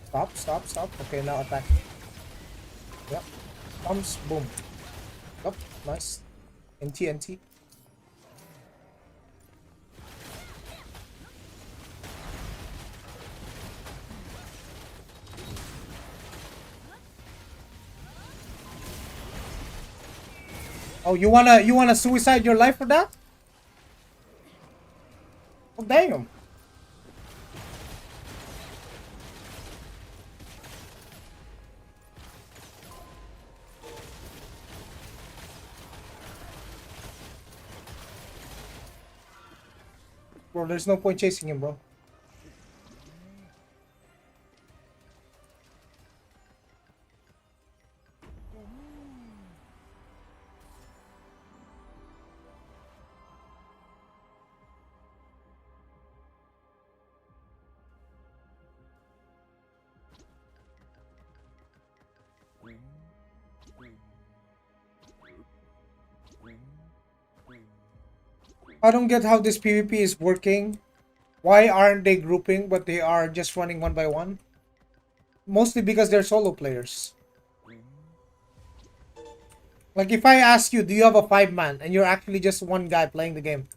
Stop, stop, stop. Okay, now attack. Yep. Comes, boom. Yep, nice. NT, NT. Oh, you wanna suicide your life for that? Oh damn. Bro, there's no point chasing him, bro. I don't get how this PvP is working. Why aren't they grouping, but they are just running one by one? Mostly because they're solo players. Like if I ask you, do you have a 5-man, and you're actually just one guy playing the game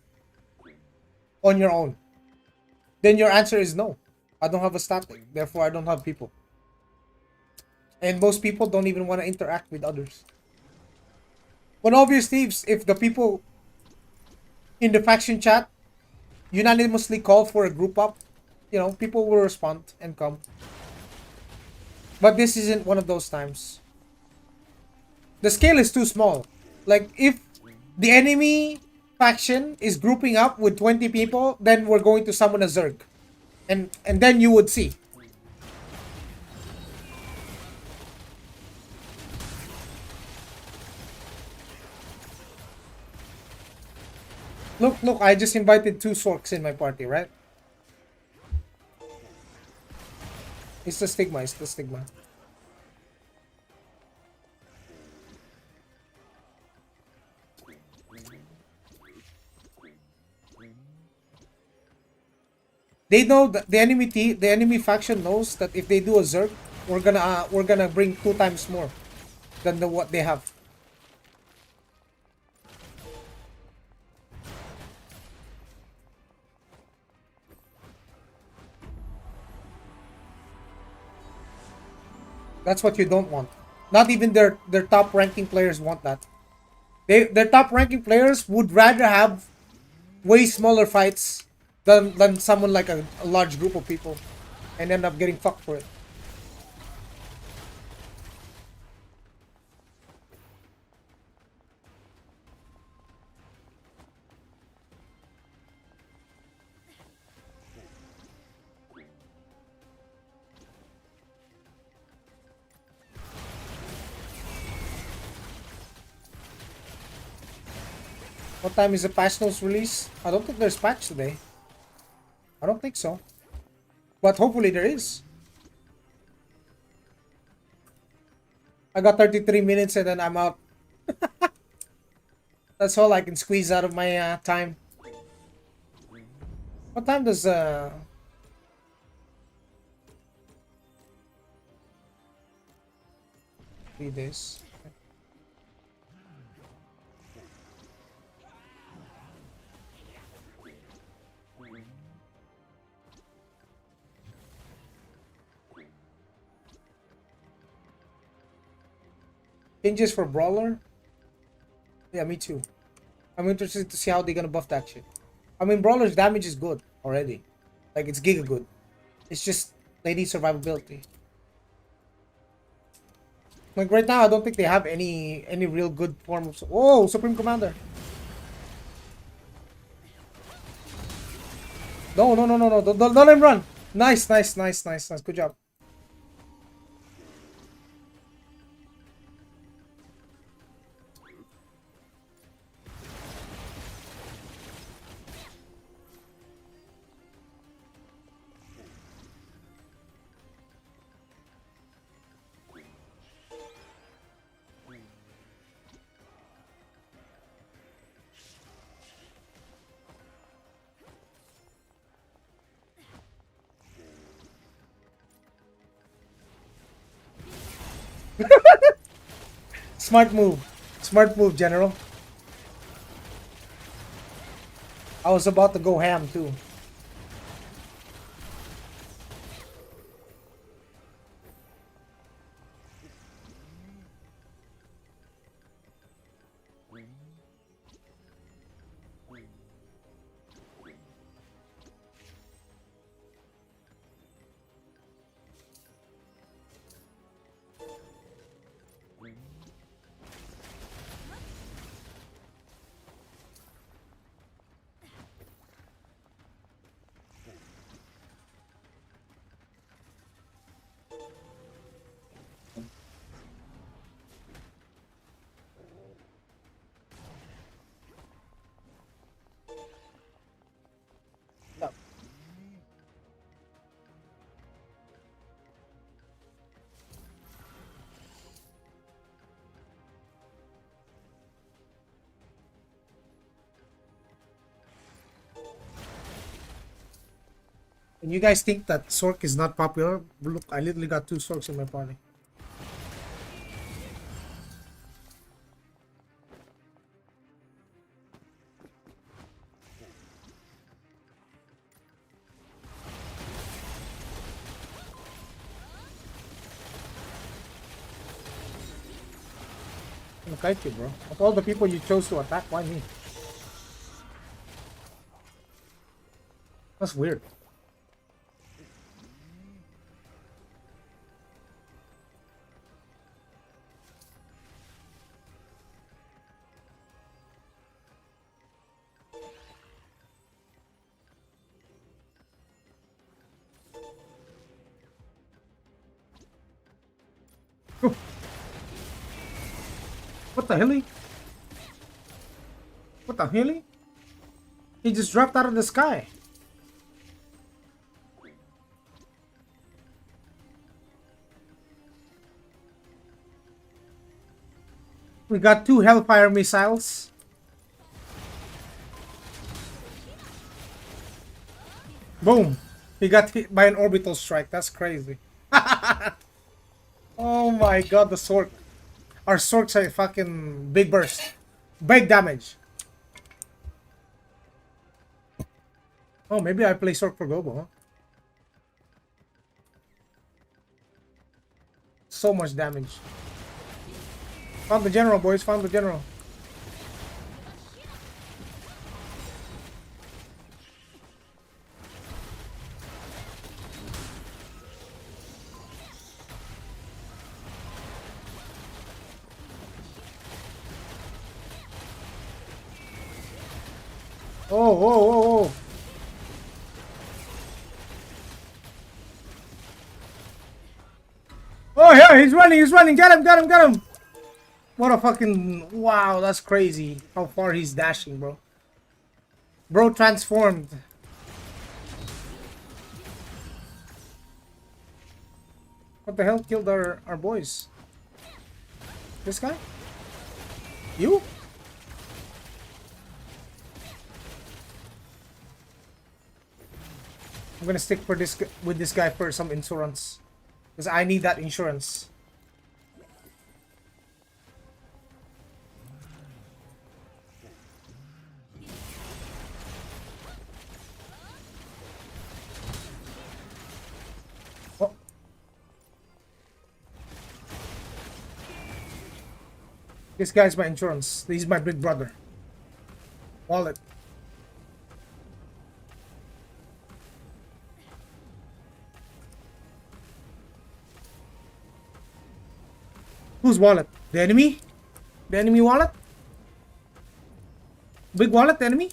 on your own, then your answer is no. I don't have a static, therefore I don't have people. And most people don't even want to interact with others. But obviously, if the people in the faction chat unanimously call for a group up, people will respond and come. But this isn't one of those times. The scale is too small. Like, if the enemy faction is grouping up with 20 people, then we're going to summon a Zerg. And then you would see. Look, I just invited 2 Sorks in my party, right? It's the stigma, it's the stigma. They know that the enemy faction knows that if they do a Zerg, we're gonna bring 2 times more than what they have. That's what you don't want. Not even their top ranking players want that. Their top ranking players would rather have way smaller fights than someone like a large group of people and end up getting fucked for it. What time is the patch notes release? I don't think there's patch today. I don't think so. But hopefully there is. I got 33 minutes and then I'm out. That's all I can squeeze out of my time. What time does 3 days? Changes for Brawler? Yeah, me too. I'm interested to see how they're gonna buff that shit. I mean, Brawler's damage is good already. Like, it's giga good. It's just, they need survivability. Like, right now, I don't think they have any real good form of... Oh, Supreme Commander! No, no, no, no, no. Don't let him run! Nice, nice, nice, nice, nice. Good job. Smart move. Smart move, General. I was about to go ham, too. No. And you guys think that Sork is not popular? Look, I literally got 2 Sorks in my party. Look at you, bro. Of all the people you chose to attack, why me? That's weird. What the hell? What the hell? He just dropped out of the sky. We got 2 Hellfire missiles. Boom. He got hit by an orbital strike. That's crazy. Oh my god, the Sork. Our Sorks are fucking big burst. Big damage. Oh, maybe I play Sork for Gobo, huh? So much damage. Found the general, boys. Found the general. Oh, oh, oh, oh. Oh, yeah, he's running, he's running. Get him, get him, get him. What a fucking... Wow, that's crazy. How far he's dashing, bro. Bro transformed. What the hell killed our boys? This guy? You? I'm gonna stick for this with this guy for some insurance. Because I need that insurance. Oh. This guy's my insurance. He's my big brother. Wallet. Whose wallet? The enemy? The enemy wallet? Big wallet, the enemy?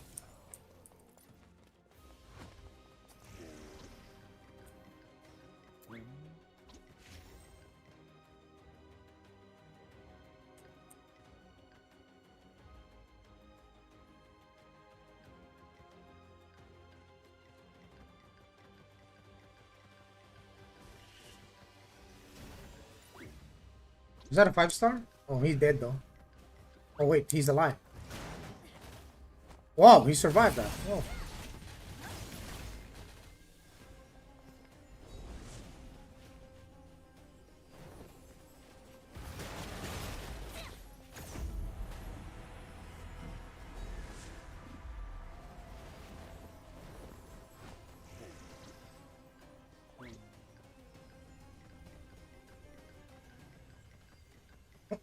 Is that a 5-star? Oh, he's dead though. Oh wait, he's alive. Wow, he survived that. Oh.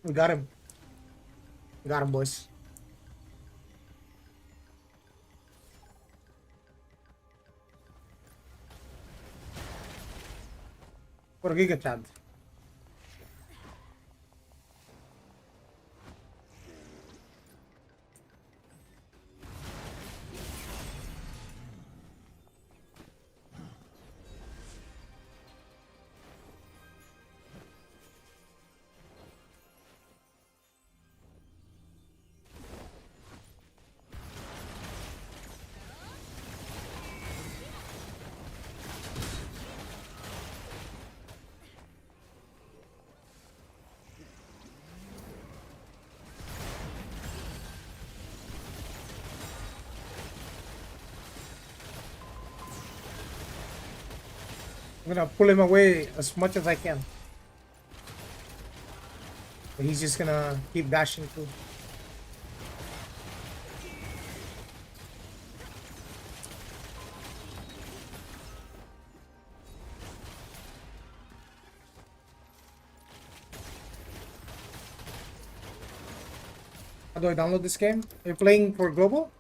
We got him. We got him, boys. for Giga Chad. I'm gonna pull him away as much as I can. But he's just gonna keep dashing through. How do I download this game? Are you playing for global?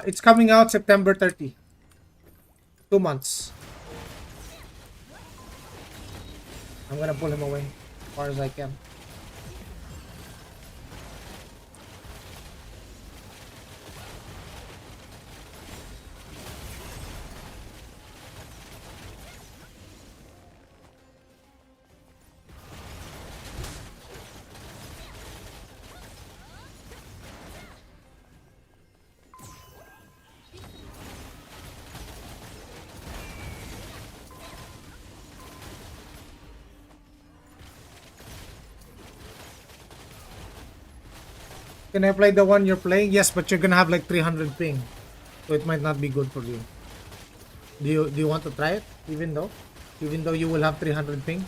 It's coming out September 30. 2 months. I'm gonna pull him away as far as I can. Can I play the one you're playing? Yes, but you're gonna have like 300 ping, so it might not be good for you. Do you want to try it? Even though you will have 300 ping,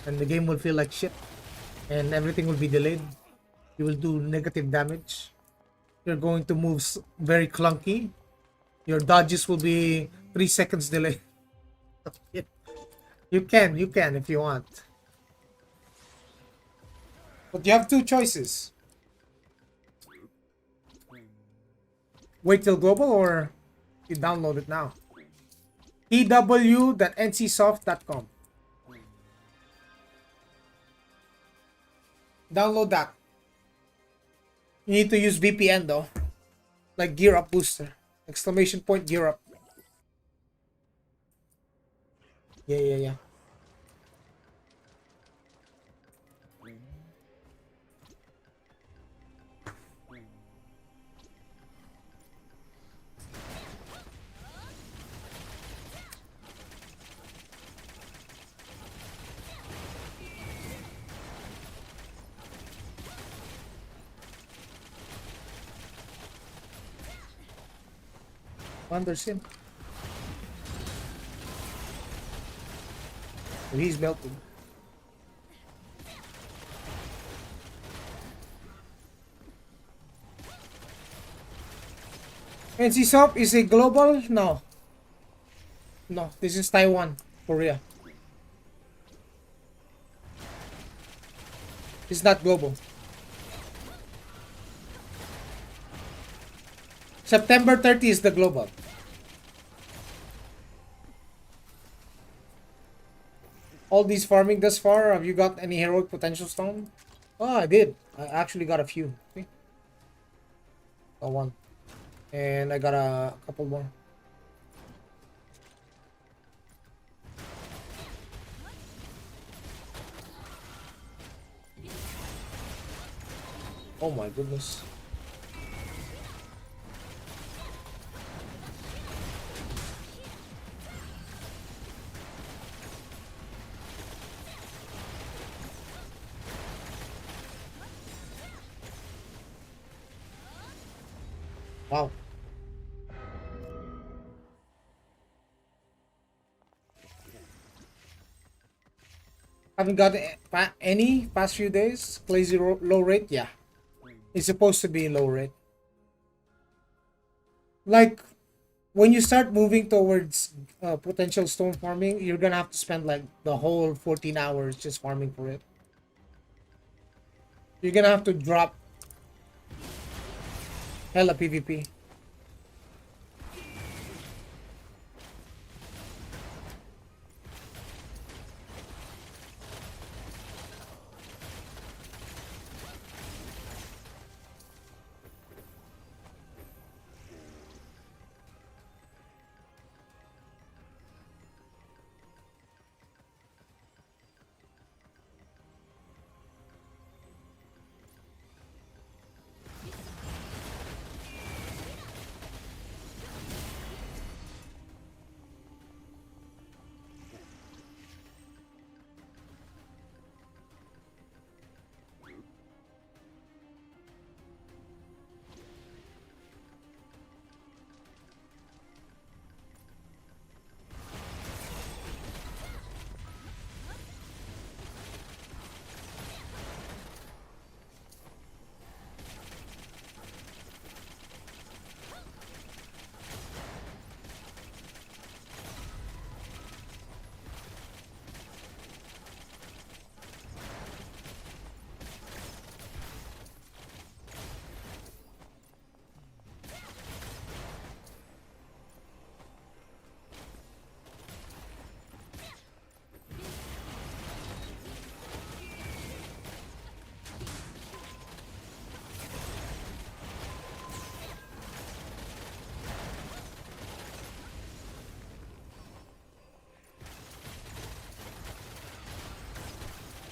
and the game will feel like shit, and everything will be delayed. You will do negative damage. You're going to move very clunky. Your dodges will be 3 seconds delay. You can if you want, but you have two choices. Wait till global or you download it now. ew.ncsoft.com. Download that. You need to use VPN though. Like gearup booster. Exclamation point gearup. Yeah. Anderson. He's melting. NCSoft is a global? No. No, this is Taiwan, Korea. It's not global. September 30 is the global. All these farming thus far, have you got any heroic potential stone? Oh, I did. I actually got a few. See? Got one. And I got a couple more. Oh my goodness. Wow. Haven't got any past few days. Crazy low rate. Yeah, it's supposed to be low rate. Like when you start moving towards potential stone farming, you're gonna have to spend like the whole 14 hours just farming for it. You're gonna have to drop hella PvP.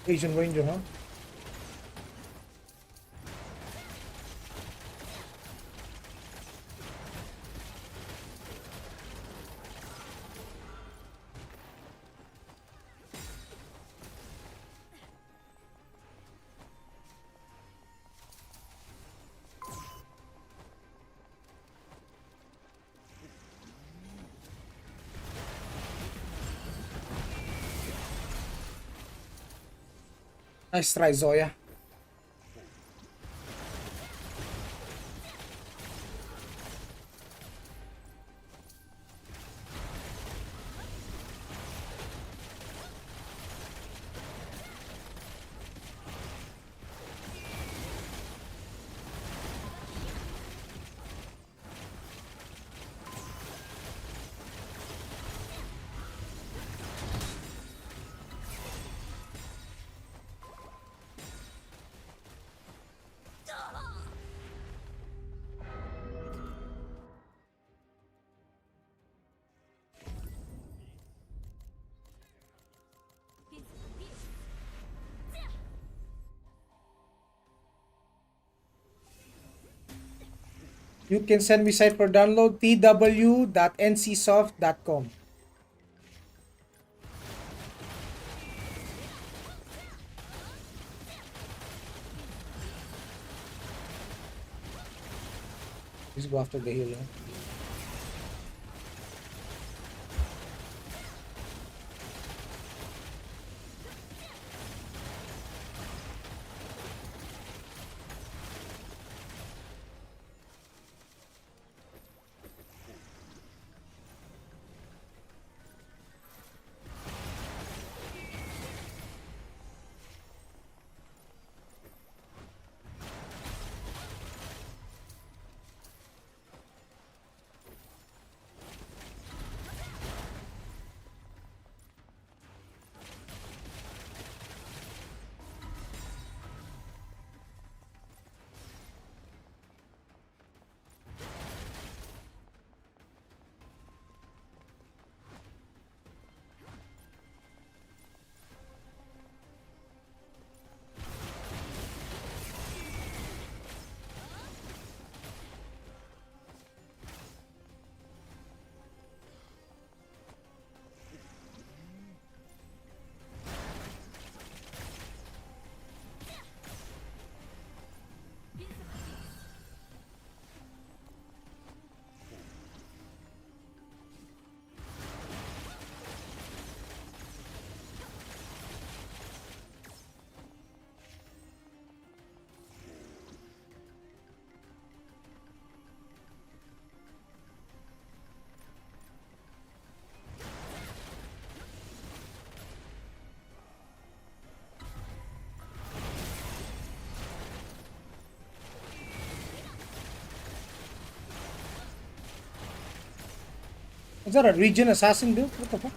Asian Ranger, huh? Nice try, Zoya. You can send me site for download tw.ncsoft.com. Please go after the healer. Is that a region assassin build? What the fuck?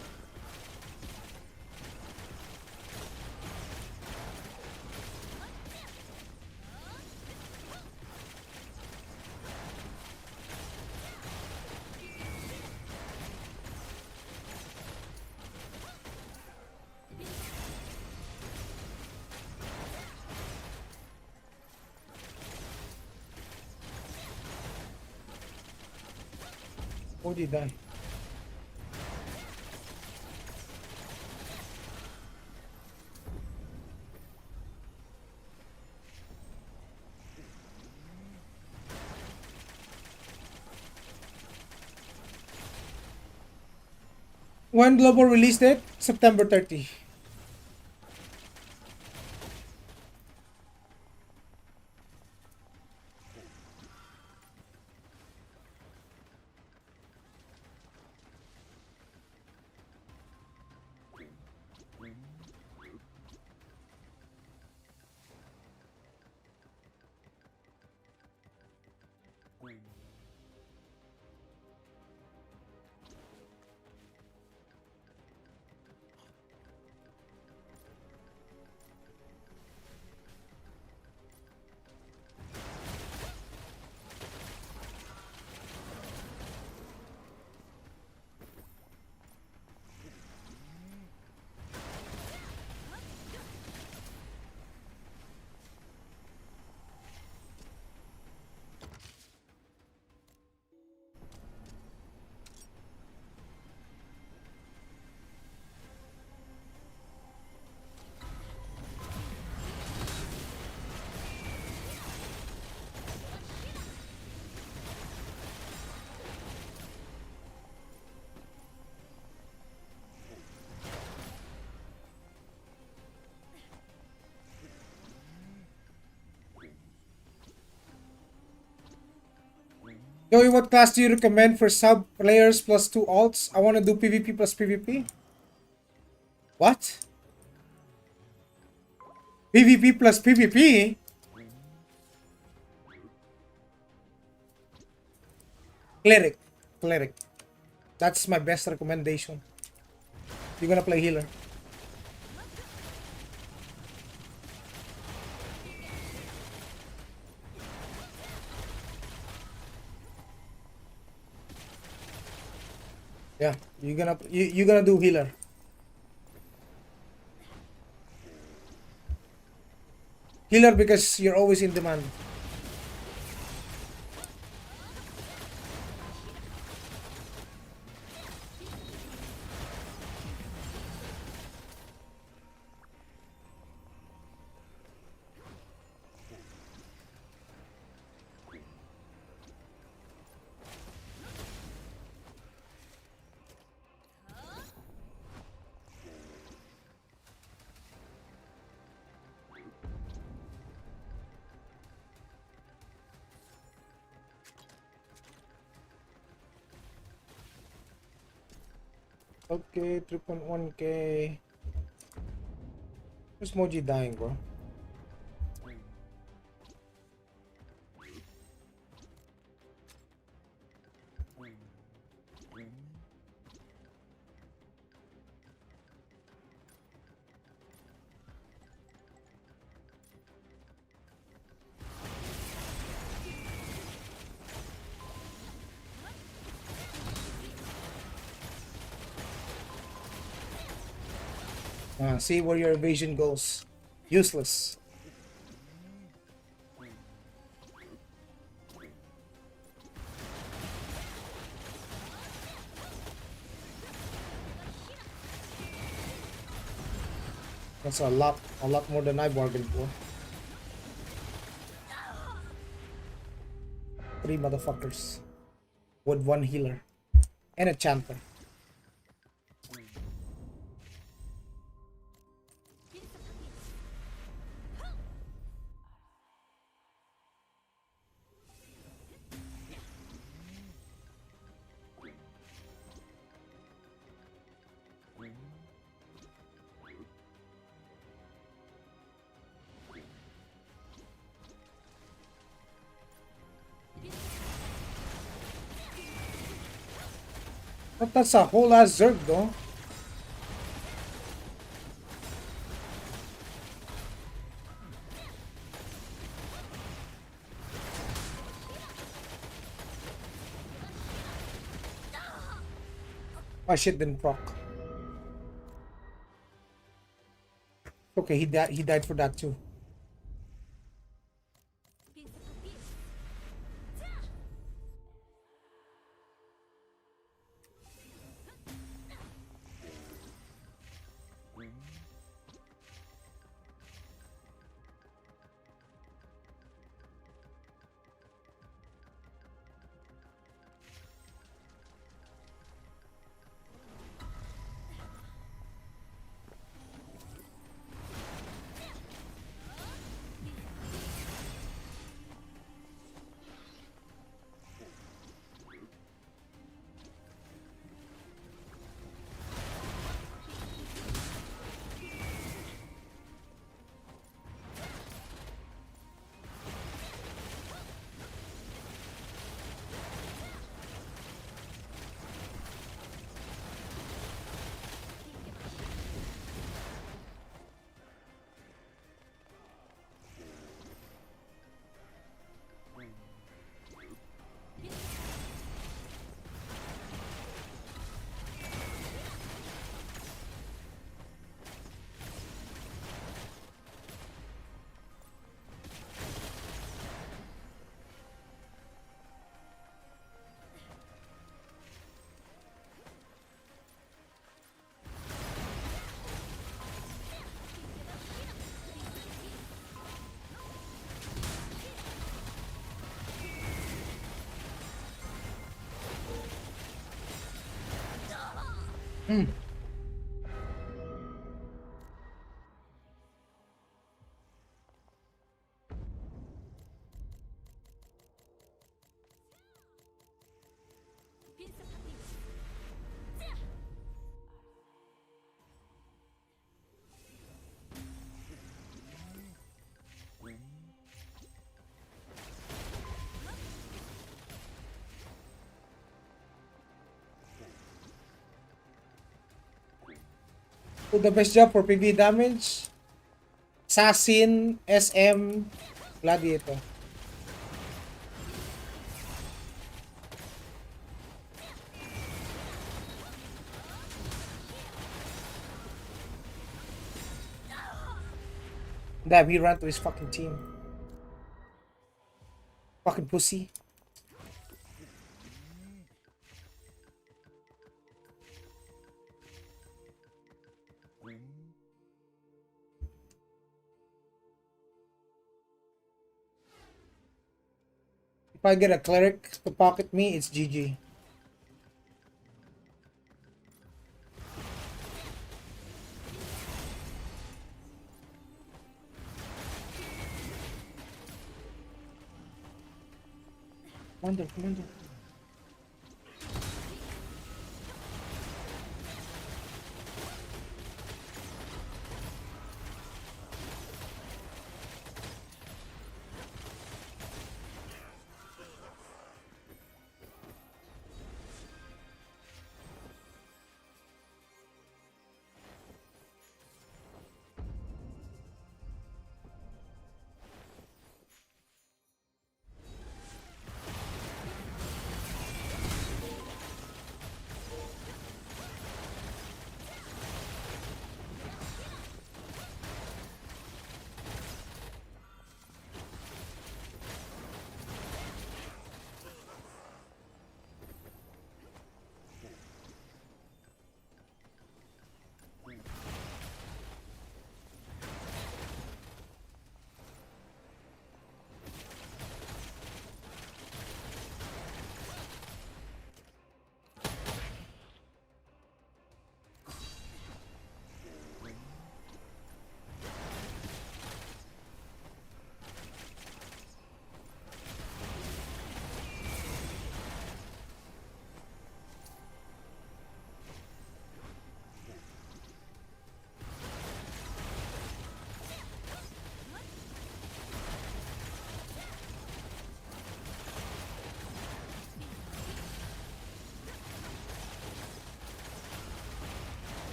How did he die? When global release date? September 30. Joey, what class do you recommend for sub players plus 2 alts? I want to do PvP plus PvP. What? PvP plus PvP? Cleric. Cleric. That's my best recommendation. You're gonna play healer. Yeah, you're gonna do healer. Healer because you're always in demand. Okay, 3.1k. Where's Moji dying, bro? See where your evasion goes. Useless. That's a lot more than I bargained for. 3 motherfuckers with 1 healer and a champer. What But that's a whole ass Zerg though. My shit didn't proc. Okay, he died for that too. Hmm. So the best job for PV damage, Assassin, SM, Gladiator. Damn, he ran to his fucking team. Fucking pussy. If I get a cleric to pocket me, it's GG. Commander, commander.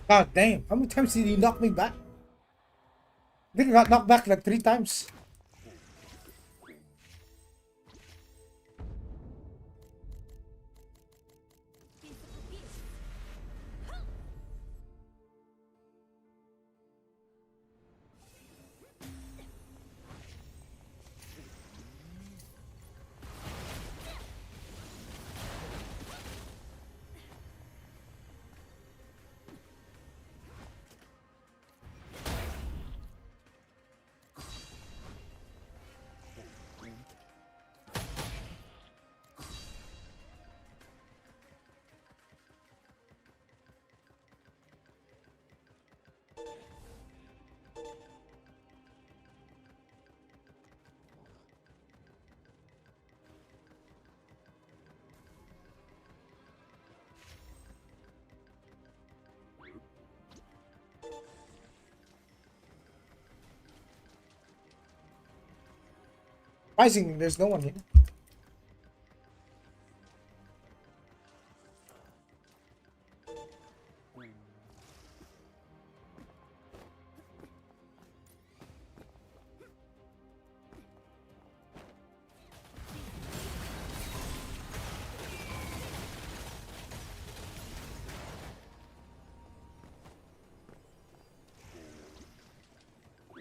God damn. How many times did he knock me back? I think I got knocked back like 3 times. Surprisingly, there's no one here.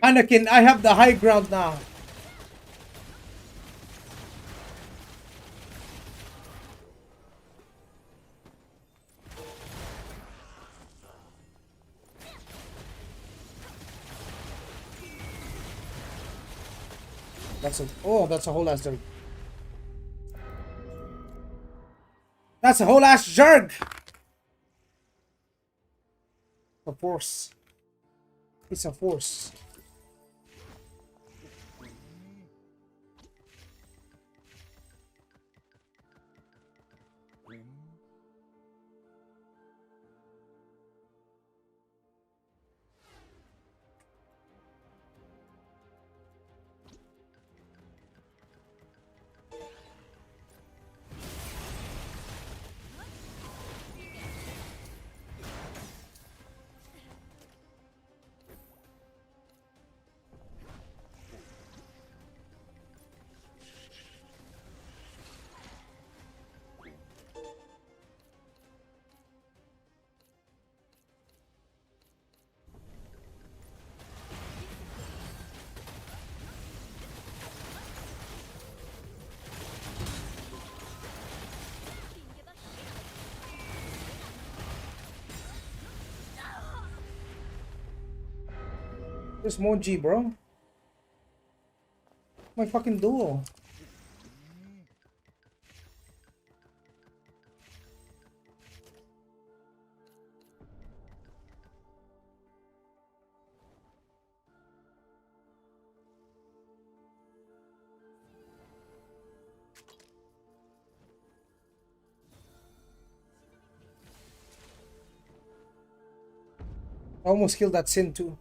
Anakin, I have the high ground now. That's a whole ass zerg. That's a whole ass zerg. A force. It's a force. There's Monji, bro. My fucking duel. I almost killed that Sin too.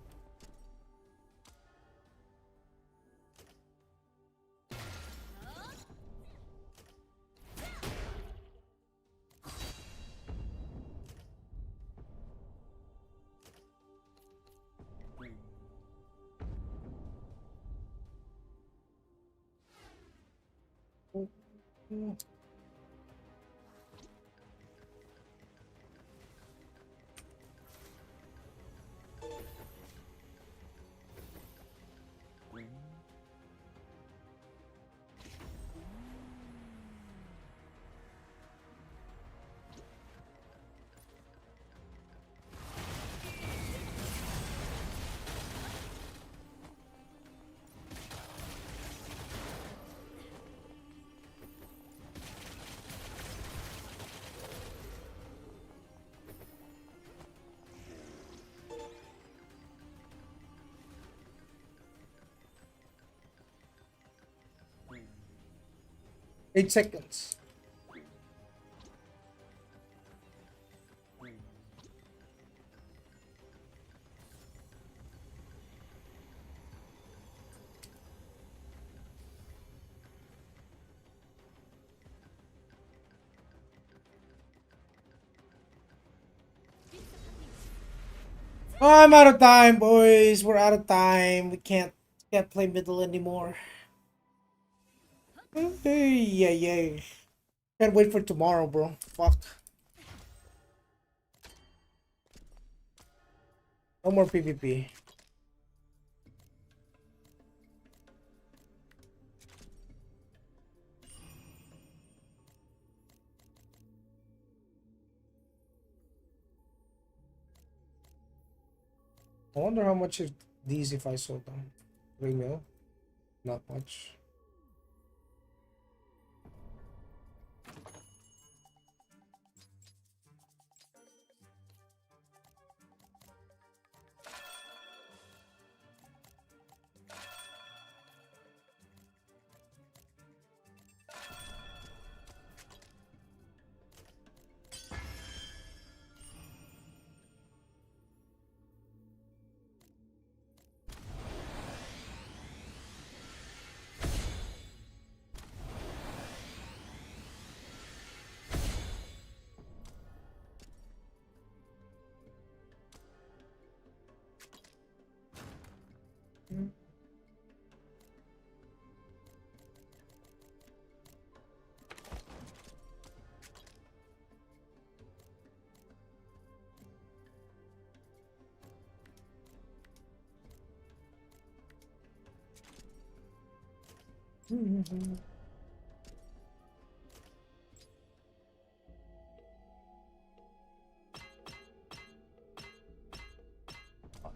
Eight seconds. Oh, I'm out of time, boys. We're out of time. We can't play middle anymore. Hey, yeah, yeah. Can't wait for tomorrow, bro. Fuck. No more PvP. I wonder how much of these if I sold them. 3 mil? Not much.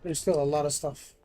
There's still a lot of stuff.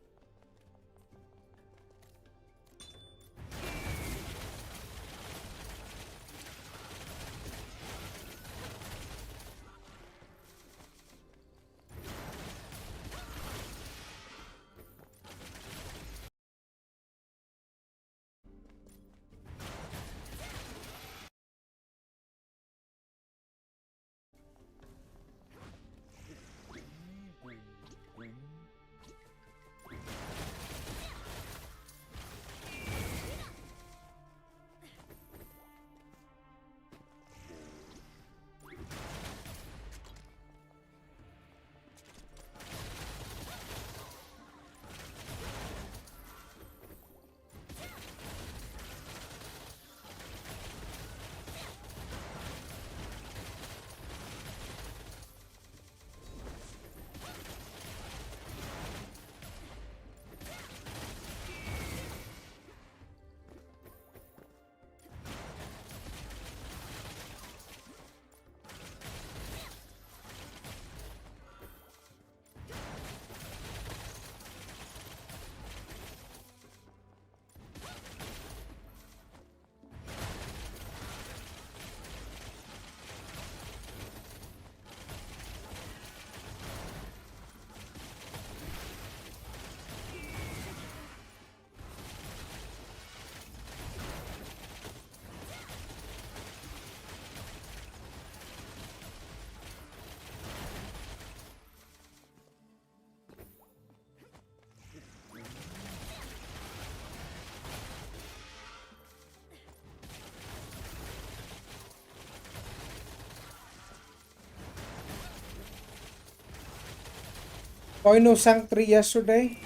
Oh, I know Sanctuary yesterday.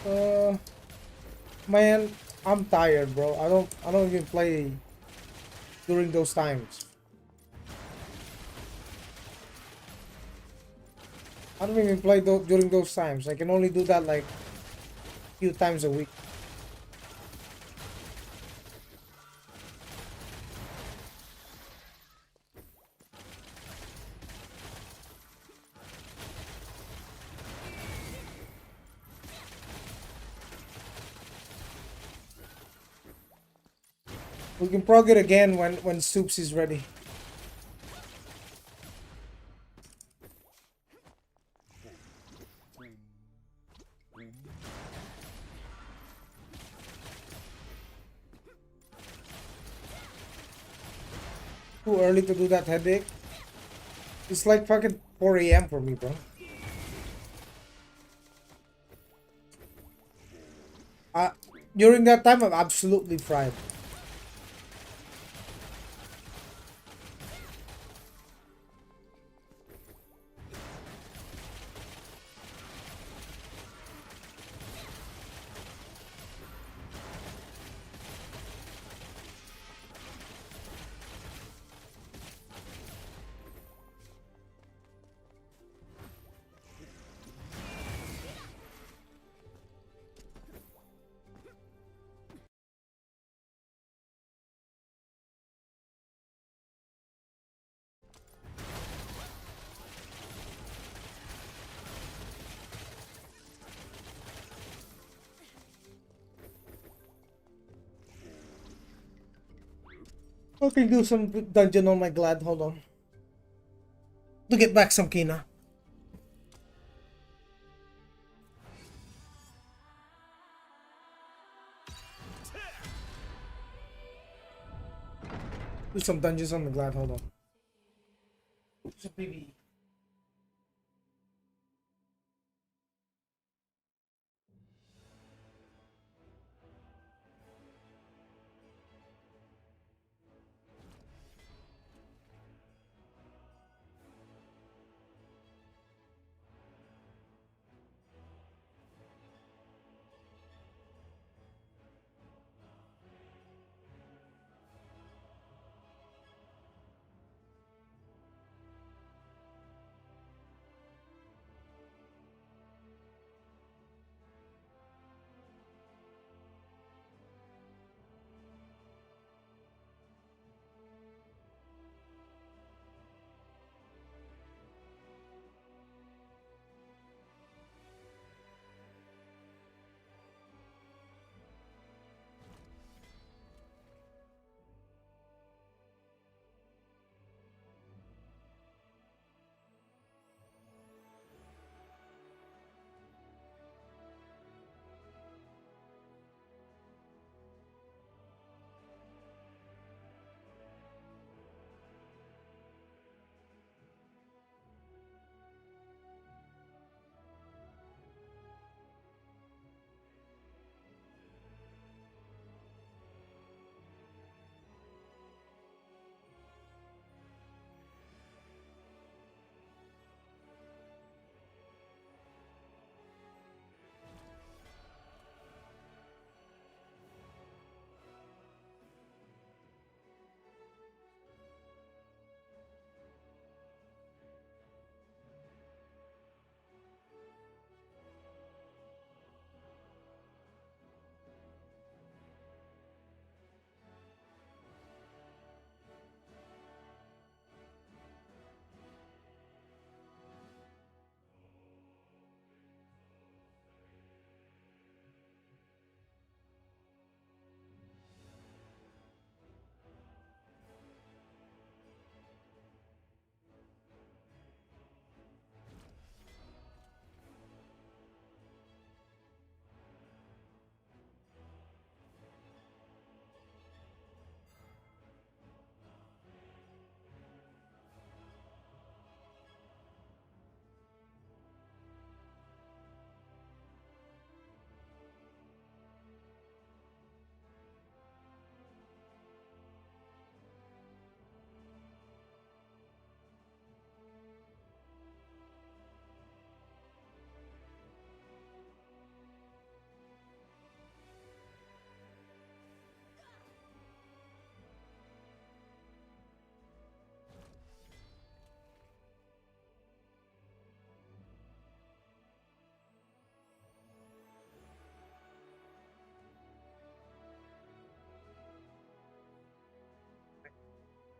Uh, man, I'm tired, bro. I don't even play during those times. I don't even play during those times. I can only do that like few times a week. We can prog it again when Soups is ready. Too early to do that headache. It's like fucking 4 a.m. for me, bro. Uh, During that time, I'm absolutely fried. I can do some dungeon on my glad. Hold on. To get back some Kina. Do some dungeons on the glad. Hold on. It's a baby.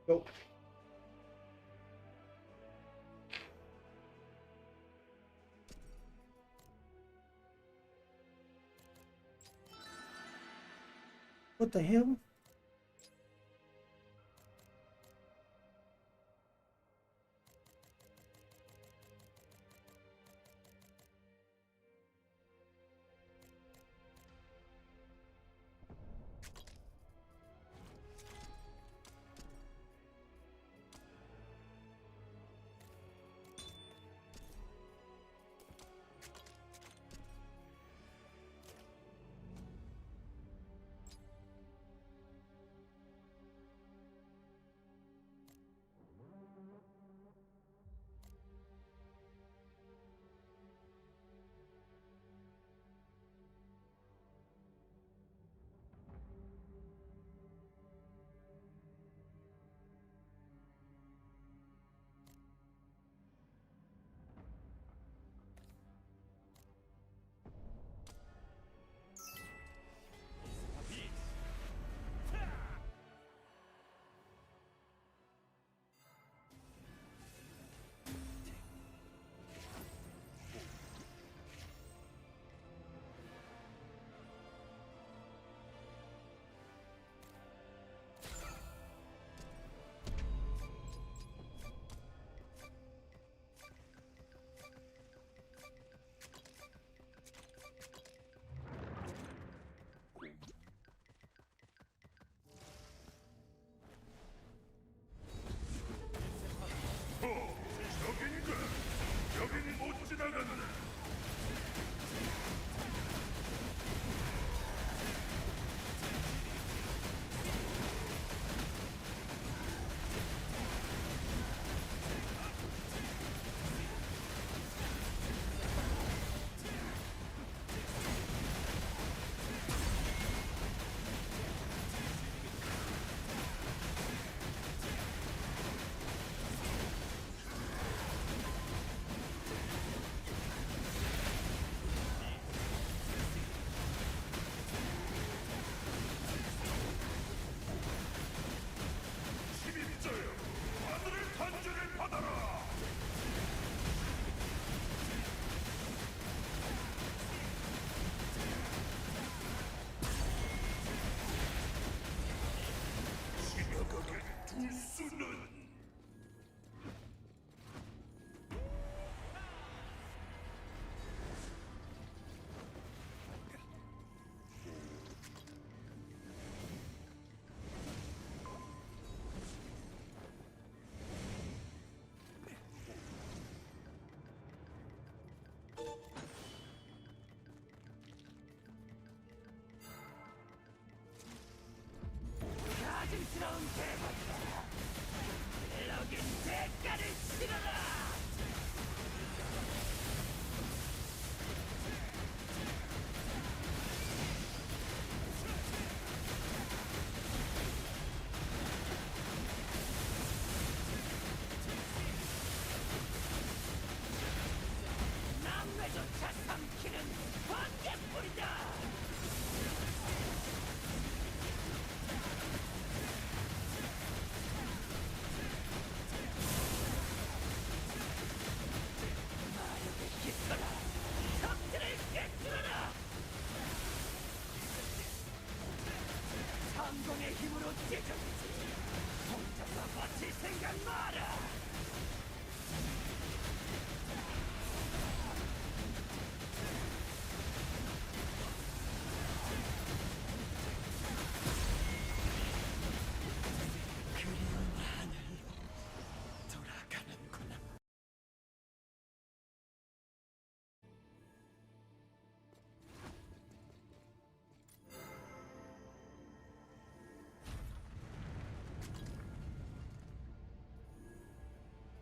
Go. What the hell?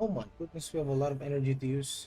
Oh my goodness, we have a lot of energy to use.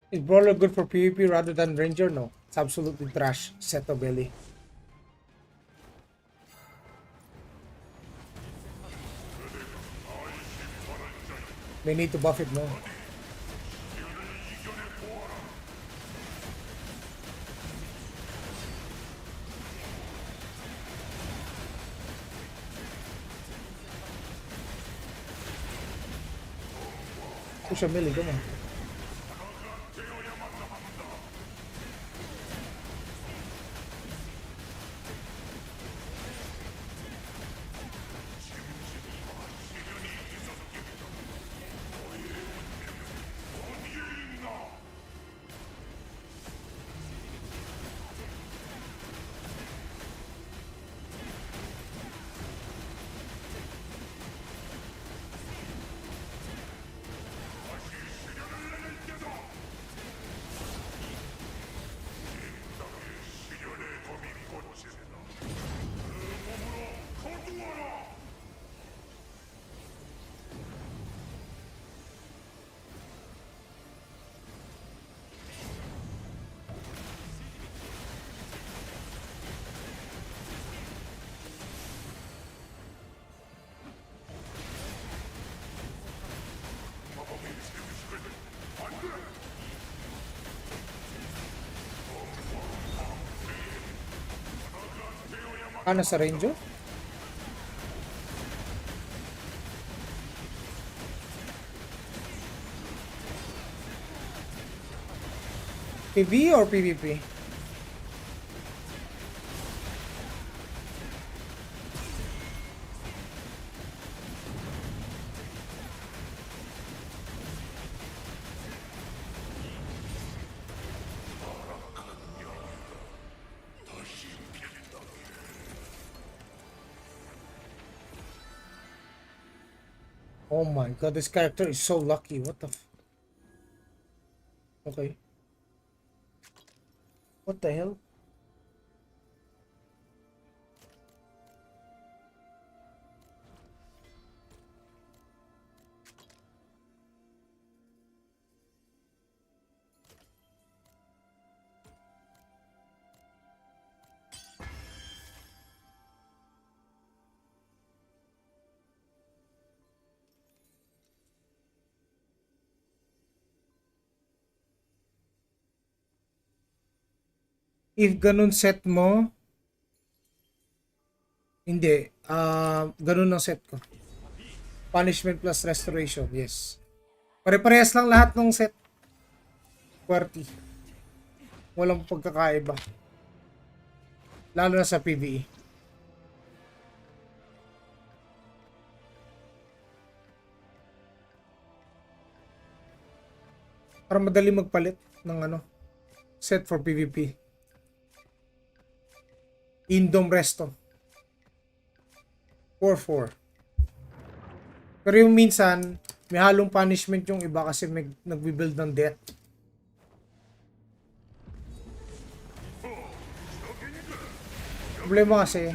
Is Brawler good for PvP rather than Ranger? No. It's absolutely trash. Seto belly. They need to buff it more. Push a melee, come on. Sa Ranger? PV or PvP? Oh my god, this character is so lucky. What the Okay. What the hell? If ganun set mo, hindi. Ganun ang set ko. Punishment plus restoration, yes. Pare-parehas lang lahat ng set. QWERTY. Walang pagkakaiba. Lalo na sa PvE. Para madali magpalit ng set for PvP. Indom Resto. 4-4. Pero yung minsan, may halong punishment yung iba kasi may nagbibuild ng death. Problema kasi,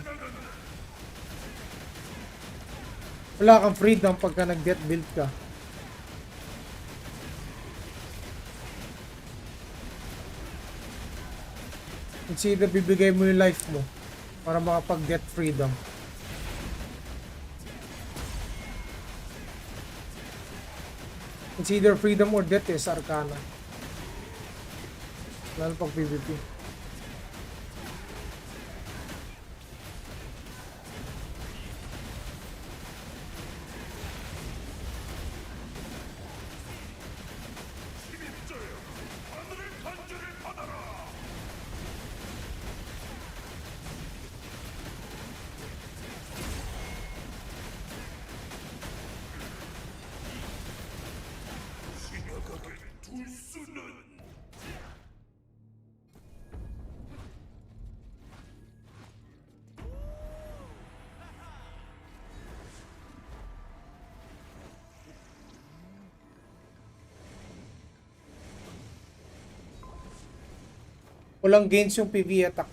wala kang freedom pagka nag-death build ka. It's either bibigay mo yung life mo para makapag-death freedom. It's either freedom or death sa Arcana. Lalo pag PvP. Walang gains yung PV attack.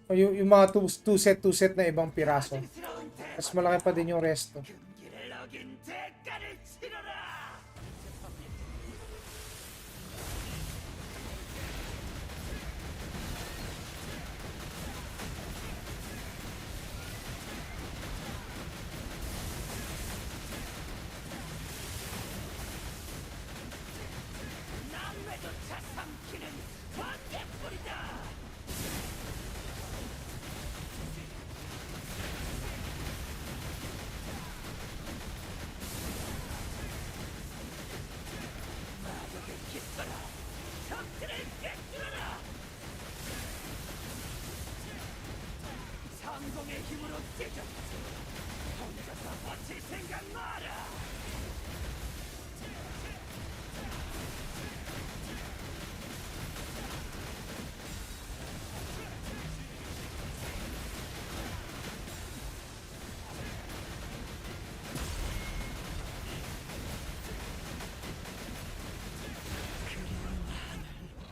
O yung mga two set na ibang piraso. Mas malaki pa din yung resto.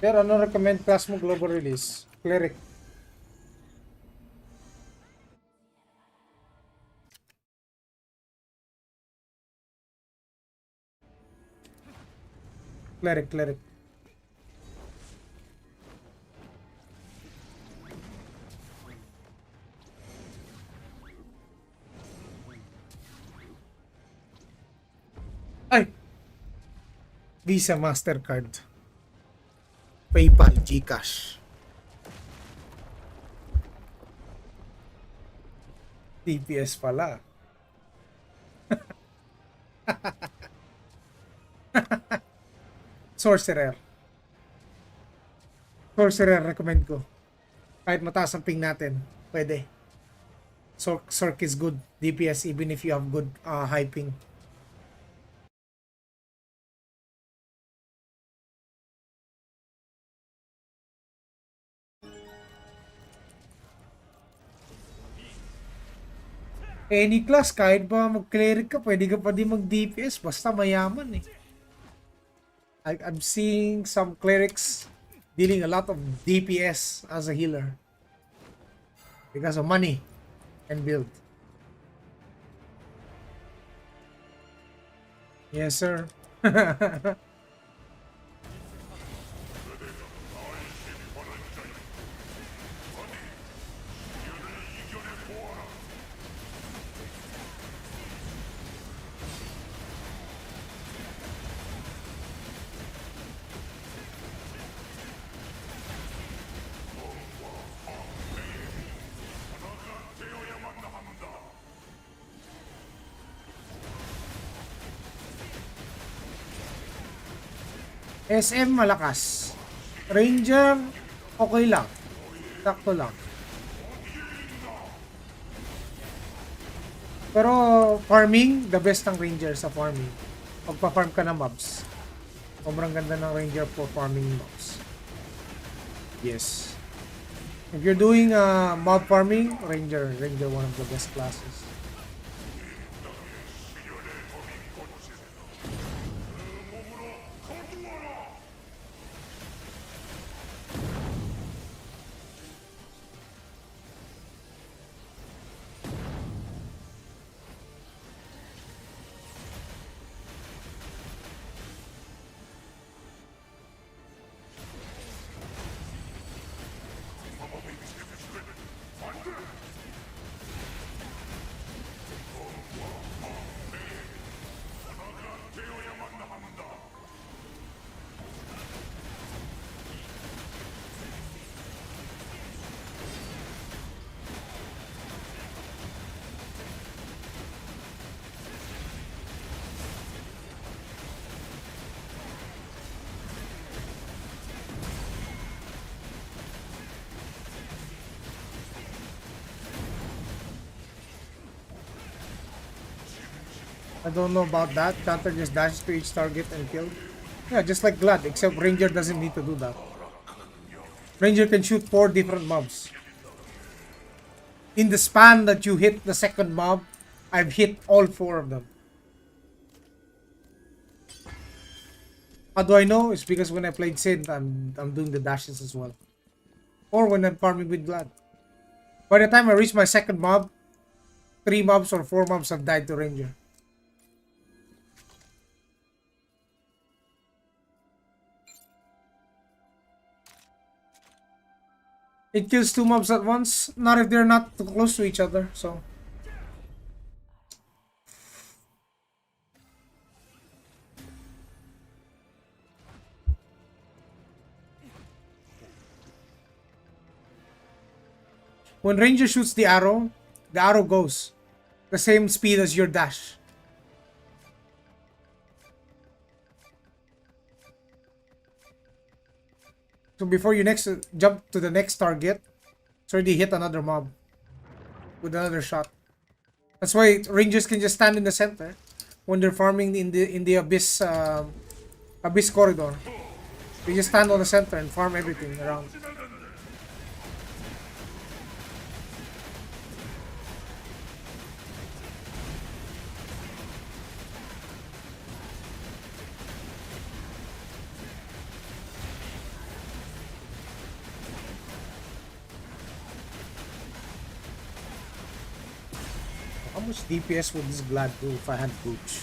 Pero ano recommend class mo global release? Cleric. Cleric. Ay! Visa, Mastercard. PayPal, GCash. DPS pala. Sorcerer. Sorcerer, recommend ko. Kahit mataas ang ping natin, pwede. Sorc is good. DPS even if you have good high ping. Any class, kahit ba mag-cleric ka, pwede ka pa din mag-DPS. Basta mayaman eh. I'm seeing some clerics dealing a lot of DPS as a healer. Because of money and build. Yes, sir. SM malakas. Ranger okay lang. Sakto lang. Pero farming, the best ang Ranger sa farming. Pagpa-farm ka ng mobs. Sobrang ganda ng Ranger for farming mobs. Yes. If you're doing mob farming, Ranger one of the best classes. I don't know about that. Counter just dashes to each target and kill. Yeah, just like Glad, except Ranger doesn't need to do that. Ranger can shoot 4 different mobs. In the span that you hit the second mob, I've hit all 4 of them. How do I know? It's because when I played Sin, I'm doing the dashes as well. Or when I'm farming with Blood. By the time I reach my second mob, 3 mobs or 4 mobs have died to Ranger. It kills 2 mobs at once, not if they're not too close to each other, so. When Ranger shoots the arrow goes the same speed as your dash. So before you next jump to the next target, it's already hit another mob with another shot. That's why Rangers can just stand in the center when they're farming in the abyss corridor. They just stand on the center and farm everything around. How much DPS would this Glad do if I had Gooch?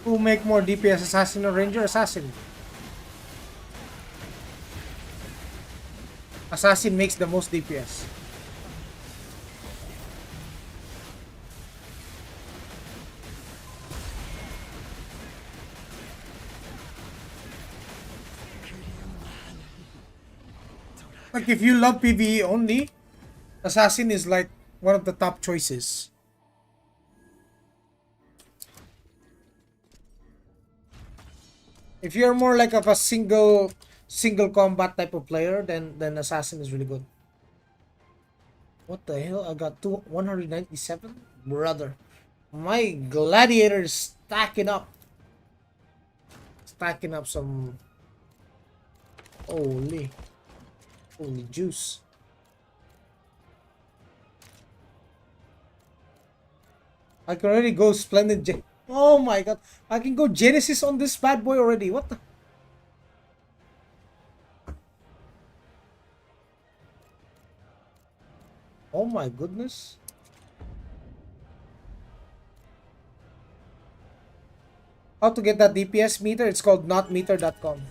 Who make more DPS, Assassin or Ranger? Assassin. Assassin makes the most DPS. Like if you love PvE only, Assassin is like one of the top choices. If you're more like of a single combat type of player, then Assassin is really good. What the hell? I got 197? Brother. My gladiator is stacking up. Stacking up some holy juice. I can already go Splendid Oh my god. I can go Genesis on this bad boy already. What the? Oh my goodness. How to get that DPS meter? It's called notmeter.com.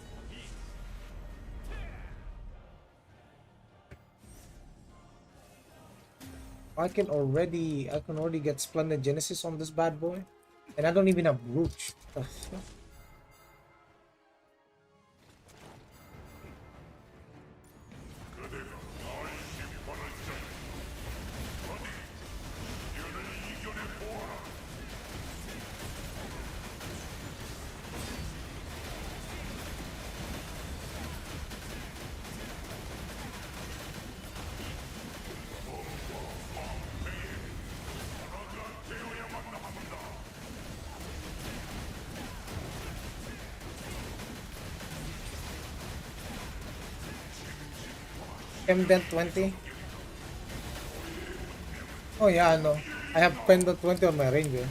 I can already get Splendid Genesis on this bad boy. And I don't even have Brooch. Pendant 20. Oh yeah, I know. I have Pendant 20 on my Ranger.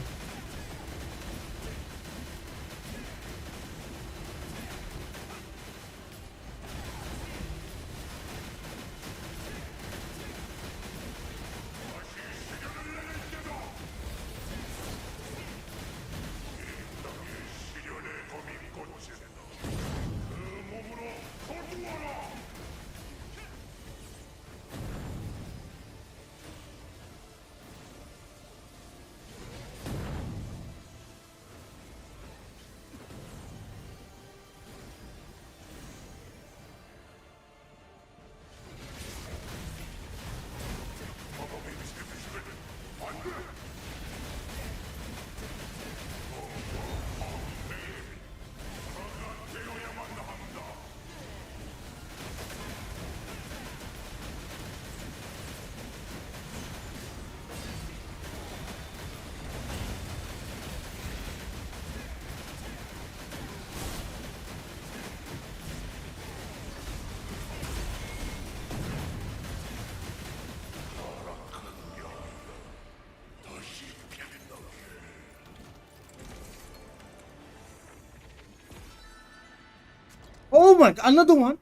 Oh my god, another one.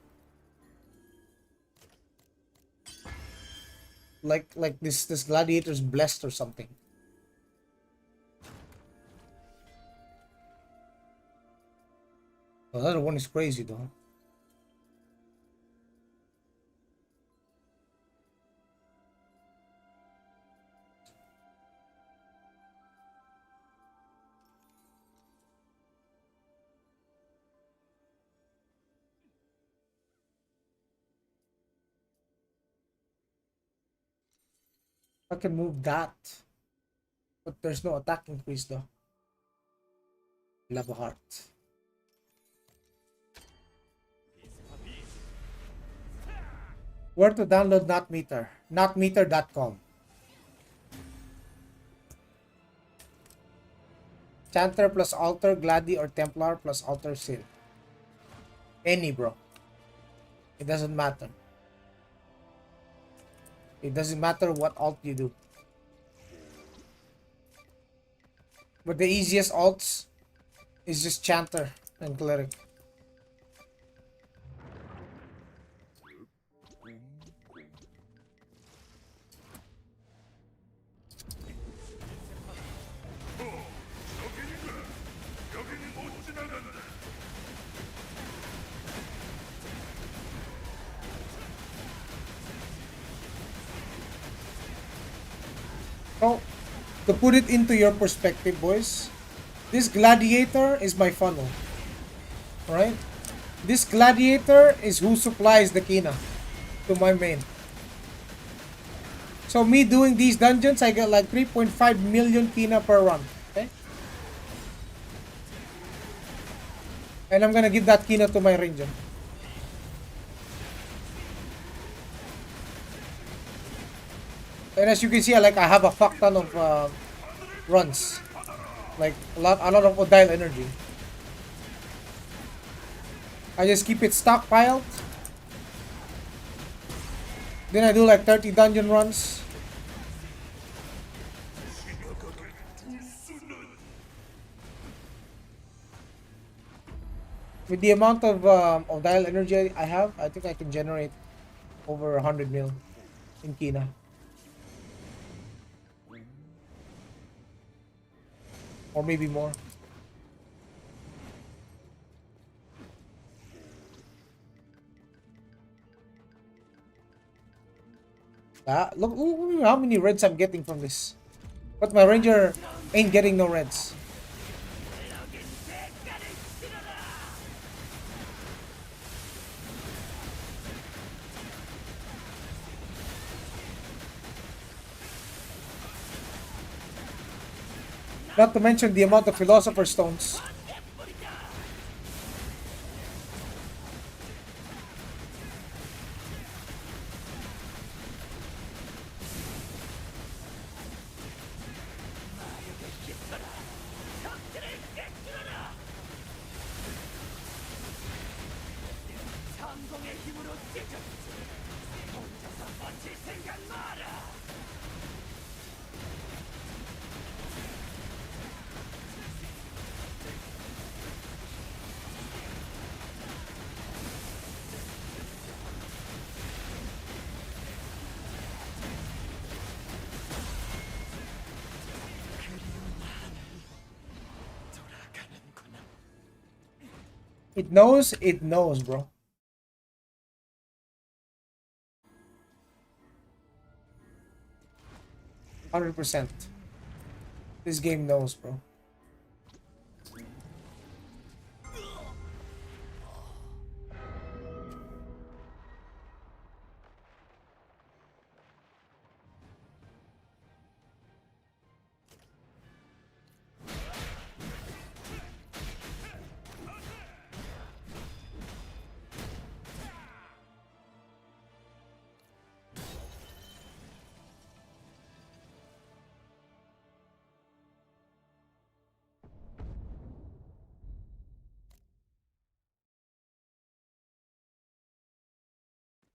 Like this gladiator's blessed or something. Another one is crazy though. I can move that, but there's no attack increase though. Lava heart. Where to download NotMeter? Notmeter.com. Chanter plus Altar, Gladi, or Templar plus Altar Seal. Any, bro. It doesn't matter. It doesn't matter what alt you do. But the easiest alts is just Chanter and Cleric. So, to put it into your perspective, boys, this gladiator is my funnel. Right? This gladiator is who supplies the Kina to my main. So me doing these dungeons, I get like 3.5 million Kina per run. Okay? And I'm gonna give that Kina to my ranger. And as you can see, I have a fuck ton of runs. Like a lot of Odile energy. I just keep it stockpiled. Then I do like 30 dungeon runs. With the amount of Odile energy I have, I think I can generate over 100 mil in Kina. Or maybe more. Look how many reds I'm getting from this. But my ranger ain't getting no reds. Not to mention the amount of Philosopher's Stones. It knows, bro. 100%. This game knows, bro.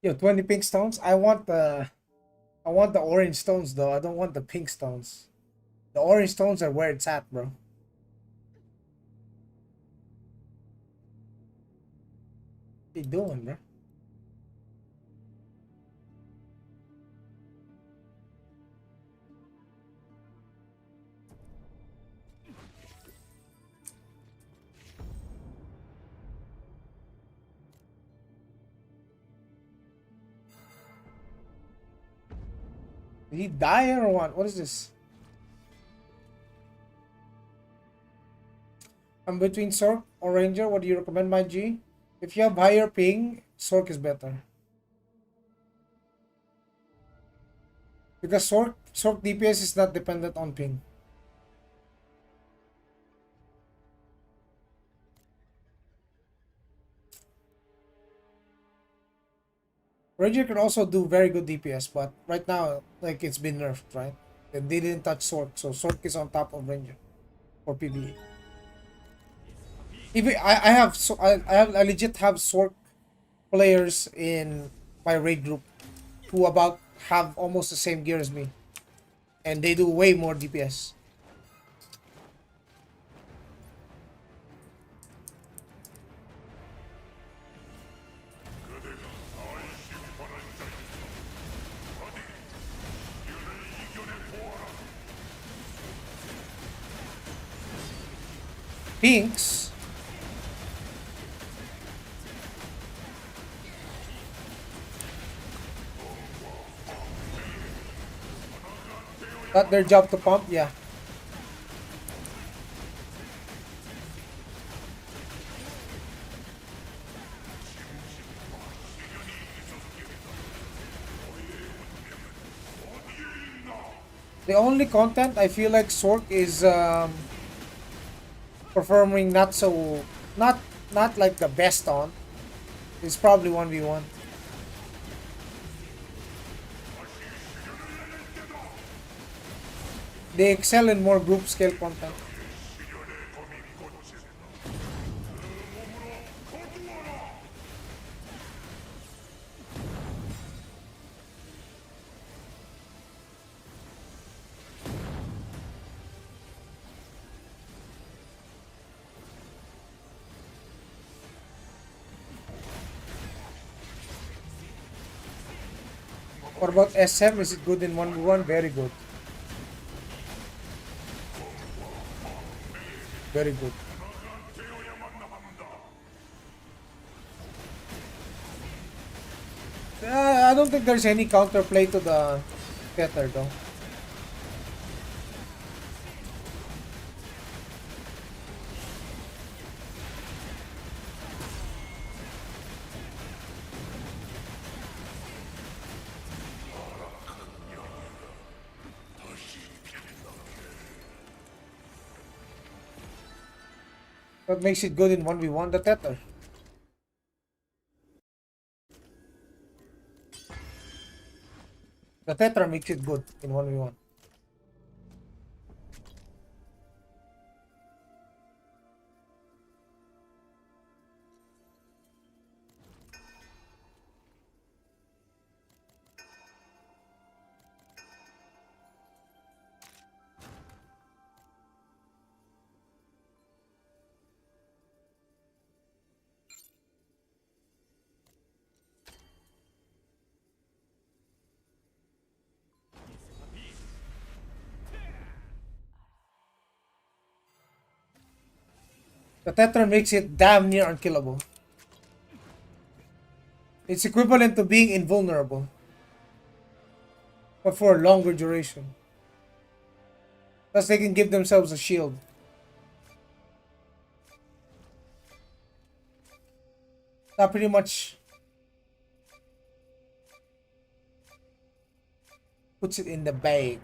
Yo, 20 pink stones. I want the orange stones though. I don't want the pink stones. The orange stones are where it's at, bro. What you doing, bro? Did he die or what? What is this? I'm between Sork or Ranger. What do you recommend, my G? If you have higher ping, Sork is better. Because Sork DPS is not dependent on ping. Ranger can also do very good DPS, but right now, like, it's been nerfed, right? And they didn't touch Sork, so Sork is on top of Ranger for PvE. Even I legit have Sork players in my raid group who about have almost the same gear as me, and they do way more DPS. Pinks. Not their job to pump, yeah. The only content I feel like Sork is performing not like the best on. It's probably 1v1. They excel in more group scale content. What about SM? Is it good in 1v1? Very good. Very good. I don't think there's any counterplay to the Tether though. What makes it good in 1v1? The Tether. The Tetra makes it good in 1v1. The Tetra makes it damn near unkillable. It's equivalent to being invulnerable, but for a longer duration. Plus, they can give themselves a shield. That pretty much puts it in the bag.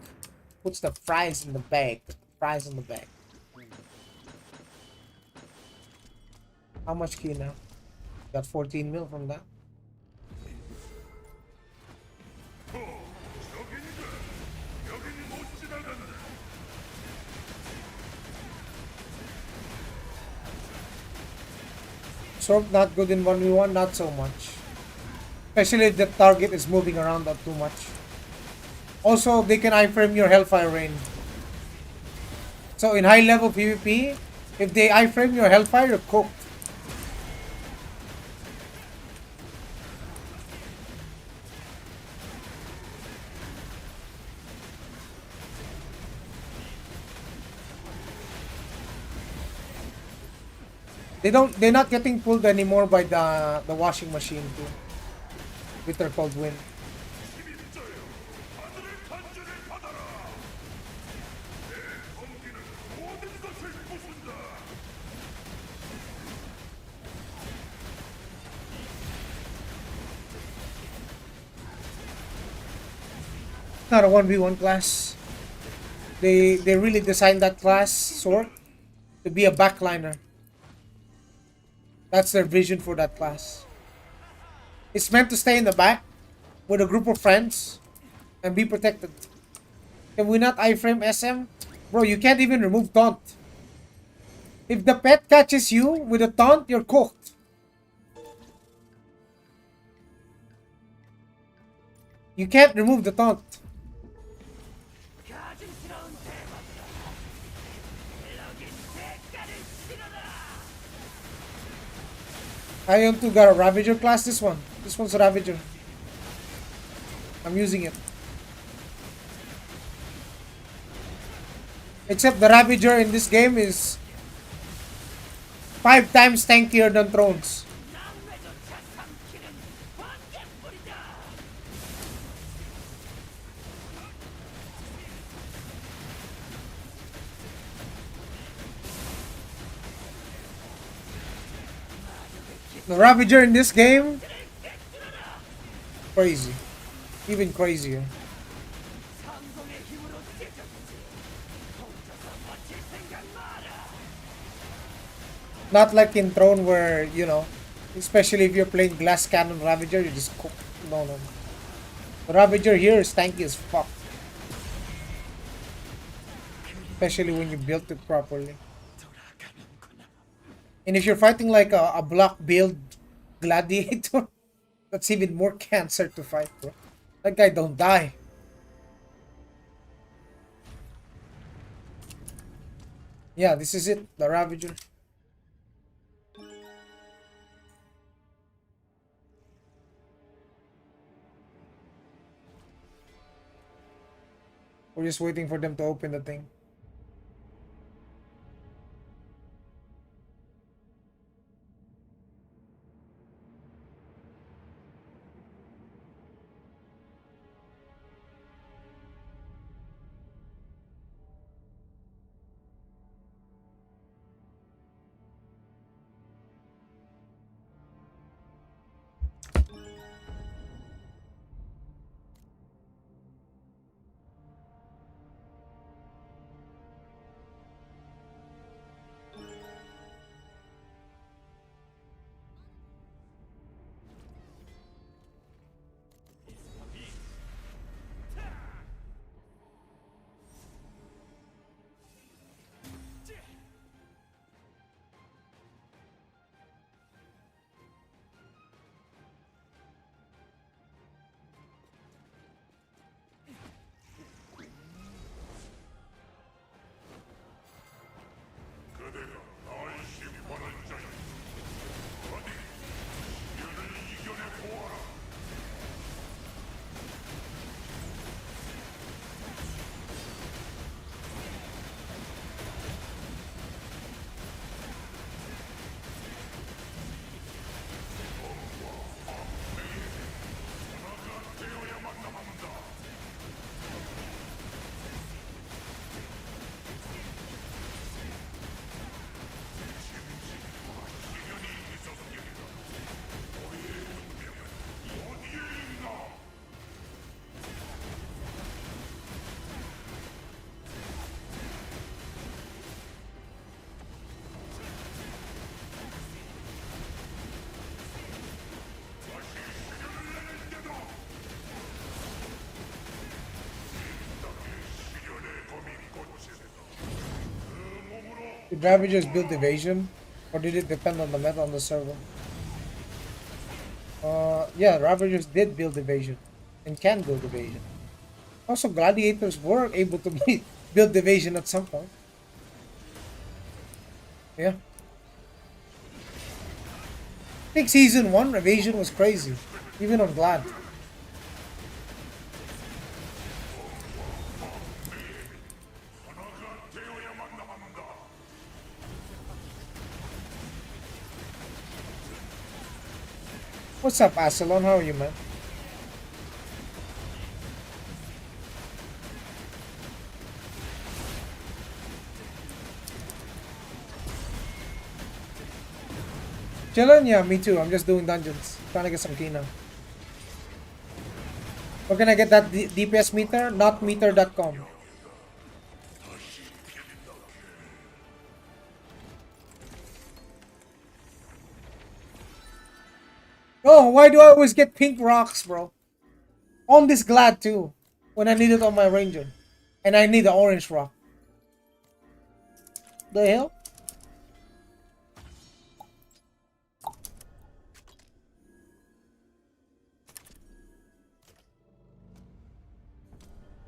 Puts the fries in the bag. Fries in the bag. How much key now? Got 14 mil from that. Sword not good in 1v1, not so much. Especially if the target is moving around that too much. Also, they can iframe your Hellfire Rain. So in high level PvP, if they iframe your Hellfire, you're cooked. They're not getting pulled anymore by the washing machine too. Bitter cold wind. Not a 1v1 class. They really designed that class sword to be a backliner. That's their vision for that class. It's meant to stay in the back with a group of friends and be protected. Can we not iframe SM? Bro, you can't even remove taunt. If the pet catches you with a taunt, you're cooked. You can't remove the taunt. AION 2 got a Ravager class, this one. This one's a Ravager. I'm using it. Except the Ravager in this game is 5 times tankier than Thrones. The Ravager in this game, crazy. Even crazier. Not like in Throne where, you know, especially if you're playing Glass Cannon Ravager, you just cook. No, no, no. The Ravager here is tanky as fuck. Especially when you built it properly. And if you're fighting like a block build gladiator, that's even more cancer to fight, bro. That guy don't die. Yeah, this is it. The Ravager. We're just waiting for them to open the thing. Did Ravagers build evasion? Or did it depend on the meta on the server? Yeah, Ravagers did build evasion. And can build evasion. Also, Gladiators were able to build evasion at some point. Yeah. I think season 1 evasion was crazy. Even on Glad. What's up, Asalon? How are you, man? Chillin'? Yeah, me too. I'm just doing dungeons. Trying to get some key now. Where can I get that DPS meter? Notmeter.com. Oh, why do I always get pink rocks, bro? On this Glad too. When I need it on my Ranger. And I need the orange rock. The hell?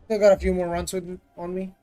Still got a few more runs with on me.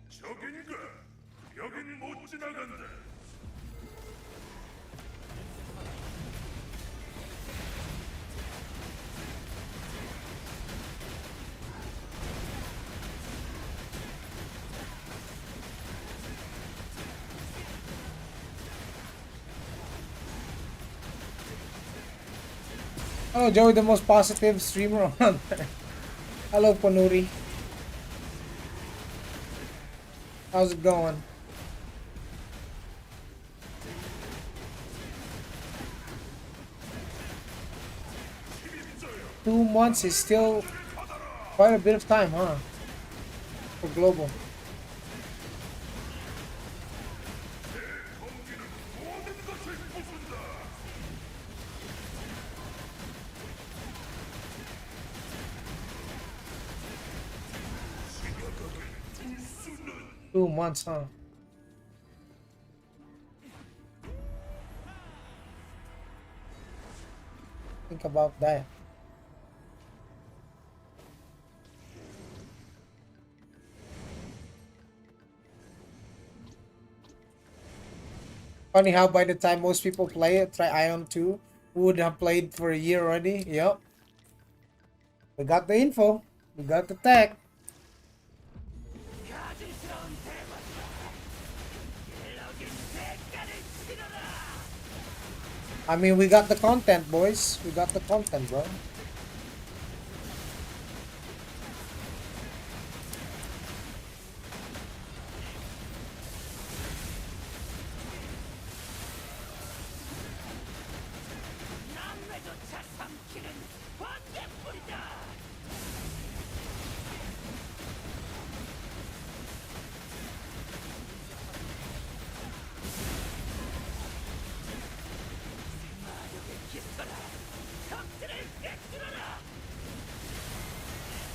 저긴가? 여긴 못 지나간다. 'Oh, Joey, the most positive streamer on there. Hello, Panuri. How's it going? Two months is still quite a bit of time, huh? For global. Two months, huh? Think about that. Funny how by the time most people play it, try Ion 2, who would have played for a year already. Yep. We got the info. We got the tech. I mean, we got the content, boys. We got the content, bro.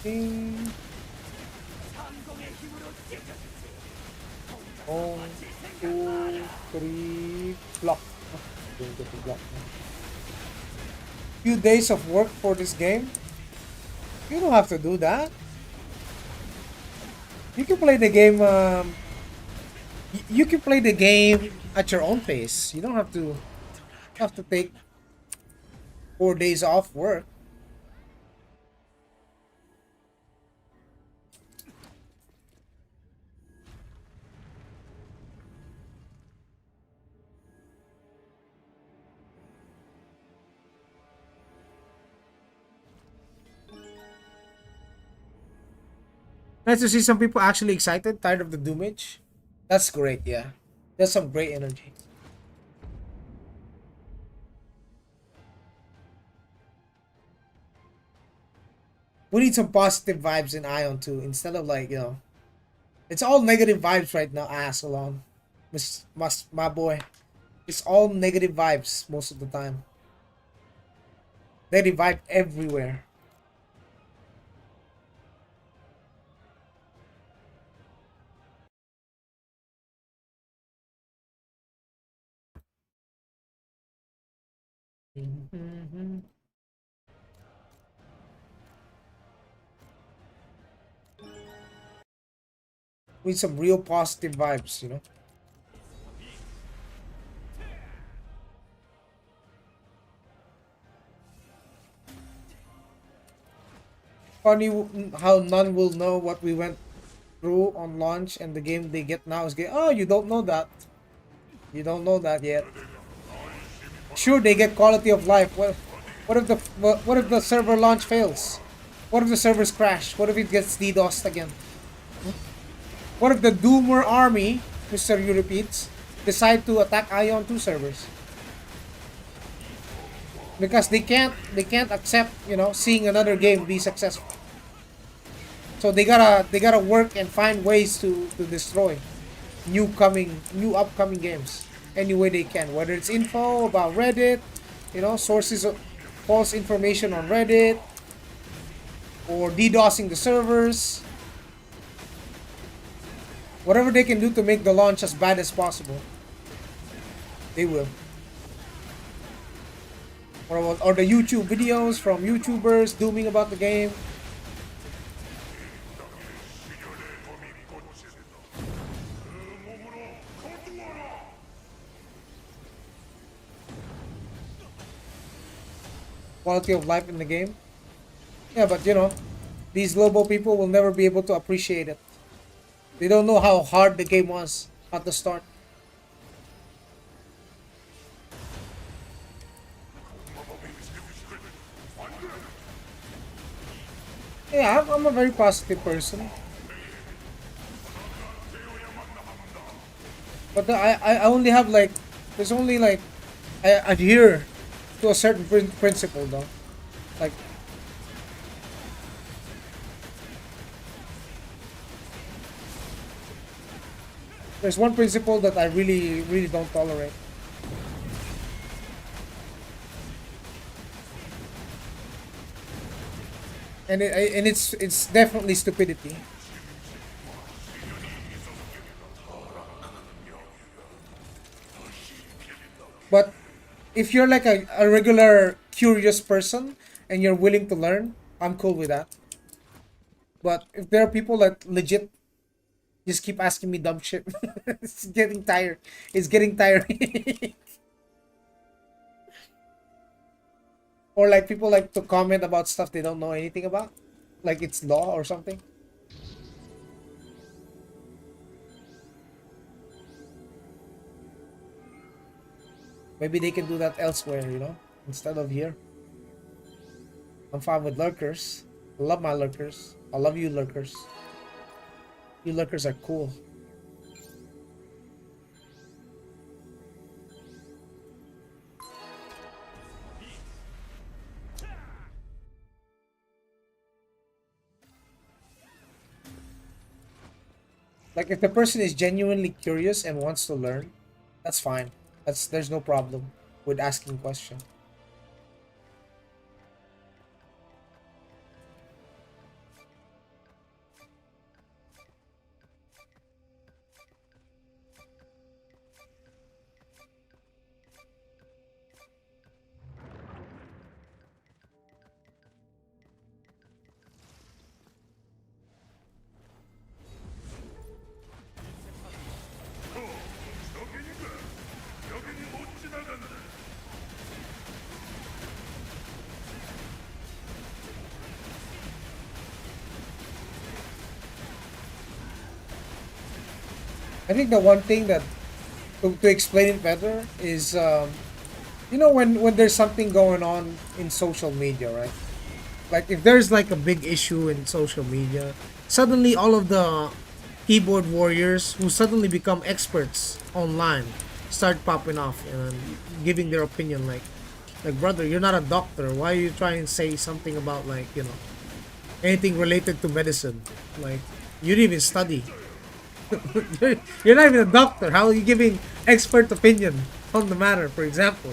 Ding. One, two, three, block. Didn't get the block. Few days of work for this game. You don't have to do that. You can play the game. You can play the game at your own pace. You don't have to take 4 days off work. Nice to see some people actually excited, tired of the doomage. That's great, yeah. That's some great energy. We need some positive vibes in Ion too, instead of like, it's all negative vibes right now, Ascalon. My boy. It's all negative vibes most of the time. Negative vibe everywhere. We need some real positive vibes. Funny how none will know what we went through on launch, and the game they get now is oh, you don't know that. You don't know that yet. Sure, they get quality of life. What if the server launch fails? What if the servers crash? What if it gets DDoSed again? What if the Doomer army, Mr. You repeats, decide to attack Ion 2 servers? Because they can't accept, seeing another game be successful. So they gotta work and find ways to destroy new upcoming games any way they can. Whether it's info about Reddit, sources of false information on Reddit, or DDoSing the servers. Whatever they can do to make the launch as bad as possible, they will. Or the YouTube videos from YouTubers dooming about the game. Quality of life in the game. Yeah, but these global people will never be able to appreciate it. They don't know how hard the game was at the start. Yeah, I'm a very positive person. But I only have like, there's only like, I adhere to a certain principle though. Like, there's one principle that I really, really don't tolerate. And it's definitely stupidity. But if you're like a regular curious person and you're willing to learn, I'm cool with that. But if there are people that legit just keep asking me dumb shit, it's getting tired. It's getting tiring. Or like people like to comment about stuff they don't know anything about, like it's law or something. Maybe they can do that elsewhere, instead of here. I'm fine with lurkers. I love my lurkers. I love you lurkers. You lurkers are cool. Like if the person is genuinely curious and wants to learn, that's fine. There's no problem with asking questions. I think the one thing that to explain it better is you know when there's something going on in social media, right? Like if there's like a big issue in social media, suddenly all of the keyboard warriors who suddenly become experts online start popping off and giving their opinion like brother, you're not a doctor. Why are you trying to say something about like, you know, anything related to medicine? Like you didn't even study. You're not even a doctor. How are you giving expert opinion on the matter, for example?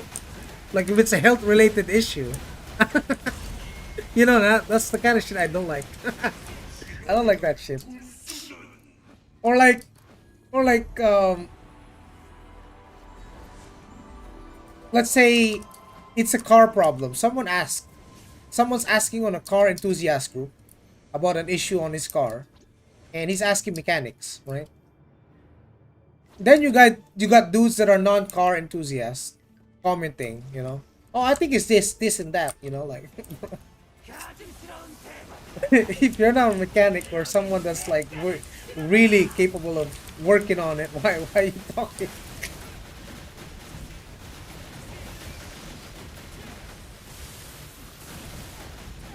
Like if it's a health related issue. You know that's the kind of shit I don't like. I don't like that shit. Or like or like let's say it's a car problem. Someone's asking on a car enthusiast group about an issue on his car and he's asking mechanics, right? Then you got dudes that are non-car enthusiasts commenting, you know. Oh, I think it's this and that, you know, like if you're not a mechanic or someone that's like really capable of working on it, why are you talking?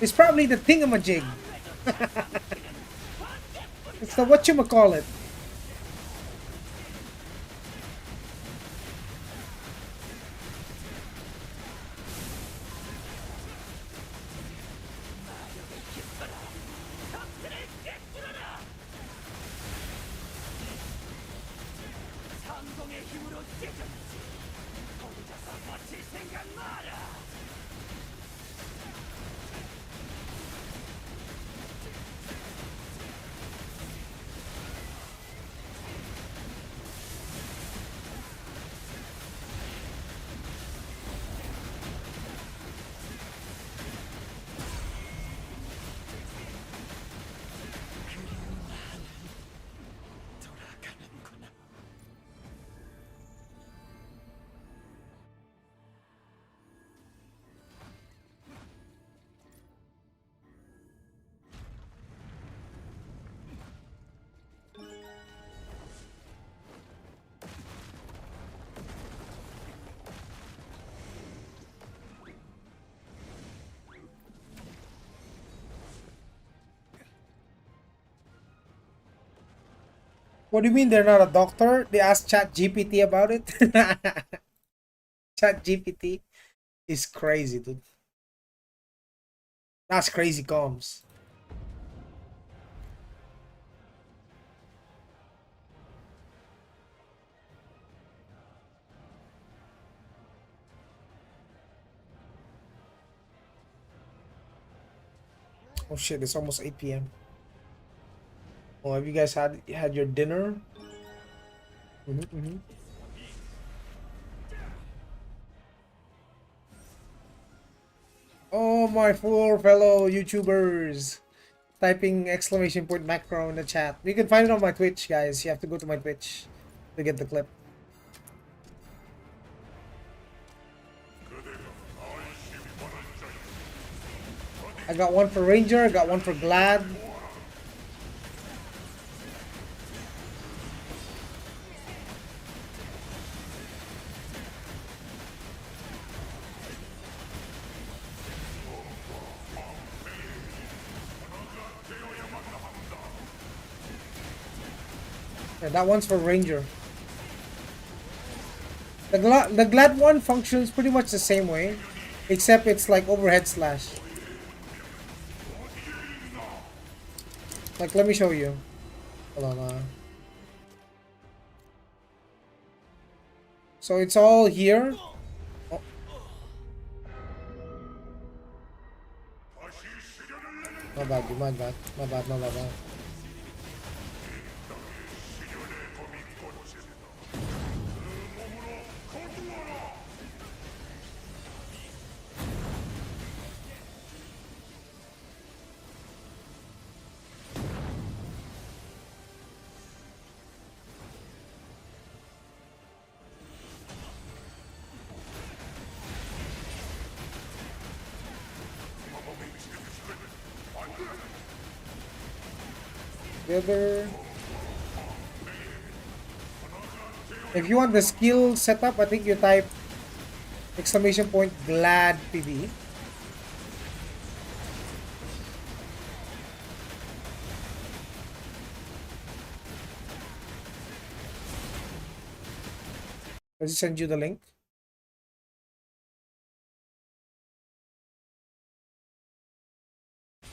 It's probably the thingamajig. It's the whatchamacallit. What do you mean they're not a doctor? They asked Chat GPT about it. Chat GPT is crazy, dude. That's crazy comms. Oh shit, it's almost 8 p.m. Oh, have you guys had your dinner? Mm-hmm. Oh, my poor fellow YouTubers. Typing exclamation point macro in the chat. You can find it on my Twitch, guys. You have to go to my Twitch to get the clip. I got one for Ranger, I got one for Glad. Yeah, that one's for Ranger. The Glad one functions pretty much the same way, except it's like overhead slash. Like, let me show you. Hold on. So it's all here. Oh. My bad, my bad, my bad, my bad. Together. If you want the skill setup, I think you type exclamation point glad PvE. Let's send you the link.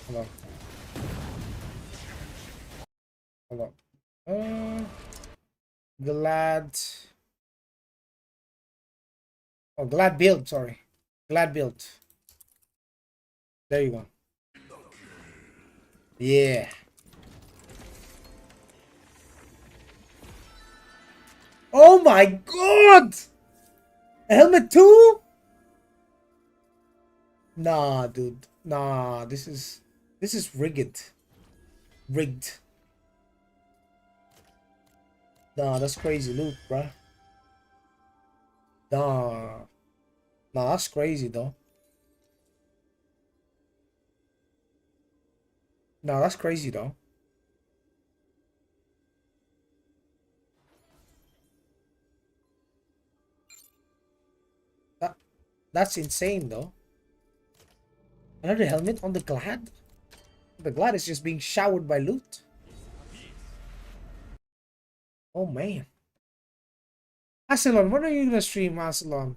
Hold on. Hold on. Glad. Oh, glad build. Sorry. Glad build. There you go. Yeah. Oh my god! A helmet too? Nah, dude. Nah, this is rigged. Rigged. Nah, that's crazy loot, bruh. Nah. Nah, that's crazy though. Nah, that's crazy though. That that's insane though. Another helmet on the Glad? The Glad is just being showered by loot. Oh man. Acelon, when are you gonna stream, Acelon?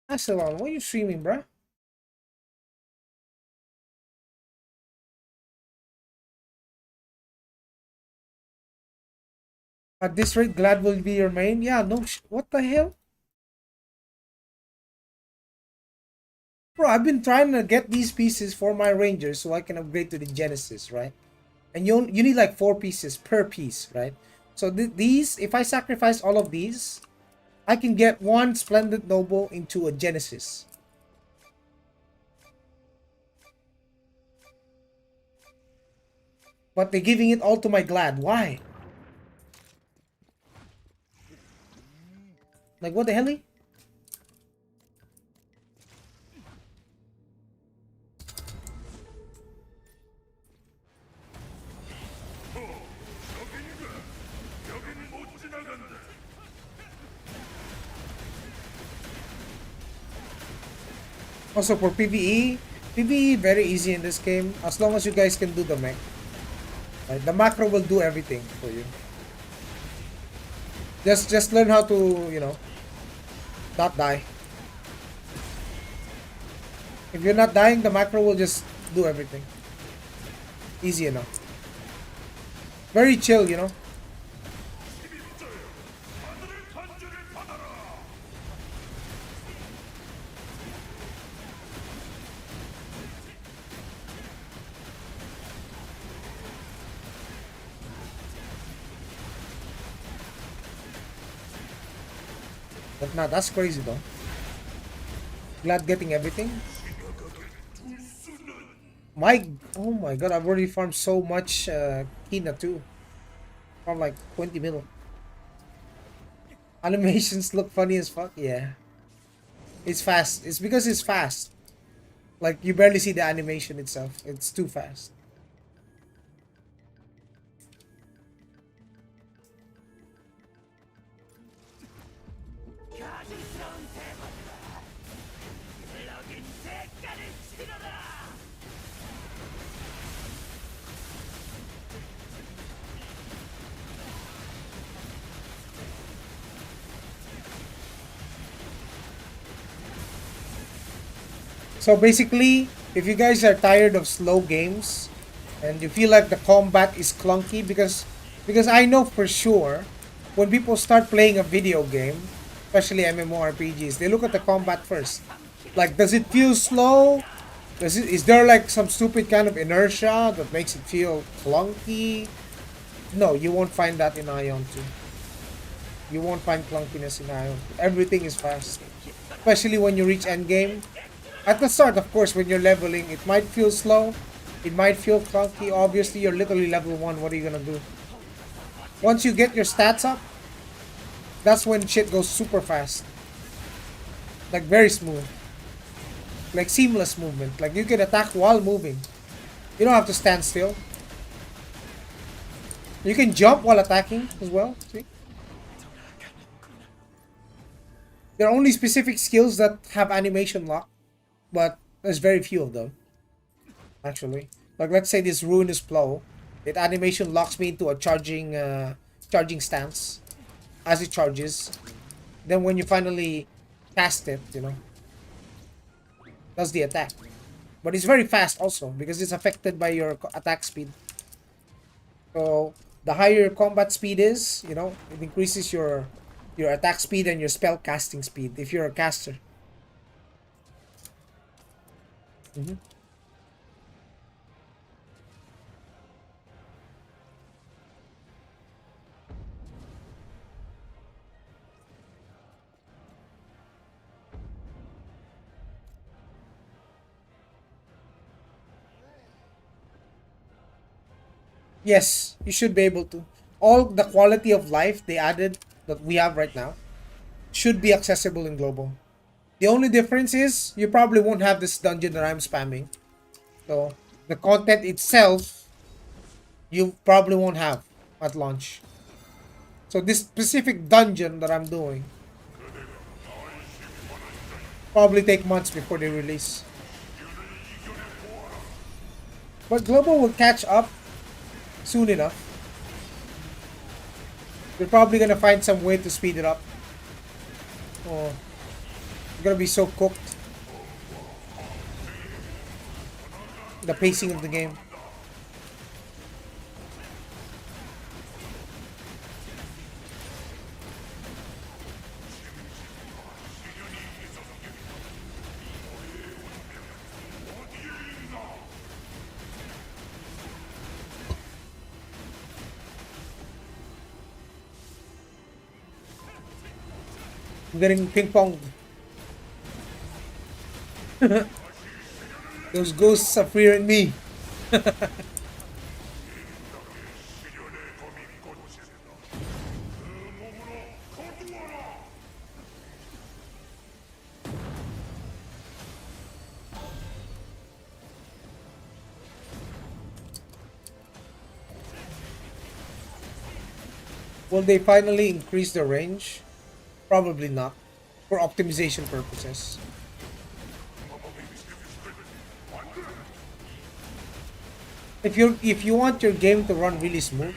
Acelon, when are you streaming, bruh? At this rate, Glad will be your main? Yeah, no what the hell? Bro, I've been trying to get these pieces for my Rangers so I can upgrade to the Genesis, right? And you need like 4 pieces per piece, right? So these, if I sacrifice all of these, I can get one Splendid Noble into a Genesis. But they're giving it all to my Glad. Why? Like, what the hell? 여긴 못 지나간다. Also for PvE very easy in this game as long as you guys can do the mech. Right? The macro will do everything for you. Just learn how to, you know, not die. If you're not dying, the macro will just do everything. Easy enough. Very chill, you know. But nah, that's crazy though. Glad getting everything. Oh my god, I've already farmed so much Kina too. From like 20 mil. Animations look funny as fuck, yeah. It's fast. It's because it's fast. Like you barely see the animation itself. It's too fast. So basically, if you guys are tired of slow games and you feel like the combat is clunky because I know for sure when people start playing a video game, especially MMORPGs, they look at the combat first. Like, does it feel slow? Is there like some stupid kind of inertia that makes it feel clunky? No, you won't find that in AION 2. You won't find clunkiness in AION 2. Everything is fast. Especially when you reach endgame. At the start, of course, when you're leveling, it might feel slow. It might feel clunky. Obviously, you're literally level 1. What are you gonna do? Once you get your stats up, that's when shit goes super fast. Like, very smooth. Like, seamless movement. Like, you can attack while moving. You don't have to stand still. You can jump while attacking as well. See? There are only specific skills that have animation lock, but there's very few of them, actually. Like let's say this ruinous blow, it animation locks me into a charging stance as it charges. Then when you finally cast it, does the attack. But it's very fast also because it's affected by your attack speed. So the higher your combat speed is, it increases your attack speed and your spell casting speed if you're a caster. Yes, you should be able to. All the quality of life they added that we have right now should be accessible in global. The only difference is you probably won't have this dungeon that I'm spamming. So the content itself you probably won't have at launch. So this specific dungeon that I'm doing probably take months before they release. But global will catch up soon enough. They're probably gonna find some way to speed it up. Oh, it's gonna be so cooked. The pacing of the game. I'm getting ping pong. Those ghosts are fearing me. Will they finally increase the range? Probably not. For optimization purposes. If you want your game to run really smooth,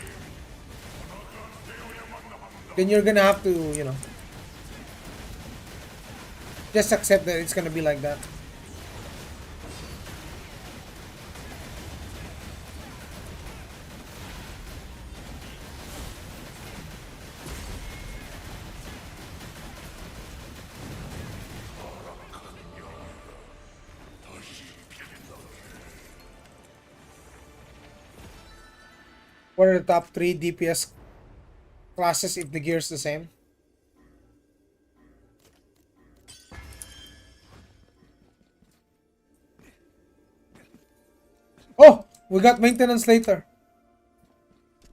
then you're gonna have to, just accept that it's gonna be like that. What are the top 3 DPS classes if the gear's the same? Oh! We got maintenance later.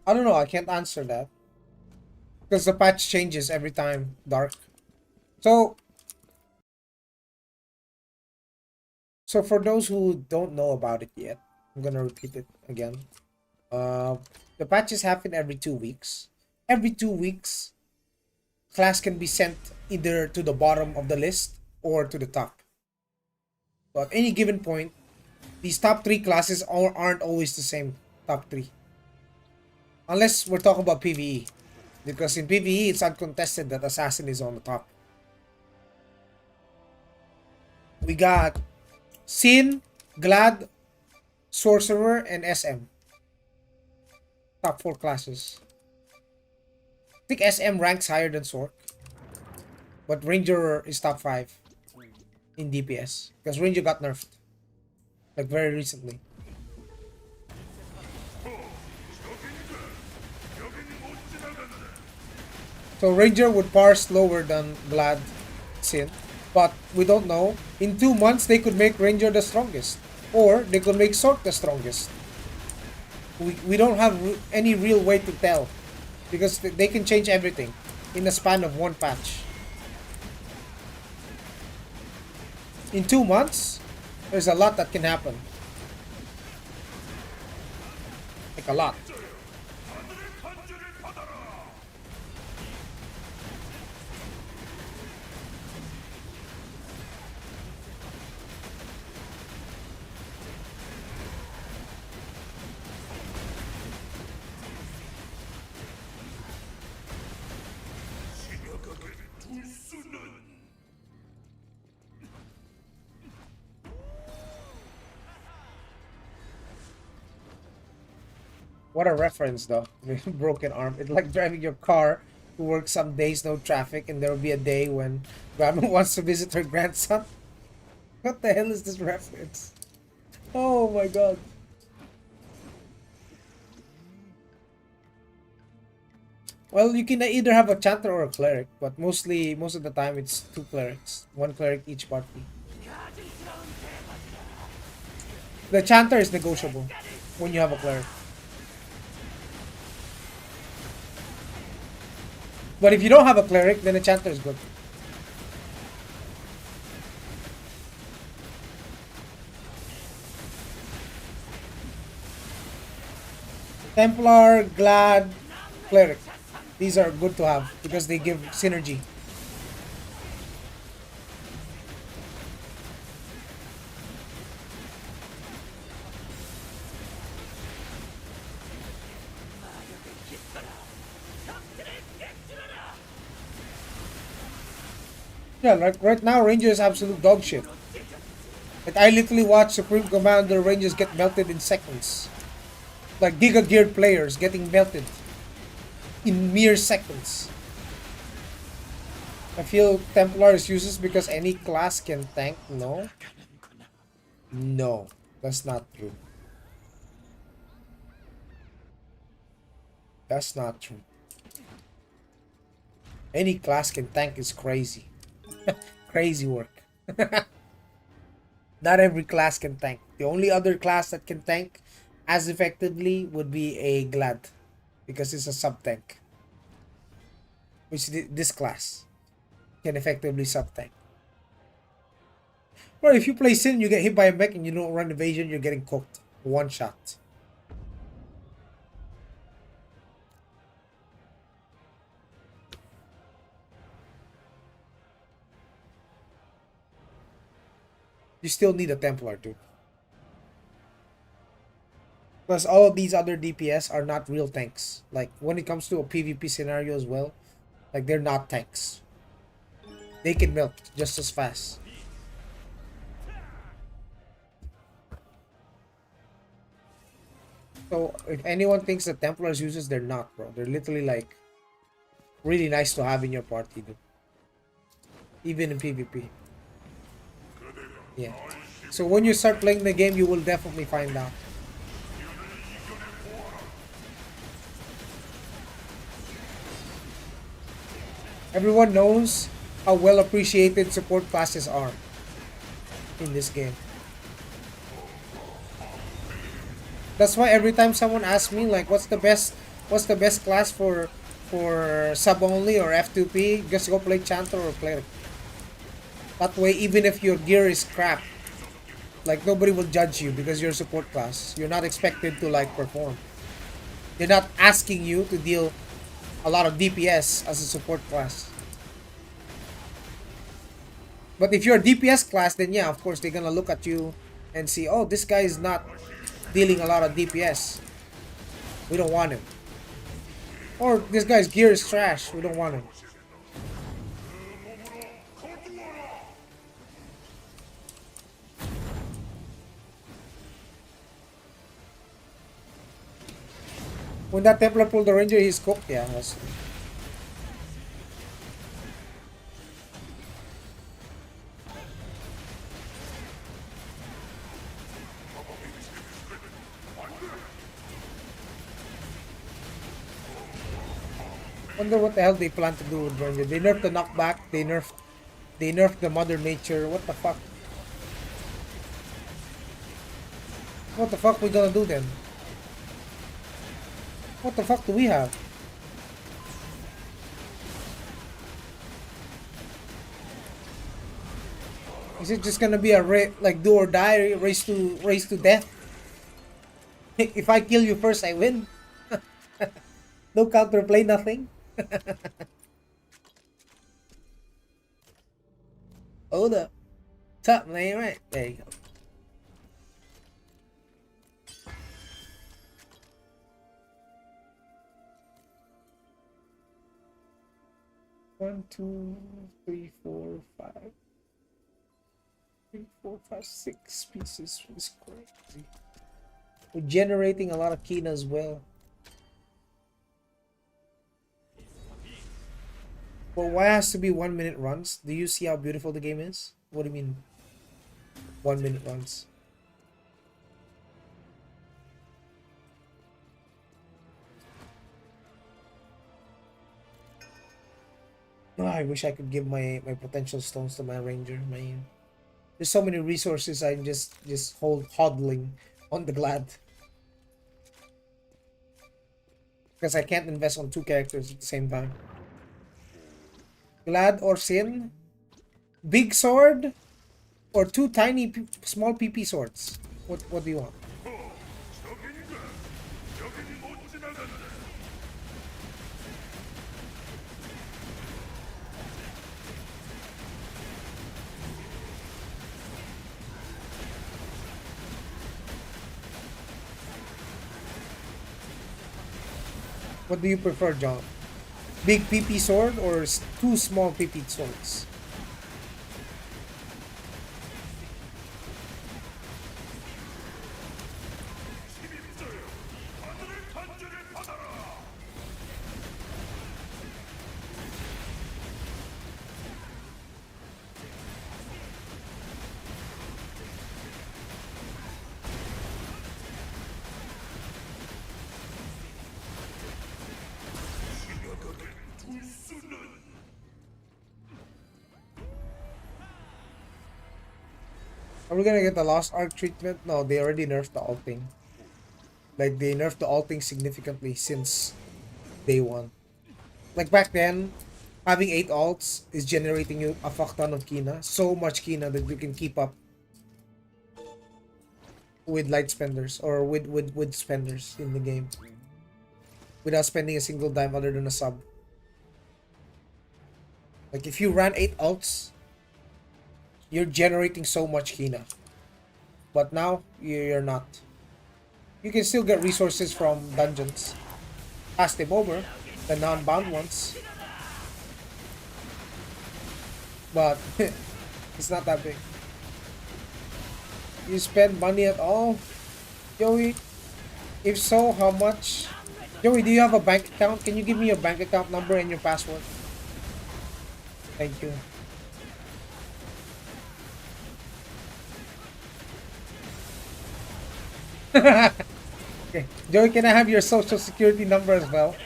I don't know, I can't answer that. Because the patch changes every time, Dark. So for those who don't know about it yet, I'm gonna repeat it again. The patches happen every 2 weeks. Every 2 weeks, class can be sent either to the bottom of the list or to the top. So at any given point, these top 3 classes aren't always the same top 3. Unless we're talking about PvE. Because in PvE, it's uncontested that Assassin is on the top. We got Sin, Glad, Sorcerer, and SM. Top 4 classes. I think SM ranks higher than Sorc. But Ranger is top 5 in DPS. Because Ranger got nerfed. Like very recently. So Ranger would parse lower than Glad, Sin. But we don't know. In 2 months, they could make Ranger the strongest. Or they could make Sorc the strongest. We don't have any real way to tell. Because they can change everything in the span of 1 patch. In 2 months, there's a lot that can happen. Like a lot. What a reference, though. Broken arm. It's like driving your car to work some days, no traffic, and there will be a day when grandma wants to visit her grandson. What the hell is this reference? Oh my god. Well, you can either have a chanter or a cleric, but most of the time, it's two clerics. One cleric each party. The chanter is negotiable when you have a cleric. But if you don't have a cleric, then a chanter is good. Templar, Glad, Cleric. These are good to have because they give synergy. Yeah, like right now, Ranger is absolute dog shit. Like I literally watch Supreme Commander Rangers get melted in seconds. Like Giga Geared players getting melted in mere seconds. I feel Templar is useless because any class can tank. No. No. That's not true. That's not true. Any class can tank is crazy. Crazy work. Not every class can tank. The only other class that can tank as effectively would be a Glad. Because it's a sub-tank. Which this class can effectively sub-tank. Or if you play Sin, you get hit by a mech and you don't run evasion, you're getting cooked. One shot. You still need a Templar too. Plus, all of these other DPS are not real tanks. Like, when it comes to a PvP scenario as well, like, they're not tanks. They can melt just as fast. So, if anyone thinks that Templars uses, they're not, bro. They're literally, like, really nice to have in your party, dude. Even in PvP. Yeah. So, when you start playing the game, you will definitely find out. Everyone knows how well appreciated support classes are in this game. That's why every time someone asks me like what's the best class for sub only or F2P, just go play Chanter or Cleric. That way even if your gear is crap, like nobody will judge you because you're a support class. You're not expected to like perform. They're not asking you to deal a lot of DPS as a support class. But if you're a DPS class, then yeah, of course they're gonna look at you and see, oh, this guy is not dealing a lot of DPS. We don't want him. Or this guy's gear is trash. We don't want him. When that Templar pulled the Ranger, he's cooked. Yeah, that's... Wonder what the hell they plan to do with Ranger. They nerfed the knockback. They nerfed the Mother Nature. What the fuck? What the fuck we gonna do then? What the fuck do we have? Is it just gonna be a like do or die race to death? If I kill you first, I win. No counterplay, nothing. Hold up, top lane, right there you go. One, two, three, four, five. 3, 4, 5, 6 pieces. It's crazy. We're generating a lot of Kina as well. Well, why has to be 1 minute runs? Do you see how beautiful the game is? What do you mean 1 minute runs? Oh, I wish I could give my potential stones to my ranger. There's so many resources. I'm just hodling on the glad because I can't invest on two characters at the same time. Glad or Sin, big sword, or two tiny small PP swords. What do you want? 적인가? 여긴 못 지나간다. What do you prefer, John? Big PP sword or two small PP swords? 침입자여, 하늘의 탄전을 받아라. 지나가게 둘 수는. Are we gonna get the Lost Ark treatment? No, they already nerfed the ulting. Like, they nerfed the ulting significantly since day one. Like, back then, having 8 ults is generating you a fuck ton of Kina. So much Kina that you can keep up with light spenders or with spenders in the game without spending a single dime other than a sub. Like, if you ran 8 ults, you're generating so much Kina. But now, you're not. You can still get resources from dungeons. Pass them over, the non-bound ones. But, it's not that big. You spend money at all? Joey? If so, how much? Joey, do you have a bank account? Can you give me your bank account number and your password? Thank you. Okay. Joey, can I have your social security number as well?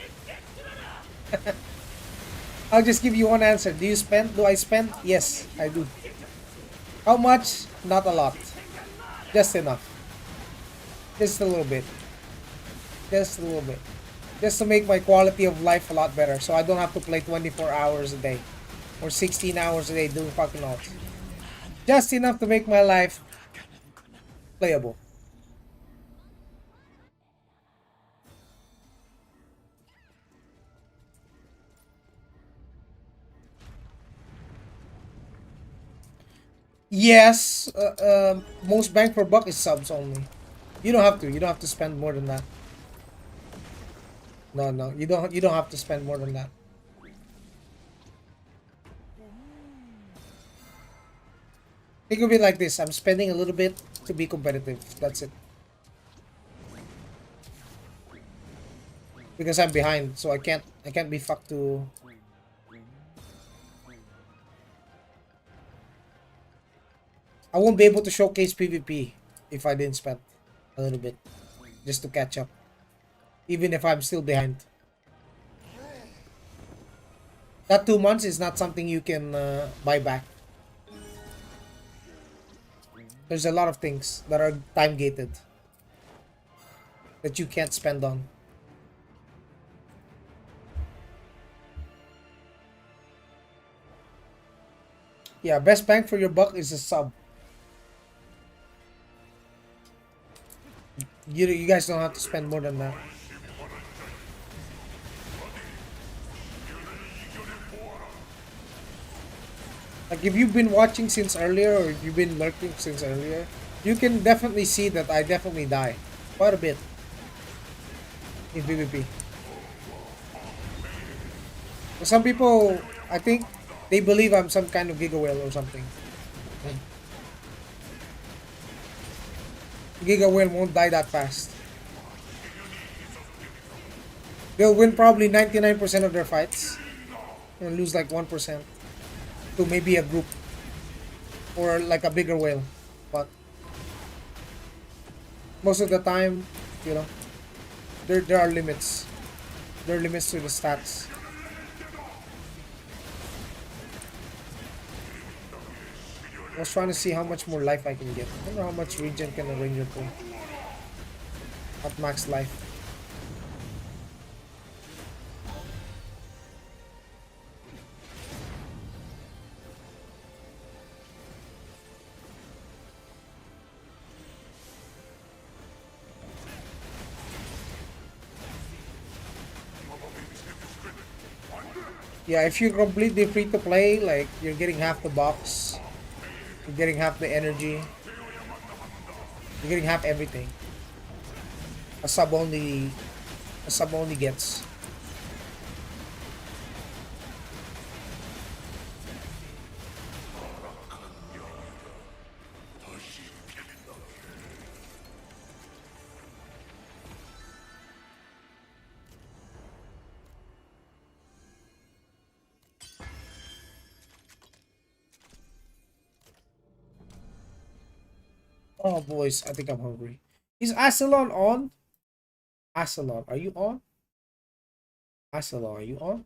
I'll just give you one answer. Do you spend? Do I spend? Yes, I do. How much? Not a lot. Just enough. Just a little bit. Just a little bit. Just to make my quality of life a lot better. So I don't have to play 24 hours a day. Or 16 hours a day doing fucking odds. Just enough to make my life playable. Yes, most bang for buck is subs only. You don't have to. You don't have to spend more than that. No, no, you don't. You don't have to spend more than that. Think of it like this: I'm spending a little bit to be competitive. That's it. Because I'm behind, so I can't. I can't be fucked to. I won't be able to showcase PvP if I didn't spend a little bit just to catch up, even if I'm still behind. That 2 months is not something you can buy back. There's a lot of things that are time gated that you can't spend on. Yeah, best bang for your buck is a sub. You guys don't have to spend more than that. Like, if you've been watching since earlier or if you've been lurking since earlier, you can definitely see that I definitely die quite a bit in PvP. Some people, I think, they believe I'm some kind of Giga Whale or something. Giga Whale won't die that fast. They'll win probably 99% of their fights. and lose like 1% to maybe a group or like a bigger whale. But most of the time, you know, there are limits. There are limits to the stats. I was trying to see how much more life I can get. I don't know how much regen can a ranger pull at max life. Yeah, if you're completely free to play, like you're getting half the box, you're getting half the energy, you're getting half everything. A sub only, a sub only gets. Oh boys, I think I'm hungry. Is Asalon on? Asalon, are you on? Asalon, are you on?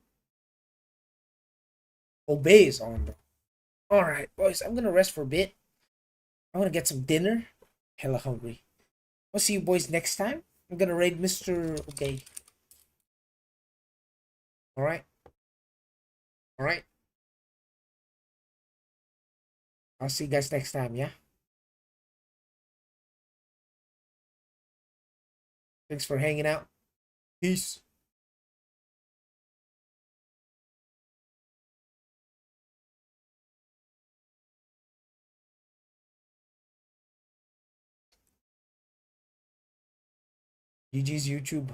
Obey is on though. Alright, boys, I'm gonna rest for a bit. I'm gonna get some dinner. Hella hungry. I'll see you boys next time. I'm gonna raid Mr. Obey. Alright? Alright? I'll see you guys next time, yeah? Thanks for hanging out. Peace. GG's YouTube.